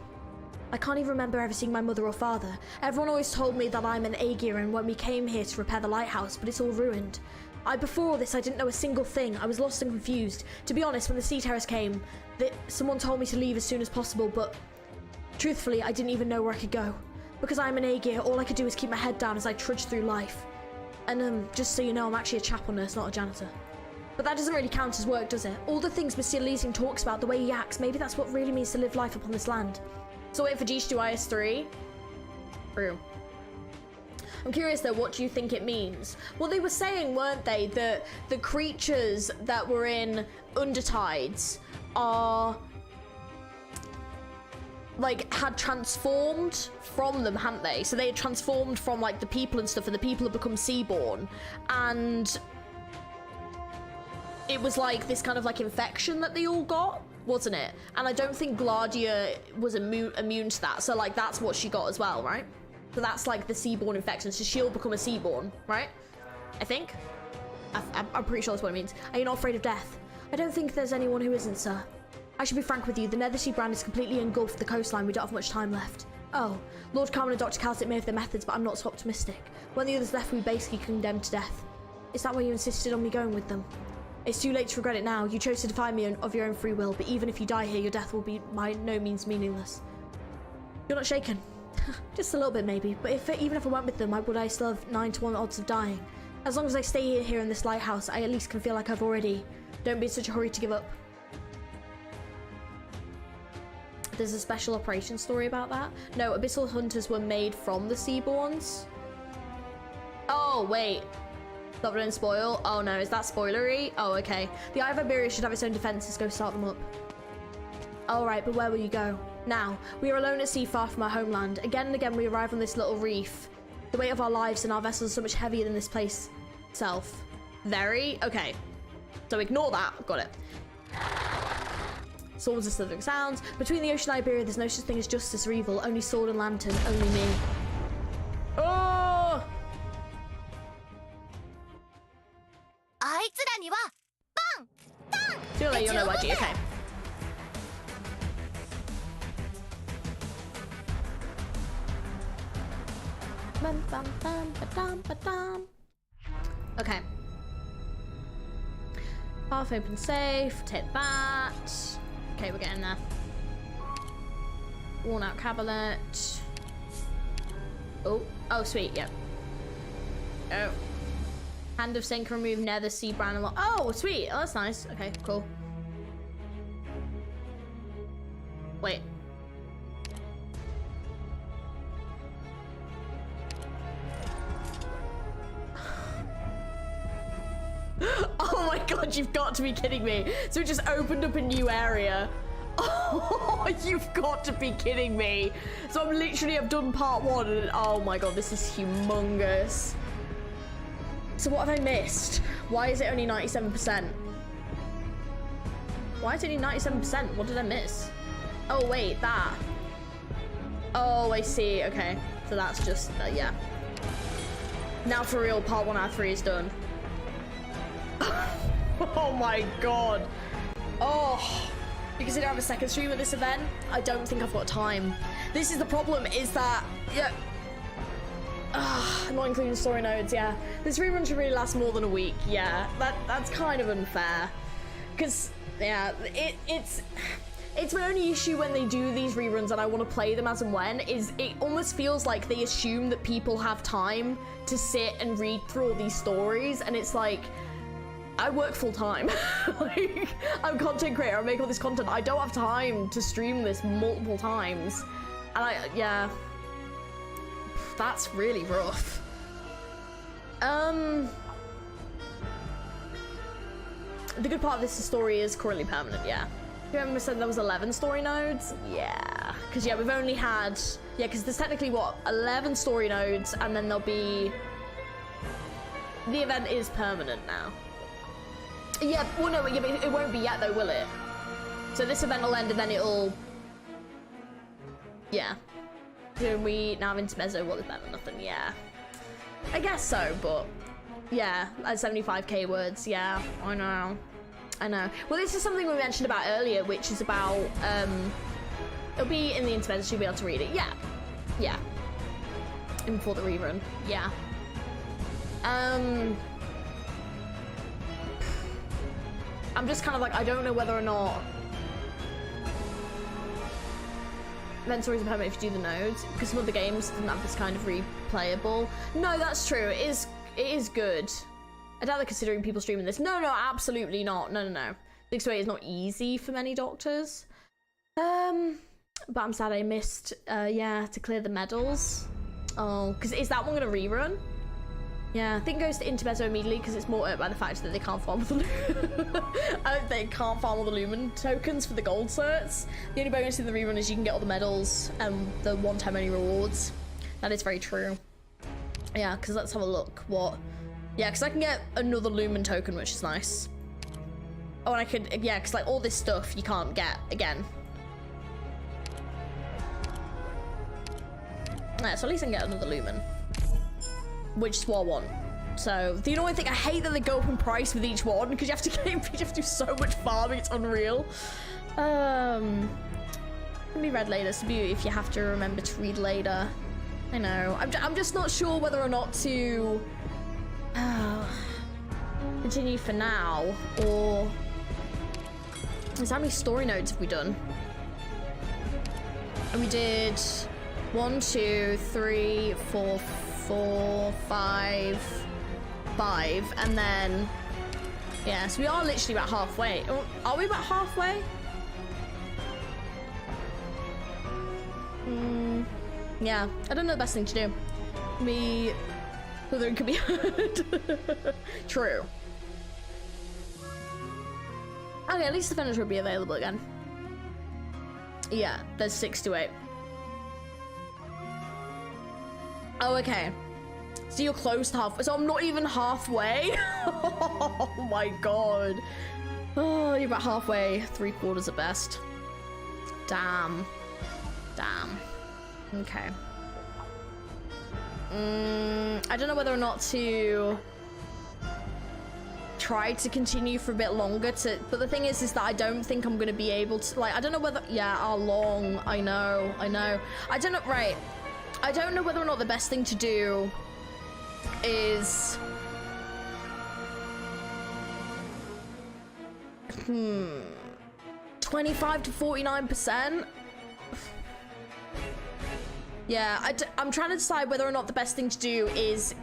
I can't even remember ever seeing my mother or father. Everyone always told me that I'm an Aegir and when we came here to repair the lighthouse, but it's all ruined. Before all this, I didn't know a single thing. I was lost and confused. To be honest, when the sea terrors came, someone told me to leave as soon as possible, but truthfully, I didn't even know where I could go. Because I'm an Aegir, all I could do is keep my head down as I trudged through life. And just so you know, I'm actually a chapel nurse, not a janitor. But that doesn't really count as work, does it? All the things Mr. Leasing talks about, the way he acts, maybe that's what really means to live life upon this land. So wait for G to do IS3. True. I'm curious though, what do you think it means? Well, they were saying, weren't they, that the creatures that were in Undertides are... like, had transformed from them, hadn't they? So they had transformed from, like, the people and stuff, and the people had become seaborn. And it was, like, this kind of, like, infection that they all got, wasn't it? And I don't think Gladia was immune to that. So, like, that's what she got as well, right? So that's, like, the seaborn infection. So she'll become a seaborn, right? I think. I'm pretty sure that's what it means. Are you not afraid of death? I don't think there's anyone who isn't, sir. I should be frank with you, the Nether Sea brand is completely engulfed the coastline, we don't have much time left. Oh, Lord Carmen and Dr. Calcic may have their methods, but I'm not so optimistic. When the others left, we basically condemned to death. Is that why you insisted on me going with them? It's too late to regret it now. You chose to defy me of your own free will, but even if you die here, your death will be by no means meaningless. You're not shaken. Just a little bit, maybe, but even if I went with them, would I still have 9 to 1 odds of dying? As long as I stay here in this lighthouse, I at least can feel like I've already... Don't be in such a hurry to give up. There's a special operation story about that. No, abyssal hunters were made from the Seaborns. Oh, wait. That wouldn't spoil. Oh no, is that spoilery? Oh, okay. The Eye of Iberia should have its own defenses. Go start them up. Alright, but where will you go? Now, we are alone at sea far from our homeland. Again and again we arrive on this little reef. The weight of our lives and our vessels is so much heavier than this place itself. Very? Okay. So ignore that. Got it. Swords are slithering sounds. Between the ocean and Iberia, there's no such thing as justice or evil. Only sword and lantern. Only me. Oh! Too late, you'll know YG. Okay. Okay. Half open safe. Take that. Okay, we're getting there. Worn out cabinet. Oh, sweet, yep. Oh. Hand of Sink, remove Nether Sea brand. Oh, sweet. Oh, that's nice. Okay, cool. Wait. Oh my god, you've got to be kidding me. So it just opened up a new area. Oh, you've got to be kidding me. So I've done part 1 and oh my god, this is humongous. So what have I missed? Why is it only 97%? Why is it only 97%? What did I miss? Oh wait, that. Oh, I see. Okay, so that's just yeah. Now for real, part 1 out of 3 is done. Oh my god. Oh, because I don't have a second stream at this event, I don't think I've got time. This is the problem, is that, yeah. Not including story nodes, yeah. This rerun should really last more than a week, yeah. That's kind of unfair. Because, yeah, it's my only issue when they do these reruns and I want to play them as and when, is it almost feels like they assume that people have time to sit and read through all these stories, and it's like, I work full time. Like, I'm a content creator, I make all this content. I don't have time to stream this multiple times. And yeah. That's really rough. The good part of this story is currently permanent, yeah. You remember I said there was 11 story nodes? Yeah. Because, yeah, we've only had... Yeah, because there's technically, what, 11 story nodes, and then there'll be... The event is permanent now. Yeah, well, no, yeah, but it won't be yet, though, will it? So this event will end, and then it'll... Yeah. Do we now have intermezzo? What is better than nothing? Yeah. I guess so, but... Yeah, at 75k words, yeah, I know. I know. Well, this is something we mentioned about earlier, which is about, it'll be in the intermezzo, so you'll be able to read it. Yeah. Yeah. And before the rerun. Yeah. I'm just kind of like, I don't know whether or not event stories are permanent if you do the nodes, because some of the games doesn't have this kind of replayable. No, that's true. It is good. I doubt they're considering people streaming this. No, absolutely not. No. 6-8 is not easy for many doctors. But I'm sad I missed, yeah, to clear the medals. Oh, because is that one gonna rerun? Yeah, I think it goes to intermezzo immediately because it's more hurt by the fact that they can't farm all the they can't farm all the lumen tokens for the gold certs. The only bonus in the rerun is you can get all the medals and the one-time only rewards. That is very true. Yeah, because let's have a look. What? Yeah, because I can get another lumen token, which is nice. Oh, and I could, yeah, because like all this stuff you can't get again. Yeah, so at least I can get another lumen, which is what I want. So the only thing, I hate that they go up in price with each one because you have to do so much farming. It's unreal. Let me read later. It's a beauty if you have to remember to read later. I know. I'm just not sure whether or not to continue for now, or how many story nodes have we done? And we did 1, 2, 3, 4, 5, and then yeah, so we are literally about halfway. Are we about halfway? Yeah, I don't know the best thing to do. Whether it could be heard. True. Okay, at least the finish will be available again. Yeah, there's 6 to 8. Oh, okay. So you're close to half. So I'm not even halfway. Oh my god. Oh, you're about halfway. 3/4 at best. Damn. Okay. I don't know whether or not to try to continue for a bit longer but the thing is that I don't think I'm gonna be able to, like, I don't know whether, yeah, how long, I know. I don't know, right. I don't know whether or not the best thing to do is 25 to 49%. Yeah, I'm trying to decide whether or not the best thing to do is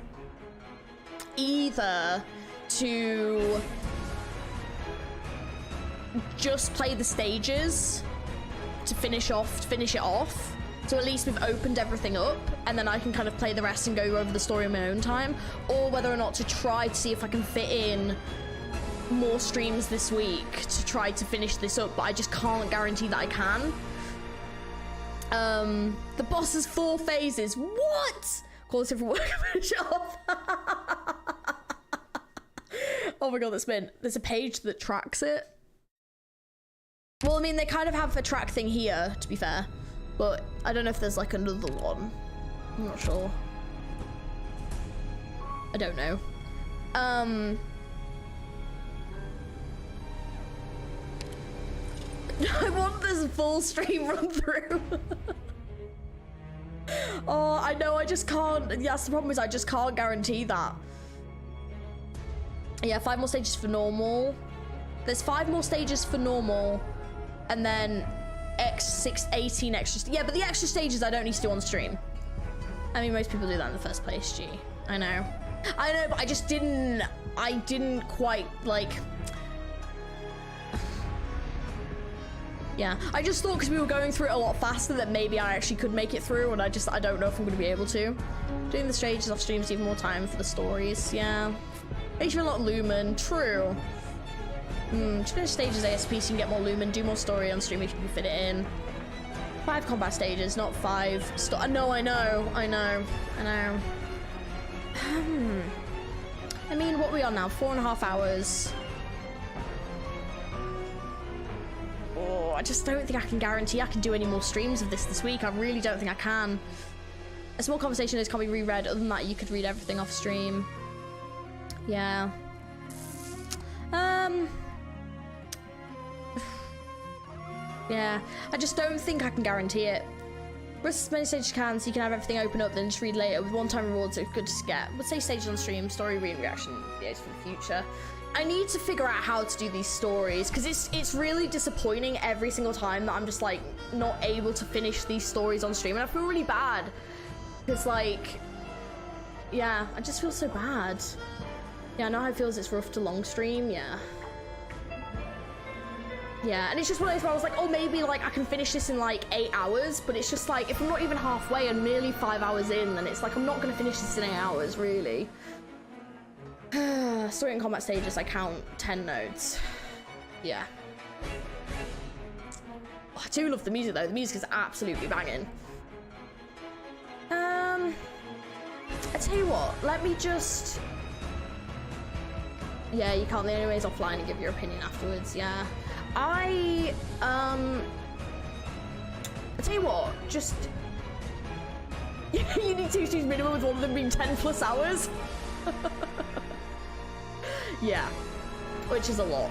either to just play the stages to finish it off. So at least we've opened everything up, and then I can kind of play the rest and go over the story in my own time, or whether or not to try to see if I can fit in more streams this week to try to finish this up, but I just can't guarantee that I can. The boss has 4 phases. What? Call this different work and finish it off. Oh my god, there's a page that tracks it. Well, I mean, they kind of have a track thing here, to be fair. But I don't know if there's like another one. I'm not sure. I don't know. I want this full stream run through. Oh, I know, I just can't. That's the problem, is I just can't guarantee that. Yeah, 5 more stages for normal. There's 5 more stages for normal, and then 18 extra. Yeah, but the extra stages I don't need to do on stream. I mean, most people do that in the first place, G. I know, but I just didn't. I didn't quite like. Yeah, I just thought because we were going through it a lot faster that maybe I actually could make it through, and I don't know if I'm going to be able to. Doing the stages off stream is even more time for the stories. Yeah, makes you a lot lumen. True. To finish stages ASP so you can get more lumen, do more story on stream if you can fit it in. 5 combat stages, not 5. I know. I mean, what are we on now? 4.5 hours. Oh, I just don't think I can guarantee I can do any more streams of this week. I really don't think I can. A small conversation is can't be reread. Other than that, you could read everything off stream. Yeah. Yeah, I just don't think I can guarantee it. Rest as many stages you can so you can have everything open up, then just read later with one-time rewards. It's good to get. Would say stages on stream, story reaction videos for the future. I need to figure out how to do these stories because it's really disappointing every single time that I'm just like not able to finish these stories on stream, and I feel really bad because like, yeah, I just feel so bad. Yeah, I know how it feels. It's rough to long stream. Yeah, and it's just one of those where I was like, oh, maybe like I can finish this in like 8 hours, but it's just like if I'm not even halfway and nearly 5 hours in, then it's like I'm not gonna finish this in 8 hours, really. Story and combat stages, I count 10 nodes. Yeah. Oh, I do love the music though. The music is absolutely banging. I tell you what, let me just. Yeah, you can't. The only way is offline and give your opinion afterwards. Yeah. I tell you what, just you need 2 streams minimum with one of them being 10+ hours. Yeah, which is a lot.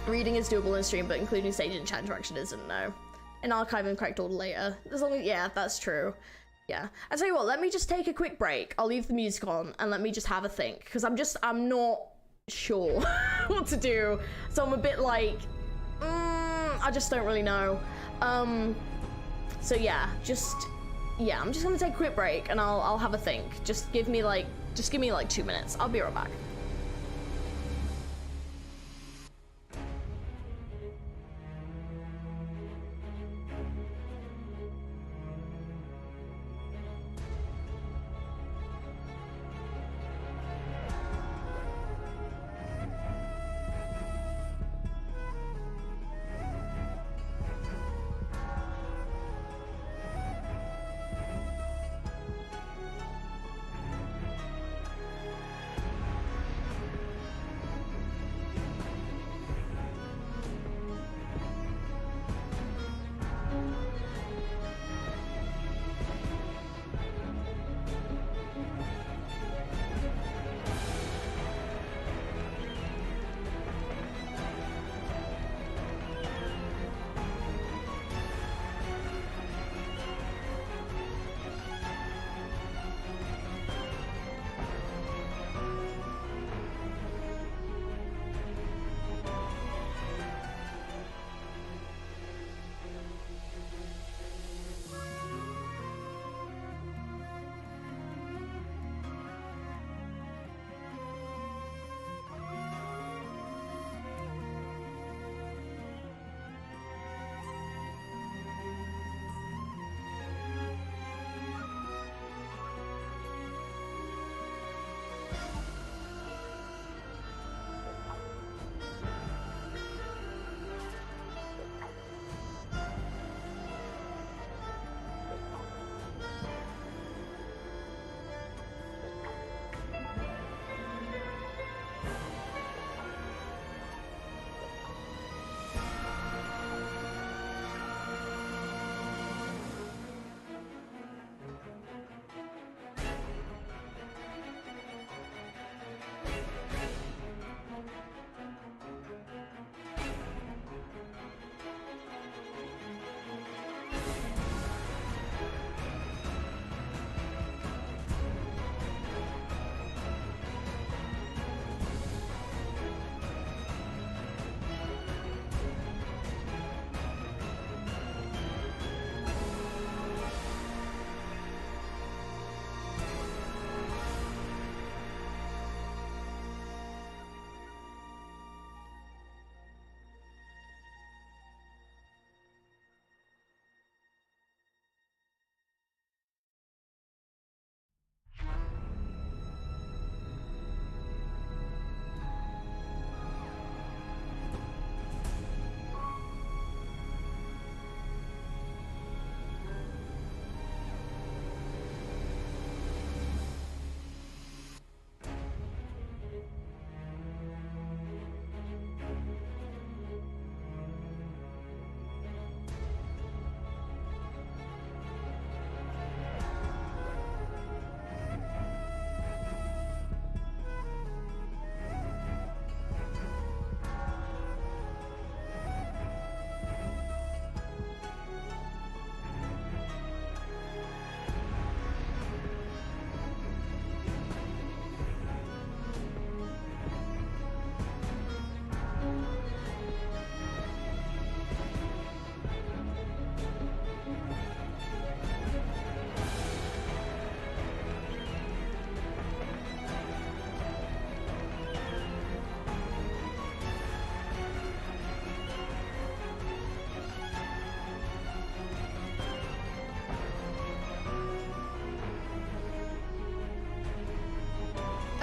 Reading is doable in stream, but including stage and chat interaction isn't. No, and archive and correct order later. As long as, yeah, that's true. Yeah, I tell you what, let me just take a quick break. I'll leave the music on and let me just have a think because I'm not sure what to do, so I'm a bit like I just don't really know. So yeah, I'm just gonna take a quick break and I'll have a think. Just give me like 2 minutes. I'll be right back.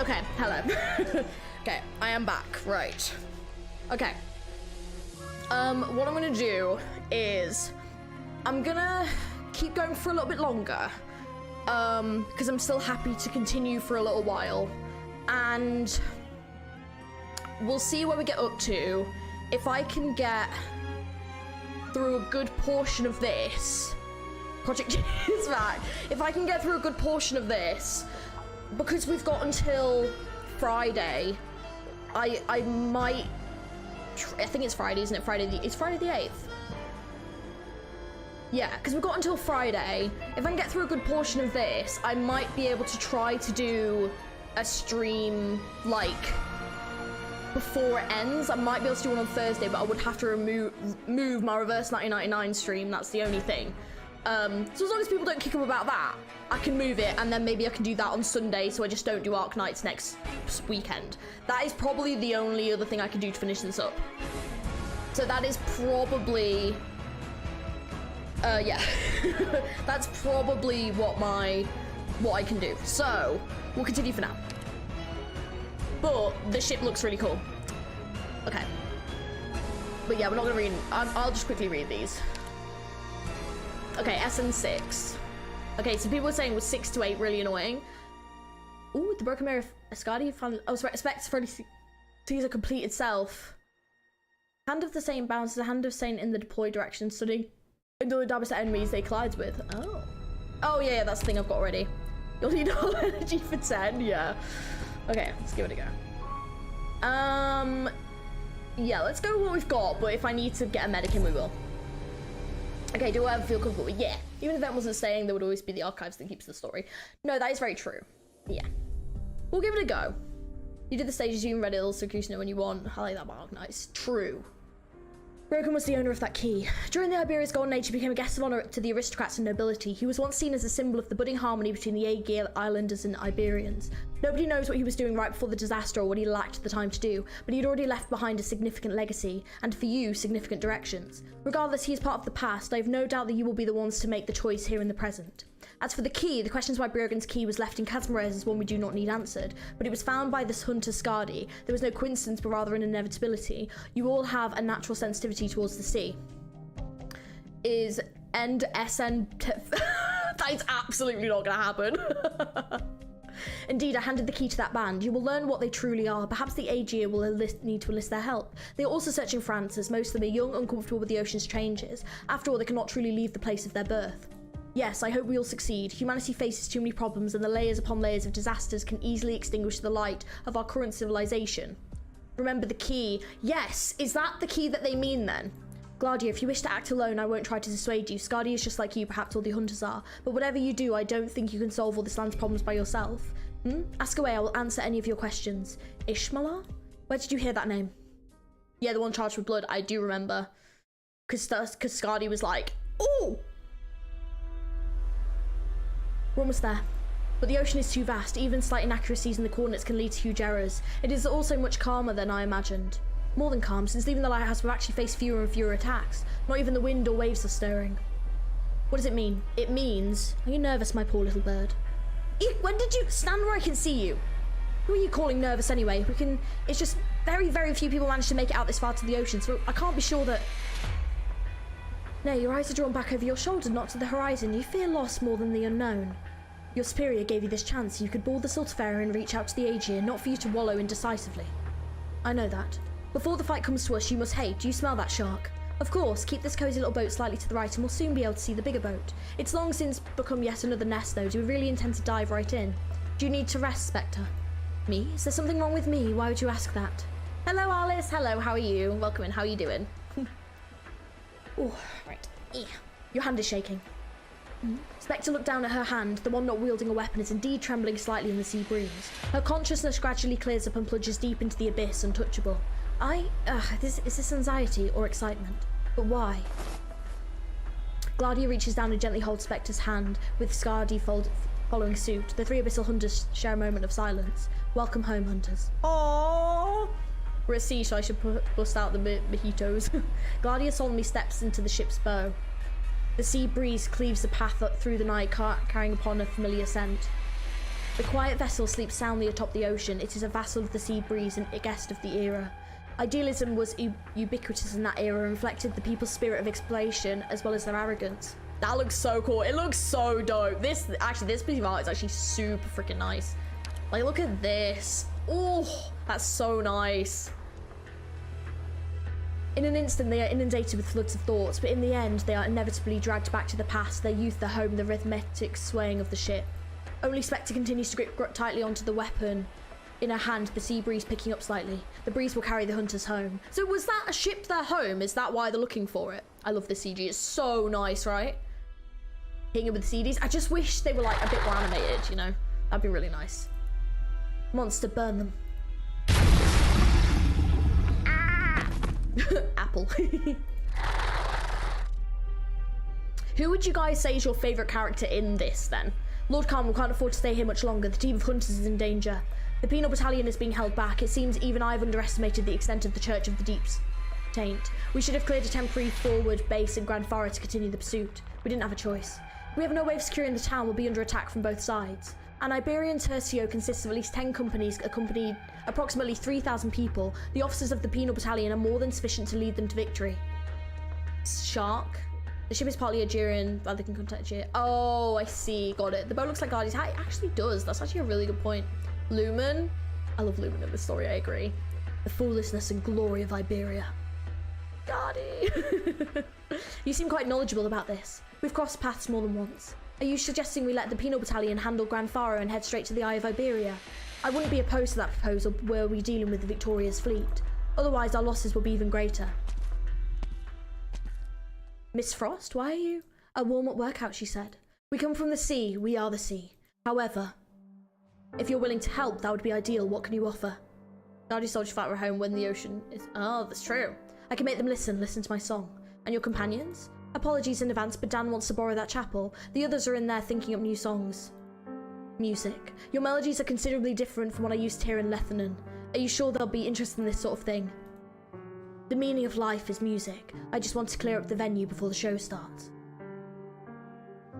Okay, hello. Okay, I am back, right. Okay. What I'm gonna do is I'm gonna keep going for a little bit longer. Because I'm still happy to continue for a little while. And we'll see where we get up to. If I can get through a good portion of this, Project is back. If I can get through a good portion of this, because we've got until Friday, I might. I think it's Friday, isn't it? It's Friday the 8th. Yeah, because we've got until Friday. If I can get through a good portion of this, I might be able to try to do a stream like before it ends. I might be able to do one on Thursday, but I would have to move my Reverse 1999 stream. That's the only thing. So as long as people don't kick them about that, I can move it, and then maybe I can do that on Sunday, so I just don't do Arknights next weekend. That is probably the only other thing I can do to finish this up. So that is probably, yeah, that's probably what I can do. So we'll continue for now. But the ship looks really cool. Okay. But yeah, we're not gonna read. I'll just quickly read these. Okay, SN6. Okay, so people were saying was 6 to 8 really annoying. Ooh, the broken mirror of Asgardi finally. Oh, Specs finally sees a completed self. Hand of the Saint bounces a hand of Saint in the deployed direction, studying until the damage to enemies they collides with. Oh. Oh yeah, that's the thing I've got already. You'll need all energy for 10. Yeah. Okay, let's give it a go. Yeah, let's go with what we've got. But if I need to get a medic in, we will. Okay, do I ever feel comfortable? Yeah. Even if that wasn't staying, there would always be the archives that keeps the story. No, that is very true. Yeah. We'll give it a go. You did the stages, you even read it, also Cruciano when you won. I like that about ARKNIGHTS. True. Broken was the owner of that key. During the Iberia's golden age, he became a guest of honor to the aristocrats and nobility. He was once seen as a symbol of the budding harmony between the Aegean Islanders and Iberians. Nobody knows what he was doing right before the disaster or what he lacked the time to do, but he'd already left behind a significant legacy, and for you, significant directions. Regardless, he is part of the past. I have no doubt that you will be the ones to make the choice here in the present. As for the key, the questions why Briogan's key was left in Kazmarez is one we do not need answered, but it was found by this hunter Skadi. There was no coincidence, but rather an inevitability. You all have a natural sensitivity towards the sea. Is end SN... That is absolutely not gonna happen. Indeed, I handed the key to that band. You will learn what they truly are. Perhaps the AGA will need to enlist their help. They are also searching for answers. Most of them are young, uncomfortable with the ocean's changes. After all, they cannot truly leave the place of their birth. Yes, I hope we all succeed. Humanity faces too many problems, and the layers upon layers of disasters can easily extinguish the light of our current civilization. Remember the key. Yes, is that the key that they mean then? Gladia, if you wish to act alone, I won't try to dissuade you. Skadi is just like you, perhaps all the hunters are. But whatever you do, I don't think you can solve all this land's problems by yourself. Ask away, I will answer any of your questions. Ishmalar? Where did you hear that name? Yeah, the one charged with blood, I do remember. Because Skadi was like, ooh! We're almost there. But the ocean is too vast. Even slight inaccuracies in the coordinates can lead to huge errors. It is also much calmer than I imagined. More than calm, since leaving the lighthouse we've actually faced fewer and fewer attacks. Not even the wind or waves are stirring. What does it mean? It means... Are you nervous, my poor little bird? When did you... Stand where I can see you. Who are you calling nervous anyway? It's just very, very few people manage to make it out this far to the ocean, so I can't be sure that... No, your eyes are drawn back over your shoulder, not to the horizon. You fear loss more than the unknown. Your superior gave you this chance. You could board the STULTIFERA and reach out to the Aegea, not for you to wallow indecisively. I know that. Before the fight comes to us, you must hate. Do you smell that shark? Of course, keep this cozy little boat slightly to the right and we'll soon be able to see the bigger boat. It's long since become yet another nest though. Do you really intend to dive right in? Do you need to rest, Spectre? Me? Is there something wrong with me? Why would you ask that? Hello, Alice. Hello, how are you? Welcome in. How are you doing? Oh, right. Yeah. Your hand is shaking. Spectre looked down at her hand. The one not wielding a weapon is indeed trembling slightly in the sea breeze. Her consciousness gradually clears up and plunges deep into the abyss, untouchable. Is this anxiety or excitement? But why? Gladia reaches down and gently holds Spectre's hand, with Skadi following suit. The three abyssal hunters share a moment of silence. Welcome home, hunters. Aww! We're at sea, so I should bust out the mojitos. Gladia solemnly steps into the ship's bow. The sea breeze cleaves the path up through the night, carrying upon a familiar scent. The quiet vessel sleeps soundly atop the ocean. It is a vassal of the sea breeze and a guest of the era. Idealism was ubiquitous in that era and reflected the people's spirit of exploration as well as their arrogance. That looks so cool. It looks so dope. This piece of art is actually super freaking nice. Like, look at this. Oh, that's so nice. In an instant, they are inundated with floods of thoughts, but in the end, they are inevitably dragged back to the past, their youth, their home, the rhythmic swaying of the ship. Only Spectre continues to grip tightly onto the weapon in her hand, the sea breeze picking up slightly. The breeze will carry the hunters home. So was that a ship their home? Is that why they're looking for it? I love the CG. It's so nice, right? Hitting it with the CDs. I just wish they were like a bit more animated, you know? That'd be really nice. Monster, burn them. Ah! Apple. Who would you guys say is your favourite character in this then? Lord Carmel can't afford to stay here much longer. The team of hunters is in danger. The penal battalion is being held back. It seems even I've underestimated the extent of the Church of the Deep's taint. We should have cleared a temporary forward base in Grand Farah to continue the pursuit. We didn't have a choice. We have no way of securing the town. We'll be under attack from both sides. An Iberian tercio consists of at least 10 companies, accompanied approximately 3,000 people. The officers of the penal battalion are more than sufficient to lead them to victory. Shark. The ship is partly Iberian, but they can contact you. Oh, I see. Got it. The boat looks like Guardian's hat. It actually does. That's actually a really good point. Lumen. I love Lumen in this story, I agree. The foolishness and glory of Iberia. Guardi. You seem quite knowledgeable about this. We've crossed paths more than once. Are you suggesting we let the penal battalion handle Grand Farah and head straight to the Eye of Iberia? I wouldn't be opposed to that proposal were we dealing with the Victoria's fleet. Otherwise, our losses will be even greater. Miss Frost, why are you? A warm-up workout, she said. We come from the sea. We are the sea. However, if you're willing to help, that would be ideal. What can you offer? Guardian soldiers fight at home when the ocean is... Oh, that's true. I can make them listen to my song. And your companions? Apologies in advance, but Dan wants to borrow that chapel. The others are in there thinking up new songs. Music. Your melodies are considerably different from what I used to hear in Lethanon. Are you sure they'll be interested in this sort of thing? The meaning of life is music. I just want to clear up the venue before the show starts.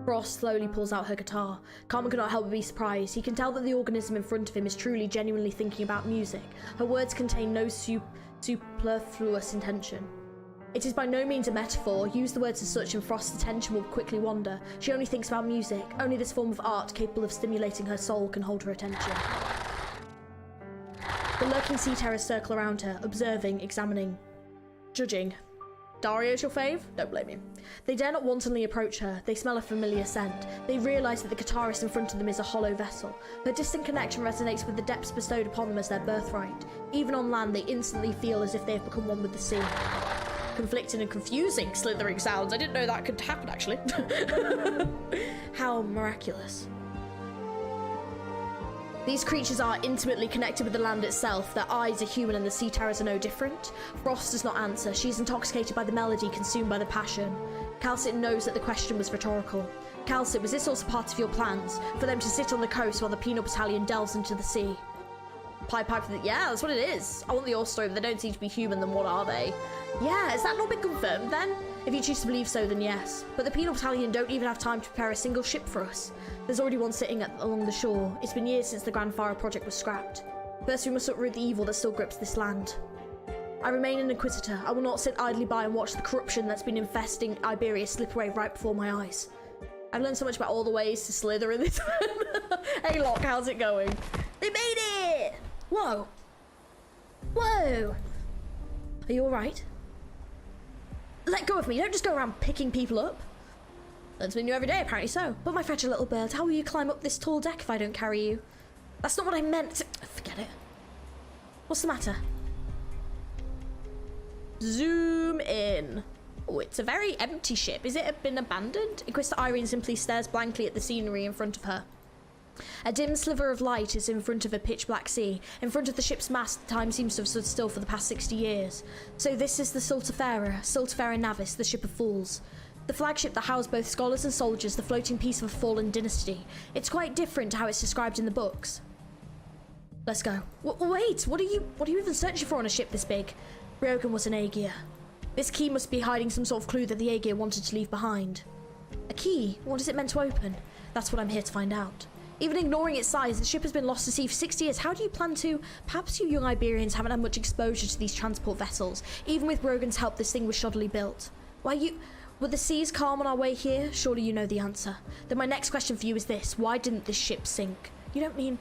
Frost slowly pulls out her guitar. Carmen cannot help but be surprised. He can tell that the organism in front of him is truly, genuinely thinking about music. Her words contain no superfluous intention. It is by no means a metaphor. Use the words as such and Frost's attention will quickly wander. She only thinks about music. Only this form of art capable of stimulating her soul can hold her attention. The lurking sea terrors circle around her, observing, examining, judging. Dario's your fave? Don't blame you. They dare not wantonly approach her. They smell a familiar scent. They realise that the guitarist in front of them is a hollow vessel. Her distant connection resonates with the depths bestowed upon them as their birthright. Even on land, they instantly feel as if they have become one with the sea. Conflicting and confusing slithering sounds. I didn't know that could happen, actually. How miraculous. These creatures are intimately connected with the land itself. Their eyes are human and the sea terrors are no different. Frost does not answer. She's intoxicated by the melody, consumed by the passion. Calcit knows that the question was rhetorical. Calcit, was this also part of your plans? For them to sit on the coast while the penal battalion delves into the sea? Pipe for the... Yeah, that's what it is. I want the ore story, but they don't seem to be human, then what are they? Yeah, has that not been confirmed then? If you choose to believe so, then yes. But the penal battalion don't even have time to prepare a single ship for us. There's already one sitting along the shore. It's been years since the Grand Farah project was scrapped. First, we must uproot the evil that still grips this land. I remain an Inquisitor. I will not sit idly by and watch the corruption that's been infesting Iberia slip away right before my eyes. I've learned so much about all the ways to slither in this. Hey, Locke, how's it going? They made it! Whoa. Whoa. Are you alright? Let go of me. Don't just go around picking people up. Learn something new every day, apparently so. But my fragile little bird, how will you climb up this tall deck if I don't carry you? That's not what I meant. Forget it. What's the matter? Zoom in. Oh, it's a very empty ship. Is it been abandoned? Inquisitor Irene simply stares blankly at the scenery in front of her. A dim sliver of light is in front of a pitch-black sea. In front of the ship's mast, time seems to have stood still for the past 60 years. So this is the STULTIFERA Navis, the ship of fools. The flagship that housed both scholars and soldiers, the floating piece of a fallen dynasty. It's quite different to how it's described in the books. Let's go. Wait, what are you even searching for on a ship this big? Ryokan was an Aegir. This key must be hiding some sort of clue that the Aegir wanted to leave behind. A key? What is it meant to open? That's what I'm here to find out. Even ignoring its size, the ship has been lost to sea for 60 years. How do you plan to? Perhaps you young Iberians haven't had much exposure to these transport vessels. Even with Rogan's help, this thing was shoddily built. Were the seas calm on our way here? Surely you know the answer. Then my next question for you is this. Why didn't this ship sink? You don't mean...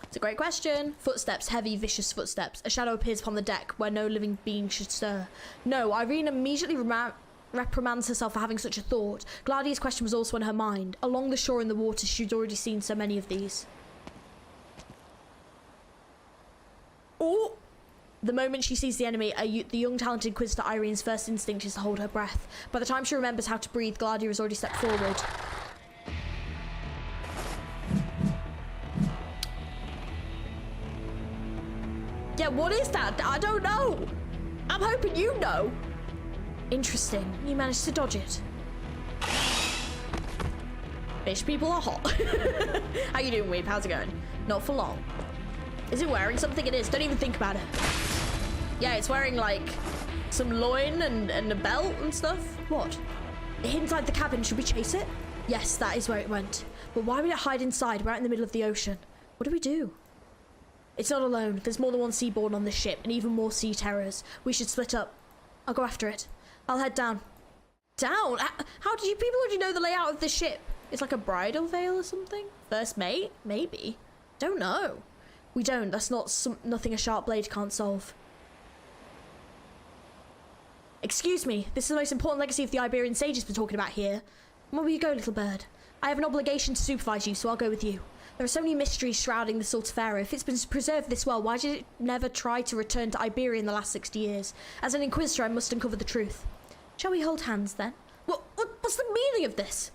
It's a great question. Footsteps, heavy, vicious footsteps. A shadow appears upon the deck where no living being should stir. No, Irene immediately reprimands herself for having such a thought. GLAADIAAAA's question was also in her mind. Along the shore in the water, she'd already seen so many of these. Oh! The moment she sees the enemy, the young talented Inquisitor Irene's first instinct is to hold her breath. By the time she remembers how to breathe, GLAADIAAAA has already stepped forward. Yeah, what is that? I don't know. I'm hoping you know. Interesting. You managed to dodge it. Fish people are hot. How you doing, Weeb? How's it going? Not for long. Is it wearing something? It is. Don't even think about it. Yeah, it's wearing like some loin and a belt and stuff. What? It hid inside the cabin. Should we chase it? Yes, that is where it went. But why would it hide inside, right in the middle of the ocean? What do we do? It's not alone. There's more than one seaborn on this ship, and even more sea terrors. We should split up. I'll go after it. I'll head down. Down? How did you people already know the layout of this ship? It's like a bridal veil or something? First mate? Maybe. Don't know. We don't. That's nothing a sharp blade can't solve. Excuse me. This is the most important legacy of the Iberian sages been talking about here. Where will you go, little bird? I have an obligation to supervise you, so I'll go with you. There are so many mysteries shrouding the STULTIFERA. If it's been preserved this well, why did it never try to return to Iberia in the last 60 years? As an Inquisitor, I must uncover the truth. Shall we hold hands, then? What's the meaning of this?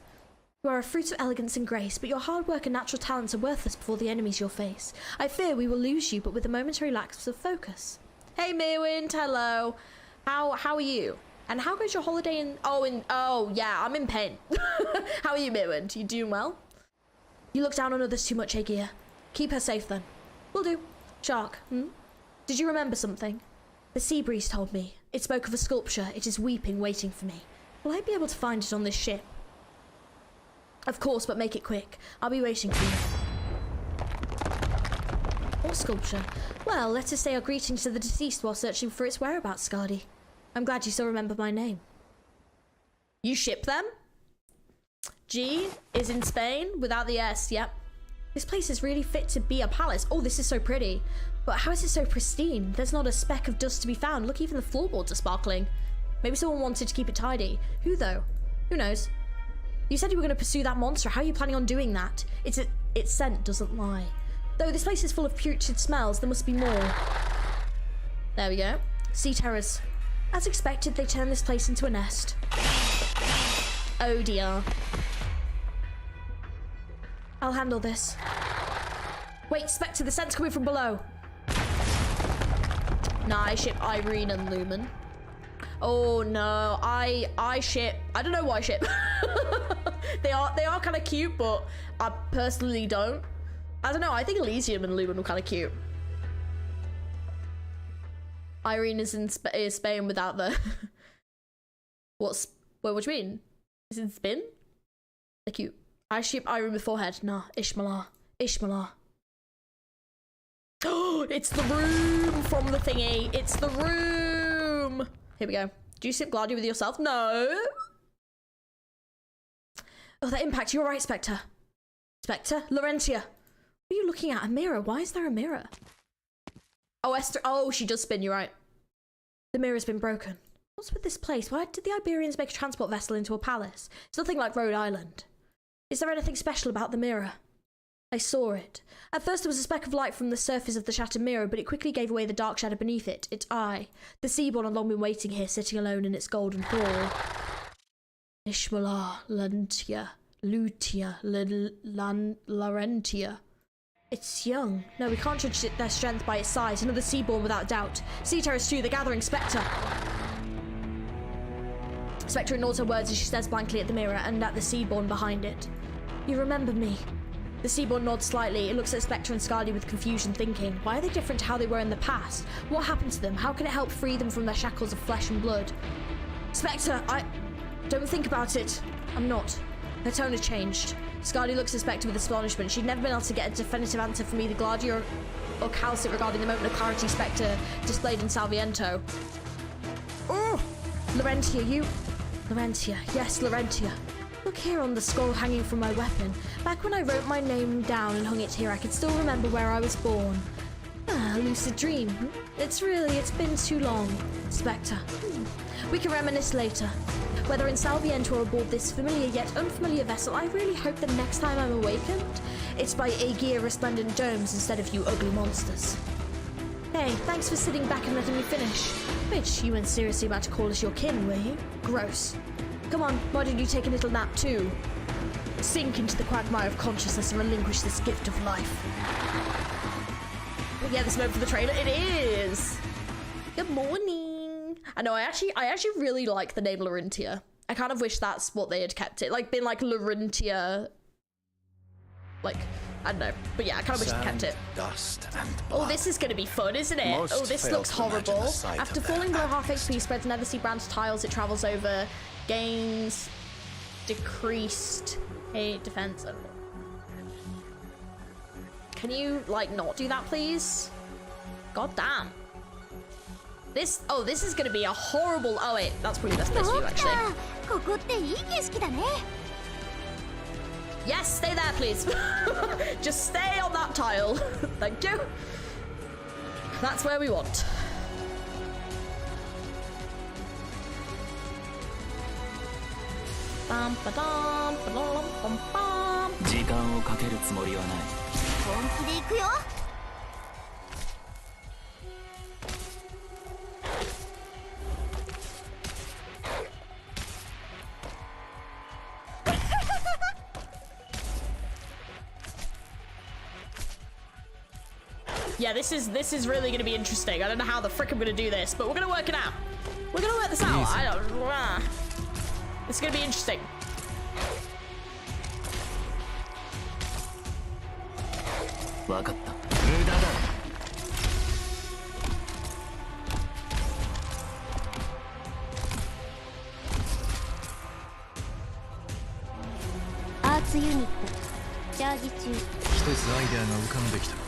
You are a fruit of elegance and grace, but your hard work and natural talents are worthless before the enemies you'll face. I fear we will lose you, but with a momentary lapse of focus. Hey, Mirwind, hello. How are you? And how goes your holiday in... Oh, yeah, I'm in pain. How are you, Mirwind? You doing well? You look down on others too much, Aegir. Keep her safe, then. Will do. Shark, Did you remember something? The sea breeze told me. It spoke of a sculpture. It is weeping, waiting for me. Will I be able to find it on this ship? Of course, but make it quick. I'll be waiting for you. What sculpture? Well, let us say our greetings to the deceased while searching for its whereabouts, Skadi. I'm glad you still remember my name. You ship them? G is in Spain without the S, yep. This place is really fit to be a palace. Oh, this is so pretty. But how is it so pristine? There's not a speck of dust to be found. Look, even the floorboards are sparkling. Maybe someone wanted to keep it tidy. Who, though? Who knows? You said you were going to pursue that monster. How are you planning on doing that? Its scent doesn't lie. Though this place is full of putrid smells, there must be more. There we go. Sea terrors. As expected, they turned this place into a nest. Oh dear. I'll handle this. Wait, Spectre, the scent's coming from below. Nah, I ship Irene and Lumen. Oh no, I ship... I don't know what I ship. They are kind of cute, but I personally don't. I don't know, I think Elysium and Lumen were kind of cute. Irene is in Spain without the... What do you mean? Is it in Spain? They're cute. I ship Irene with forehead. Nah, Ishmael. Oh, it's the room from the thingy. It's the room. Here we go. Do you ship GLAADIAAAAA with yourself? No. Oh, that impact. You're right, Spectre. Spectre? Laurentia. What are you looking at? A mirror? Why is there a mirror? Oh, Esther. Oh, she does spin. You're right. The mirror's been broken. What's with this place? Why did the Iberians make a transport vessel into a palace? It's nothing like Rhode Island. Is there anything special about the mirror? I saw it. At first there was a speck of light from the surface of the shattered mirror, but it quickly gave away the dark shadow beneath it. Its eye. The seaborn had long been waiting here, sitting alone in its golden thrall. Ishmael, Lantia, Lutia, Laurentia. It's young. No, we can't judge their strength by its size. Another seaborn without doubt. Sea terrors too, the gathering Spectre. Spectre ignores her words as she stares blankly at the mirror and at the seaborn behind it. You remember me? The seaborn nods slightly. It looks at Spectre and Skadi with confusion, thinking, why are they different to how they were in the past? What happened to them? How can it help free them from their shackles of flesh and blood? Spectre, don't think about it. I'm not. Her tone has changed. Scardy looks suspected with astonishment. She'd never been able to get a definitive answer from either Gladia or Calcit regarding the moment of clarity Spectre displayed in Salviento. Oh! Laurentia, you... Laurentia. Yes, Laurentia. Look here on the scroll hanging from my weapon. Back when I wrote my name down and hung it here, I could still remember where I was born. Ah, a lucid dream. It's been too long. Spectre. We can reminisce later. Whether in Salviento or aboard this familiar yet unfamiliar vessel, I really hope that next time I'm awakened, it's by Aegir resplendent domes instead of you ugly monsters. Hey, thanks for sitting back and letting me finish. Bitch, you weren't seriously about to call us your kin, were you? Gross. Come on, why did you take a little nap too? Sink into the quagmire of consciousness and relinquish this gift of life. Yeah, this moment for the trailer. It is. Good morning. I know. I actually really like the name Laurentia. I kind of wish that's what they had kept it. Like, been like Laurentia. Like, I don't know. But yeah, I kind of wish they kept it. Dust and oh, this is going to be fun, isn't it? Most oh, this looks fail to imagine horrible. the sight After of falling their below half hands. HP, spreads Netherseed branch tiles it travels over. Gains decreased defense. Can you, like, not do that, please? God damn. This is gonna be a horrible... Oh, wait, that's probably the best place for you, actually. Yes, stay there, please. Just stay on that tile. Thank you. That's where we want. Bum, ba-dum, ba-dum, bum, bum. 時間をかけるつもりはない。本気で行くよ。 Yeah, this is really gonna be interesting. I don't know how the frick I'm gonna do this, but we're gonna work it out. We're gonna work this out. I don't. It's gonna be interesting.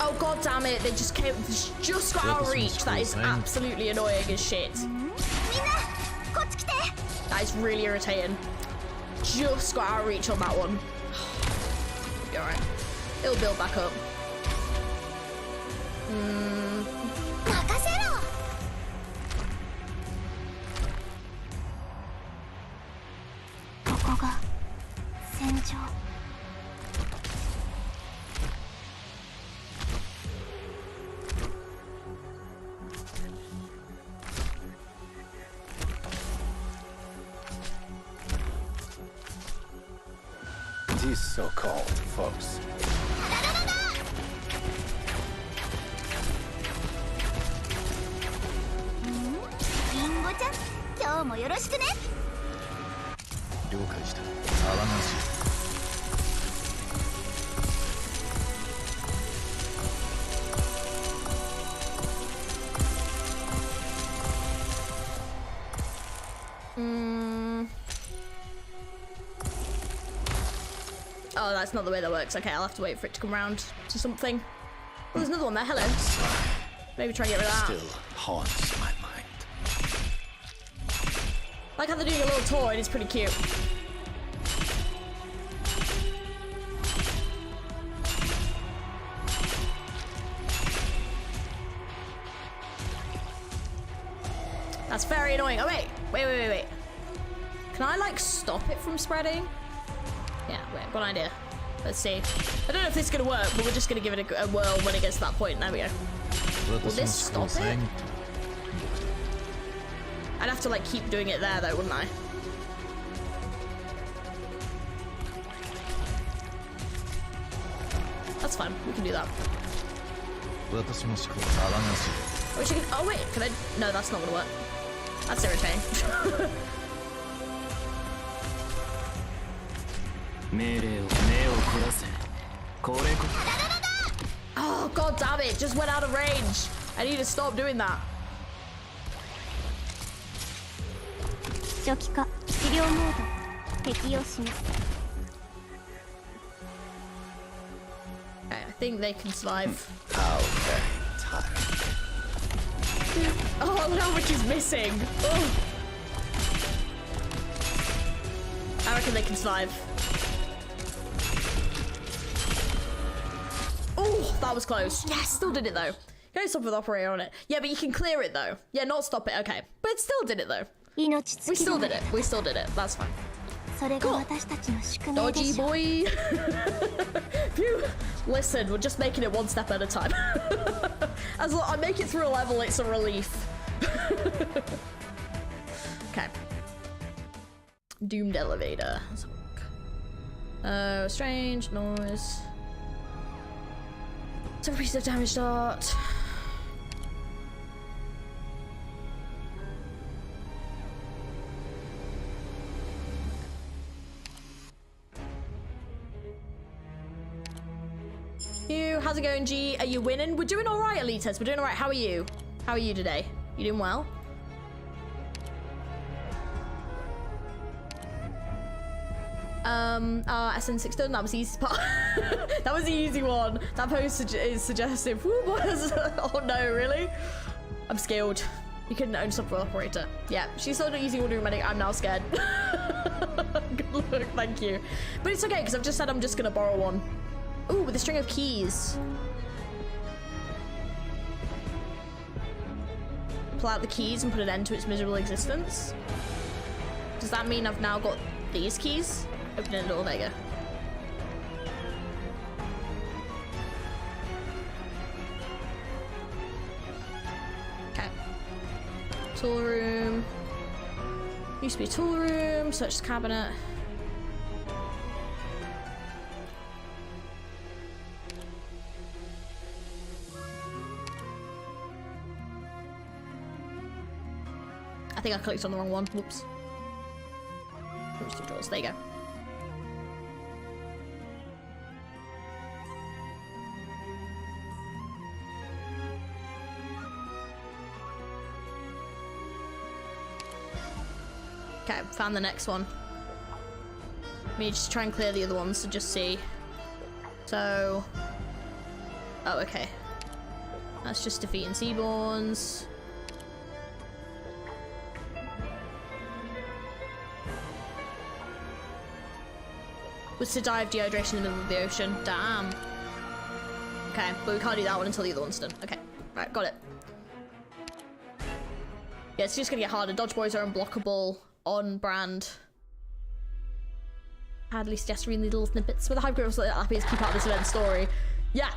Oh god damn it, they just came just got out of reach. That is absolutely annoying as shit. That is really irritating. Just got out of reach on that one. Be alright. It'll build back up. These so-called folks. Oh, that's not the way that works. Okay, I'll have to wait for it to come round to something. Oh, there's another one there. Hello. Maybe try and get rid of that. Still haunts my mind. Like how they're doing a little tour, and it's pretty cute. That's very annoying. Oh, wait. Wait. Can I, like, stop it from spreading? Yeah, wait, I've got an idea. Let's see. I don't know if this is going to work, but we're just going to give it a whirl when it gets to that point. There we go. Will this stop it? I'd have to, like, keep doing it there, though, wouldn't I? That's fine. We can do that. Which you can, oh, wait. Can I? No, that's not going to work. That's irritating. Oh, god damn it. Just went out of range. I need to stop doing that. think they can survive. How very tired. Oh, look how much is missing. Oh. I reckon they can survive. Oh, that was close. Yes, still did it though. You can stop with operator on it. Yeah, but you can clear it though. Yeah, not stop it. Okay, but it still did it though. We still did it. We still did it. That's fine. Cool. Dodgy boy. Phew. Listen, we're just making it one step at a time. As I make it through a level, it's a relief. Okay. Doomed elevator. Strange noise. It's a piece of damage dart. How's it going, G? Are you winning? We're doing all right, Elites. We're doing all right. How are you? How are you today? You doing well? SN6 done. That was the easy part. That was the easy one. That post is suggestive. Ooh, boys. Oh no, really? I'm skilled. You can own software operator. Yeah, she's still not using ordering medic. I'm now scared. Good luck, thank you. But it's okay because I've just said I'm just gonna borrow one. Ooh, with a string of keys. Pull out the keys and put an end to its miserable existence. Does that mean I've now got these keys? Open it a little, there you go. Okay. Tool room. Used to be a tool room, search the cabinet. I think I clicked on the wrong one. Whoops. Two drawers. There you go. Okay, found the next one. Let me just try and clear the other ones to just see. So, oh, okay. That's just defeating Seaborns. Was to die of dehydration in the middle of the ocean. Damn. Okay, but we can't do that one until the other one's done. Okay, right, got it. Yeah, it's just gonna get harder. Dodge boys are unblockable, on brand. Hardly suggest reading the little snippets. With the hype group, I was happy to keep out this event story. Yeah,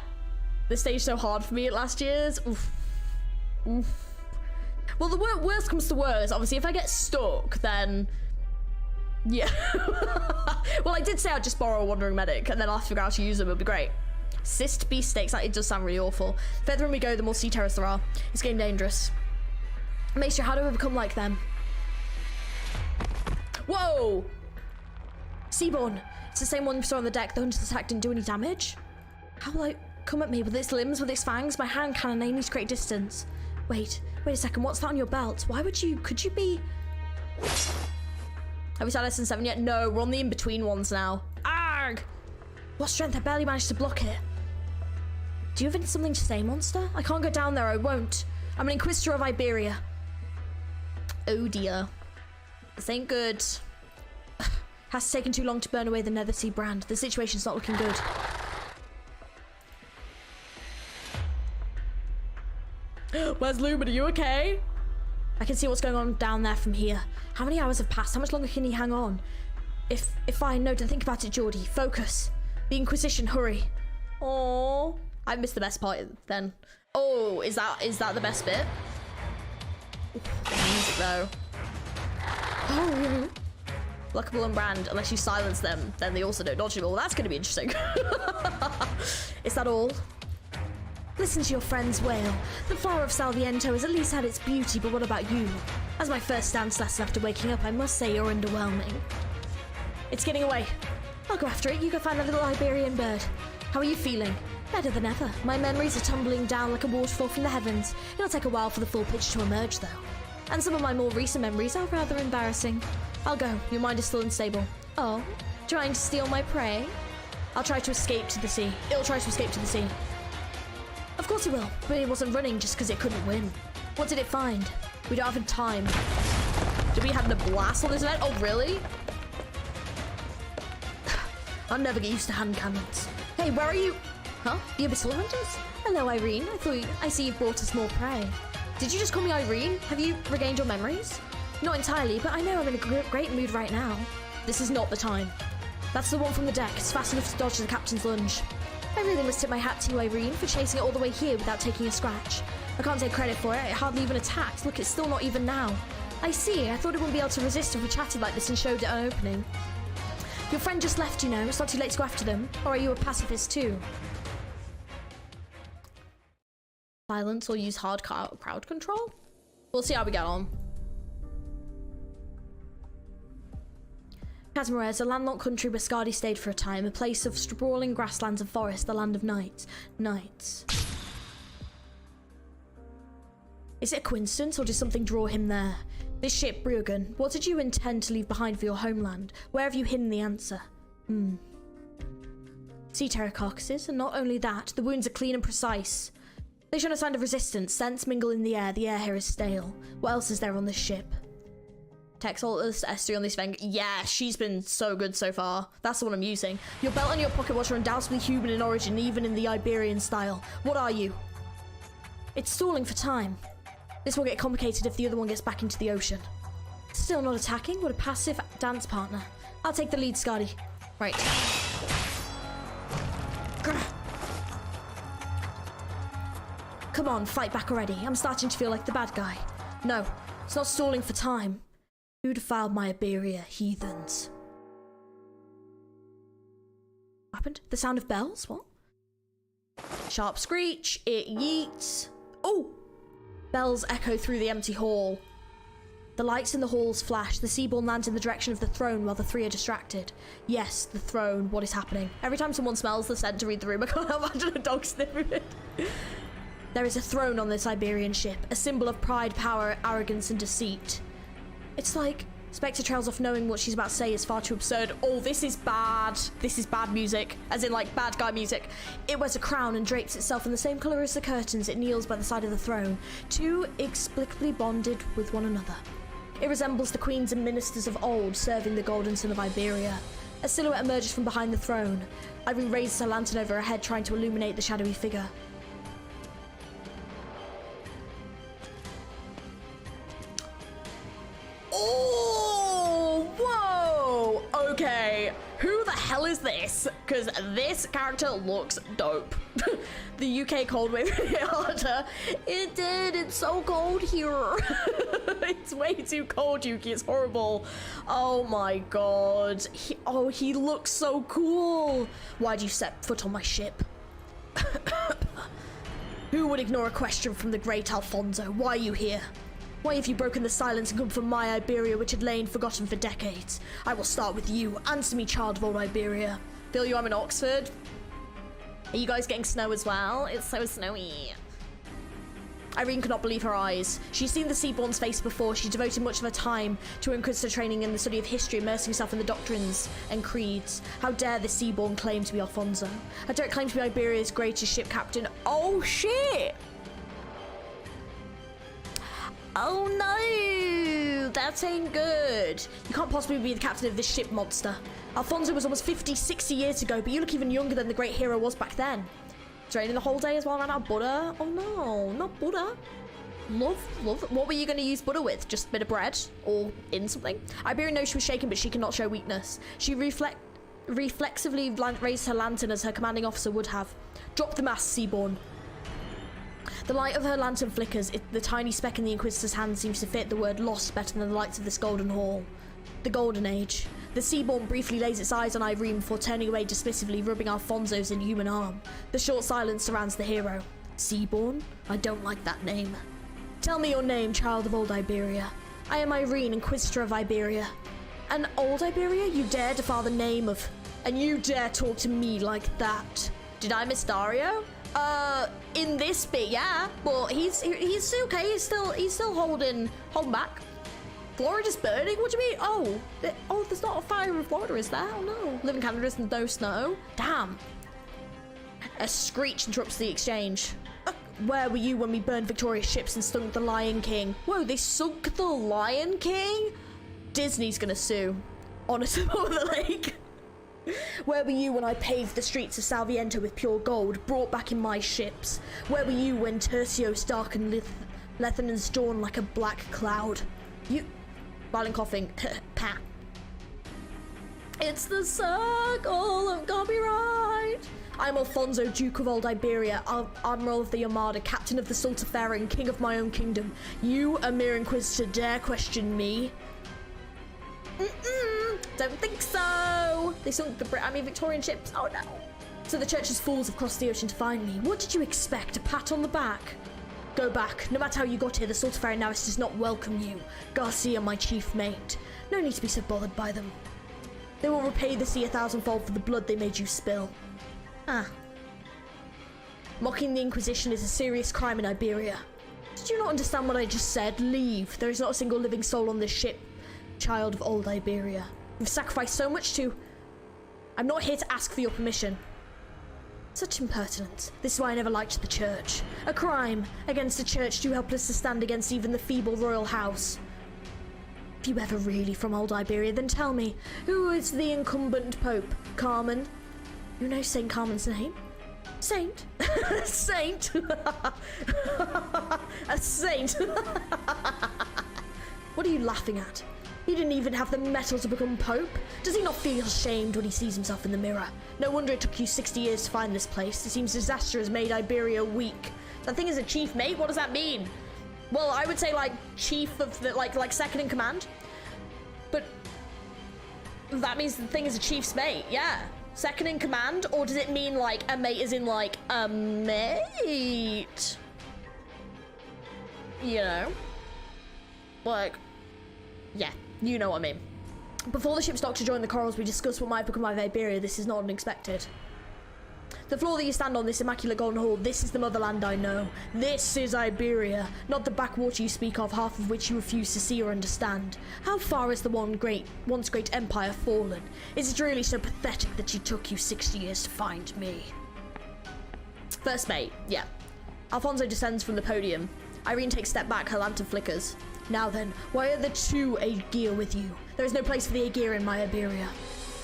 this stage so hard for me at last year's. Oof. Oof. Well, the worst comes to worst. Obviously, if I get stuck, then yeah. Well, I did say I'd just borrow a wandering medic and then I'll have to figure out how to use them. It'll be great. Cyst beast stakes, it does sound really awful. The further in we go, the more sea terrors there are. It's getting dangerous. Make sure, how do we become like them? Whoa! Seaborn. It's the same one we saw on the deck. The hunter's attack didn't do any damage. How will it come at me with its limbs, with its fangs? My hand cannon aiming to great distance. Wait a second. What's that on your belt? Why would you? Could you be? Have we started SN7 yet? No, we're on the in-between ones now. Arg! What strength? I barely managed to block it. Do you have something to say, monster? I can't go down there. I won't. I'm an Inquisitor of Iberia. Oh dear. This ain't good. Has taken too long to burn away the Nethersea brand. The situation's not looking good. Where's Lumen? Are you okay? I can see what's going on down there from here. How many hours have passed? How much longer can he hang on? If I know to think about it, Geordie. Focus. The Inquisition, hurry. Oh, I missed the best part then. Oh, is that the best bit? Music though. Oh. Lockable and brand, unless you silence them, then they also don't dodge you. Well, that's going to be interesting. Is that all? Listen to your friends wail. The flower of Salviento has at least had its beauty, but what about you? As my first dance lesson after waking up, I must say you're underwhelming. It's getting away. I'll go after it. You go find that little Iberian bird. How are you feeling? Better than ever. My memories are tumbling down like a waterfall from the heavens. It'll take a while for the full picture to emerge, though. And some of my more recent memories are rather embarrassing. I'll go. Your mind is still unstable. Oh, trying to steal my prey? I'll try to escape to the sea. It'll try to escape to the sea. Of course it will, but it wasn't running just because it couldn't win. What did it find? We don't have time. Did we have the blast on this event? Oh, really? I'll never get used to hand cannons. Hey, where are you? Huh? The Abyssal Hunters? Hello, Irene. I see you've brought us more prey. Did you just call me Irene? Have you regained your memories? Not entirely, but I know I'm in a great mood right now. This is not the time. That's the one from the deck. It's fast enough to dodge the captain's lunge. I really must tip my hat to you, Irene, for chasing it all the way here without taking a scratch. I can't take credit for it. It hardly even attacked. Look, it's still not even now. I see. I thought it wouldn't be able to resist if we chatted like this and showed it an opening. Your friend just left, you know. It's not too late to go after them. Or are you a pacifist too? Silence or use hard crowd control? We'll see how we get on. Kazimir is a landlocked country where Skadi stayed for a time, a place of sprawling grasslands and forests, the land of nights. Is it a coincidence or did something draw him there? This ship, Bruggen, what did you intend to leave behind for your homeland? Where have you hidden the answer? Sea terror carcasses, and not only that, the wounds are clean and precise. They show no sign of resistance, scents mingle in the air here is stale. What else is there on this ship? Text Altus S3 on this thing. Yeah, she's been so good so far. That's the one I'm using. Your belt and your pocket watch are undoubtedly human in origin, even in the Iberian style. What are you? It's stalling for time. This will get complicated if the other one gets back into the ocean. Still not attacking? What a passive dance partner. I'll take the lead, Skadi. Right. Come on, fight back already. I'm starting to feel like the bad guy. No, it's not stalling for time. Who defiled my Iberia, heathens? What happened? The sound of bells? What? Sharp screech. It yeets. Oh! Bells echo through the empty hall. The lights in the halls flash. The Seaborn lands in the direction of the throne while the three are distracted. Yes, the throne. What is happening? Every time someone smells the scent to read the room, I can't imagine a dog sniffing it. There is a throne on this Iberian ship, a symbol of pride, power, arrogance, and deceit. It's like Spectre trails off knowing what she's about to say is far too absurd. Oh, this is bad. This is bad music, as in like bad guy music. It wears a crown and drapes itself in the same colour as the curtains. It kneels by the side of the throne, two inexplicably bonded with one another. It resembles the queens and ministers of old serving the golden sun of Iberia. A silhouette emerges from behind the throne. Irene raises her lantern over her head, trying to illuminate the shadowy figure. Oh, whoa, okay, who the hell is this? Because this character looks dope. The UK cold wave hit harder. It did, it's so cold here. It's way too cold, Yuki, it's horrible. Oh my god, he looks so cool. Why'd you set foot on my ship? Who would ignore a question from the great Alfonso? Why are you here? Why have you broken the silence and come from my Iberia, which had lain forgotten for decades? I will start with you. Answer me, child of old Iberia. Feel you, I'm in Oxford. Are you guys getting snow as well? It's so snowy. Irene could not believe her eyes. She'd seen the Seaborn's face before. She devoted much of her time to her Inquisitor training in the study of history, immersing herself in the doctrines and creeds. How dare the Seaborn claim to be Alfonso? How dare it claim to be Iberia's greatest ship captain? Oh, shit! Oh no, that ain't good. You can't possibly be the captain of this ship, monster. Alfonso was almost 50, 60 years ago, but you look even younger than the great hero was back then. It's raining the whole day as well right now. Butter? Oh no, not butter. Love. What were you going to use butter with? Just a bit of bread or in something? Iberian knows she was shaken, but she cannot show weakness. She reflexively raised her lantern as her commanding officer would have. Drop the mast, Seaborn. The light of her lantern flickers. The tiny speck in the Inquisitor's hand seems to fit the word lost better than the lights of this golden hall. The Golden Age. The Seaborn briefly lays its eyes on Irene before turning away dismissively, rubbing Alfonso's inhuman arm. The short silence surrounds the hero. Seaborn? I don't like that name. Tell me your name, child of old Iberia. I am Irene, Inquisitor of Iberia. And old Iberia? You dare defile the name of... And you dare talk to me like that? Did I miss Dario? In this bit, yeah, but he's okay. He's still holding back. Florida's burning? What do you mean? Oh, there's not a fire in Florida, is there? Oh no. Live in Canada, there's no snow. Damn. A screech interrupts the exchange. Where were you when we burned Victoria's ships and sunk the Lion King? Whoa, they sunk the Lion King? Disney's gonna sue. Honestly, over the lake. Where were you when I paved the streets of Salviento with pure gold, brought back in my ships? Where were you when Tertios darkened Lethanon's dawn like a black cloud? You... Violent coughing. Pat. It's the circle of copyright. I'm Alfonso, Duke of Old Iberia, Admiral of the Armada, Captain of the STULTIFERA, and King of my own kingdom. You, a mere inquisitor, dare question me? Don't think so. They sunk the Victorian ships. Oh no. So the church's fools have crossed the ocean to find me. What did you expect? A pat on the back? Go back. No matter how you got here, the STULTIFERA NAVIS does not welcome you. Garcia, my chief mate. No need to be so bothered by them. They will repay the sea 1,000-fold for the blood they made you spill. Ah. Mocking the Inquisition is a serious crime in Iberia. Did you not understand what I just said? Leave. There is not a single living soul on this ship. Child of old Iberia. You've sacrificed so much to... I'm not here to ask for your permission. Such impertinence. This is why I never liked the church. A crime against the church too helpless to stand against even the feeble royal house. If you ever really from old Iberia, then tell me, who is the incumbent pope? Carmen? You know Saint Carmen's name? Saint? Saint? A saint? What are you laughing at? He didn't even have the mettle to become pope. Does he not feel ashamed when he sees himself in the mirror? No wonder it took you 60 years to find this place. It seems disaster has made Iberia weak. That thing is a chief mate? What does that mean? Well, I would say like chief of the, like second in command. But that means the thing is a chief's mate, yeah. Second in command, or does it mean like a mate is in like a mate? You know? Like, yeah. You know what I mean. Before the ship's docked to join the corals, we discussed what might become of Iberia. This is not unexpected. The floor that you stand on, this immaculate golden hall, this is the motherland I know. This is Iberia, not the backwater you speak of, half of which you refuse to see or understand. How far has the once great empire fallen? Is it really so pathetic that it took you 60 years to find me? First mate, yeah. Alfonso descends from the podium. Irene takes a step back, her lantern flickers. Now then, why are the two Aegir with you? There is no place for the Aegir in my Iberia.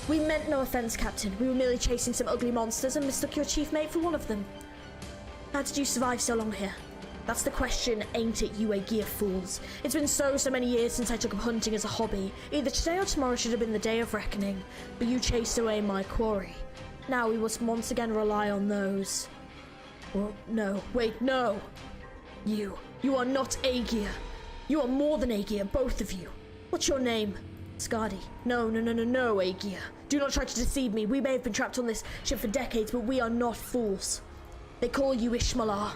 We meant no offense, Captain. We were merely chasing some ugly monsters and mistook your chief mate for one of them. How did you survive so long here? That's the question, ain't it, you Aegir fools? It's been so many years since I took up hunting as a hobby. Either today or tomorrow should have been the day of reckoning, but you chased away my quarry. Now we must once again rely on those. Well, no. Wait, no! You are not Aegir. You are more than Aegir, both of you. What's your name? Skadi. No, Aegir. Do not try to deceive me. We may have been trapped on this ship for decades, but we are not fools. They call you Ishmalar.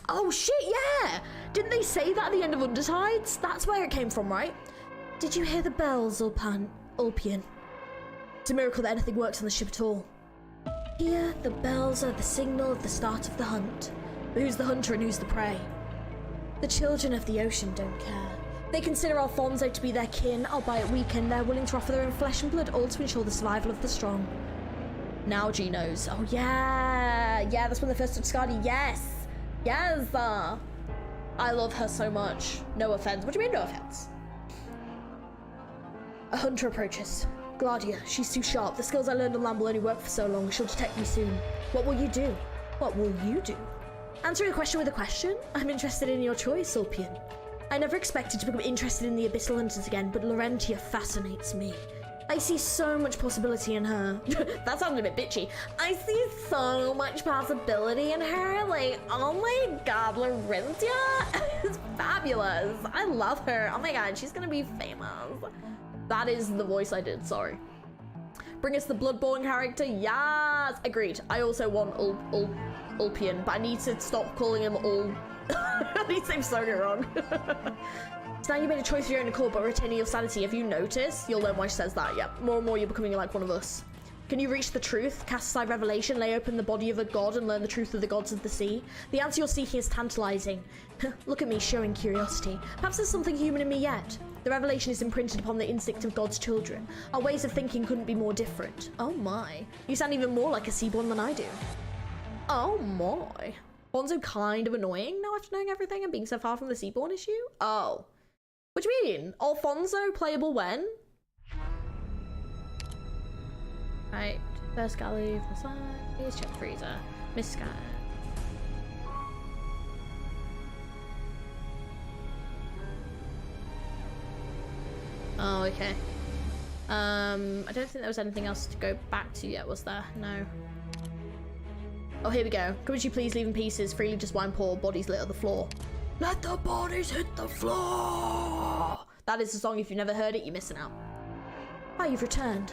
Oh shit, yeah! Didn't they say that at the end of Undertides? That's where it came from, right? Did you hear the bells, Ulpian? It's a miracle that anything works on the ship at all. Here, the bells are the signal of the start of the hunt. But who's the hunter and who's the prey? The children of the ocean don't care. They consider Alfonso to be their kin, albeit weak, and they're willing to offer their own flesh and blood, all to ensure the survival of the strong. Now G knows. Oh yeah, that's when they first took Skadi. Yes. I love her so much. No offense. What do you mean, no offense? A hunter approaches. Gladia, she's too sharp. The skills I learned on land will only work for so long. She'll detect me soon. What will you do? What will you do? Answering a question with a question? I'm interested in your choice, Ulpian. I never expected to become interested in the Abyssal Hunters again, but Larentia fascinates me. I see so much possibility in her. That sounded a bit bitchy. I see so much possibility in her. Like, oh my god, Larentia is fabulous. I love her. Oh my god, she's gonna be famous. That is the voice I did, sorry. Bring us the Bloodborne character. Yes, agreed. I also want Ulpian, but I need to stop calling him These names so wrong. So now you made a choice of your own accord, but retaining your sanity. Have you noticed? You'll learn why she says that. Yep. More and more you're becoming like one of us. Can you reach the truth, cast aside revelation, lay open the body of a god and learn the truth of the gods of the sea? The answer you're seeking is tantalizing. Look at me, showing curiosity. Perhaps there's something human in me yet. The revelation is imprinted upon the instinct of God's children. Our ways of thinking couldn't be more different. Oh my. You sound even more like a Seaborn than I do. Oh my. Bonzo kind of annoying now after knowing everything and being so far from the Seaborn issue? Oh. What do you mean? Alfonso playable when? Right, first galley from the side. Here's check the freezer. Miss scan. Oh, okay. I don't think there was anything else to go back to yet, was there? No. Oh, here we go. Could you please leave in pieces, freely just wine pour, bodies lit on the floor. Let the bodies hit the floor! That is the song. If you've never heard it, you're missing out. Ah, you've returned.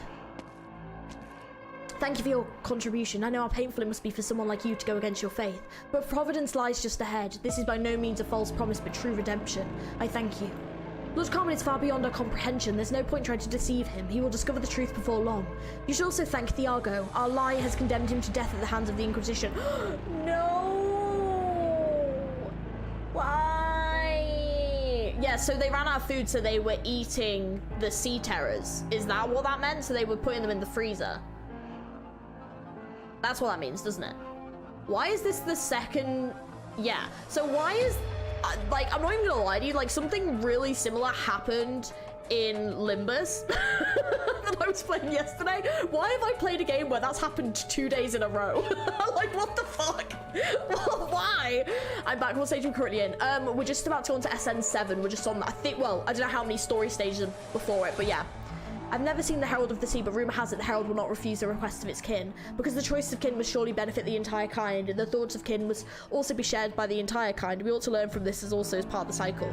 Thank you for your contribution. I know how painful it must be for someone like you to go against your faith, but providence lies just ahead. This is by no means a false promise, but true redemption. I thank you. Lord Carmen is far beyond our comprehension. There's no point trying to deceive him. He will discover the truth before long. You should also thank Thiago. Our lie has condemned him to death at the hands of the Inquisition. No! Why? Yeah, so they ran out of food, so they were eating the sea terrors. Is that what that meant? So they were putting them in the freezer. That's what that means, doesn't it? Why is this the second? Yeah, so why is, like, I'm not even gonna lie to you, like, something really similar happened in Limbus that I was playing yesterday. Why have I played a game where that's happened 2 days in a row? Like, what the fuck? Why? I'm back. What stage are we currently in? We're just about to go on to SN7. We're just on, I think, well, I don't know how many story stages are before it, but yeah. I've never seen the Herald of the Sea, but rumour has it the Herald will not refuse the request of its kin, because the choice of kin must surely benefit the entire kind, and the thoughts of kin must also be shared by the entire kind. We ought to learn from this as also as part of the cycle.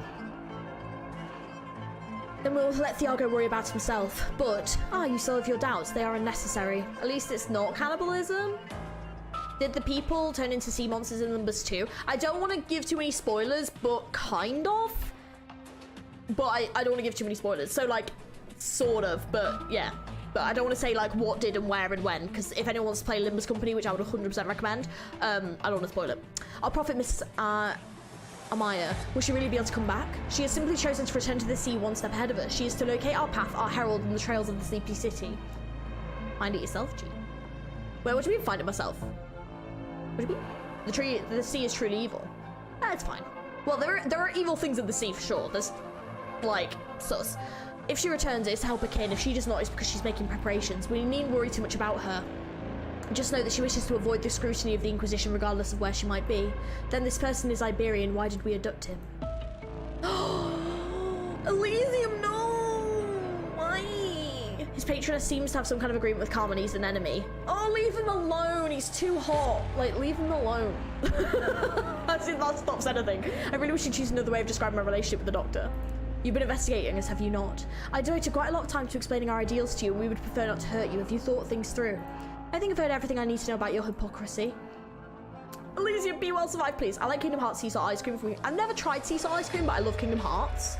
Then we'll let Thiago worry about himself. But, you still have your doubts. They are unnecessary. At least it's not cannibalism. Did the people turn into sea monsters in Limbus 2? I don't want to give too many spoilers, but kind of. But I don't want to give too many spoilers. So, like, sort of, but yeah. But I don't want to say like what did and where and when, because if anyone wants to play Limbus Company, which I would 100% recommend, I don't want to spoil it. Our prophet, Miss Amaya, will she really be able to come back? She has simply chosen to return to the sea one step ahead of us. She is to locate our path, our herald, and the trails of the sleepy city. Find it yourself, G. Wait, what do you mean find it myself? What do you mean? The sea is truly evil. That's fine. Well, there are evil things in the sea for sure. There's like sus. If she returns, it's to help her kin. If she does not, it's because she's making preparations. We needn't worry too much about her. Just know that she wishes to avoid the scrutiny of the Inquisition regardless of where she might be. Then this person is Iberian. Why did we abduct him? Elysium, no! Why? His patroness seems to have some kind of agreement with Carmen. He's an enemy. Oh, leave him alone. He's too hot. Like, leave him alone. That stops anything. I really wish you'd choose another way of describing my relationship with the Doctor. You've been investigating us, have you not? I devoted quite a lot of time to explaining our ideals to you, and we would prefer not to hurt you. Have you thought things through? I think I've heard everything I need to know about your hypocrisy. Elysium, be well, survive, please. I like Kingdom Hearts sea salt ice cream. I've never tried sea salt ice cream, but I love Kingdom Hearts.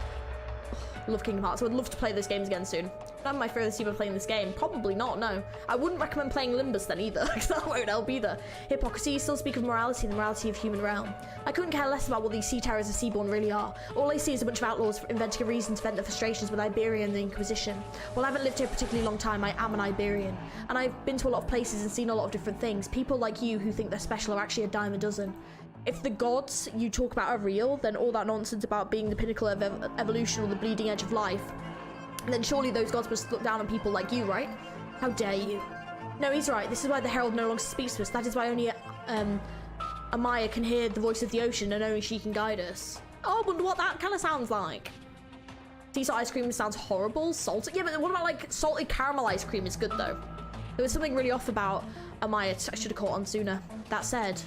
I love Kingdom Hearts. I would love to play those games again soon. Am I furthest ever playing this game? Probably not, no. I wouldn't recommend playing Limbus then either, because that won't help either. Hypocrisy, still speak of morality and the morality of human realm. I couldn't care less about what these sea terrors of Seaborn really are. All I see is a bunch of outlaws inventing a reason to vent their frustrations with Iberian and the Inquisition. While I haven't lived here a particularly long time, I am an Iberian. And I've been to a lot of places and seen a lot of different things. People like you who think they're special are actually a dime a dozen. If the gods you talk about are real, then all that nonsense about being the pinnacle of evolution or the bleeding edge of life, then surely those gods must look down on people like you, right? How dare you? No, he's right. This is why the Herald no longer speaks to us. That is why only Amaya can hear the voice of the ocean, and only she can guide us. Oh, I wonder what that kind of sounds like. Sea salt ice cream sounds horrible. Salted? Yeah, but what about like salted caramel ice cream is good though. There was something really off about Amaya. I should have caught on sooner. That said,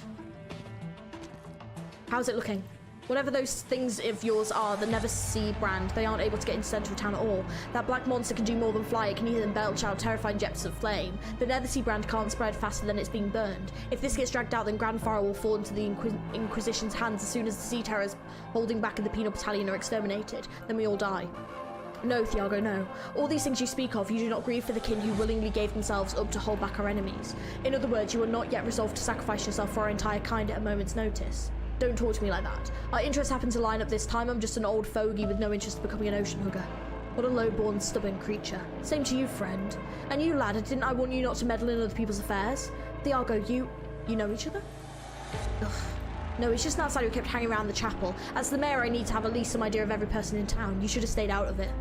how's it looking? Whatever those things of yours are, the Never Sea brand, they aren't able to get into Central Town at all. That black monster can do more than fly. It can even belch out terrifying jets of flame. The Never Sea brand can't spread faster than it's being burned. If this gets dragged out, then Grandfather will fall into the Inquisition's hands as soon as the sea terrors holding back in the penal battalion are exterminated. Then we all die. No, Thiago, no. All these things you speak of, you do not grieve for the kin who willingly gave themselves up to hold back our enemies. In other words, you are not yet resolved to sacrifice yourself for our entire kind at a moment's notice. Don't talk to me like that. Our interests happen to line up this time. I'm just an old fogey with no interest in becoming an ocean hugger. What a low-born, stubborn creature. Same to you, friend. And you, lad, didn't I warn you not to meddle in other people's affairs? Thiago, you know each other? Ugh. No, it's just an outsider who kept hanging around the chapel. As the mayor, I need to have at least some idea of every person in town. You should have stayed out of it.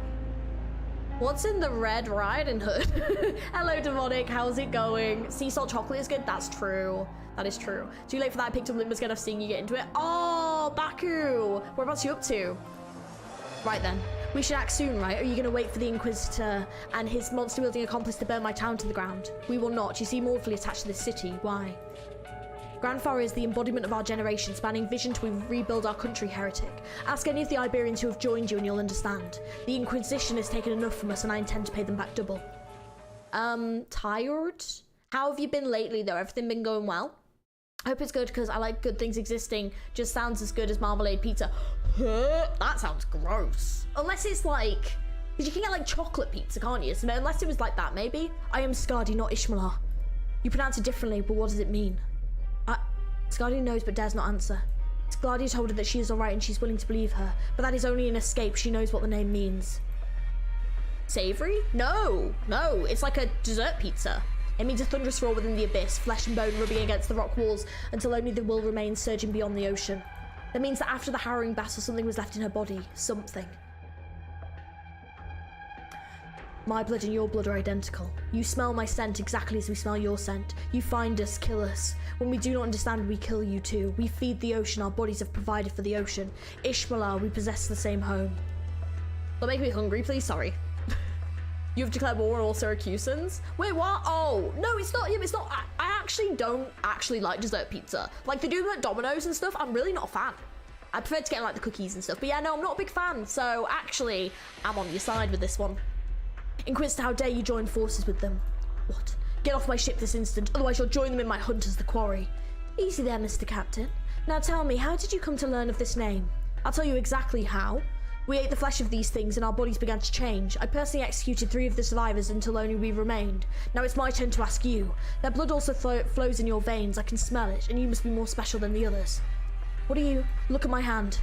What's in the Red Riding Hood? Hello, Demonic. How's it going? Sea salt chocolate is good. That's true. That is true. Too late for that. I picked up Limber's good enough seeing you get into it. Oh, Baku. Whereabouts are you up to? Right then. We should act soon, right? Are you going to wait for the Inquisitor and his monster-wielding accomplice to burn my town to the ground? We will not. You seem awfully attached to this city. Why? Grandfather is the embodiment of our generation, spanning vision to rebuild our country, heretic. Ask any of the Iberians who have joined you and you'll understand. The Inquisition has taken enough from us and I intend to pay them back double. Tired? How have you been lately though? Everything been going well? I hope it's good because I like good things existing. Just sounds as good as marmalade pizza. That sounds gross. Unless it's like, because you can get like chocolate pizza, can't you? So unless it was like that, maybe. I am Skadi, not Ishmaelah. You pronounce it differently, but what does it mean? Skadi knows but dares not answer. Gladia told her that she is alright and she's willing to believe her, but that is only an escape. She knows what the name means. Savory? No, it's like a dessert pizza. It means a thunderous roar within the abyss, flesh and bone rubbing against the rock walls until only the will remains surging beyond the ocean. That means that after the harrowing battle, something was left in her body. Something. My blood and your blood are identical. You smell my scent exactly as we smell your scent. You find us, kill us. When we do not understand, we kill you too. We feed the ocean, our bodies have provided for the ocean. Ishmaelah, we possess the same home. Don't make me hungry, please, sorry. You've declared war on all Syracusans? Wait, what? Oh, no, it's not. I actually don't actually like dessert pizza. Like, they do them at Domino's and stuff. I'm really not a fan. I prefer to get like the cookies and stuff. But yeah, no, I'm not a big fan. So actually, I'm on your side with this one. Inquisitor, how dare you join forces with them? What? Get off my ship this instant, otherwise you'll join them in my hunt as the quarry. Easy there, Mr. Captain. Now tell me, how did you come to learn of this name? I'll tell you exactly how. We ate the flesh of these things and our bodies began to change. I personally executed 3 of the survivors until only we remained. Now it's my turn to ask you. Their blood also flows in your veins, I can smell it, and you must be more special than the others. What are you? Look at my hand.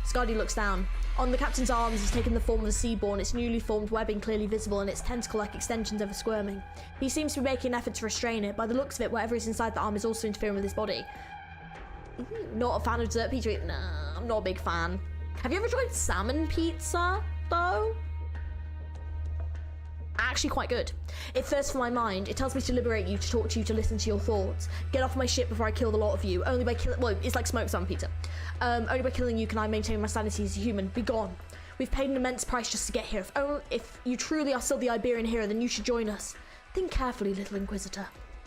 Skadi looks down. On the captain's arms has taken the form of a seaborn, its newly formed webbing clearly visible and its tentacle-like extensions ever squirming. He seems to be making an effort to restrain it. By the looks of it, whatever is inside the arm is also interfering with his body. Not a fan of dessert pizza? Nah, I'm not a big fan. Have you ever tried salmon pizza, though? Actually quite good. It thirsts for my mind. It tells me to liberate you, to talk to you, to listen to your thoughts. Get off my ship before I kill the lot of you. Only by killing, well, it's like smoked salmon pizza. Only by killing you can I maintain my sanity as a human. Be gone. We've paid an immense price just to get here. If you truly are still the Iberian hero, then you should join us. Think carefully, little Inquisitor.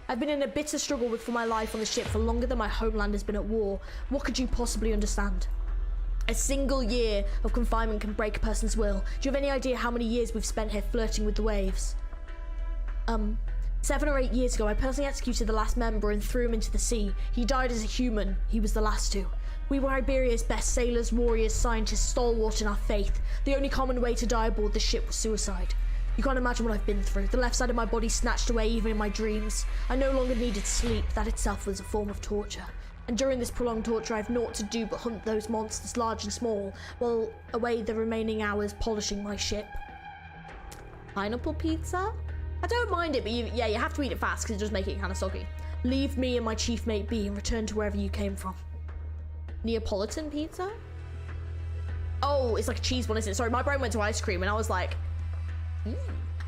I've been in a bitter struggle for my life on the ship for longer than my homeland has been at war. What could you possibly understand? A single year of confinement can break a person's will. Do you have any idea how many years we've spent here flirting with the waves? 7 or 8 years ago, I personally executed the last member and threw him into the sea. He died as a human. He was the last to. We were Iberia's best sailors, warriors, scientists, stalwart in our faith. The only common way to die aboard the ship was suicide. You can't imagine what I've been through. The left side of my body snatched away even in my dreams. I no longer needed sleep. That itself was a form of torture. And during this prolonged torture, I have naught to do but hunt those monsters, large and small, while away the remaining hours polishing my ship. Pineapple pizza? I don't mind it, but you have to eat it fast because it does make it kind of soggy. Leave me and my chief mate be and return to wherever you came from. Neapolitan pizza? Oh, it's like a cheese one, isn't it? Sorry, my brain went to ice cream and I was like,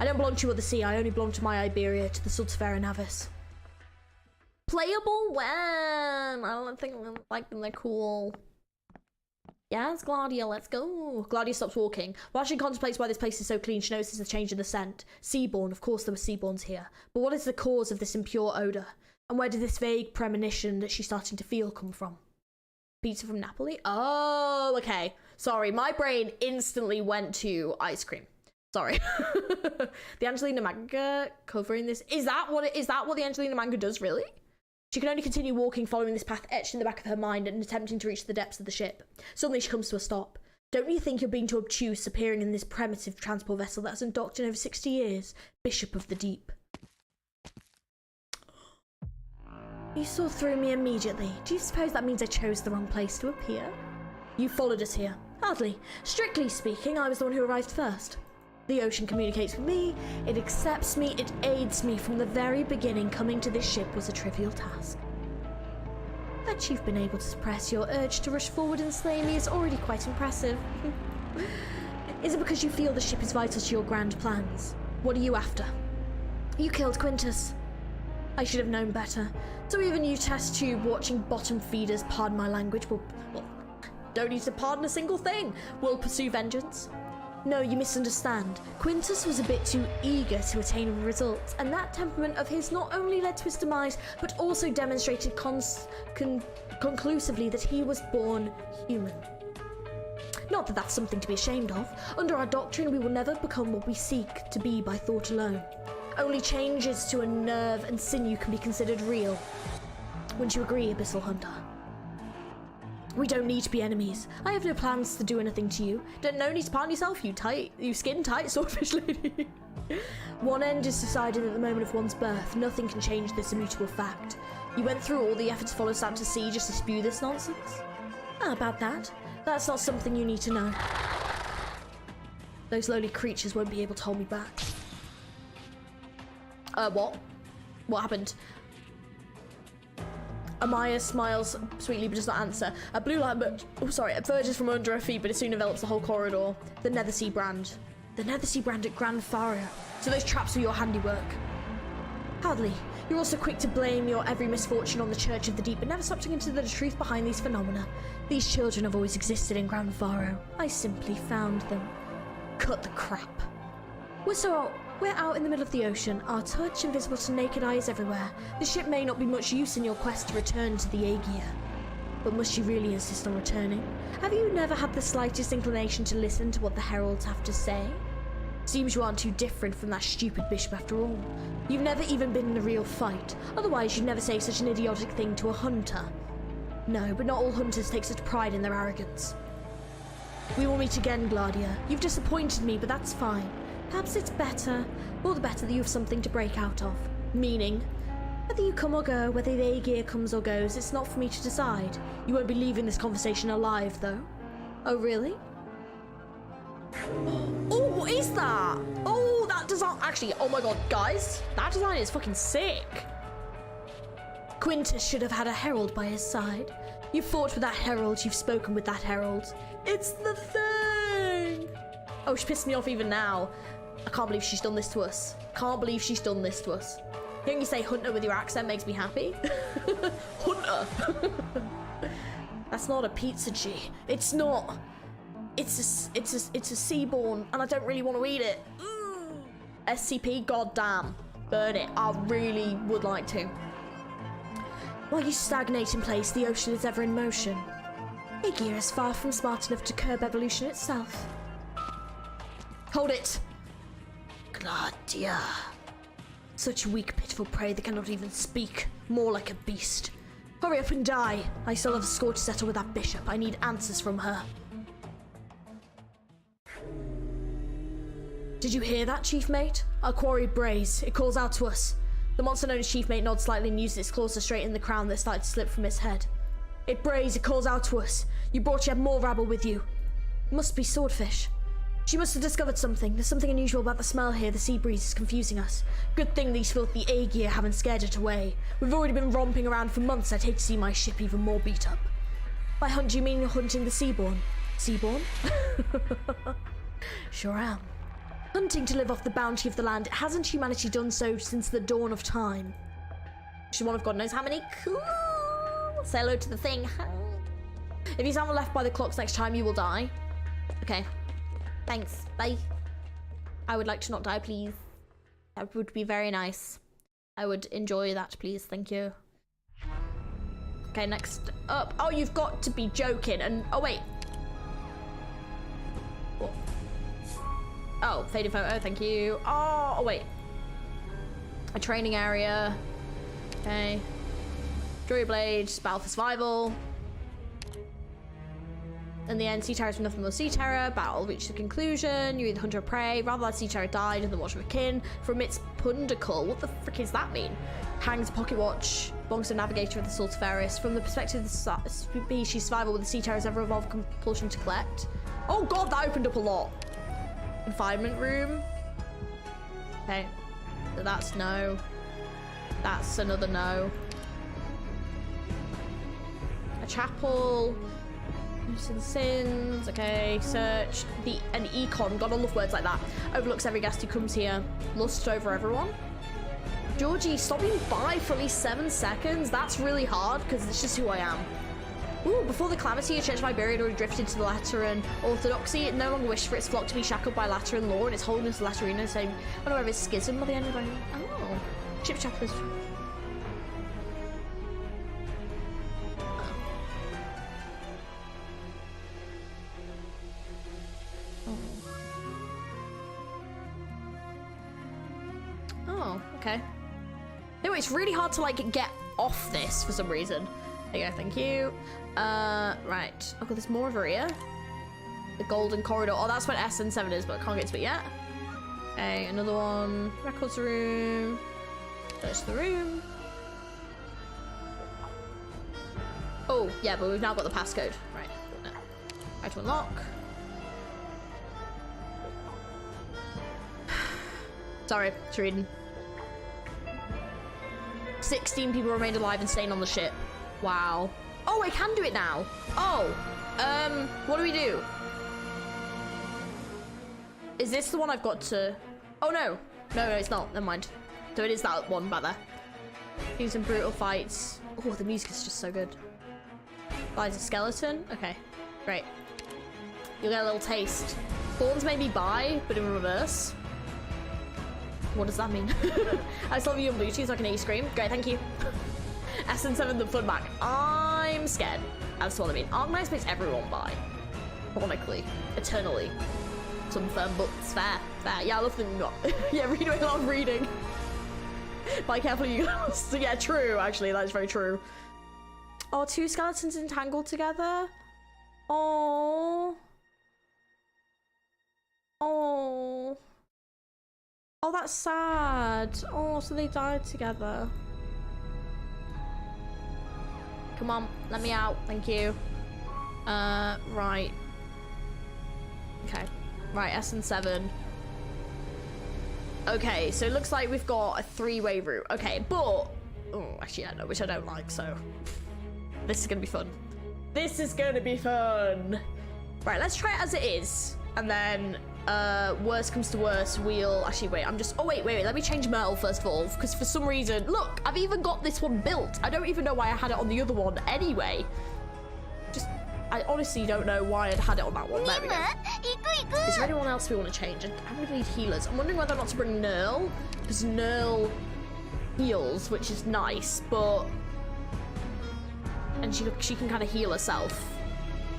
I don't belong to you or the sea. I only belong to my Iberia, to the STULTIFERA NAVIS. Playable when? I don't think I like them, they're cool. Yes, Gladia, let's go. Gladia stops walking. While she contemplates why this place is so clean, she notices a change in the scent. Seaborn, of course there were seaborns here. But what is the cause of this impure odour? And where did this vague premonition that she's starting to feel come from? Pizza from Napoli? Oh, okay. Sorry, my brain instantly went to ice cream. Sorry. The Angelina manga covering this. Is that what the Angelina manga does, really? She can only continue walking, following this path etched in the back of her mind and attempting to reach the depths of the ship. Suddenly she comes to a stop. Don't you think you're being too obtuse appearing in this primitive transport vessel that hasn't docked in over 60 years? Bishop of the Deep. You saw through me immediately. Do you suppose that means I chose the wrong place to appear? You followed us here. Hardly. Strictly speaking, I was the one who arrived first. The ocean communicates with me, it accepts me, it aids me. From the very beginning, coming to this ship was a trivial task. That you've been able to suppress your urge to rush forward and slay me is already quite impressive. Is it because you feel the ship is vital to your grand plans? What are you after? You killed Quintus. I should have known better. So even you test tube watching bottom feeders, pardon my language, will don't need to pardon a single thing, will pursue vengeance. No, you misunderstand. Quintus was a bit too eager to attain results, and that temperament of his not only led to his demise, but also demonstrated conclusively that he was born human. Not that that's something to be ashamed of. Under our doctrine, we will never become what we seek to be by thought alone. Only changes to a nerve and sinew can be considered real. Wouldn't you agree, Abyssal Hunter? We don't need to be enemies. I have no plans to do anything to you. No need to pardon yourself, you skin-tight swordfish lady. One end is decided at the moment of one's birth. Nothing can change this immutable fact. You went through all the effort to follow us out to sea just to spew this nonsense? How about that? That's not something you need to know. Those lowly creatures won't be able to hold me back. What? What happened? Amaya smiles sweetly but does not answer. A blue light emerges from under her feet, but it soon envelops the whole corridor. The Nethersea brand. The Nethersea brand at Grand Fario. So those traps were your handiwork. Hardly. You're also quick to blame your every misfortune on the Church of the Deep, but never stop to consider the truth behind these phenomena. These children have always existed in Grand Faro. I simply found them. Cut the crap. We're out in the middle of the ocean, our touch invisible to naked eyes everywhere. The ship may not be much use in your quest to return to the Aegea. But must you really insist on returning? Have you never had the slightest inclination to listen to what the heralds have to say? Seems you aren't too different from that stupid bishop after all. You've never even been in a real fight, otherwise you'd never say such an idiotic thing to a hunter. No, but not all hunters take such pride in their arrogance. We will meet again, Gladia. You've disappointed me, but that's fine. Perhaps it's better, all the better that you have something to break out of. Meaning, whether you come or go, whether the Aegea comes or goes, it's not for me to decide. You won't be leaving this conversation alive, though. Oh, really? Oh, what is that? Oh, that design, actually, oh my god, guys, that design is fucking sick. Quintus should have had a herald by his side. You've fought with that herald, you've spoken with that herald. It's the thing! Oh, she pissed me off even now. I can't believe she's done this to us. Can't believe she's done this to us. Hearing you say Hunter with your accent makes me happy. Hunter! That's not a pizza G. It's not. It's a seaborn, and I don't really want to eat it. SCP, goddamn. Burn it. I really would like to. While you stagnate in place, the ocean is ever in motion. Aegea is far from smart enough to curb evolution itself. Hold it! Gladia. Such weak, pitiful prey that cannot even speak. More like a beast. Hurry up and die. I still have a score to settle with that bishop. I need answers from her. Did you hear that, chief mate? Our quarry brays. It calls out to us. The monster known as chief mate nods slightly and uses its claws to straighten the crown that started to slip from his head. It brays. It calls out to us. You brought yet more rabble with you. Must be swordfish. She must have discovered something. There's something unusual about the smell here. The sea breeze is confusing us. Good thing these filthy Aegea haven't scared it away. We've already been romping around for months. I'd hate to see my ship even more beat up. By hunt, do you mean you're hunting the seaborn? Seaborn? Sure am. Hunting to live off the bounty of the land. Hasn't humanity done so since the dawn of time? She's one of God knows how many. Cool. Say hello to the thing. If you haven't left by the clocks next time, you will die. Okay. Thanks. Bye. I would like to not die, please. That would be very nice. I would enjoy that, please. Thank you. Okay, next up. Oh, you've got to be joking. And oh wait. What? Oh, faded photo. Thank you. Oh wait. A training area. Okay. Druid Blade. Battle for survival. In the end, Sea Terrors were nothing but Sea Terror. Battle reached a conclusion. You either hunter or prey. Rather than Sea Terror died in the watch of a kin. From its pundicle. What the frick does that mean? Hangs a pocket watch. Belongs to the navigator of the Sultiferis. From the perspective of the species survival with the Sea Terrors ever evolved compulsion to collect. Oh god, that opened up a lot. Confinement room. Okay. So that's no. That's another no. A chapel. Sins. Okay. Search. An econ. God, I love words like that. Overlooks every guest who comes here. Lust over everyone. Georgie, stop being bi for at least 7 seconds. That's really hard because it's just who I am. Ooh, before the calamity, a church of Iberian already drifted to the Lateran orthodoxy. It no longer wished for its flock to be shackled by Lateran law, and its holiness Laterina saying, I don't know whether it's schism by the end of the oh. Chip chapters. Oh, okay. Anyway, it's really hard to like get off this for some reason. There you go, thank you. Right. Okay, there's more over here. The golden corridor. Oh, that's what SN7 is, but I can't get to it yet. Okay, another one. Records room. Search the room. Oh, yeah, but we've now got the passcode. Right. Right to unlock. Sorry, it's reading. 16 people remained alive and staying on the ship. Wow. Oh, I can do it now. Oh, what do we do? Is this the one I've got to? Oh no, no, it's not. Never mind. So it is that one back there. Do some brutal fights. Oh, the music is just so good. Buys a skeleton. Okay, great. You'll get a little taste. Thorns may be bi, but in reverse. What does that mean? I still have you on Bluetooth so I can hear you scream. Great, thank you. SN7 the fun back. I'm scared. That's what I mean. ARKNIGHTS makes everyone buy. Chronically. Eternally. Some firm books. Fair. Fair. Yeah, I love them. Yeah, we're doing a lot of reading. Buy carefully, you guys. So yeah, true, actually. That is very true. Oh, 2 skeletons entangled together. Oh. Oh. Oh, that's sad. Oh, so they died together. Come on, let me out. Thank you. Right. Okay. Right, SN7. Okay, so it looks like we've got a 3-way route. Okay, but... Oh, actually, yeah, no, which I don't like, so... This is gonna be fun. This is gonna be fun! Right, let's try it as it is. And then, worst comes to worst, we'll... Actually, wait, I'm just... Oh, wait, let me change Myrtle first of all, because for some reason... Look, I've even got this one built. I don't even know why I had it on the other one anyway. Just... I honestly don't know why I'd had it on that one. There we go. Is there anyone else we want to change? I'm gonna need healers. I'm wondering whether or not to bring Nerl, because Nerl heals, which is nice, but... And she can kind of heal herself.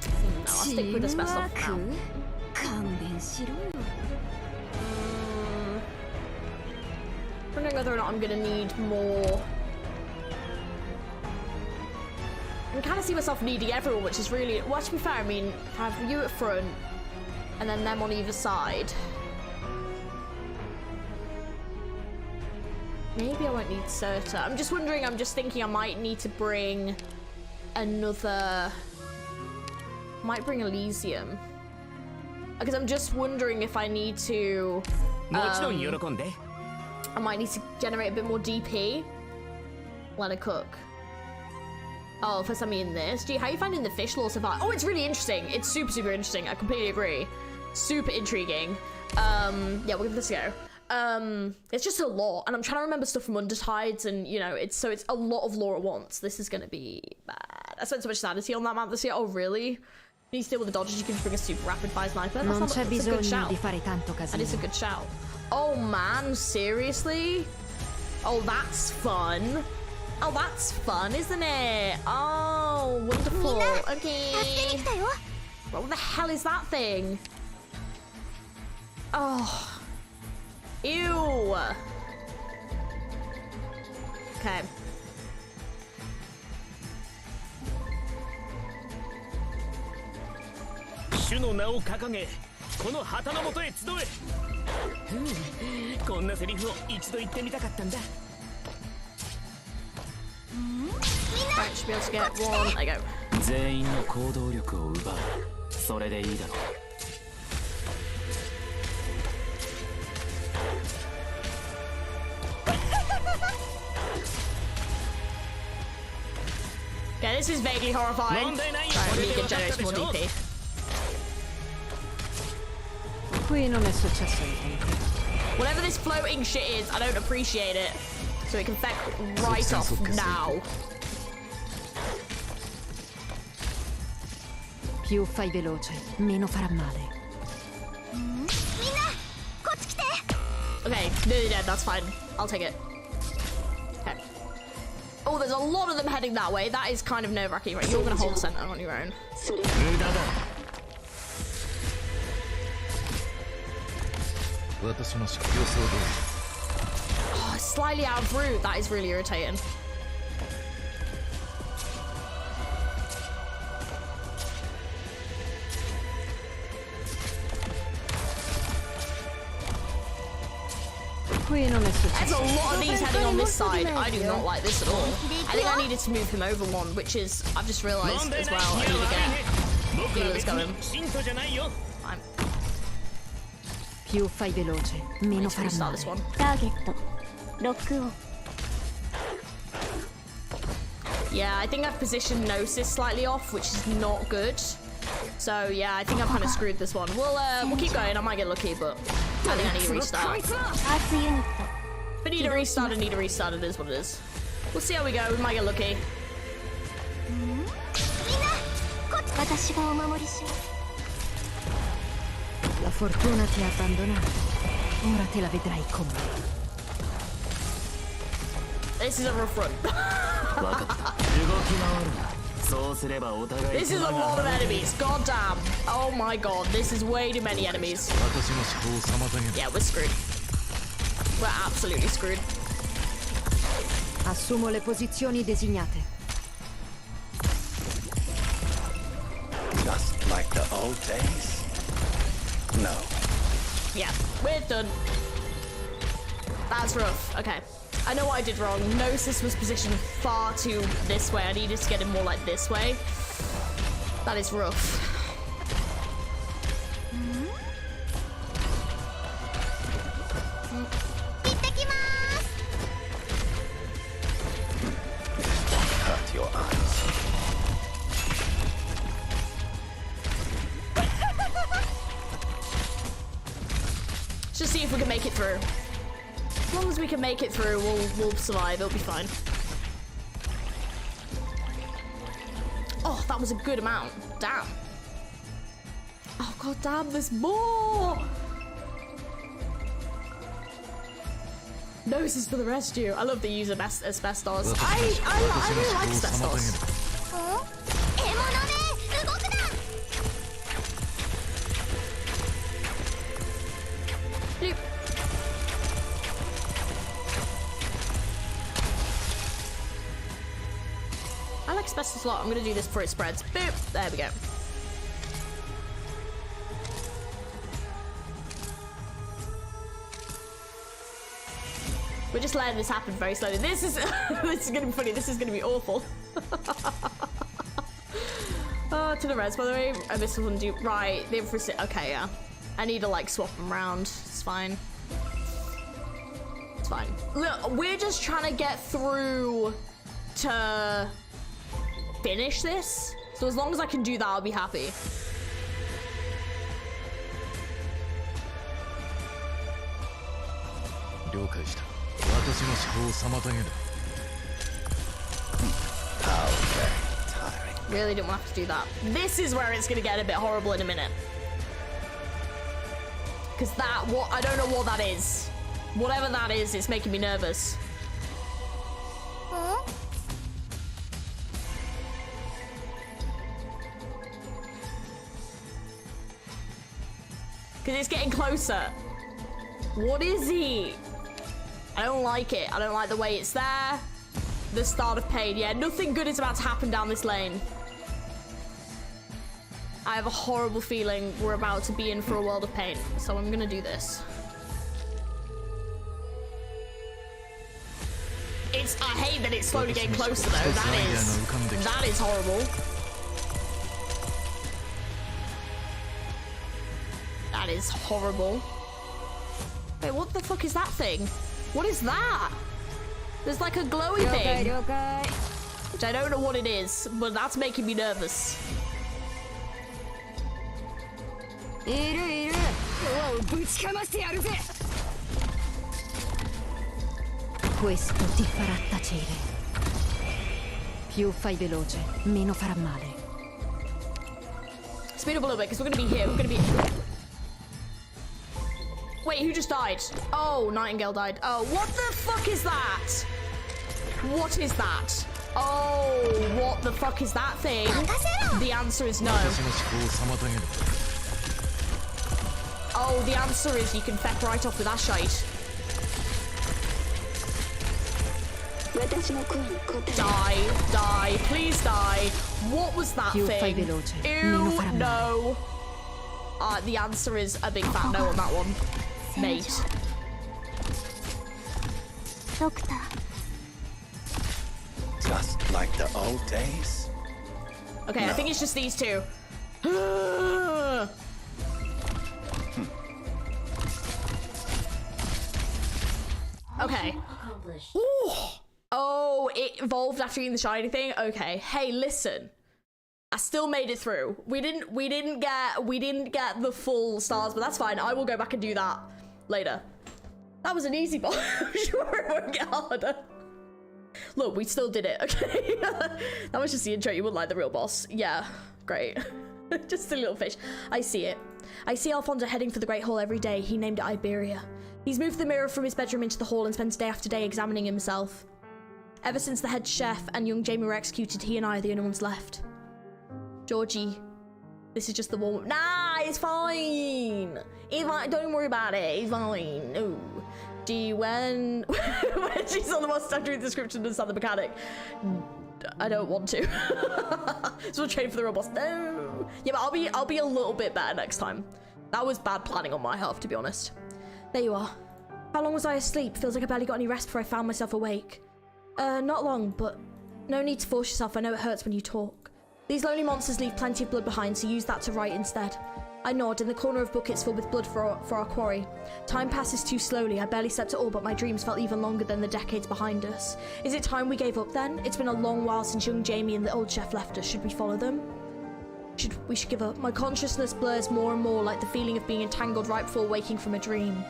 No, I'll stick with this best off now. Wondering whether or not I'm gonna need more. I can kind of see myself needing everyone, which is really... Well, to be fair, I mean, have you at front, and then them on either side. Maybe I won't need Serta. I'm just wondering, I'm just thinking I might need to bring another... Might bring Elysium. Because I'm just wondering if I need to... I might need to generate a bit more DP. Let it cook. Oh, first time in this. Gee, how are you finding the fish law so far? Oh, it's really interesting. It's super, super interesting. I completely agree. Super intriguing. Yeah, we'll give this a go. It's just a lot, and I'm trying to remember stuff from Undertides, and you know, it's a lot of lore at once. This is gonna be bad. I spent so much sanity on that map this year. Oh, really? You need to deal with the dodges. You can just bring a super rapid fire sniper. That's a good shout. And it's a good shout. Oh man, seriously? Oh, that's fun. Oh, that's fun, isn't it? Oh, wonderful. Okay. What the hell is that thing? Oh. Ew. Okay. 主の名を掲げこの旗の下へ集え。こんなセリフを一度言ってみたかったんだ。 Right, should be able to get one. There you go. 全員の行動力を奪う。それでいいだろう。 Okay, this is vaguely horrifying. Sorry, we can generate more DP. Qui non è successo niente. Whatever this floating shit is, I don't appreciate it. So it can feck right off now. Più fai veloce, meno farà male. Okay, nearly dead, that's fine. I'll take it. Okay. Oh, there's a lot of them heading that way. That is kind of nerve-wracking. Right, you're gonna hold center on your own. Oh, slightly out of route. That is really irritating. Qui non è successo. There's a lot of these heading on this side. I do not like this at all. I think I needed to move him over one, which is, I've just realised as well, I need to get healers going. Fine. Più fai veloce, meno Let's farà restart male. this one. ターゲットロックオン Yeah, I think I've positioned Gnosis slightly off, which is not good. So yeah, I think I've kind of screwed this one. We'll keep going. I might get lucky, but I think I need to restart. アーツユニット If I need a restart, I need a restart. It is what it is. We'll see how we go. We might get lucky. 私がお守りします La fortuna ti ha abbandonato. Ora te la vedrai con me. This is a rough run. 分かった。動き回るな。そうすればお互い This is a lot of enemies. God damn. Oh my god. This is way too many enemies. Yeah, we're screwed. We're absolutely screwed. Assumo le posizioni designate. Just like the old days? No. Yeah, we're done. That's rough. Okay. I know what I did wrong. Gnosis was positioned far too this way. I needed to get him more like this way. That is rough. Hurt your eyes. Let's just see if we can make it through. As long as we can make it through, we'll survive. It'll be fine. Oh, that was a good amount. Damn. Oh god damn, there's more. Noses for the rescue. I love the use of asbestos. I really like asbestos. 獲物め動くな Bloop. I like asbestos a lot. I'm gonna do this before it spreads. Boop. There we go. We're just letting this happen very slowly. This is this is gonna be funny. This is gonna be awful. Oh, to the res, by the way. Oh, this one do right. The infrared. Okay, yeah. I need to like swap them around. It's fine. It's fine. Look, we're just trying to get through to finish this. So as long as I can do that, I'll be happy. Really didn't want to have to do that. This is where it's gonna get a bit horrible in a minute. Because that, what, I don't know what that is. Whatever that is, it's making me nervous. Because it's getting closer. What is he? I don't like it. I don't like the way it's there. The start of pain. Yeah, nothing good is about to happen down this lane. I have a horrible feeling we're about to be in for a world of pain, so I'm gonna do this. I hate that it's slowly getting closer though. That is horrible. That is horrible. Wait, what the fuck is that thing? What is that? There's like a glowy thing. Which I don't know what it is, but that's making me nervous. Questo ti farà tacere. Più fai veloce, meno farà male. Speed up a little bit, because we're gonna be here. We're gonna be. Wait, who just died? Oh, Nightingale died. Oh, what the fuck is that? What is that? Oh, what the fuck is that thing? The answer is no. Oh, the answer is you can feck right off with that shite. Die, die, please die. What was that thing? Ew, no. The answer is a big fat no on that one, mate. Doctor. Just like the old days. Okay, no. I think it's just these two. Okay. Ooh. Oh, it evolved after eating the shiny thing. Okay. Hey, listen. I still made it through. We didn't get the full stars, but that's fine. I will go back and do that later. That was an easy boss. I'm sure it won't get harder. Look, we still did it. Okay. That was just the intro. You wouldn't like the real boss. Yeah. Great. Just a little fish. I see it. I see Alfonso heading for the Great Hall every day. He named it Iberia. He's moved the mirror from his bedroom into the hall and spends day after day examining himself. Ever since the head chef and young Jamie were executed, he and I are the only ones left. Georgie, this is just the warm-up. Nah, it's fine. It's fine. Don't worry about it. It's fine. No. When she's on the bus after the description and understand the mechanic. I don't want to. So we'll train for the real boss. No. Yeah, but I'll be a little bit better next time. That was bad planning on my half, to be honest. There you are. How long was I asleep? Feels like I barely got any rest before I found myself awake. Not long, but no need to force yourself. I know it hurts when you talk. These lonely monsters leave plenty of blood behind, so use that to write instead. I nod. In the corner of buckets filled with blood for our quarry. Time passes too slowly. I barely slept at all, but my dreams felt even longer than the decades behind us. Is it time we gave up then? It's been a long while since young Jamie and the old chef left us. Should we follow them? We should give up. My consciousness blurs more and more, like the feeling of being entangled right before waking from a dream.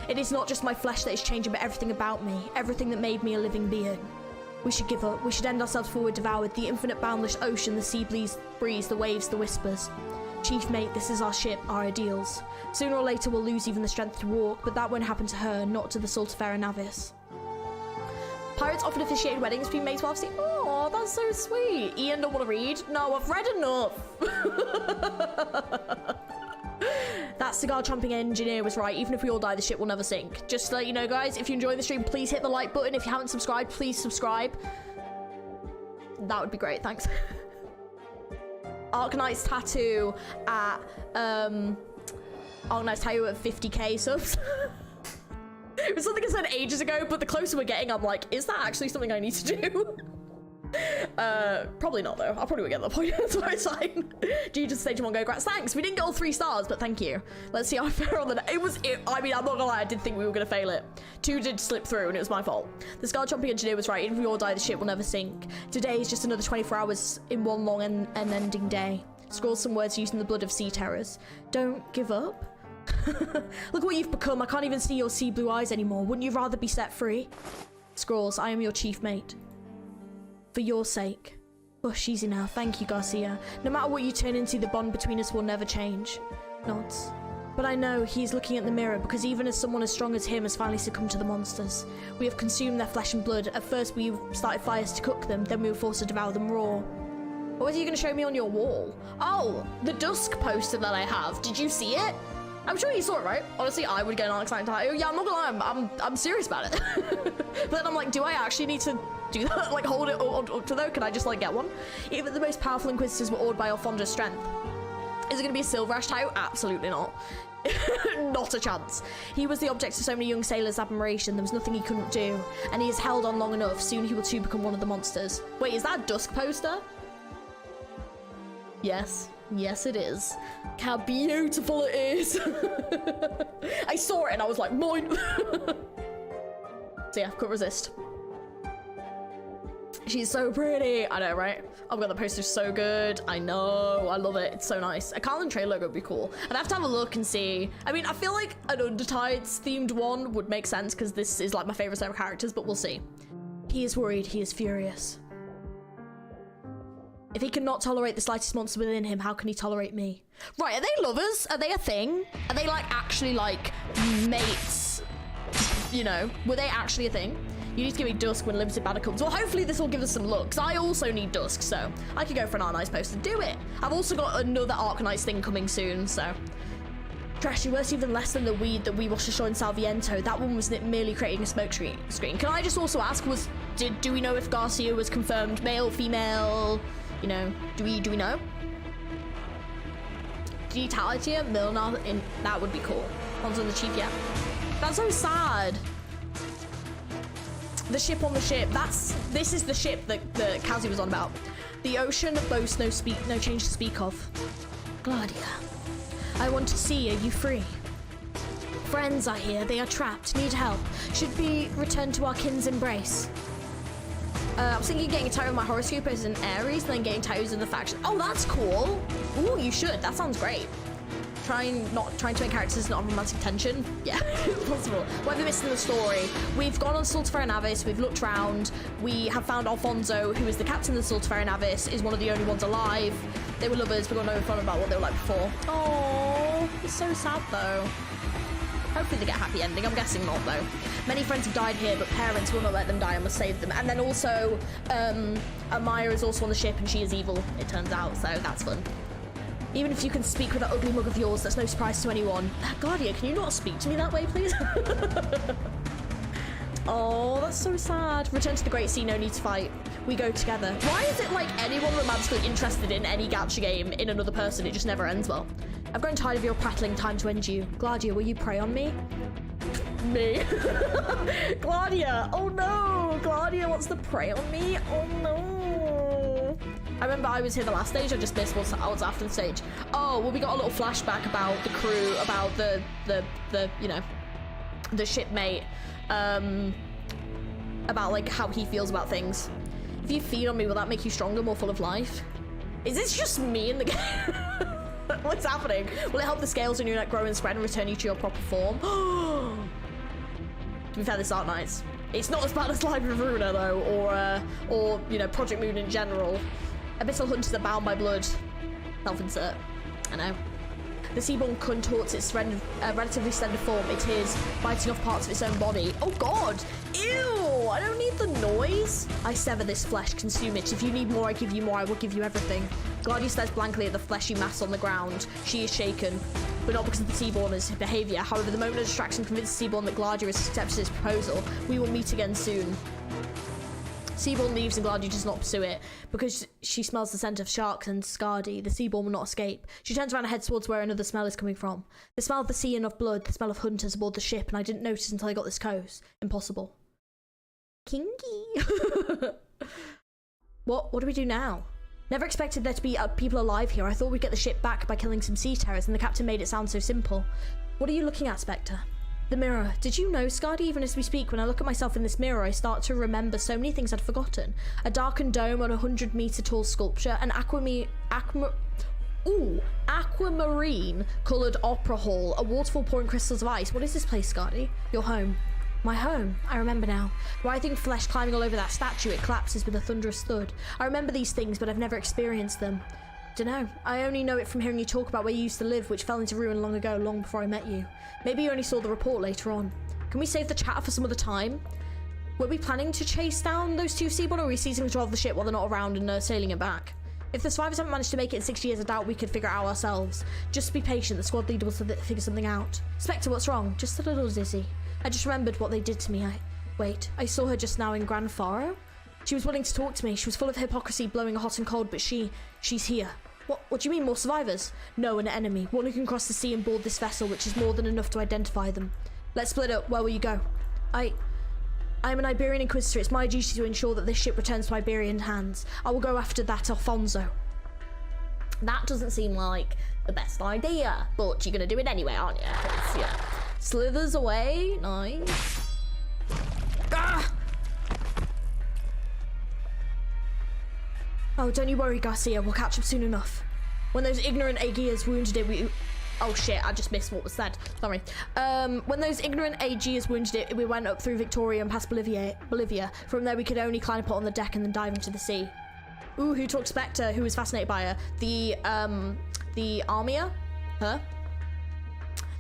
It is not just my flesh that is changing, but everything about me. Everything that made me a living being. We should give up. We should end ourselves forward devoured. The infinite boundless ocean, the sea breeze, the waves, the whispers. Chief mate, this is our ship, our ideals. Sooner or later we'll lose even the strength to walk, but that won't happen to her, not to the STULTIFERA NAVIS. Pirates often officiate weddings between mates while sleep. Oh, that's so sweet. Ian, don't want to read? No, I've read enough. That cigar chomping engineer was right. Even if we all die, the ship will never sink. Just to let you know, guys, if you enjoy the stream, please hit the like button. If you haven't subscribed, please subscribe. That would be great, thanks. ARKNIGHTS tattoo at ARKNIGHTS tattoo at 50k subs. It was something I said ages ago, but the closer we're getting, I'm like, is that actually something I need to do? Probably not though. I'll probably get that point. That's why it's fine. G just stage 1 go. Congrats. Thanks. We didn't get all 3 stars, but thank you. Let's see how I fare on the. I mean, I'm not gonna lie. I did think we were gonna fail it. 2 did slip through, and it was my fault. The scar chomping engineer was right. Even if we all die, the ship will never sink. Today is just another 24 hours in one long and ending day. Scroll some words using the blood of sea terrors. Don't give up. Look what you've become. I can't even see your sea blue eyes anymore. Wouldn't you rather be set free? Scrolls, I am your chief mate. For your sake. Hush, easy now. Thank you, Garcia. No matter what you turn into, the bond between us will never change. Nods. But I know he's looking at the mirror, because even as someone as strong as him has finally succumbed to the monsters. We have consumed their flesh and blood. At first we started fires to cook them, then we were forced to devour them raw. What was you going to show me on your wall? Oh, the Dusk poster that I have. Did you see it? I'm sure you saw it, right? Honestly, I would get an ARKNIGHTS tattoo. Yeah, I'm not gonna lie, I'm serious about it. But then I'm like, do I actually need to do that? Like, hold it up to though? Can I just, like, get one? Even the most powerful Inquisitors were awed by Alfonso's strength. Is it gonna be a Silver Ash Tau? Absolutely not. Not a chance. He was the object of so many young sailors' admiration. There was nothing he couldn't do, and he has held on long enough. Soon he will too become one of the monsters. Wait, is that a Dusk poster? Yes. Yes, it is. How beautiful it is. I saw it and I was like, mine. So yeah, couldn't resist. She's so pretty. I know, right? Oh my god, the poster's so good. I know. I love it. It's so nice. A Carlin Trail logo would be cool. I'd have to have a look and see. I mean, I feel like an Undertides themed one would make sense because this is like my favorite set of characters, but we'll see. He is worried. He is furious. If he cannot tolerate the slightest monster within him, how can he tolerate me? Right, are they lovers? Are they a thing? Are they like actually like mates? You know, were they actually a thing? You need to give me Dusk when limited banner comes. Well, hopefully this will give us some looks. I also need Dusk, so I could go for an Arknights poster. Do it. I've also got another Arknights thing coming soon, so. Trashy, worse even less than the weed that we watched the show in Salviento. That one was merely creating a smoke screen. Can I just also ask, do we know if Garcia was confirmed male, female? You know, do we know? Getalia, Milner, that would be cool. One's on the chief, yeah. That's so sad. The ship on the ship. This is the ship that Kazi was on about. The ocean boasts no change to speak of. Glaadia, I want to see. Are you free? Friends are here. They are trapped. Need help. Should we return to our kin's embrace? I was thinking getting a tattoo of my horoscope as an Aries, and then getting tattoos of the faction. Oh, that's cool. Ooh, you should. That sounds great. Trying to make characters not have romantic tension. Yeah, possible. What have we missed in the story? We've gone on STULTIFERA NAVIS, we've looked around, we have found Alfonso, who is the captain of the STULTIFERA NAVIS, is one of the only ones alive. They were lovers, we got no fun about what they were like before. Oh, it's so sad though. Hopefully they get a happy ending. I'm guessing not though. Many friends have died here, but parents will not let them die. I must save them. And then also, Amaya is also on the ship and she is evil, it turns out, so that's fun. Even if you can speak with that ugly mug of yours, that's no surprise to anyone. Glaadia, can you not speak to me that way, please? Oh, that's so sad. Return to the Great Sea, no need to fight. We go together. Why is it like anyone romantically interested in any gacha game in another person? It just never ends well. I've grown tired of your prattling, time to end you. Glaadia, will you prey on me? Me? Glaadia, oh no! Glaadia wants to prey on me? Oh no! I remember I was here the last stage, I just missed what's after the stage. Oh, well we got a little flashback about the crew, about the you know, the shipmate, about like how he feels about things. If you feed on me, will that make you stronger, more full of life? Is this just me in the game? What's happening? Will it help the scales in your neck grow and spread and return you to your proper form? To be fair, this is Arknights. It's not as bad as Live with Runa though, or you know, Project Moon in general. Abyssal hunters are bound by blood. Self-insert. I know. The Seaborn contorts its relatively slender form. It is biting off parts of its own body. Oh god! Ew! I don't need the noise. I sever this flesh, consume it. If you need more, I give you more. I will give you everything. Glaadia stares blankly at the fleshy mass on the ground. She is shaken, but not because of the Seaborn's behaviour. However, the moment of distraction convinces Seaborn that Glaadia has accepted his proposal. We will meet again soon. Seaborn leaves and Glaadia does not pursue it. Because she smells the scent of sharks and Skadi, the Seaborn will not escape. She turns around and heads towards where another smell is coming from. The smell of the sea and of blood, the smell of hunters aboard the ship, and I didn't notice until I got this coast. Impossible. Kinky. What do we do now? Never expected there to be people alive here. I thought we'd get the ship back by killing some sea terrors, and the captain made it sound so simple. What are you looking at, Spectre? The mirror. Did you know, Skadi, even as we speak, when I look at myself in this mirror, I start to remember so many things I'd forgotten. A darkened dome on a 100-metre tall sculpture, an aquamarine coloured opera hall, a waterfall pouring crystals of ice. What is this place, Skadi? Your home. My home. I remember now. Writhing flesh climbing all over that statue, it collapses with a thunderous thud. I remember these things, but I've never experienced them. Dunno. I only know it from hearing you talk about where you used to live, which fell into ruin long ago, long before I met you. Maybe you only saw the report later on. Can we save the chat for some other time? Were we planning to chase down those two Seaborn, or are we seizing control of the ship while they're not around and sailing it back? If the survivors haven't managed to make it in 60 years, I doubt we could figure it out ourselves. Just be patient, the squad leader will figure something out. Spectre, what's wrong? Just a little dizzy. I just remembered what they did to me. Wait, I saw her just now in Gran Faro? She was willing to talk to me. She was full of hypocrisy, blowing hot and cold, but she's here. What do you mean, more survivors? No, an enemy. One who can cross the sea and board this vessel, which is more than enough to identify them. Let's split up. Where will you go? I am an Iberian Inquisitor. It's my duty to ensure that this ship returns to Iberian hands. I will go after that Alfonso. That doesn't seem like the best idea, but you're gonna do it anyway, aren't you? 'Cause, yeah. Slithers away. Nice. Ah! Oh, don't you worry, Garcia. We'll catch up soon enough. When those ignorant Aegeas wounded it, we... Oh shit, I just missed what was said. Sorry. When those ignorant Aegeas wounded it, we went up through Victoria and past Bolivia. From there, we could only climb up on the deck and then dive into the sea. Ooh, who took Spectre? Who was fascinated by her? The Armia? Her?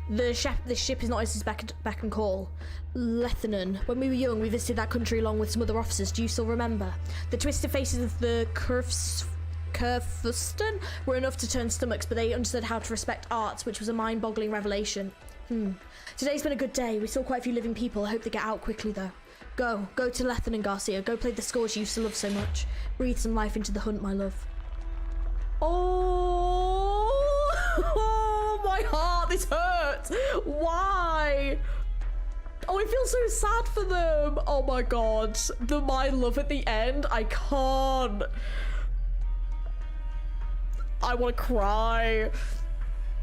The ship is not his beck and call. Lethanon. When we were young, we visited that country along with some other officers. Do you still remember? The twisted faces of the Kurfürsten were enough to turn stomachs, but they understood how to respect arts, which was a mind-boggling revelation. Today's been a good day. We saw quite a few living people. I hope they get out quickly, though. Go to Lethanon, Garcia. Go play the scores you used to love so much. Breathe some life into the hunt, my love. Oh, my heart, this hurts. Why? Oh, I feel so sad for them. Oh my god, my love at the end, I can't. I want to cry.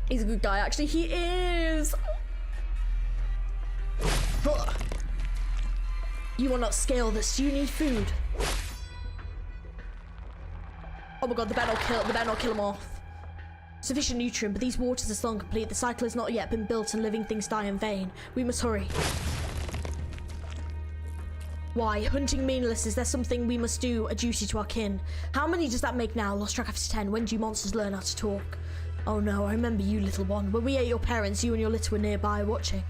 He's a good guy, actually. He is. You will not scale this. You need food. Oh my god, the better not kill him off. Sufficient nutrient, but these waters are still incomplete. The cycle has not yet been built and living things die in vain. We must hurry. Why? Hunting meaningless. Is there something we must do? A duty to our kin. How many does that make now? Lost track after 10. When do you monsters learn how to talk? Oh no, I remember you, little one. When we ate your parents, you and your litter were nearby watching.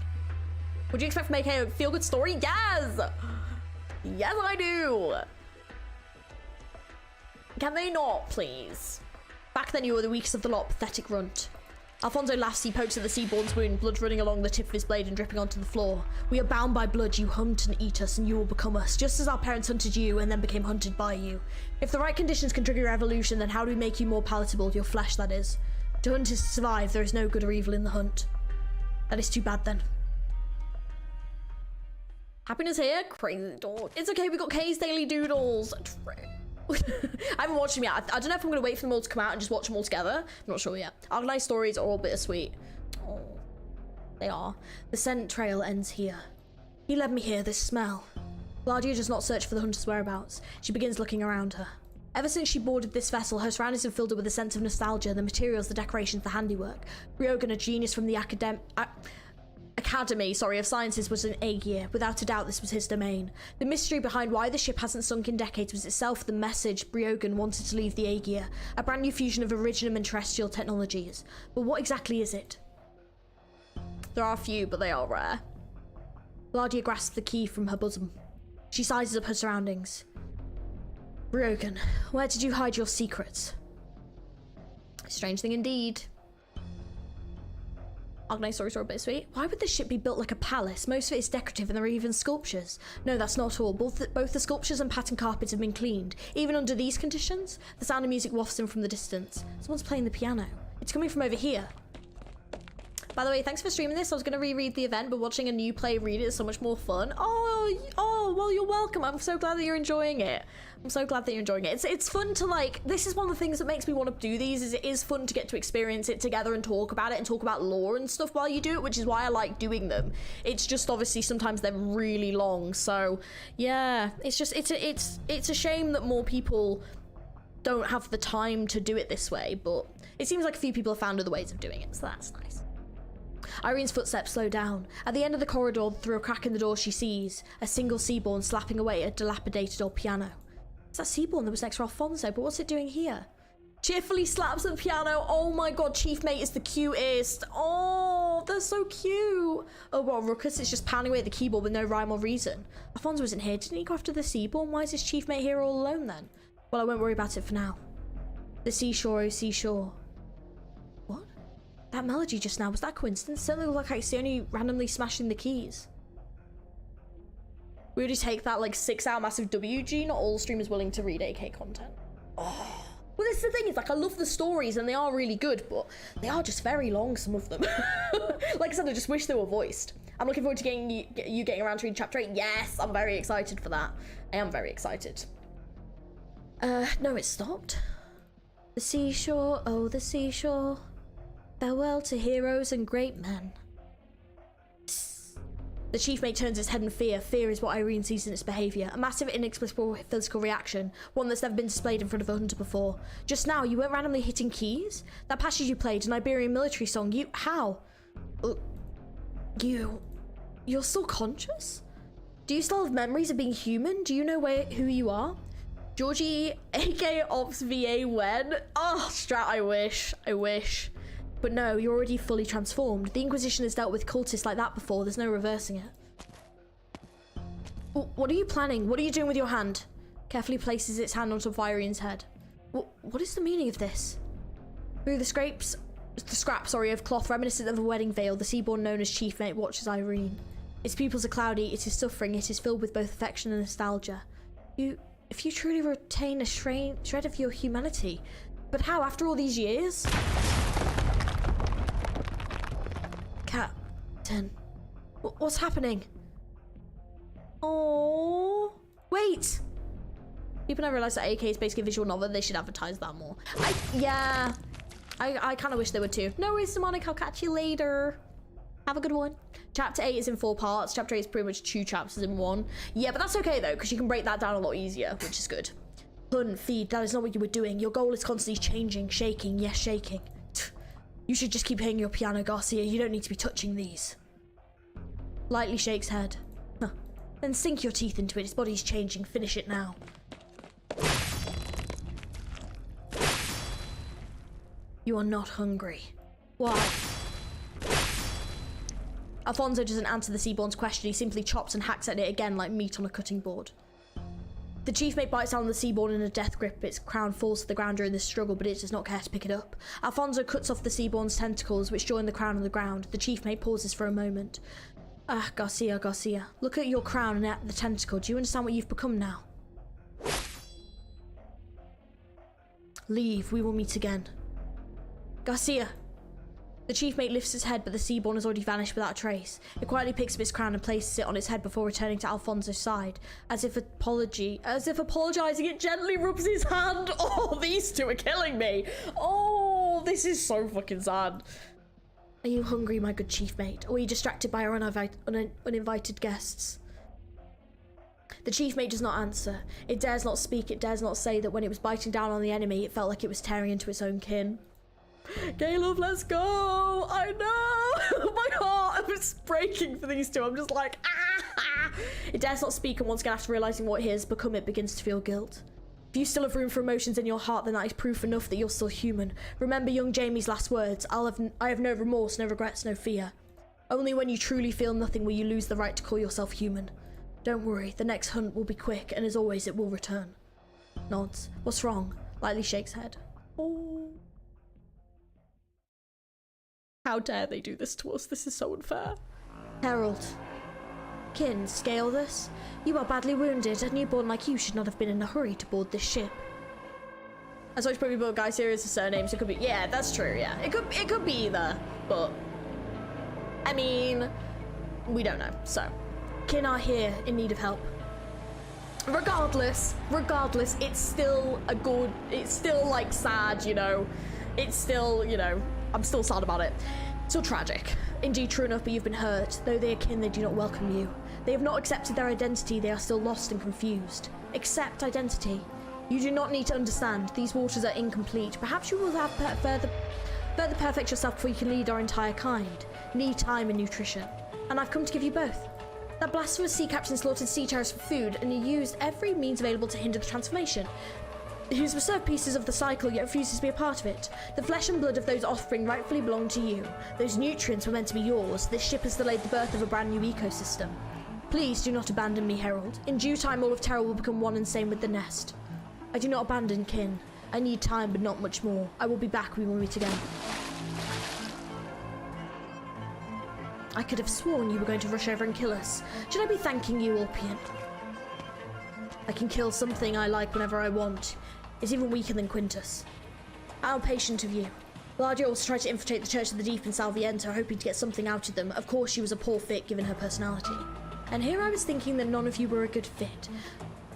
Would you expect from making a feel-good story? Yes! Yes, I do! Can they not, please? Back then you were the weakest of the lot, pathetic runt. Alfonso laughs. He pokes at the seaborn's wound, blood running along the tip of his blade and dripping onto the floor. We are bound by blood. You hunt and eat us, and you will become us, just as our parents hunted you and then became hunted by you. If the right conditions can trigger your evolution, then how do we make you more palatable, your flesh, that is? To hunt is to survive. There is no good or evil in the hunt. That is too bad, then. Happiness here? Crazy dog. It's okay, we got Kay's Daily Doodles. I haven't watched them yet. I don't know if I'm going to wait for them all to come out and just watch them all together. I'm not sure yet. ARKNIGHTS stories are all bittersweet. Oh, they are. The scent trail ends here. He led me here, this smell. GLAADIAAAAA does not search for the hunter's whereabouts. She begins looking around her. Ever since she boarded this vessel, her surroundings have filled her with a sense of nostalgia, the materials, the decorations, the handiwork. Ryogan, a genius from the Academy of Sciences, was an Aegir. Without a doubt, this was his domain. The mystery behind why the ship hasn't sunk in decades was itself the message Ryogan wanted to leave the Aegir, a brand new fusion of originum and terrestrial technologies. But what exactly is it? There are a few, but they are rare. GLAADIAAAAA grasps the key from her bosom. She sizes up her surroundings. Ryogan, where did you hide your secrets? Strange thing indeed. ARKNIGHTS stories are a bit sweet. Why would this ship be built like a palace? Most of it is decorative and there are even sculptures. No, that's not all. Both the sculptures and pattern carpets have been cleaned. Even under these conditions, the sound of music wafts in from the distance. Someone's playing the piano. It's coming from over here. By the way, thanks for streaming this. I was going to reread the event, but watching a new play read it is so much more fun. Oh, well, you're welcome. I'm so glad that you're enjoying it. I'm so glad that you're enjoying it. It's fun to, like, this is one of the things that makes me want to do these, is it is fun to get to experience it together and talk about it and talk about lore and stuff while you do it, which is why I like doing them. It's just obviously sometimes they're really long. So yeah, it's a shame that more people don't have the time to do it this way, but it seems like a few people have found other ways of doing it, so that's nice. Irene's footsteps slow down. At the end of the corridor, through a crack in the door, she sees a single Seaborn slapping away at a dilapidated old piano. It's that Seaborn that was next to Alfonso, but what's it doing here? Cheerfully slaps at the piano. Oh my god, Chief Mate is the cutest. Oh, they're so cute. Oh, well, Ruckus is just pounding away at the keyboard with no rhyme or reason. Alfonso isn't here. Didn't he go after the Seaborn? Why is his Chief Mate here all alone then? Well, I won't worry about it for now. The seashore, oh seashore. What? That melody just now, was that coincidence? Certainly looked like it's only randomly smashing the keys. We already take that like 6-hour massive WG. Not all streamers willing to read AK content. Oh, Well, this is the thing, it's like I love the stories and they are really good, but they are just very long, some of them. Like I said, I just wish they were voiced. I'm looking forward to getting around to reading chapter 8. Yes, I'm very excited for that. I am very excited. No, it stopped. The seashore, oh the seashore. Farewell to heroes and great men. The chief mate turns his head in fear. Fear is what Irene sees in its behaviour. A massive, inexplicable physical reaction. One that's never been displayed in front of a hunter before. Just now, you weren't randomly hitting keys? That passage you played, an Iberian military song, how? You're still conscious? Do you still have memories of being human? Do you know who you are? Georgie, aka Ops VA when? Oh, Strat, I wish. But no, you're already fully transformed. The Inquisition has dealt with cultists like that before. There's no reversing it. What are you planning? What are you doing with your hand? Carefully places its hand on top of Irene's head. What is the meaning of this? Through the scraps of cloth reminiscent of a wedding veil, the seaborn known as Chief Mate watches Irene. Its pupils are cloudy, it is suffering, it is filled with both affection and nostalgia. If you truly retain a shred of your humanity, but how after all these years? Captain, what's happening? Oh, wait. People don't realize that AK is basically a visual novel. They should advertise that more. I kind of wish they would too. No worries, Demonic. I'll catch you later. Have a good one. Chapter 8 is in 4 parts. Chapter 8 is pretty much 2 chapters in 1. Yeah, but that's okay though, because you can break that down a lot easier, which is good. Hunt, feed, that is not what you were doing. Your goal is constantly changing, shaking, yes, shaking. You should just keep hitting your piano, Garcia. You don't need to be touching these. Lightly shakes head. Huh. Then sink your teeth into it. His body's changing. Finish it now. You are not hungry. Why? Alfonso doesn't answer the Seaborn's question. He simply chops and hacks at it again like meat on a cutting board. The chief mate bites down on the Seaborn in a death grip. Its crown falls to the ground during this struggle, but it does not care to pick it up. Alfonso cuts off the Seaborn's tentacles, which join the crown on the ground. The chief mate pauses for a moment. Ah, Garcia. Look at your crown and at the tentacle. Do you understand what you've become now? Leave. We will meet again. Garcia. The chief mate lifts his head, but the Seaborn has already vanished without a trace. It quietly picks up its crown and places it on its head before returning to Alfonso's side. As if apologizing, it gently rubs his hand. Oh, these two are killing me. Oh, this is so fucking sad. Are you hungry, my good chief mate? Or are you distracted by our uninvited guests? The chief mate does not answer. It dares not speak, it dares not say that when it was biting down on the enemy, it felt like it was tearing into its own kin. Caleb, let's go! I know! My heart was breaking for these two. I'm just like, ah! It dares not speak, and once again, after realizing what it has become, it begins to feel guilt. If you still have room for emotions in your heart, then that is proof enough that you're still human. Remember young Jamie's last words. I have no remorse, no regrets, no fear. Only when you truly feel nothing will you lose the right to call yourself human. Don't worry, the next hunt will be quick, and as always, it will return. Nods. What's wrong? Lightly shakes head. Oh. How dare they do this to us? This is so unfair. Herald. Kin, scale this. You are badly wounded. A newborn like you should not have been in a hurry to board this ship. As much probably both guys here is a surname, so it could be. Yeah, that's true. Yeah, it could be either. But I mean, we don't know. So, Kin are here in need of help. Regardless, it's still a good. It's still like sad, you know. It's still, you know. I'm still sad about it. Still tragic. Indeed, true enough, but you've been hurt. Though they are kin, they do not welcome you. They have not accepted their identity. They are still lost and confused. Accept identity. You do not need to understand. These waters are incomplete. Perhaps you will have further perfect yourself before you can lead our entire kind. Need time and nutrition. And I've come to give you both. That blasphemous sea captain slaughtered sea terrors for food, and he used every means available to hinder the transformation. He has reserved pieces of the cycle, yet refuses to be a part of it. The flesh and blood of those offspring rightfully belong to you. Those nutrients were meant to be yours. This ship has delayed the birth of a brand new ecosystem. Please do not abandon me, Herald. In due time, all of Terra will become one and same with the nest. I do not abandon kin. I need time, but not much more. I will be back. We will meet again. I could have sworn you were going to rush over and kill us. Should I be thanking you, Ulpian? I can kill something I like whenever I want. is even weaker than Quintus. How patient of you. GLAADIAAAAA also tried to infiltrate the Church of the Deep in Salviento, hoping to get something out of them. Of course, she was a poor fit given her personality. And here I was thinking that none of you were a good fit.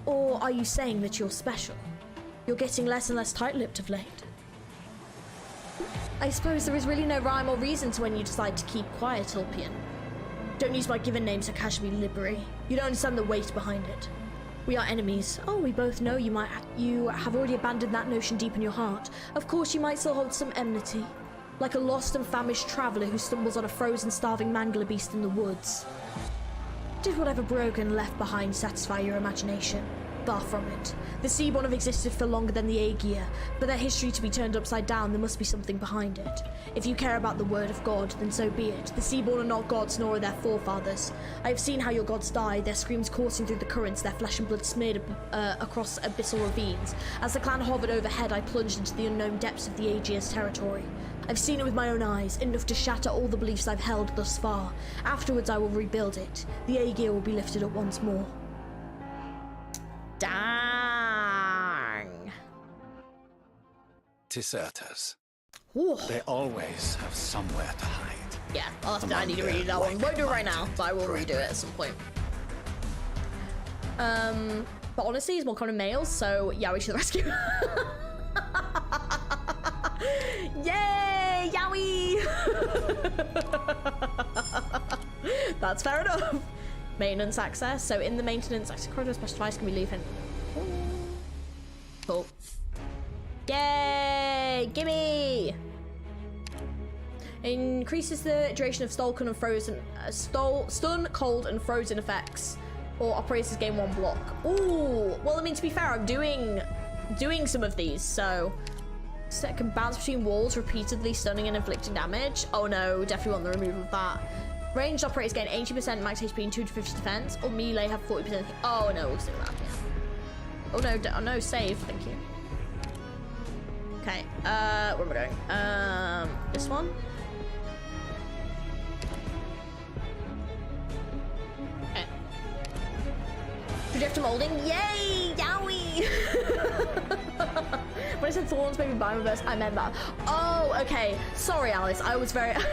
Or are you saying that you're special? You're getting less and less tight-lipped of late. I suppose there is really no rhyme or reason to when you decide to keep quiet, Ulpian. Don't use my given name so casually, Liberi. You don't understand the weight behind it. We are enemies. Oh, we both know you have already abandoned that notion deep in your heart. Of course, you might still hold some enmity. Like a lost and famished traveller who stumbles on a frozen, starving mangler beast in the woods. Did whatever broken left behind satisfy your imagination? Far from it. The Seaborn have existed for longer than the Aegir, but their history to be turned upside down, there must be something behind it. If you care about the word of God, then so be it. The Seaborn are not gods, nor are their forefathers. I have seen how your gods die, their screams coursing through the currents, their flesh and blood smeared across abyssal ravines. As the clan hovered overhead, I plunged into the unknown depths of the Aegir's territory. I've seen it with my own eyes, enough to shatter all the beliefs I've held thus far. Afterwards, I will rebuild it. The Aegir will be lifted up once more. Dang. Deserters. Ooh. They always have somewhere to hide. Yeah, I need to redo that one. Won't do it right now, but I will redo it at some point. But honestly, it's more common males, so Yowie to the rescue. Yay, Yowie! That's fair enough. Maintenance access. So in the maintenance access corridor, special device can be leaving. Cool. Yay! Gimme! Increases the duration of stun, cold, and frozen effects, or operates as game 1 block. Ooh. Well, I mean, to be fair, I'm doing some of these, so set can bounce between walls, repeatedly stunning and inflicting damage. Oh no, definitely want the removal of that. Ranged operators gain 80% max HP and 250 defense, or melee have 40%. Oh no, we'll do that. Yeah. Oh no, save. Thank you. Okay. Where am I going? This one. Okay. Projector molding. Yay! Yowie! When I said thorns, maybe Bioverse, I meant that. Oh, okay. Sorry, Alice. I was like, how?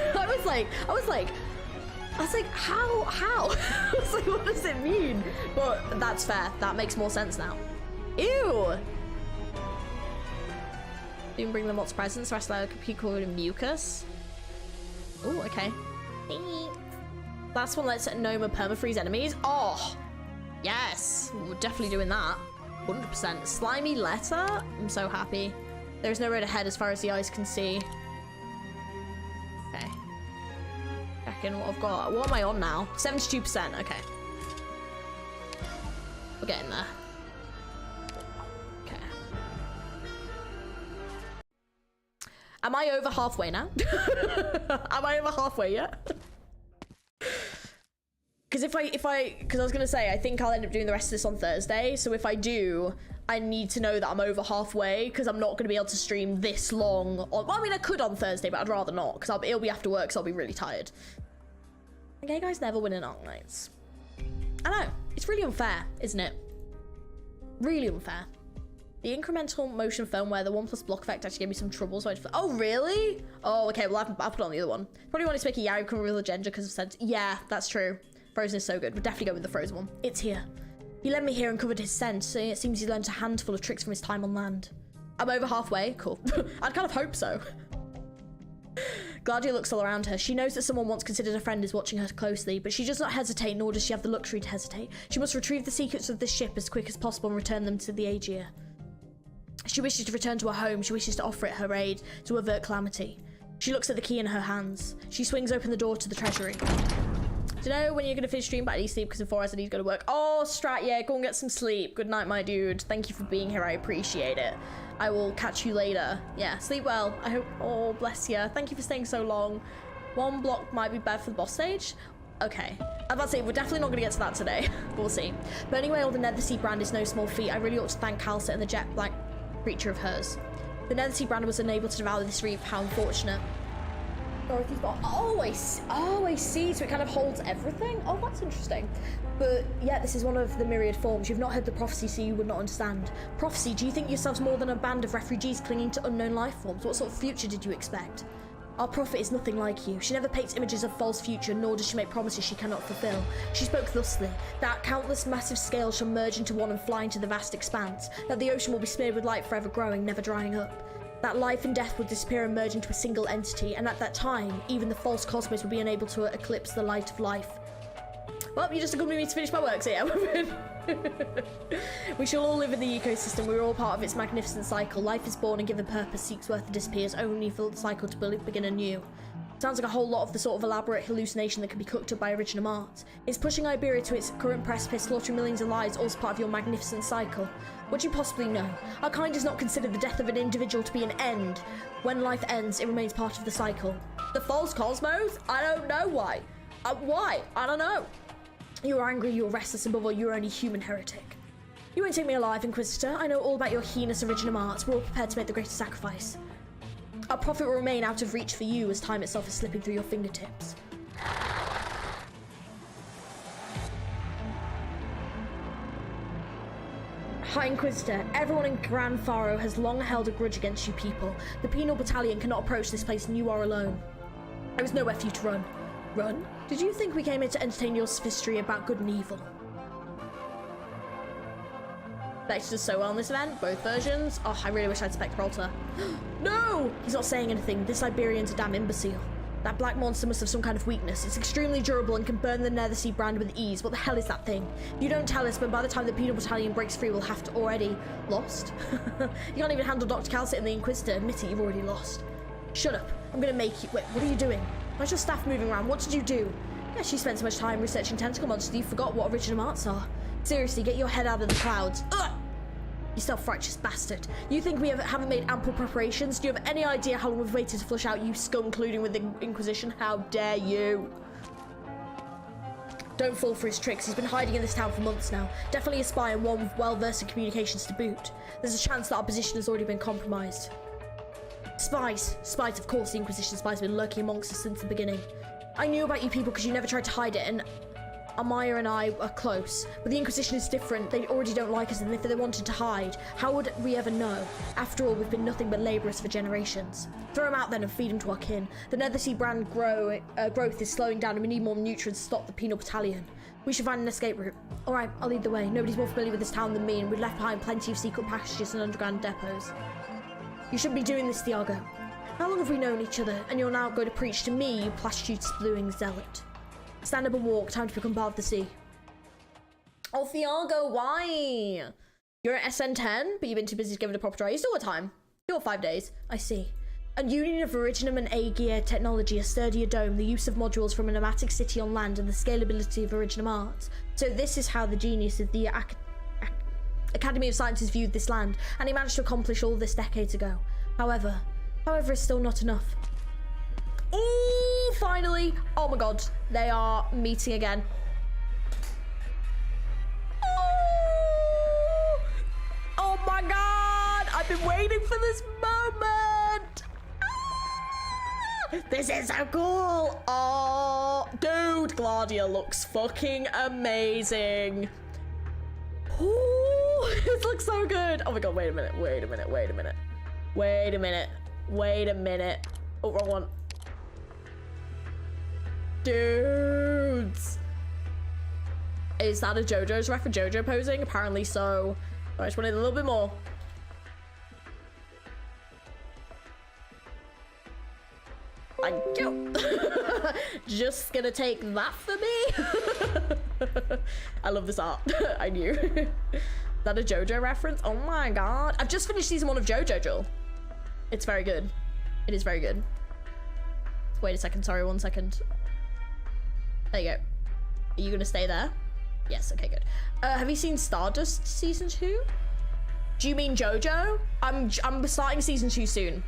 I was like, what does it mean? But that's fair. That makes more sense now. Ew! Didn't bring them lots of presents. The rest of that could be covered in mucus. Oh, okay. Last one lets Noma permafreeze enemies. Oh, yes. We're definitely doing that. 100%. Slimy letter. I'm so happy. There's no road ahead as far as the eyes can see. Okay. Checking what I've got. What am I on now? 72%. Okay. We're getting there. Okay. Am I over halfway now? Am I over halfway yet? Because because I was gonna say, I think I'll end up doing the rest of this on Thursday. So if I do, I need to know that I'm over halfway, because I'm not gonna be able to stream this long. Well, I mean, I could on Thursday, but I'd rather not, because it'll be after work, so I'll be really tired. Okay, guys never win in Arknights. I know, it's really unfair, isn't it? Really unfair. The incremental motion firmware, the 1+ block effect actually gave me some trouble, so I just... Oh, really? Oh, okay, well, I'll put on the other one. Probably wanted to make a Yari become a real agenda because I've said... Yeah, that's true. Frozen is so good. We'll definitely go with the Frozen one. It's here. He led me here and covered his scent, so it seems he learned a handful of tricks from his time on land. I'm over halfway. Cool. I'd kind of hope so. GLAADIAAAAA looks all around her. She knows that someone once considered a friend is watching her closely, but she does not hesitate, nor does she have the luxury to hesitate. She must retrieve the secrets of this ship as quick as possible and return them to the Aegir. She wishes to return to her home. She wishes to offer it her aid to avert calamity. She looks at the key in her hands. She swings open the door to the treasury. Do you know when you're going to finish stream? But I need sleep because in 4 hours I need to go to work. Oh, Strat, yeah, go and get some sleep. Good night, my dude. Thank you for being here. I appreciate it. I will catch you later. Yeah, sleep well. I hope. Oh, bless you. Thank you for staying so long. 1 block might be bad for the boss stage. Okay. I'm about to say, we're definitely not going to get to that today. But we'll see. Burning away all the Netherseed brand is no small feat. I really ought to thank Calcet and the jet black creature of hers. The Netherseed brand was unable to devour this reef. How unfortunate. Dorothy's bot. Oh, I see. So it kind of holds everything. Oh, that's interesting. But yeah, this is one of the myriad forms. You've not heard the prophecy, so you would not understand. Prophecy, do you think yourselves more than a band of refugees clinging to unknown life forms? What sort of future did you expect? Our prophet is nothing like you. She never paints images of false future, nor does she make promises she cannot fulfill. She spoke thusly, that countless massive scales shall merge into one and fly into the vast expanse, that the ocean will be smeared with light forever growing, never drying up. That life and death will disappear and merge into a single entity, and at that time, even the false cosmos will be unable to eclipse the light of life. Well, you just accompanied me to finish my work, so yeah, we shall all live in the ecosystem. We're all part of its magnificent cycle. Life is born and given purpose, seeks worth and disappears, only for the cycle to begin anew. Sounds like a whole lot of the sort of elaborate hallucination that can be cooked up by original art. It's pushing Iberia to its current precipice, slaughtering millions of lives, all as part of your magnificent cycle. What do you possibly know? Our kind does not consider the death of an individual to be an end. When life ends, it remains part of the cycle. The false cosmos? I don't know why. Why? I don't know. You're angry, you're restless, and above all, you're only human heretic. You won't take me alive, Inquisitor. I know all about your heinous original arts. We're all prepared to make the greatest sacrifice. Our prophet will remain out of reach for you as time itself is slipping through your fingertips. High Inquisitor, everyone in Grand Faro has long held a grudge against you people. The penal battalion cannot approach this place and you are alone. There is nowhere for you to run. Run? Did you think we came here to entertain your sophistry about good and evil? Bex does so well in this event, both versions. Oh, I really wish I'd spec Peralta. No! He's not saying anything. This Iberian's a damn imbecile. That black monster must have some kind of weakness. It's extremely durable and can burn the Nethersea brand with ease. What the hell is that thing? You don't tell us, but by the time the penal battalion breaks free, we'll have to already lost. You can't even handle Dr. Calcit and the Inquisitor. Admit it, you've already lost. Shut up. I'm gonna make you. Wait, what are you doing? Why's your staff moving around? What did you do? Guess you spent so much time researching tentacle monsters you forgot what original arts are. Seriously, get your head out of the clouds. Ugh! You self-righteous bastard. You think we haven't made ample preparations? Do you have any idea how long we've waited to flush out you scum colluding with the Inquisition? How dare you? Don't fall for his tricks. He's been hiding in this town for months now. Definitely a spy and one well-versed in communications to boot. There's a chance that our position has already been compromised. Spies. Spies, of course. The Inquisition spies have been lurking amongst us since the beginning. I knew about you people because you never tried to hide it, and Amaya and I are close, but the Inquisition is different. They already don't like us, and if they wanted to hide, how would we ever know? After all, we've been nothing but labourers for generations. Throw them out then and feed them to our kin. The Nethersea brand growth is slowing down, and we need more nutrients to stop the penal battalion. We should find an escape route. All right, I'll lead the way. Nobody's more familiar with this town than me, and we've left behind plenty of secret passages and underground depots. You shouldn't be doing this, Thiago. How long have we known each other, and you're now going to preach to me, you plastitude-spewing zealot? Stand up and walk. Time to become part of the sea. Oh, Thiago, why? You're at SN10, but you've been too busy to give it a proper try. You still got time. You got 5 days. I see. A union of Originum and A-Gear technology, a sturdier dome, the use of modules from a nomadic city on land, and the scalability of Originum arts. So this is how the genius of the Academy of Sciences viewed this land, and he managed to accomplish all this decades ago. However, it's still not enough. Ooh, finally! Oh my god, they are meeting again. Oh my god! I've been waiting for this moment! This is so cool! Oh, dude, Gladia looks fucking amazing. Ooh, it looks so good. Oh my god, wait a minute. Oh, wrong one. Dudes. Is that a JoJo's ref for JoJo posing? Apparently so. I just wanted a little bit more. Thank you. Just gonna take that for me. I love this art. I knew. Is that a JoJo reference? Oh my god. I've just finished season 1 of JoJo, Joel. It's very good. It is very good. Wait a second. Sorry, 1 second. There you go. Are you gonna stay there? Yes, okay, good. Have you seen Stardust season 2? Do you mean JoJo? I'm starting season 2 soon.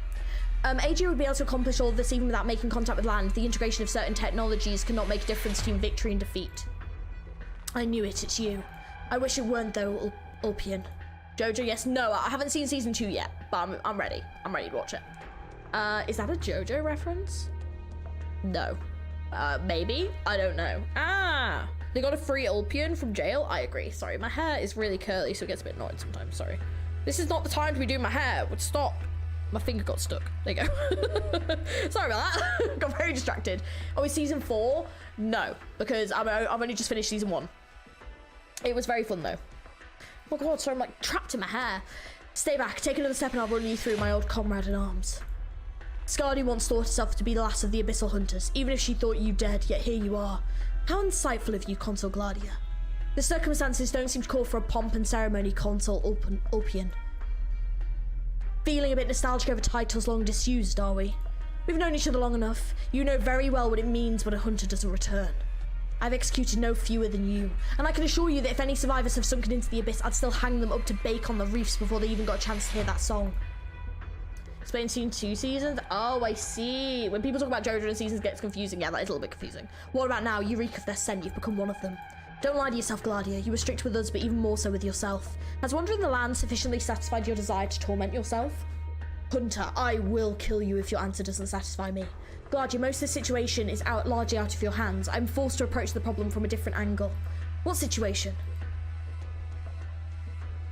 AJ would be able to accomplish all of this even without making contact with land. The integration of certain technologies cannot make a difference between victory and defeat. I knew it, it's you. I wish it weren't though, Ulpian. JoJo, yes, no, I haven't seen season 2 yet, but I'm ready. I'm ready to watch it. Is that a JoJo reference? No. Maybe? I don't know. Ah! They got a free Ulpian from jail? I agree. Sorry, my hair is really curly, so it gets a bit annoying sometimes. Sorry. This is not the time to be doing my hair. Would stop. My finger got stuck. There you go. Sorry about that. Got very distracted. Oh, is season 4? No, because I've only just finished season 1. It was very fun though. Oh my god, sorry, I'm like trapped in my hair. Stay back, take another step and I'll run you through my old comrade in arms. Skadi once thought herself to be the last of the Abyssal Hunters, even if she thought you dead, yet here you are. How insightful of you, Consul Gladia. The circumstances don't seem to call for a pomp and ceremony, Consul Ulpian. Feeling a bit nostalgic over titles long disused, are we? We've known each other long enough. You know very well what it means when a hunter doesn't return. I've executed no fewer than you, and I can assure you that if any survivors have sunken into the abyss, I'd still hang them up to bake on the reefs before they even got a chance to hear that song. Explain seen 2 seasons? Oh, I see. When people talk about JoJo and seasons, it gets confusing. Yeah, that is a little bit confusing. What about now? You reek of their scent. You've become one of them. Don't lie to yourself, Gladia. You were strict with us, but even more so with yourself. Has wandering the land sufficiently satisfied your desire to torment yourself? Hunter, I will kill you if your answer doesn't satisfy me. Gladia, most of the situation is largely out of your hands. I'm forced to approach the problem from a different angle. What situation?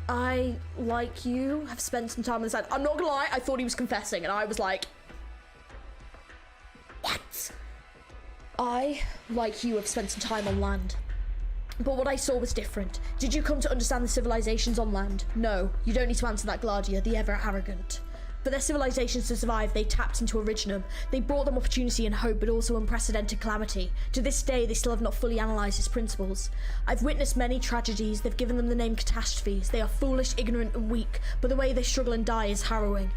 I, like you, have spent some time on the side. I'm not gonna lie, I thought he was confessing, and I was like, what? I, like you, have spent some time on land. But what I saw was different. Did you come to understand the civilizations on land? No, you don't need to answer that, Gladia, the ever arrogant. For their civilizations to survive, they tapped into Originum. They brought them opportunity and hope, but also unprecedented calamity. To this day, they still have not fully analysed its principles. I've witnessed many tragedies. They've given them the name catastrophes. They are foolish, ignorant, and weak, but the way they struggle and die is harrowing.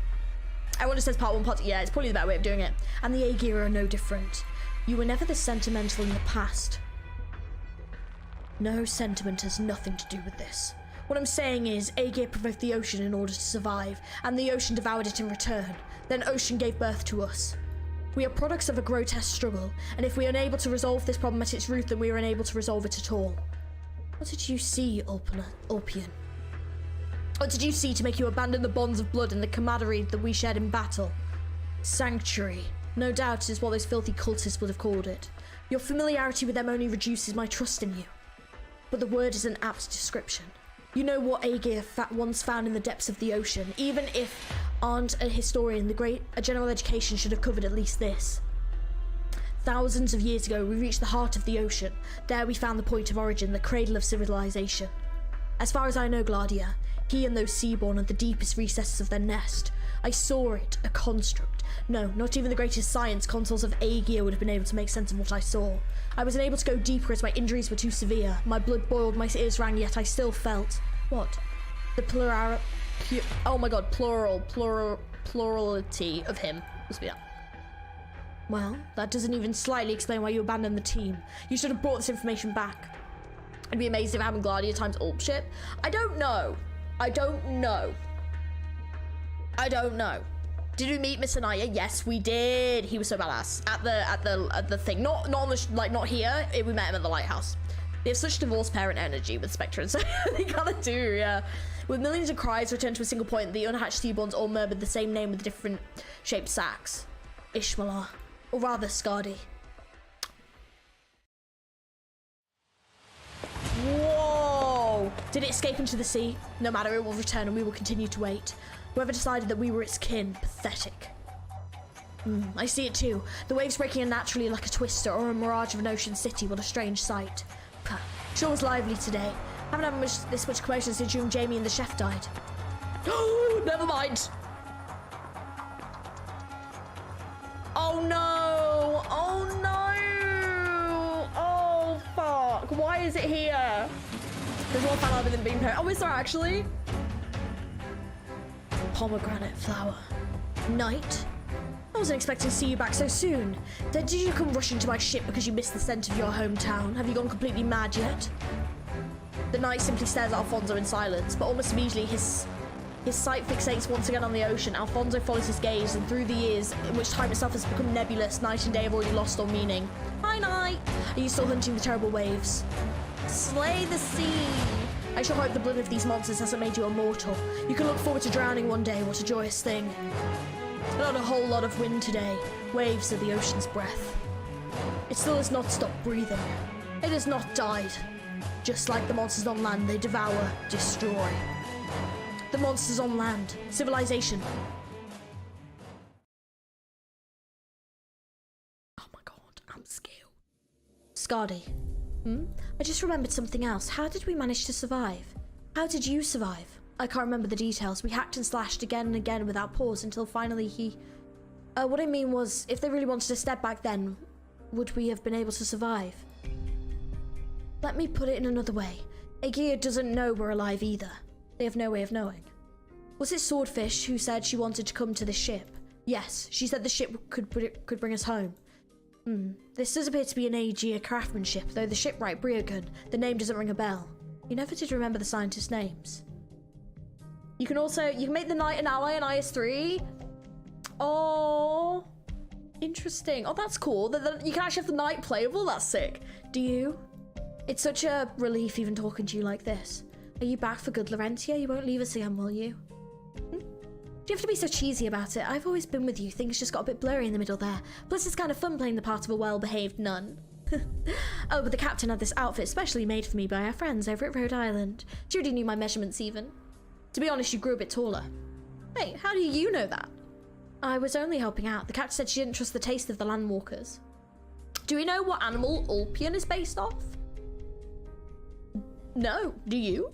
Everyone just says part 1, part 2. Yeah, it's probably the better way of doing it. And the Aegir are no different. You were never this sentimental in the past. No, sentiment has nothing to do with this. What I'm saying is, Aegir provoked the ocean in order to survive, and the ocean devoured it in return. Then ocean gave birth to us. We are products of a grotesque struggle, and if we are unable to resolve this problem at its root, then we are unable to resolve it at all. What did you see, Ulpian? What did you see to make you abandon the bonds of blood and the camaraderie that we shared in battle? Sanctuary. No doubt is what those filthy cultists would have called it. Your familiarity with them only reduces my trust in you. But the word is an apt description. You know what Aegir once found in the depths of the ocean. Even if aren't a historian, a general education should have covered at least this. Thousands of years ago, we reached the heart of the ocean. There we found the point of origin, the cradle of civilization. As far as I know, Gladia, he and those seaborn are the deepest recesses of their nest. I saw it, a construct. No, not even the greatest science consuls of Aegir would have been able to make sense of what I saw. I was unable to go deeper as my injuries were too severe. My blood boiled, my ears rang, yet I still felt... What? The plurality of him. Must be that. Well, that doesn't even slightly explain why you abandoned the team. You should have brought this information back. I'd be amazed if it happened Gladia times Ulp ship. I don't know. I don't know. I don't know. Did we meet Miss Anaya? Yes, we did. He was so badass at the thing. Not on the not here. We met him at the lighthouse. They have such divorced parent energy with Spectre, so they kinda do, yeah. With millions of cries returned to a single point, the unhatched seaborns all murmured the same name with different shaped sacks. Ishmaelar, or rather Skadi. Whoa! Did it escape into the sea? No matter, it will return and we will continue to wait. Whoever decided that we were its kin, pathetic. I see it too. The waves breaking unnaturally like a twister or a mirage of an ocean city. What a strange sight. Sure was lively today. Haven't had this much commotion since you and Jamie and the chef died. Oh, never mind. Oh no! Oh no! Oh fuck! Why is it here? There's more fan art than being paired. Oh, is there actually? Pomegranate flower. Night? I wasn't expecting to see you back so soon. Did you come rushing to my ship because you missed the scent of your hometown? Have you gone completely mad yet? The knight simply stares at Alfonso in silence, but almost immediately his sight fixates once again on the ocean. Alfonso follows his gaze, and through the years, in which time itself has become nebulous, night and day have already lost all meaning. Hi, Night! Are you still hunting the terrible waves? Slay the sea! I shall hope the blood of these monsters hasn't made you immortal. You can look forward to drowning one day. What a joyous thing. Not a whole lot of wind today. Waves are the ocean's breath. It still has not stopped breathing. It has not died. Just like the monsters on land, they devour, destroy. The monsters on land. Civilization. Oh my god, I'm scared. Scardy. I just remembered something else. How did we manage to survive? How did you survive? I can't remember the details. We hacked and slashed again and again without pause until finally he... what I mean was, if they really wanted to step back then, would we have been able to survive? Let me put it in another way. Aegea doesn't know we're alive either. They have no way of knowing. Was it Swordfish who said she wanted to come to the ship? Yes, she said the ship could bring us home. This does appear to be an Aegea craftsmanship, though the shipwright Briogun, the name doesn't ring a bell. You never did remember the scientists' names. You can make the knight an ally in IS-3. Oh, interesting. Oh, that's cool. You can actually have the knight playable. That's sick. Do you? It's such a relief even talking to you like this. Are you back for good, Laurentia? You won't leave us again, will you? Do you have to be so cheesy about it? I've always been with you. Things just got a bit blurry in the middle there. Plus, it's kind of fun playing the part of a well-behaved nun. Oh, but the captain had this outfit specially made for me by our friends over at Rhode Island. She already knew my measurements even. To be honest, you grew a bit taller. Wait, how do you know that? I was only helping out. The captain said she didn't trust the taste of the landwalkers. Do we know what animal Ulpian is based off? No. Do you?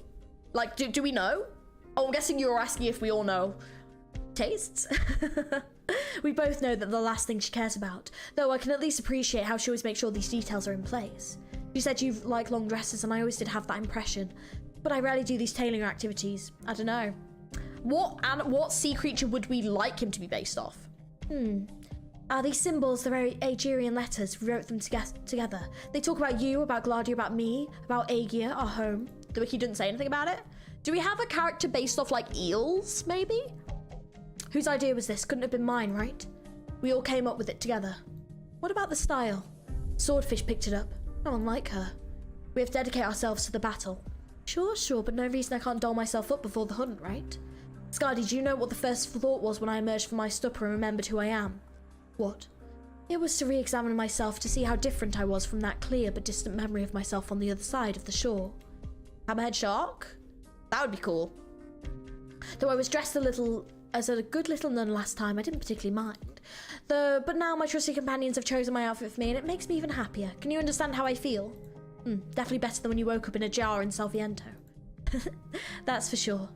Like, do we know? Oh, I'm guessing you're asking if we all know. Tastes? We both know that the last thing she cares about, though I can at least appreciate how she always makes sure these details are in place. She said you like long dresses, and I always did have that impression, but I rarely do these tailoring activities. I don't know. What sea creature would we like him to be based off? These symbols, the very Iberian letters, we wrote them together. They talk about you, about GLAADIAAAAA, about me, about Aegea, our home. The wiki didn't say anything about it. Do we have a character based off like eels, maybe? Whose idea was this? Couldn't have been mine, right? We all came up with it together. What about the style? Swordfish picked it up. No one like her. We have to dedicate ourselves to the battle. Sure, but no reason I can't doll myself up before the hunt, right? Scardy, do you know what the first thought was when I emerged from my stupor and remembered who I am? What? It was to re-examine myself to see how different I was from that clear but distant memory of myself on the other side of the shore. Hammerhead shark? That would be cool. Though I was dressed as a good little nun last time, I didn't particularly mind. But now my trusty companions have chosen my outfit for me, and it makes me even happier. Can you understand how I feel? Definitely better than when you woke up in a jar in Salviento. That's for sure.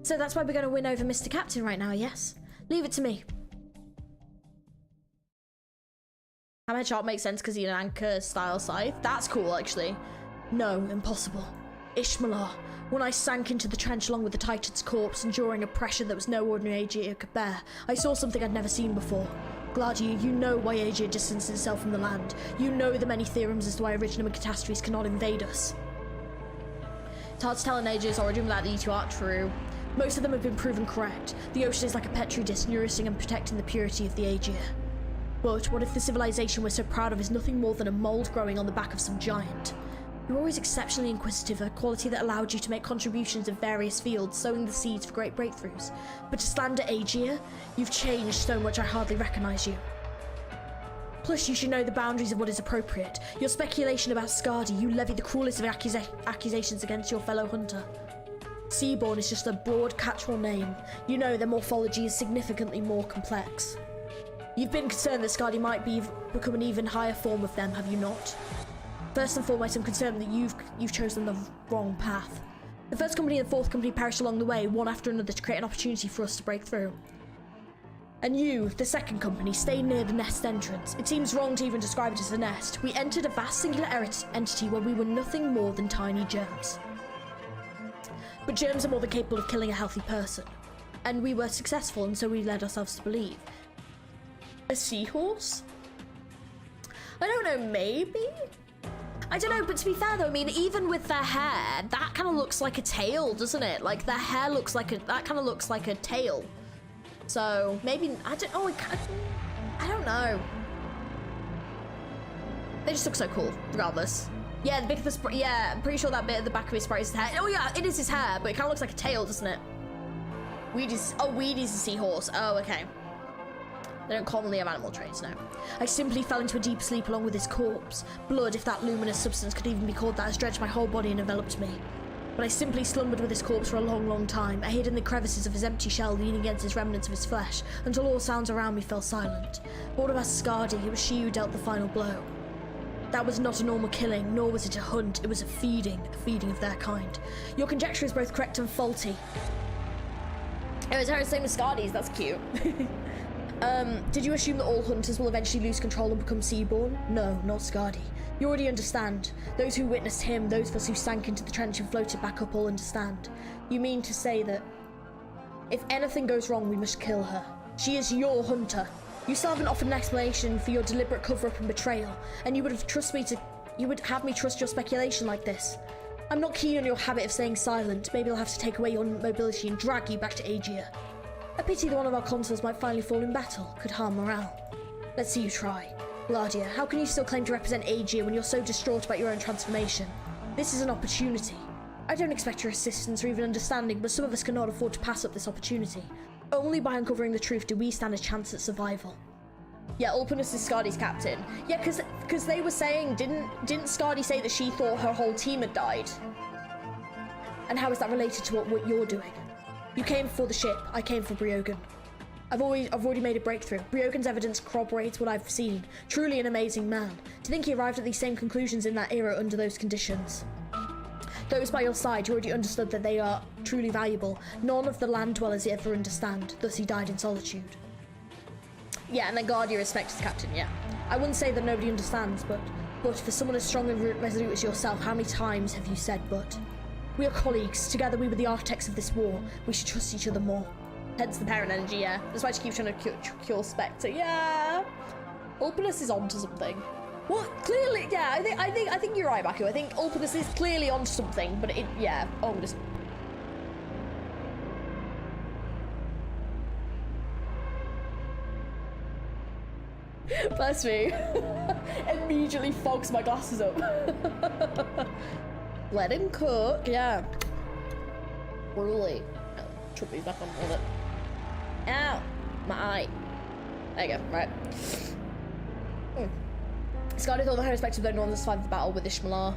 So that's why we're going to win over Mr. Captain right now, yes? Leave it to me. Hammerhead shark makes sense because he's an anchor-style scythe. That's cool, actually. No, impossible. Ishmalar. When I sank into the trench along with the Titan's corpse, enduring a pressure that was no ordinary Aegea could bear, I saw something I'd never seen before. GLAADIAAAAA, you know why Aegea distanced itself from the land. You know the many theorems as to why originum and catastrophes cannot invade us. It's hard to tell an Aegea's origin without the two aren't true. Most of them have been proven correct. The ocean is like a petri dish, nourishing and protecting the purity of the Aegea. But what if the civilization we're so proud of is nothing more than a mold growing on the back of some giant? You were always exceptionally inquisitive, a quality that allowed you to make contributions in various fields, sowing the seeds for great breakthroughs. But to slander Aegea, you've changed so much I hardly recognise you. Plus, you should know the boundaries of what is appropriate. Your speculation about Scardy, you levy the cruelest of accusations against your fellow hunter. Seaborn is just a broad catch-all name. You know their morphology is significantly more complex. You've been concerned that Scardy might become an even higher form of them, have you not? First and foremost, I'm concerned that you've chosen the wrong path. The first company and the fourth company perished along the way, one after another, to create an opportunity for us to break through. And you, the second company, stayed near the nest entrance. It seems wrong to even describe it as a nest. We entered a vast singular entity where we were nothing more than tiny germs. But germs are more than capable of killing a healthy person. And we were successful, and so we led ourselves to believe. A seahorse? I don't know, maybe? I don't know, but to be fair though, I mean, even with their hair, that kind of looks like a tail, doesn't it? Like, their hair looks like that kind of looks like a tail. So, maybe, I don't know. They just look so cool, regardless. Yeah, the bit of the sprite, yeah, I'm pretty sure that bit at the back of his sprite is his hair. Oh yeah, it is his hair, but it kind of looks like a tail, doesn't it? Wheaty's a seahorse. Oh, okay. They don't commonly have animal traits, no. I simply fell into a deep sleep along with his corpse. Blood, if that luminous substance could even be called that, has dredged my whole body and enveloped me. But I simply slumbered with his corpse for a long, long time. I hid in the crevices of his empty shell, leaning against his remnants of his flesh, until all sounds around me fell silent. But what about Skadi? It was she who dealt the final blow. That was not a normal killing, nor was it a hunt. It was a feeding of their kind. Your conjecture is both correct and faulty. It was her same as Skadi's, that's cute. Did you assume that all hunters will eventually lose control and become seaborn? No, not Skadi. You already understand. Those who witnessed him, those of us who sank into the trench and floated back up all understand. You mean to say that if anything goes wrong, we must kill her. She is your hunter. You still haven't offered an explanation for your deliberate cover-up and betrayal, and you would have me trust your speculation like this. I'm not keen on your habit of staying silent. Maybe I'll have to take away your mobility and drag you back to Aegea. A pity that one of our consuls might finally fall in battle. Could harm morale. Let's see you try. GLAADIAAAAA, how can you still claim to represent Aegea when you're so distraught about your own transformation? This is an opportunity. I don't expect your assistance or even understanding, but some of us cannot afford to pass up this opportunity. Only by uncovering the truth do we stand a chance at survival. Yeah, Ulpinus is Skadi's captain. Yeah, because they were saying, didn't Skadi say that she thought her whole team had died? And how is that related to what you're doing? You came for the ship, I came for Briogan. I've already made a breakthrough. Briogan's evidence corroborates what I've seen. Truly an amazing man. To think he arrived at these same conclusions in that era under those conditions. Those by your side, you already understood that they are truly valuable. None of the land dwellers ever understand, thus he died in solitude. Yeah, and then guard your respect as captain, yeah. I wouldn't say that nobody understands, but for someone as strong and resolute as yourself, how many times have you said but? We are colleagues. Together we were the architects of this war. We should trust each other more. Hence the parent energy, yeah. That's why she keeps trying to cure Spectre, yeah. Ulpinus is onto something. Well, clearly, yeah, I think you're right, Baku. I think Ulpinus is clearly onto something, but yeah, Ulpinus. Bless me. Immediately fogs my glasses up. Let him cook, yeah. Really. Oh, trip me back on with it. Ow! My eye. There you go, right. Skadi thought the high respect of their northern survived the battle with Ishmael.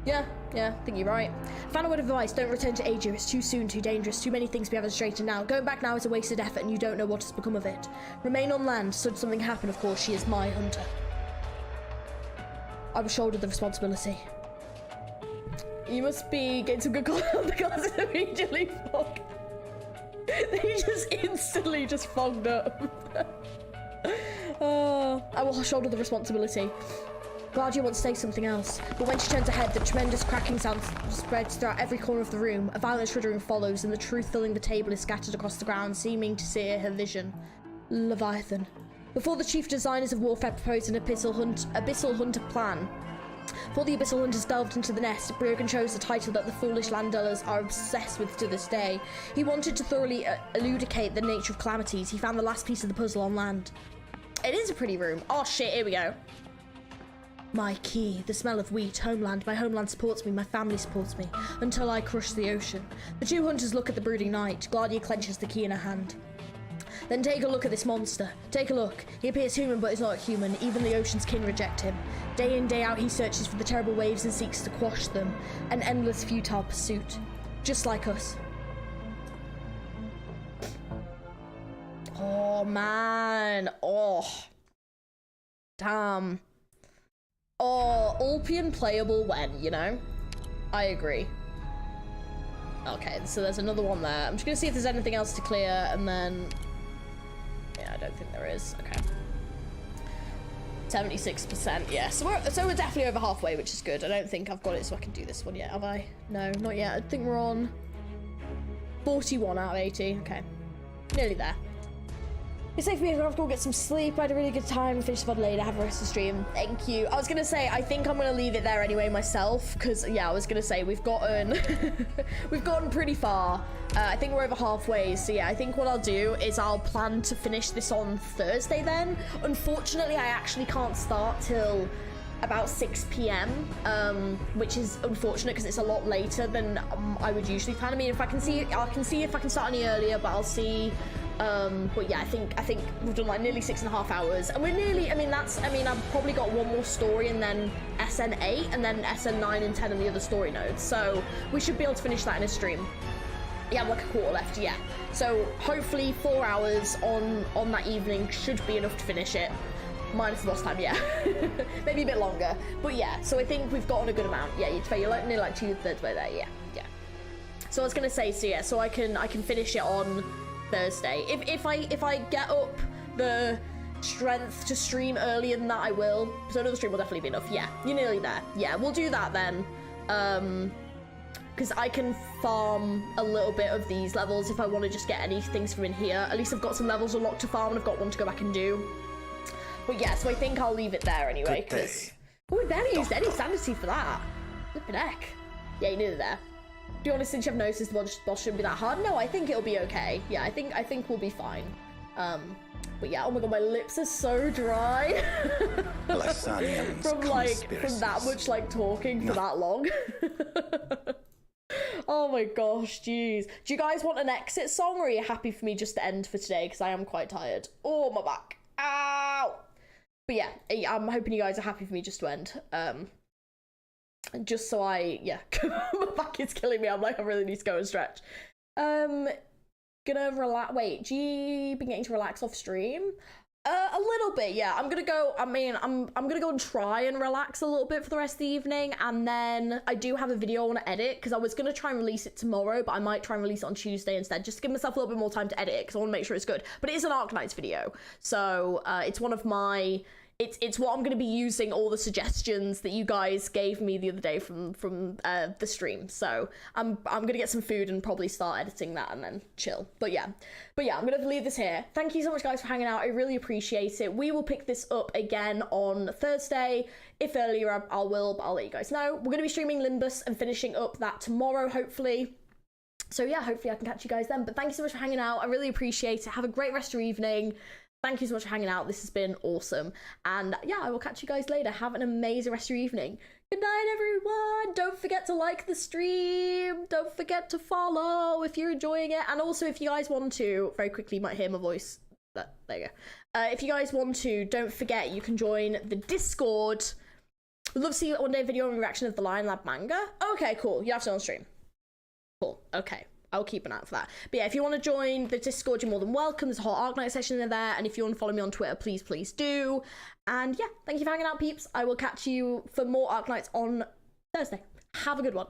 Yeah, I think you're right. Final word of advice, don't return to Aegea. It's too soon, too dangerous, too many things we haven't straightened out. Going back now is a wasted effort and you don't know what has become of it. Remain on land, should something happen, of course, she is my hunter. I will shoulder the responsibility. You must be getting some good call on the glasses immediately fog. They just instantly just fogged up. I will shoulder the responsibility. GLAADIAAAAA wants to say something else, but when she turns her head, the tremendous cracking sound spreads throughout every corner of the room. A violent shuddering follows, and the truth filling the table is scattered across the ground, seeming to sear her vision. Leviathan. Before the chief designers of warfare proposed an abyssal hunter plan, before the abyssal hunters delved into the nest, Briogan chose the title that the foolish landdwellers are obsessed with to this day. He wanted to thoroughly elucidate the nature of calamities. He found the last piece of the puzzle on land. It is a pretty room. Oh shit, here we go. My key, the smell of wheat, homeland. My homeland supports me, my family supports me, until I crush the ocean. The two hunters look at the brooding night. GLAADIAAAAA clenches the key in her hand. Then take a look at this monster. Take a look. He appears human, but is not human. Even the ocean's kin reject him. Day in, day out, he searches for the terrible waves and seeks to quash them. An endless, futile pursuit. Just like us. Oh, man. Oh. Damn. Oh, Ulpian playable when, you know? I agree. Okay, so there's another one there. I'm just gonna see if there's anything else to clear, and then... Yeah, I don't think there is. Okay. 76%, yeah. So we're definitely over halfway, which is good. I don't think I've got it so I can do this one yet, have I? No, not yet. I think we're on 41 out of 80. Okay. Nearly there. It's safe for me to go get some sleep. I had a really good time. Finish the VOD later. Have a rest of the stream. Thank you. I was gonna say, I think I'm gonna leave it there anyway myself, because yeah, I was gonna say we've gotten we've gotten pretty far. I think we're over halfway. So yeah, I think what I'll do is I'll plan to finish this on Thursday then. Unfortunately, I actually can't start till about 6 p.m, which is unfortunate because it's a lot later than I would usually plan. I mean, if I can see if I can start any earlier, but I'll see But yeah, I think we've done like nearly 6.5 hours, and we're nearly. I've probably got one more story, and then SN8, and then SN9 and 10, and the other story nodes. So we should be able to finish that in a stream. Yeah, like a quarter left. Yeah. So hopefully 4 hours on that evening should be enough to finish it. Minus the boss time, yeah. Maybe a bit longer, but yeah. So I think we've gotten a good amount. Yeah, you're like nearly like 2/3 way there. Yeah. So I was gonna say, so yeah, so I can finish it on Thursday. If I get up the strength to stream earlier than that, I will. So another stream will definitely be enough. Yeah, you're nearly there. Yeah, we'll do that then. Because I can farm a little bit of these levels if I want to just get any things from in here. At least I've got some levels unlocked to farm, and I've got one to go back and do. But yeah, so I think I'll leave it there anyway, because... Oh, we barely used any sanity for that. Flippin' heck. Yeah, you're nearly there. To be honest, since you've noticed the boss shouldn't be that hard, no, I think it'll be okay. Yeah, I think we'll be fine. But yeah, oh my god, my lips are so dry. from that much like talking for that long. Oh my gosh, jeez. Do you guys want an exit song, or are you happy for me just to end for today? Because I am quite tired. Oh, my back. Ow! But yeah, I'm hoping you guys are happy for me just to end. Just so yeah, my back is killing me. I'm like, I really need to go and stretch. Gonna relax. Wait, do you been getting to relax off stream? A little bit, yeah. I'm gonna go. I'm gonna go and try and relax a little bit for the rest of the evening, and then I do have a video I want to edit, because I was gonna try and release it tomorrow, but I might try and release it on Tuesday instead, just to give myself a little bit more time to edit it, because I want to make sure it's good. But it is an Arknights video, so it's one of my. It's what I'm going to be using all the suggestions that you guys gave me the other day from the stream. So I'm going to get some food and probably start editing that and then chill. But yeah, I'm going to leave this here. Thank you so much, guys, for hanging out. I really appreciate it. We will pick this up again on Thursday. If earlier, I will, but I'll let you guys know. We're going to be streaming Limbus and finishing up that tomorrow, hopefully. So yeah, hopefully I can catch you guys then. But thank you so much for hanging out. I really appreciate it. Have a great rest of your evening. Thank you so much for hanging out. This has been awesome. And yeah, I will catch you guys later. Have an amazing rest of your evening. Good night, everyone. Don't forget to like the stream. Don't forget to follow if you're enjoying it. And also, if you guys want to, very quickly, you might hear my voice. There you go. If you guys want to, don't forget, you can join the Discord. We'd love to see you one day video on reaction of the Lion Lab manga. Okay, cool. You have to on stream. Cool. Okay. I'll keep an eye out for that. But yeah, if you want to join the Discord, you're more than welcome. There's a whole Arknight session in there. And if you want to follow me on Twitter, please do. And yeah, thank you for hanging out, peeps. I will catch you for more Arknights on Thursday. Have a good one.